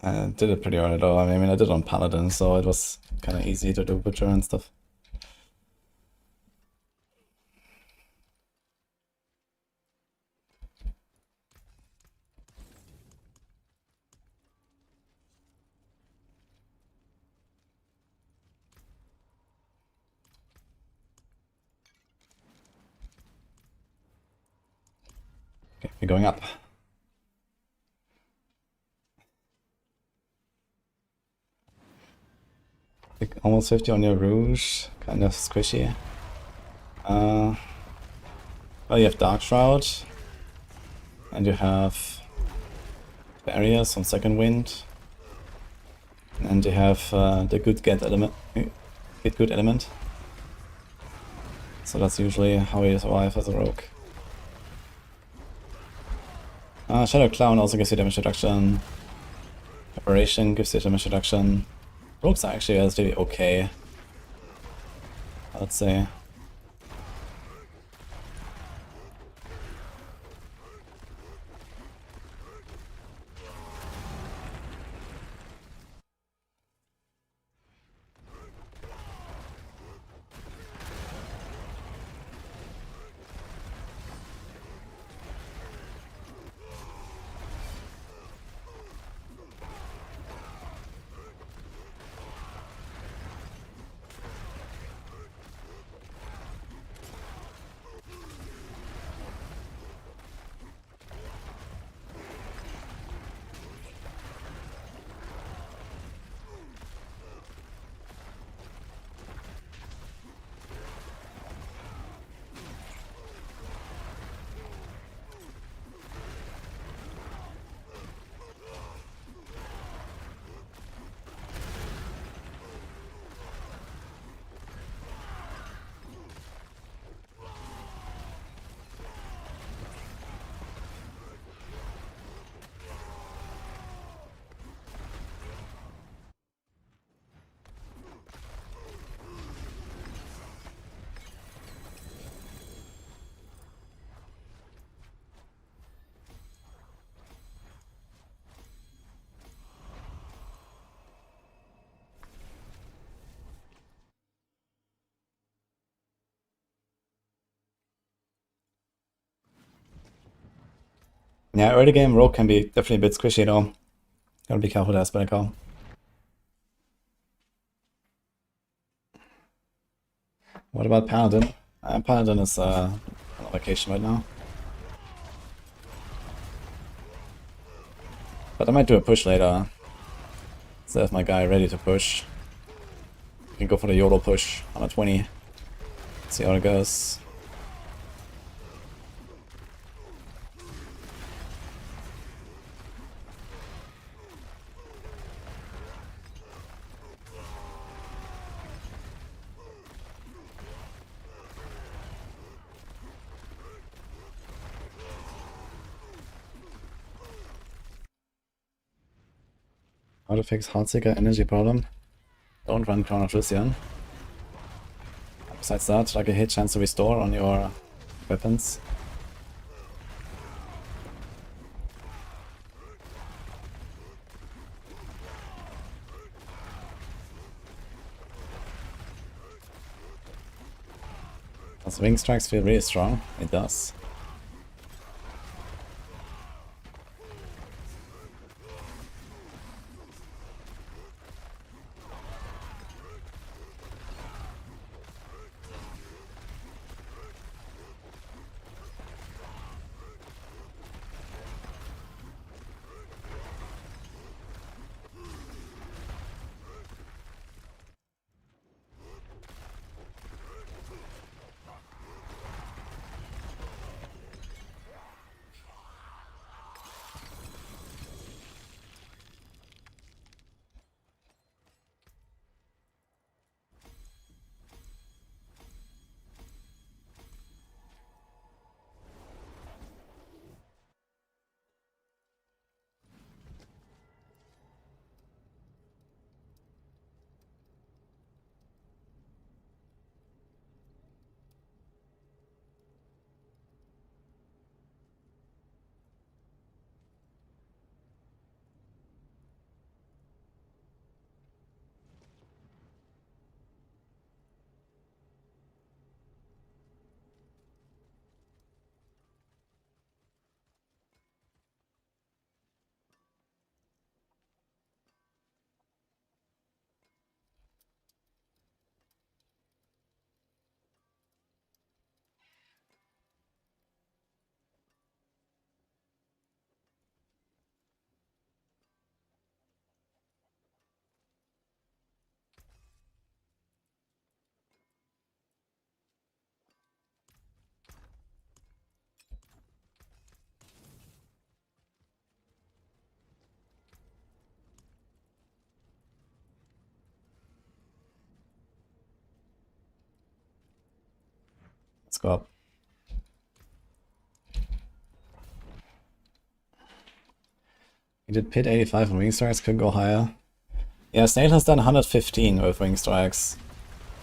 Speaker 1: I did it pretty early though. I mean, I did it on Paladin, so it was kind of easy to do Butcher and stuff. Okay, we're going up. Almost 50 on your Rouge, kind of squishy. Well, you have Dark Shroud, and you have Barriers on Second Wind, and you have the Get Good element. So that's usually how you survive as a rogue. Shadow Clown also gives you damage reduction. Preparation gives you damage reduction. Rogues are actually relatively okay, I'd say. Yeah, early game Rogue can be definitely a bit squishy though. Gotta be careful with that spell call. What about Paladin? Paladin is on vacation right now. But I might do a push later. So I have my guy ready to push. You can go for the YOLO push on a 20. See how it goes. How to fix Heartseeker energy problem? Don't run Crown of Lycian. Besides that, like a hit chance to restore on your weapons. Does Wing Strikes feel really strong? It does. Let's go up. He did pit 85 on wing strikes, could go higher. Yeah, Snail has done 115 with wing strikes.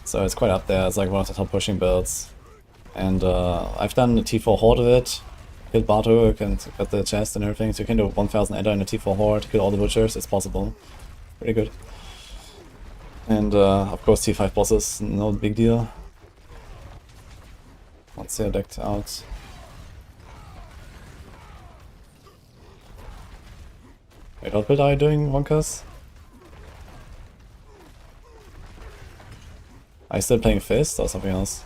Speaker 1: So it's quite up there, it's like one of the top pushing builds. And I've done the T4 Horde with it, killed Bartok and got the chest and everything, so you can do 1000 Eder in a T4 Horde, kill all the butchers, it's possible. Pretty good. And of course T5 bosses, no big deal. Once they're decked out. Wait, what build are you doing, Wonkas? Are you still playing Fist or something else?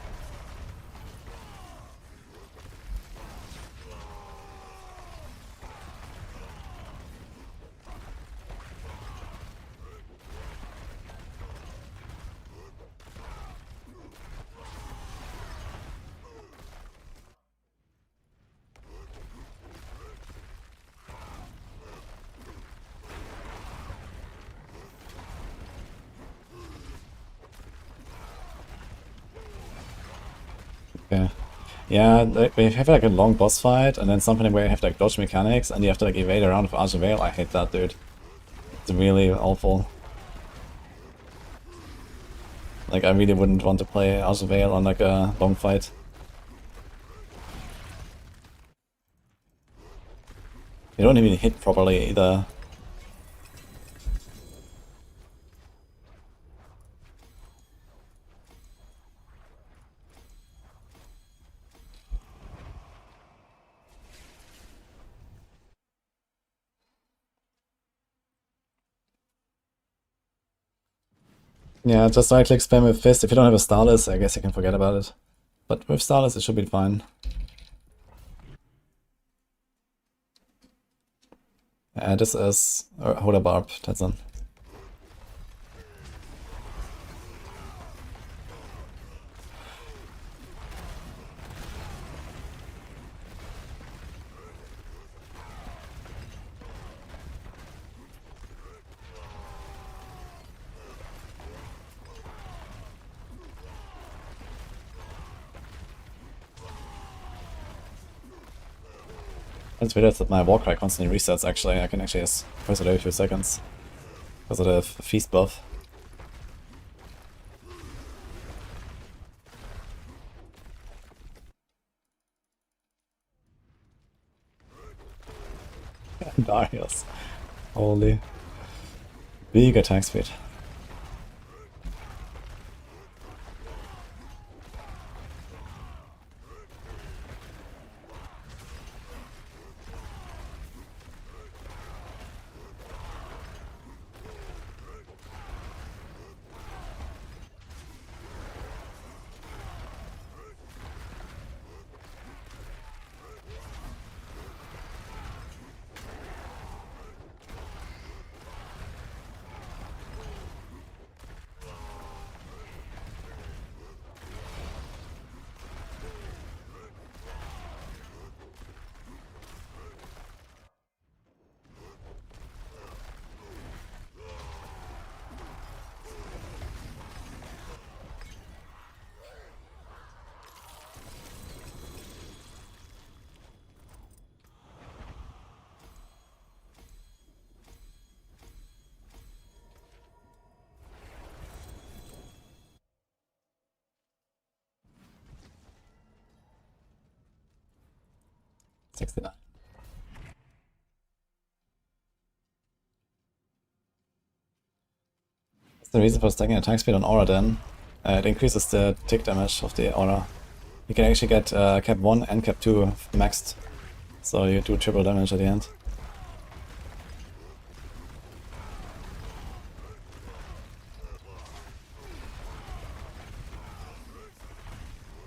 Speaker 1: Okay. Yeah, like, we have like a long boss fight, and then something where you have like dodge mechanics, and you have to like evade around with Argent Veil. I hate that, dude. It's really awful. Like, I really wouldn't want to play Argent Veil on like a long fight. You don't even hit properly either. Yeah, just right click spam with Fist. If you don't have a Starless, I guess you can forget about it. But with Starless, it should be fine. Yeah, this is Hoda Barb, that's on. It's weird that my Warcry constantly resets actually. I can actually just press it every few seconds. Because of the feast buff. Darius. Holy. Big attack speed. $69. That's the reason for stacking attack speed on Aura then. It increases the tick damage of the Aura. You can actually get cap 1 and cap 2 maxed. So you do triple damage at the end.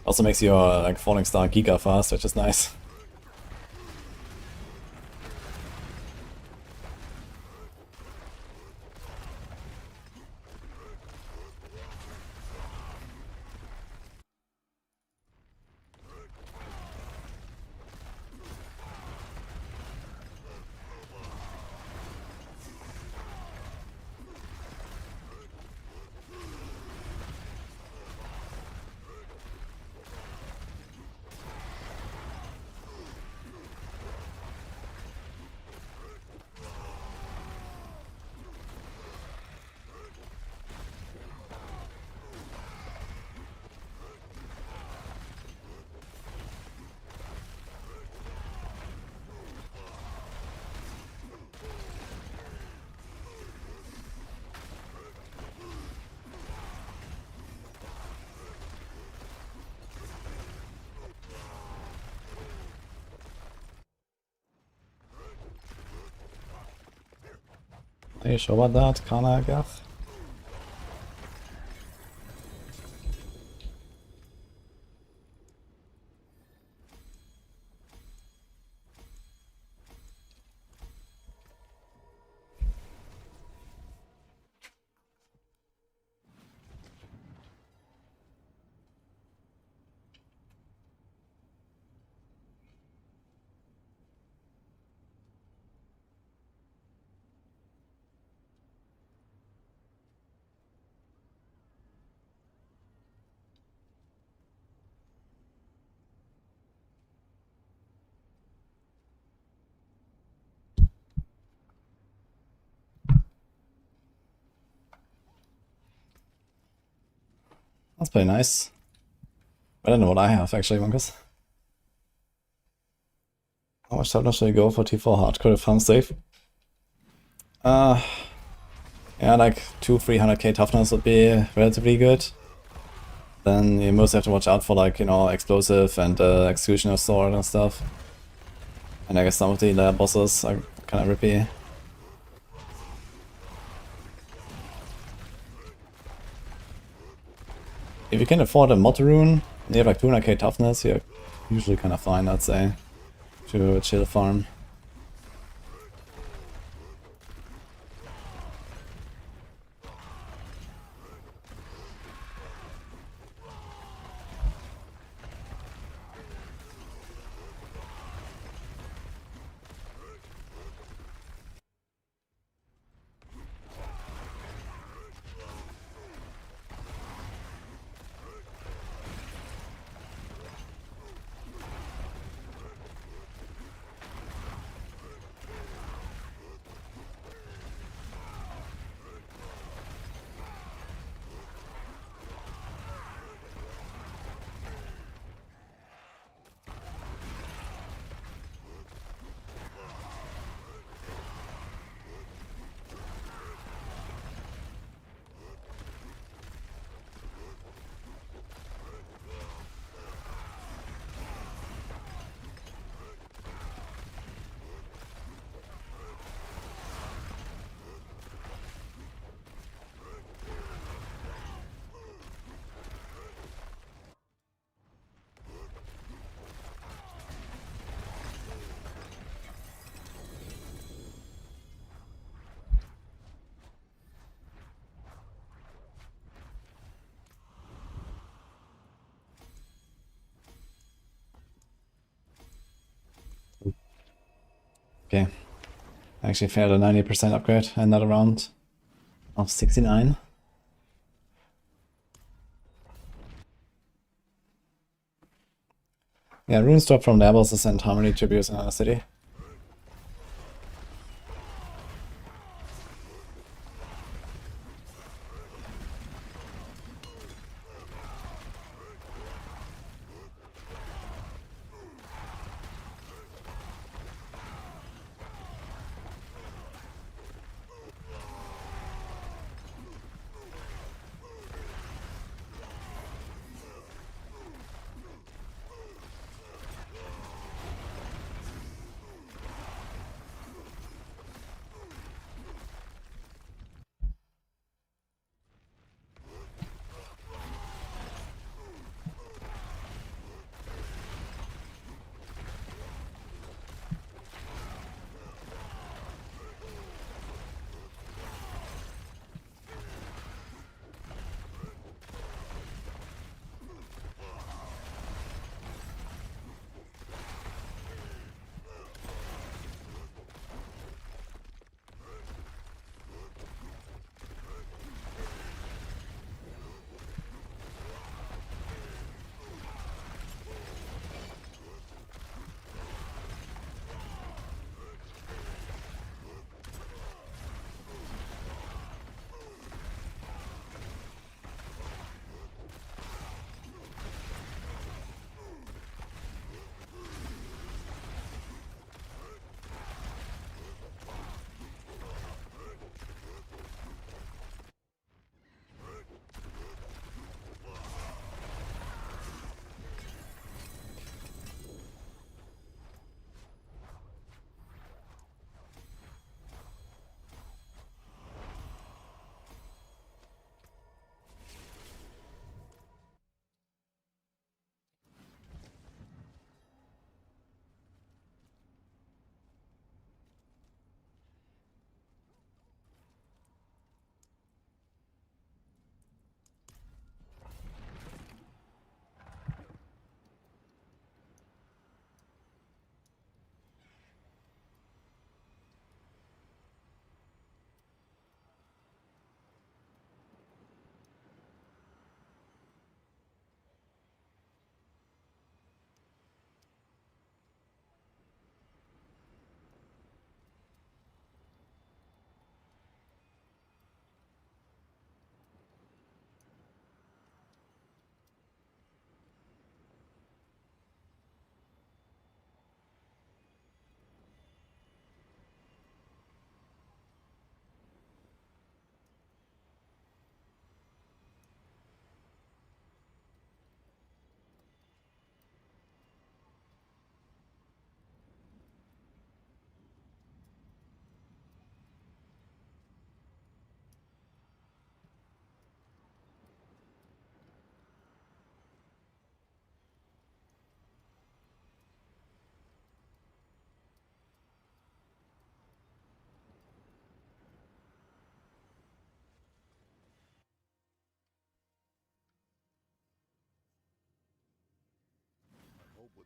Speaker 1: Also makes your like falling star giga fast, which is nice. Are you sure about that, Kana, Gath? That's pretty nice. I don't know what I have actually, Monkus. How much toughness should I go for T4 hardcore if I'm safe? Yeah, like 200-300k toughness would be relatively good. Then you mostly have to watch out for, like, you know, explosive and executioner sword and stuff. And I guess some of the layer bosses are kind of rippy. If you can afford a Motto Rune, and you have like 200k toughness, you're usually kind of fine, I'd say, to chill farm. Okay. I actually failed a 90% upgrade in that round of 69. Yeah, runes drop from levels to send harmony tributes in another city.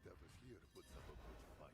Speaker 6: Whatever's here puts up a good fight.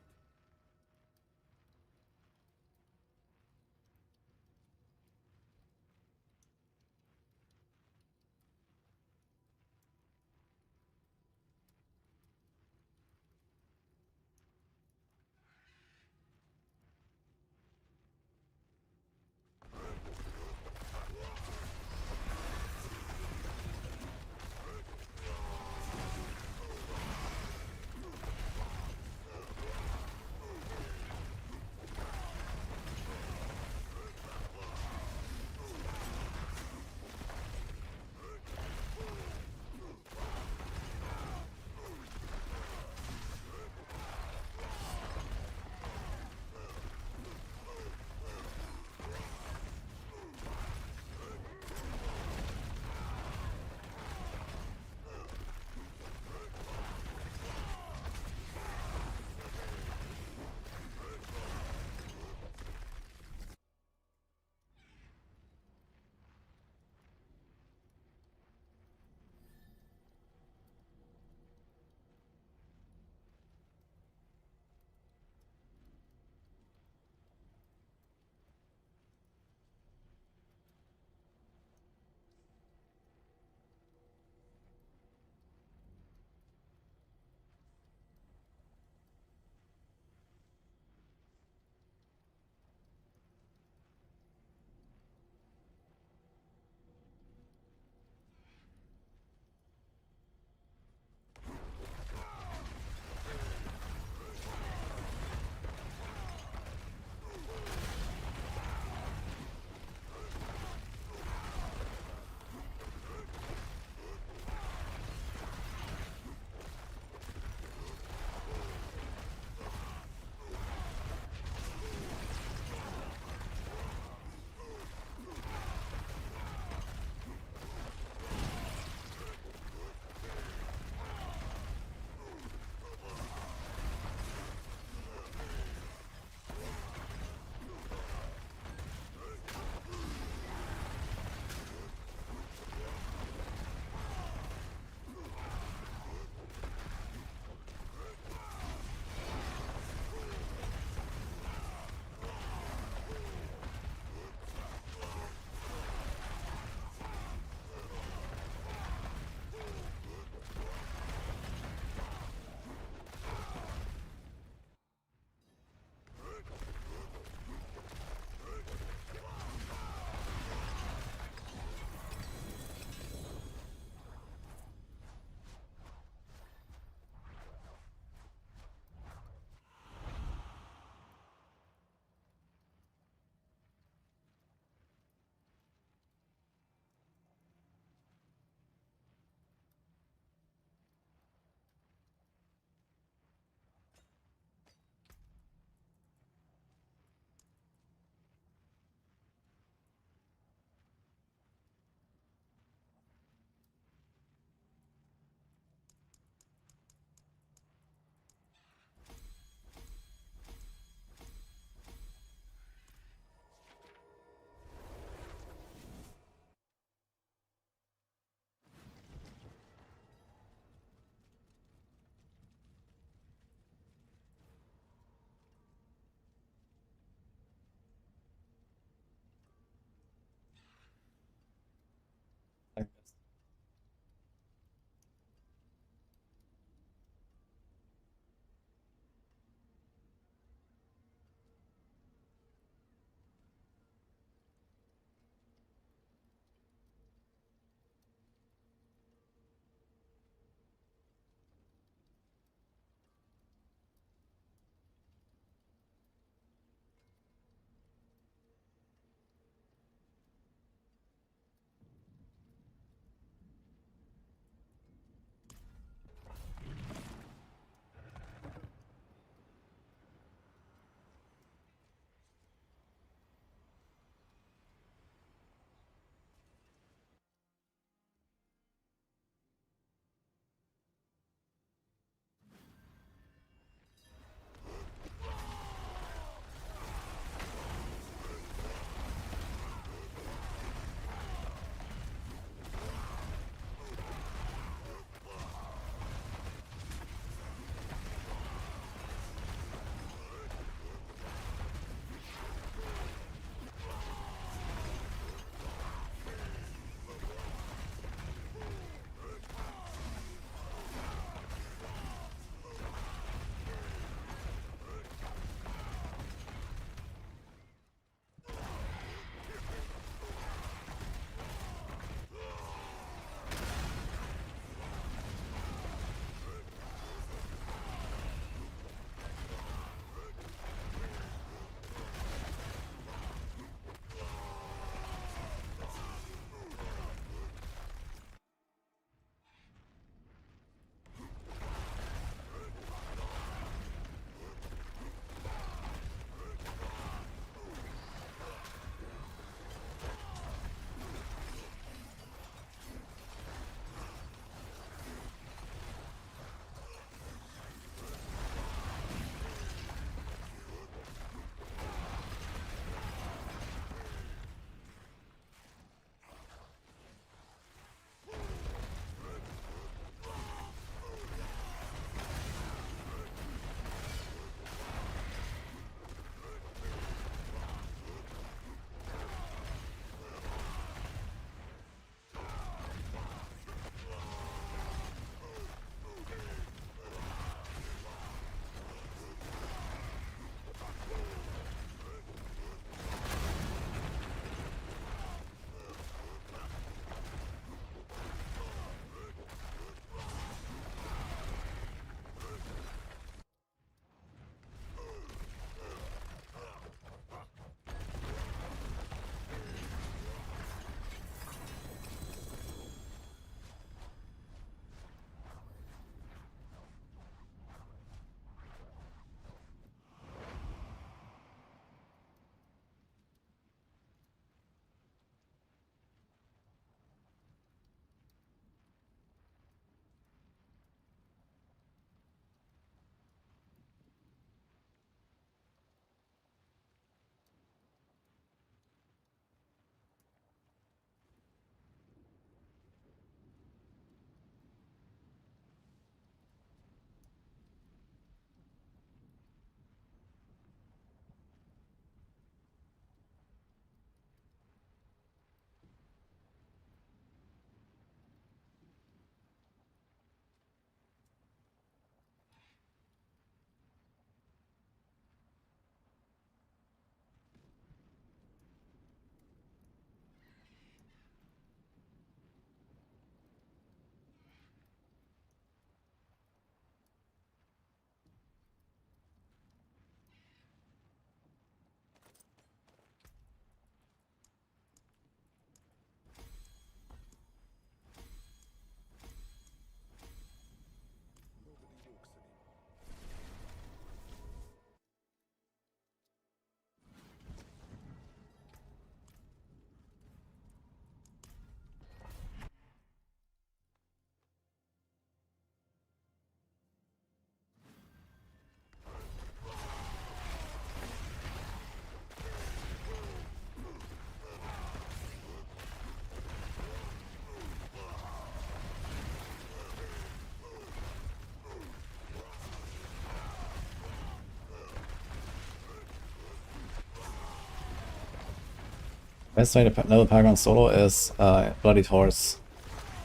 Speaker 1: Best way to level Paragon solo is Bloodied Horse.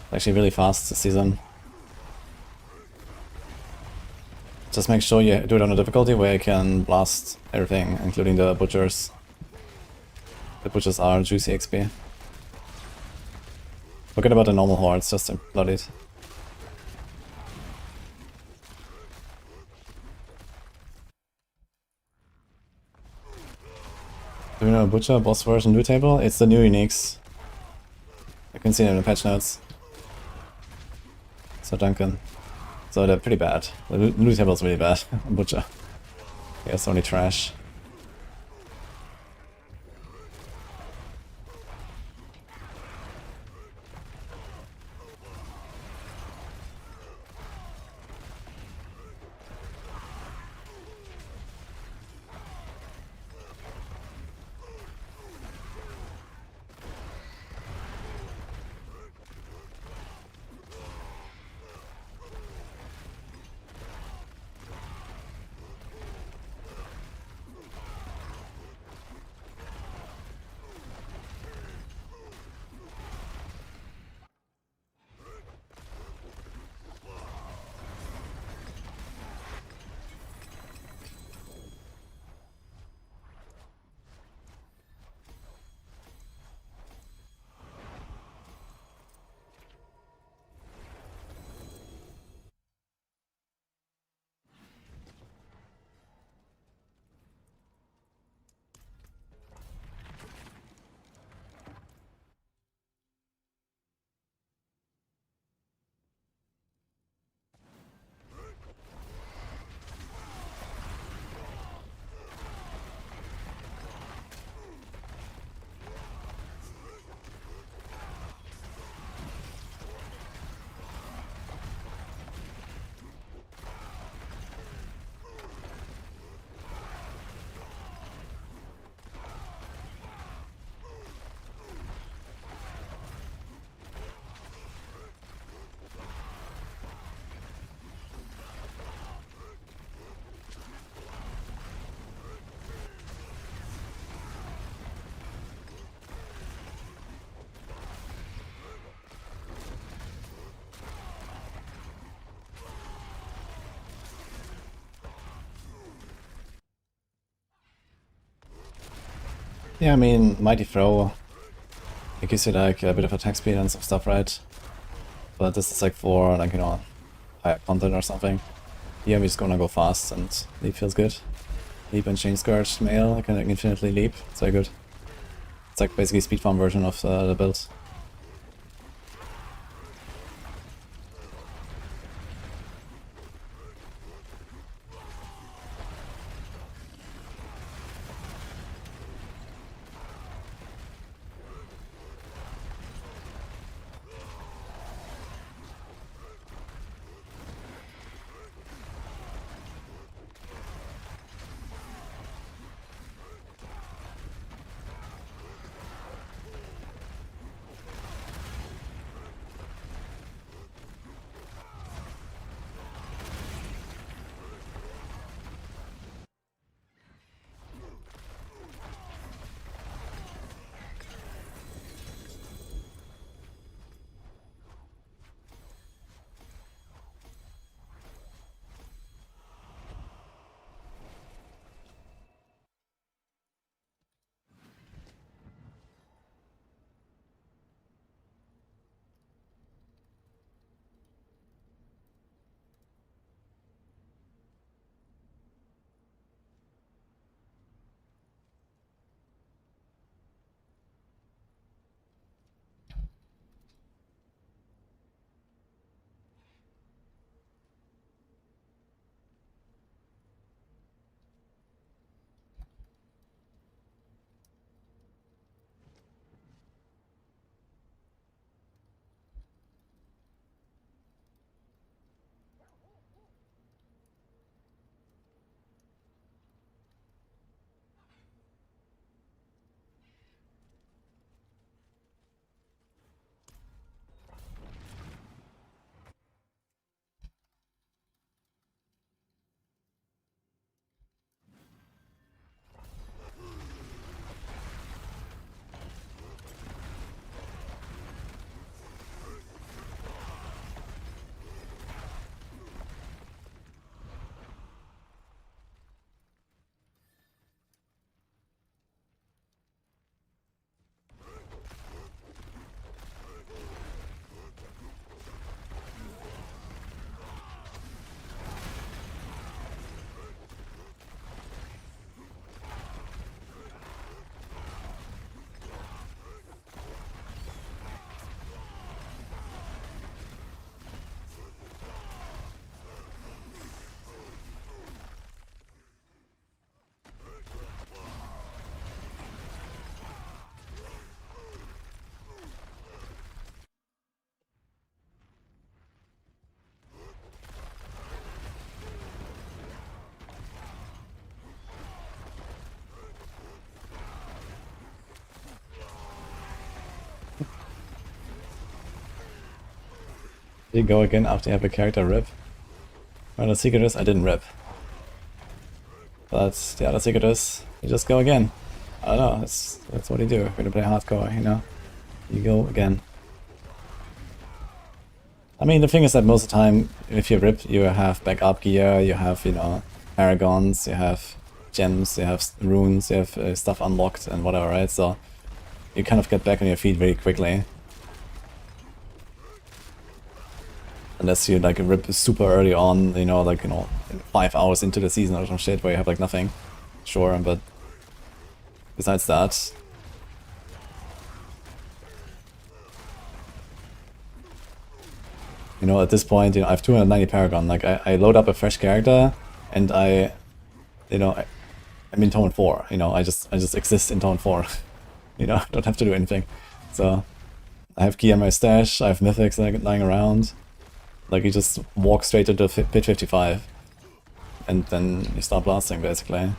Speaker 1: It's actually really fast this season. Just make sure you do it on a difficulty where you can blast everything, including the butchers. The butchers are juicy XP. Forget about the normal hordes, just Bloodied. Do you know Butcher boss version loot table? It's the new uniques. You can see them in the patch notes. So Duncan. So they're pretty bad. The loot table is really bad on Butcher. Yeah, it's only trash. Yeah, I mean, Mighty Throw, it gives you like a bit of attack speed and some stuff, right? But this is like for, like, you know, higher content or something. Here I'm just gonna go fast and leap feels good. Leap and Chain Scourge Mail, I can like, infinitely leap, it's very good. It's like basically speed farm version of the build. You go again after you have a character rip. Well, the secret is I didn't rip. But the other secret is you just go again. I don't know, that's what you do when you play hardcore, you know? You go again. I mean, the thing is that most of the time, if you rip, you have backup gear, you have, you know, paragons, you have gems, you have runes, you have stuff unlocked and whatever, right? So you kind of get back on your feet very quickly. Unless you like rip super early on, you know, like, you know, 5 hours into the season or some shit where you have like nothing. Sure, but besides that, you know, at this point, you know, I have 290 Paragon. Like, I load up a fresh character, and you know, I'm in Tone 4. You know, I just exist in Tone 4. You know, I don't have to do anything. So, I have key in my stash, I have mythics lying around. Like, you just walk straight to the pit 55, and then you start blasting, basically.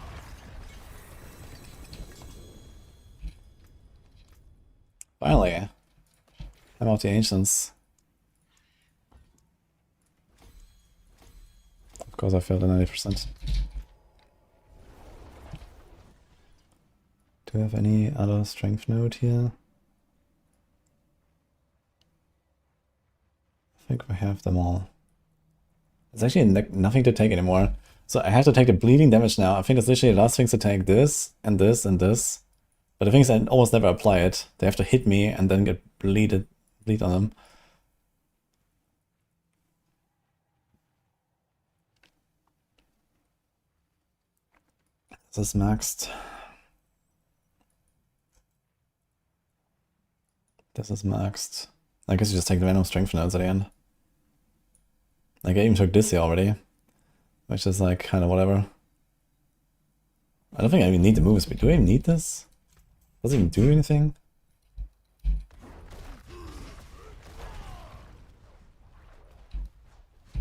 Speaker 1: Finally, I'm out the Ancients. Of course I failed at 90%. Do we have any other strength node here? I think we have them all. There's actually nothing to take anymore. So I have to take the bleeding damage now. I think it's literally the last things to take this, and this, and this. But the thing is I almost never apply it. They have to hit me and then get bleed on them. This is maxed. This is maxed. I guess you just take the random strength nodes at the end. Like I even took this here already, which is like kind of whatever. I don't think I even need the movement speed. Do I even need this? Does it even do anything?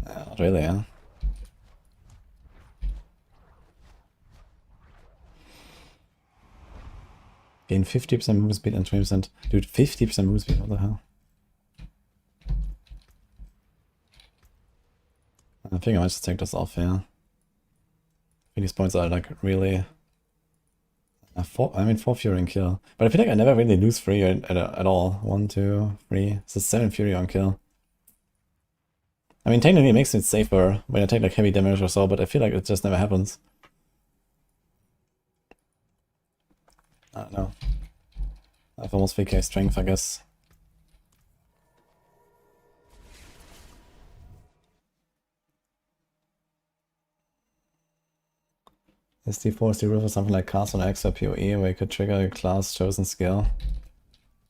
Speaker 1: Not really, huh? Gain 50% movement speed and 20%. Dude, 50% movement speed, what the hell? I think I might just take this off, yeah. I think these points are like really... I mean 4 Fury on kill. But I feel like I never really lose 3 at all. 1, 2, 3. So 7 Fury on kill. I mean technically it makes it safer when I take like heavy damage or so, but I feel like it just never happens. I don't know. I have almost 3k strength, I guess. SD4 is the rule for something like Cast on X or PoE, where you could trigger a class chosen skill.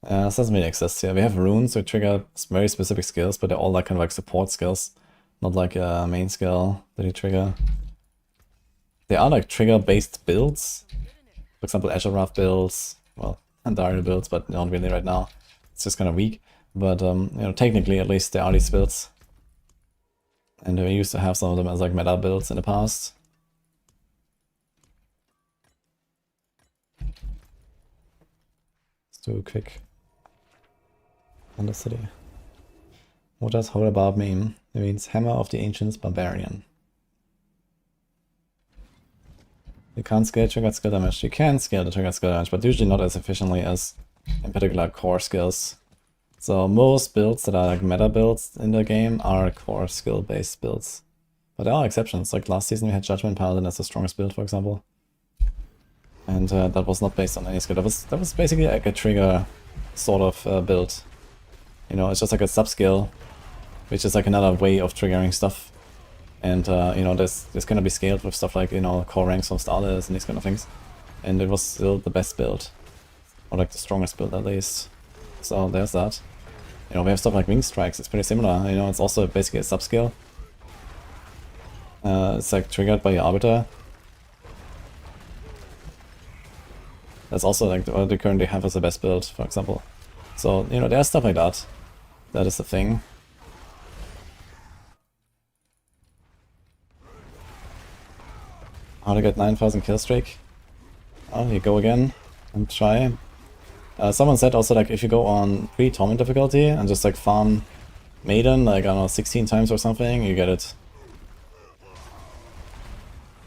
Speaker 1: This doesn't really exist here. We have runes which trigger very specific skills, but they're all like kind of like support skills, not like a main skill that you trigger. They are like trigger-based builds. For example, Azure Wrath builds, well, and Dario builds, but not really right now. It's just kind of weak. But you know, technically at least there are these builds. And we used to have some of them as like meta builds in the past. Let's do a quick Undercity. What does hold above mean? It means Hammer of the Ancients Barbarian. You can't scale triggered skill damage. You can scale the triggered skill damage, but usually not as efficiently as in particular core skills. So most builds that are like meta builds in the game are core skill based builds. But there are exceptions, like last season we had Judgement Paladin as the strongest build, for example. And that was not based on any skill. That was basically like a trigger sort of build. You know, it's just like a sub skill, which is like another way of triggering stuff. And you know, this gonna be scaled with stuff like, you know, core ranks of Starless and these kind of things. And it was still the best build, or like the strongest build at least. So there's that. You know, we have stuff like Wing Strikes. It's pretty similar. You know, it's also basically a sub skill. It's like triggered by your Arbiter. That's also like what they currently have as the best build, for example. So, you know, there's stuff like that. That is the thing. How to get 9,000 kill streak? Oh, you go again and try. Someone said also like if you go on pre-torment difficulty and just like farm Maiden, like, I don't know, 16 times or something, you get it.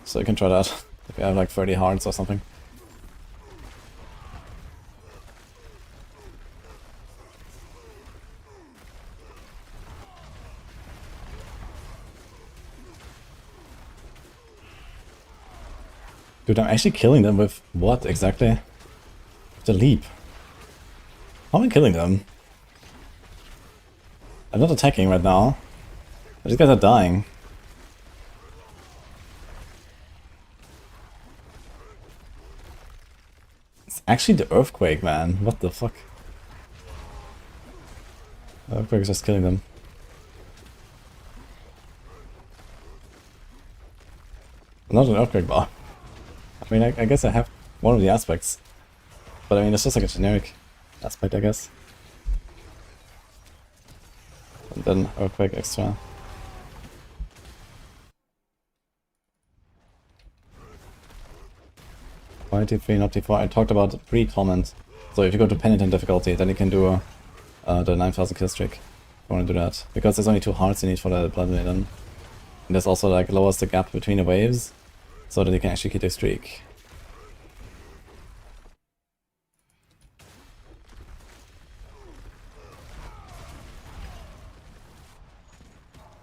Speaker 1: So you can try that if you have like 30 hearts or something. Dude, I'm actually killing them with what exactly? The leap. How am I killing them? I'm not attacking right now. These guys are dying. It's actually the earthquake, man. What the fuck? The earthquake is just killing them. Not an earthquake bar. I mean, I guess I have one of the aspects. But I mean, it's just like a generic aspect, I guess. And then earthquake extra. Why T3, not T4? I talked about pre-torment. So if you go to penitent difficulty, then you can do the 9000 kill streak. If you want to do that. Because there's only 2 hearts you need for the blood maiden. And this also like lowers the gap between the waves, so that you can actually keep the streak.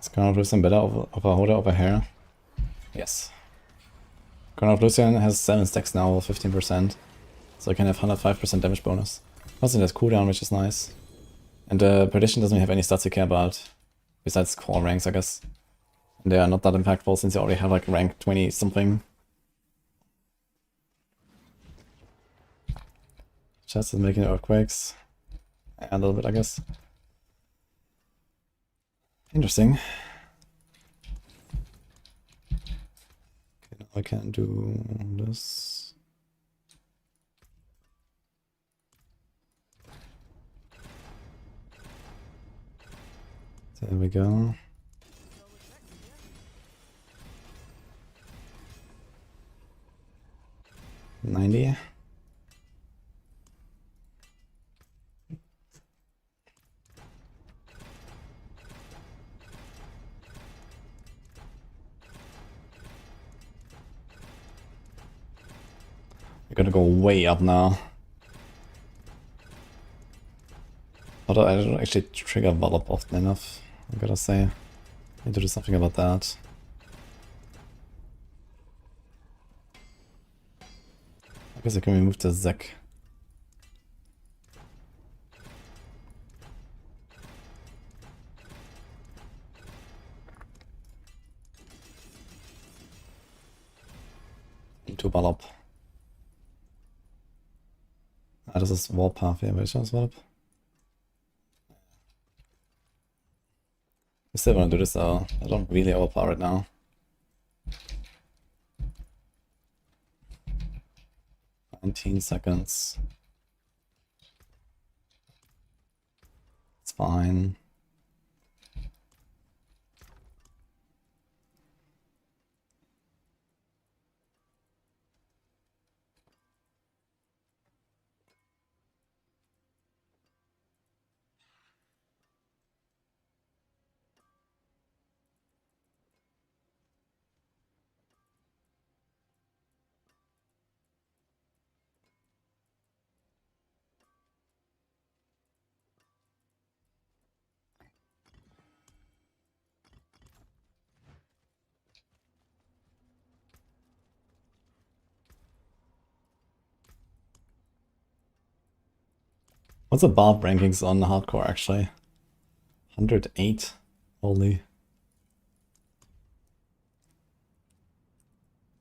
Speaker 1: Is Crown of Lucian better over Hoda over here? Yes. Crown of Lucian has 7 stacks now, 15%. So I can have 105% damage bonus. Also there's cooldown, which is nice. And the Perdition doesn't have any stats you care about, besides core ranks, I guess. And they are not that impactful since you already have like rank 20 something. Chest is making earthquakes. A little bit, I guess. Interesting. Okay, now I can do this. There we go. $90. We're gonna go way up now. Although I don't actually trigger Wallop often enough, I gotta say. I need to do something about that. I guess I can remove the Zek. Into Wallop. Ah, das ist Warpath hier, welcher ist Wallop? I still wanna do this though. I don't really overpower it now. $19 seconds. It's fine. What's the Barb rankings on hardcore actually? 108? Holy.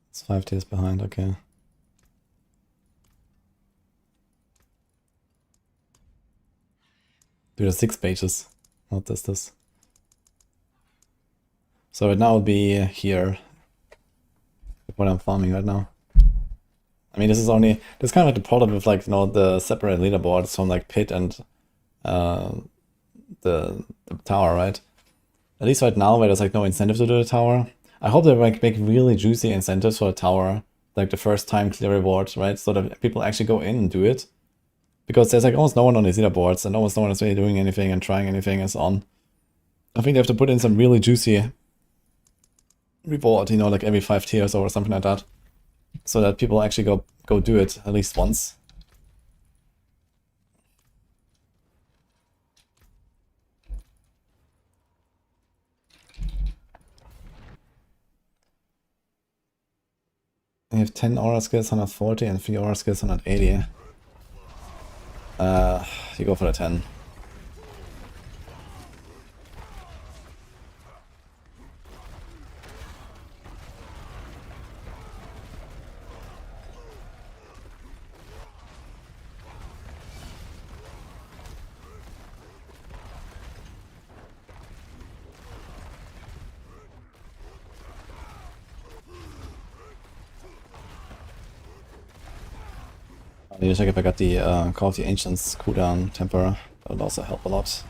Speaker 1: It's 5 tiers behind, okay. Dude, there's 6 pages. What is this? So right now it would be here. What I'm farming right now. I mean, this is kind of like the problem with like, you know, the separate leaderboards from like pit and the tower, right? At least right now where there's like no incentive to do the tower. I hope they like make really juicy incentives for the tower, like the first time clear reward, right? So that people actually go in and do it. Because there's like almost no one on these leaderboards and almost no one is really doing anything and trying anything and so on. I think they have to put in some really juicy reward, you know, like every 5 tiers or something like that. So that people actually go do it at least once. You have 10 aura skills, 140, and 3 aura skills, 180. You go for the 10. I need to check if I got the Call of the Ancients cooldown temper. That would also help a lot.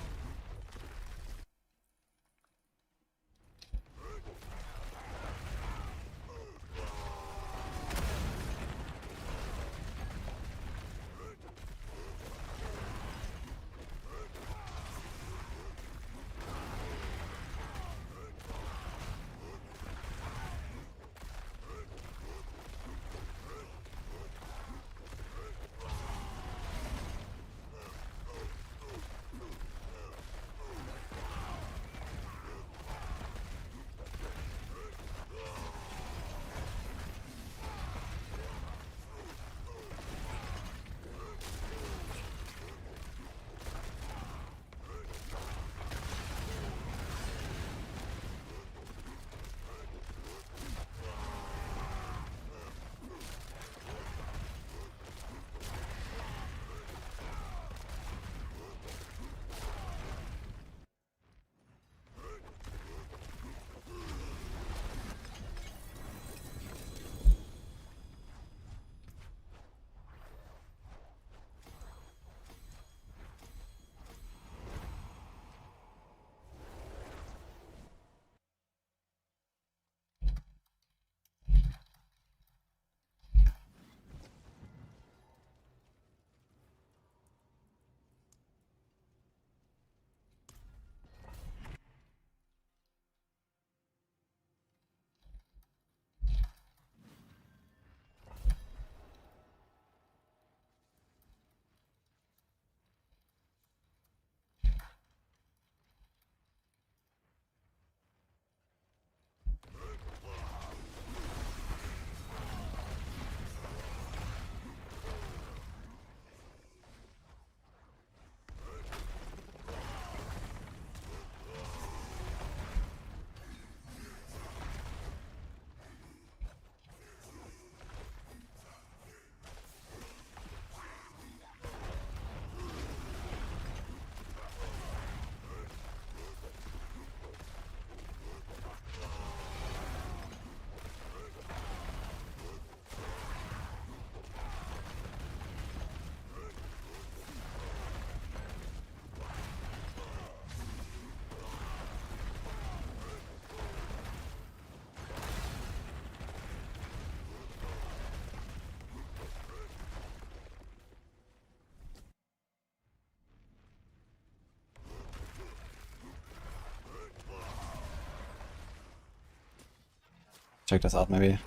Speaker 1: Check this out maybe.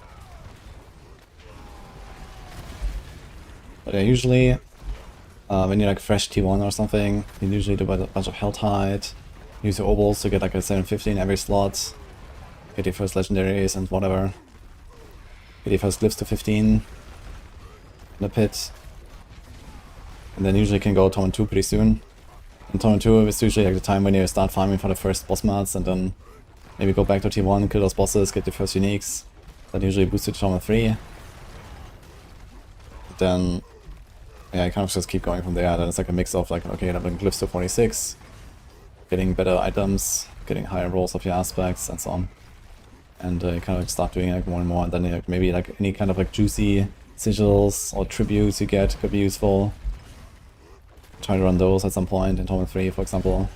Speaker 1: But yeah, usually when you're like fresh T1 or something, you usually do a bunch of Helltide, use your obols to get like a 750 in every slot, get your first legendaries and whatever, get your first glyphs to 15 in the pit, and then usually can go Torment 2 pretty soon. And Torment 2 is usually like the time when you start farming for the first boss mats, and then maybe go back to T1, kill those bosses, get your first uniques. That usually boosts you to Torment 3. Then yeah, I kind of just keep going from there. Then it's like a mix of like, okay, leveling glyphs to 46, getting better items, getting higher rolls of your aspects, and so on. And you kind of like start doing like more and more, and then like maybe like any kind of like juicy sigils or tributes you get could be useful. Try to run those at some point in Torment 3, for example.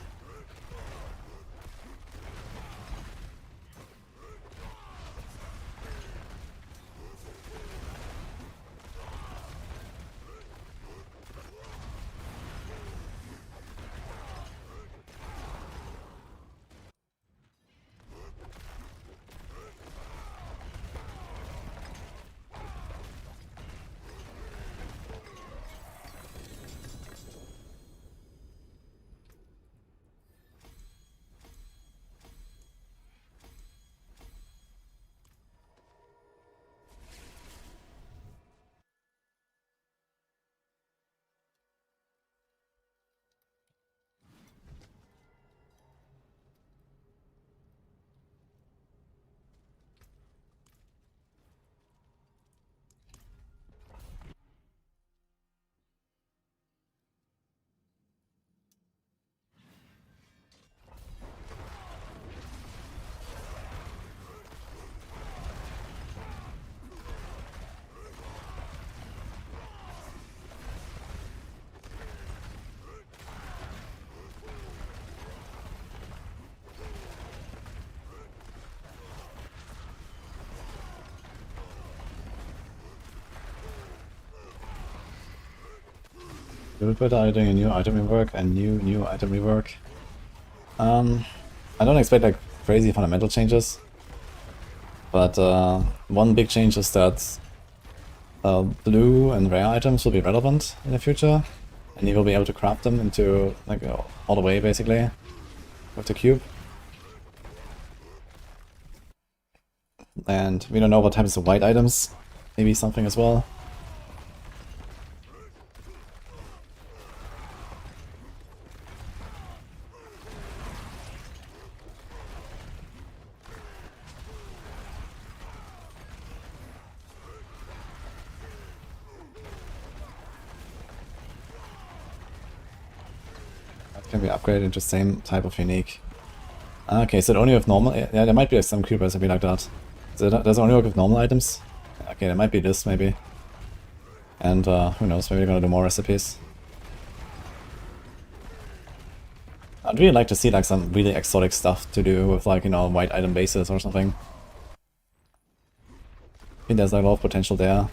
Speaker 1: little bit adding a new item rework and new item rework. I don't expect like crazy fundamental changes, but one big change is that blue and rare items will be relevant in the future, and you will be able to craft them into like all the way basically with the cube. And we don't know what happens to white items, maybe something as well. Can be upgraded into the same type of unique. Okay, so it only with normal. Yeah, there might be some creepers that be like that. So does it only work with normal items? Okay, there might be this maybe. And who knows, maybe we're gonna do more recipes. I'd really like to see like some really exotic stuff to do with like, you know, white item bases or something. I think there's like a lot of potential there.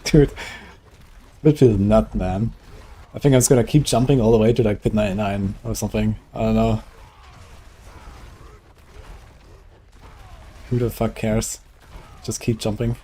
Speaker 1: Dude, that feels nut, man. I think I'm just gonna keep jumping all the way to like pit 99 or something. I don't know. Who the fuck cares? Just keep jumping.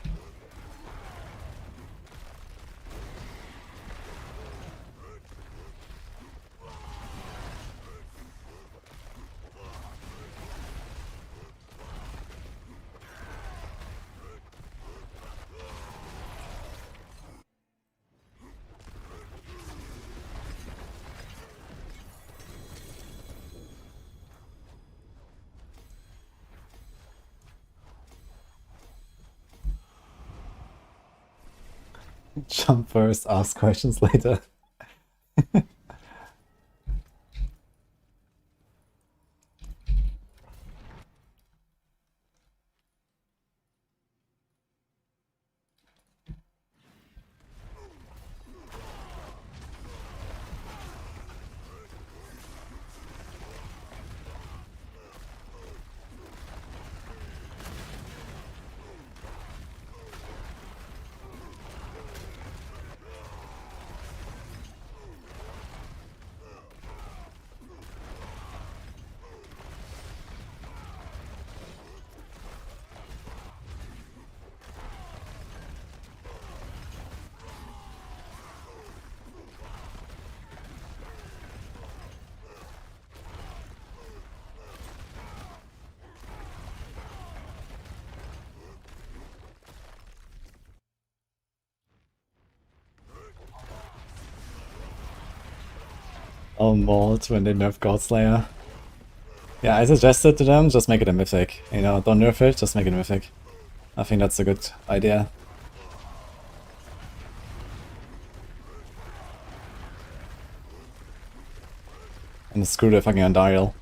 Speaker 1: Jump first, ask questions later. Oh, mold when they nerf Godslayer. Yeah, I suggested to them, just make it a mythic. You know, don't nerf it, just make it a mythic. I think that's a good idea. And screw the fucking Undial.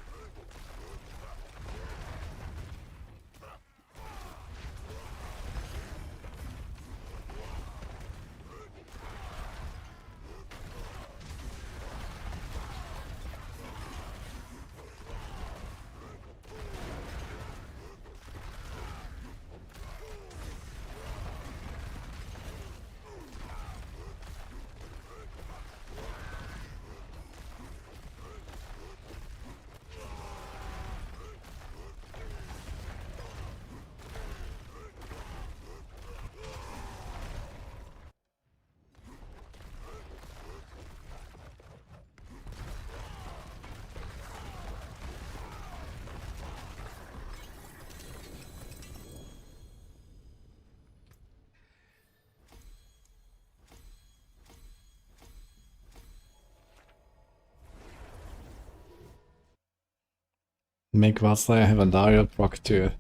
Speaker 1: Make Godslayer have a Dario proc too.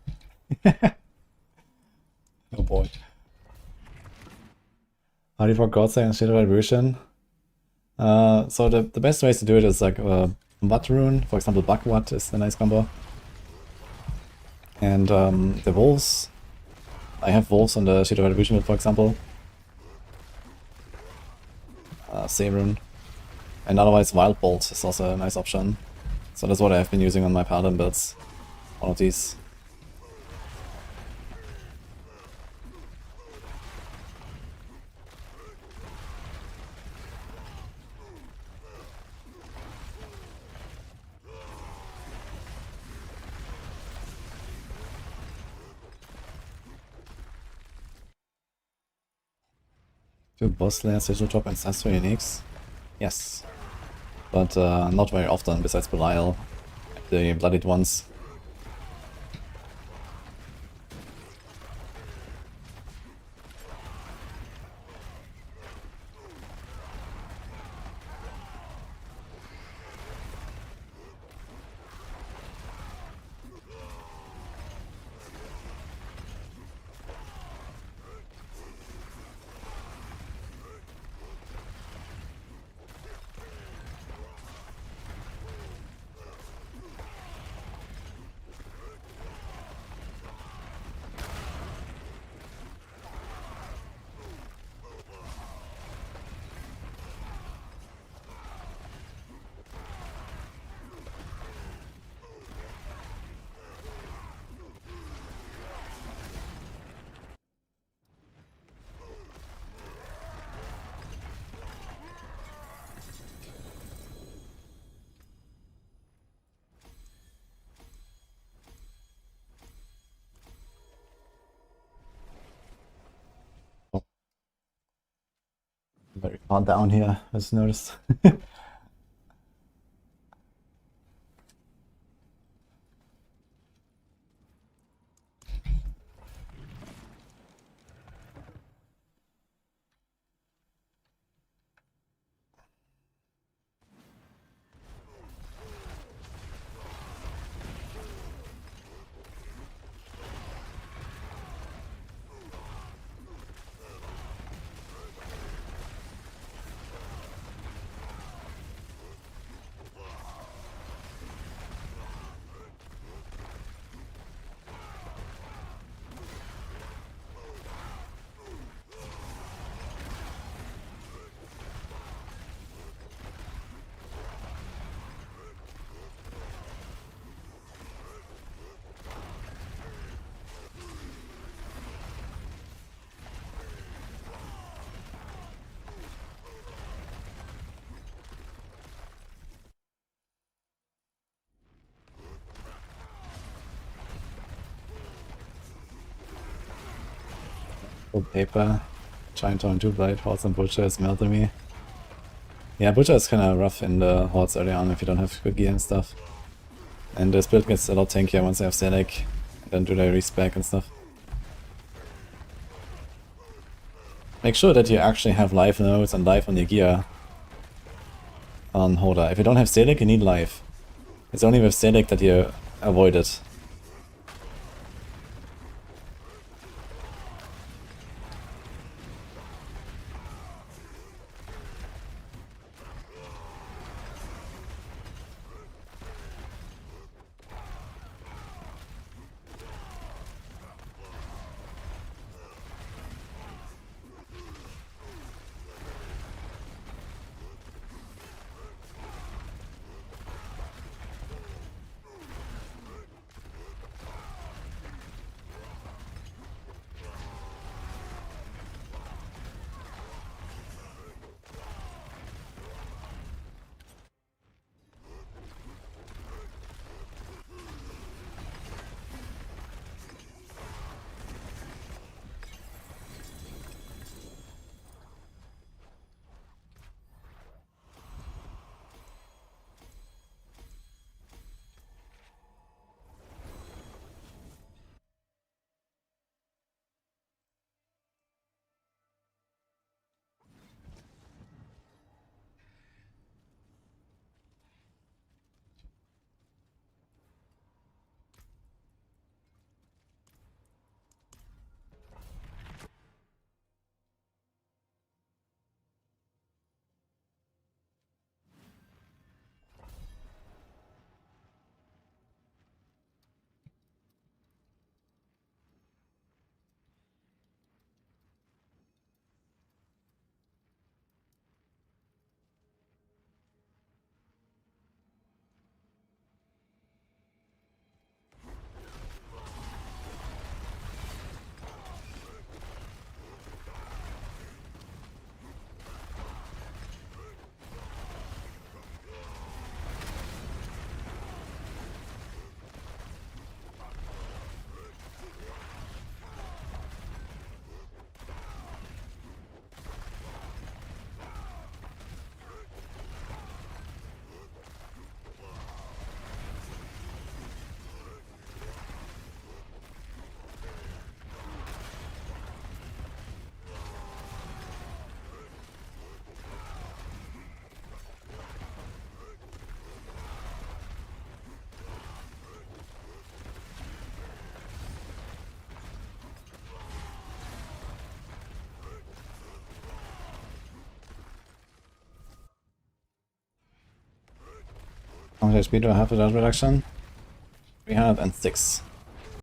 Speaker 1: Oh boy. How do you proc Godslayer and Shadow version? So the best ways to do it is like Watt rune, for example Bugwatt is a nice combo. And the wolves. I have wolves on the Shadow Retribution build, for example. Rune. And otherwise Wild Bolt is also a nice option. So that's what I've been using on my Paladin builds. One of these. Do boss layers digital drop ancestral uniques? Yes. But not very often, besides Belial, the bloodied ones. Very far down here, I just noticed. Old paper. Giant Torn 2 Blade, Horse and Butcher is melting me. Yeah, Butcher is kinda rough in the hordes early on if you don't have good gear and stuff. And this build gets a lot tankier once they have Zedek, and then do their respec and stuff. Make sure that you actually have life nodes and life on your gear on Hoda. If you don't have Zedek, you need life. It's only with Zedek that you avoid it. How much HP do I have for that reduction? 306.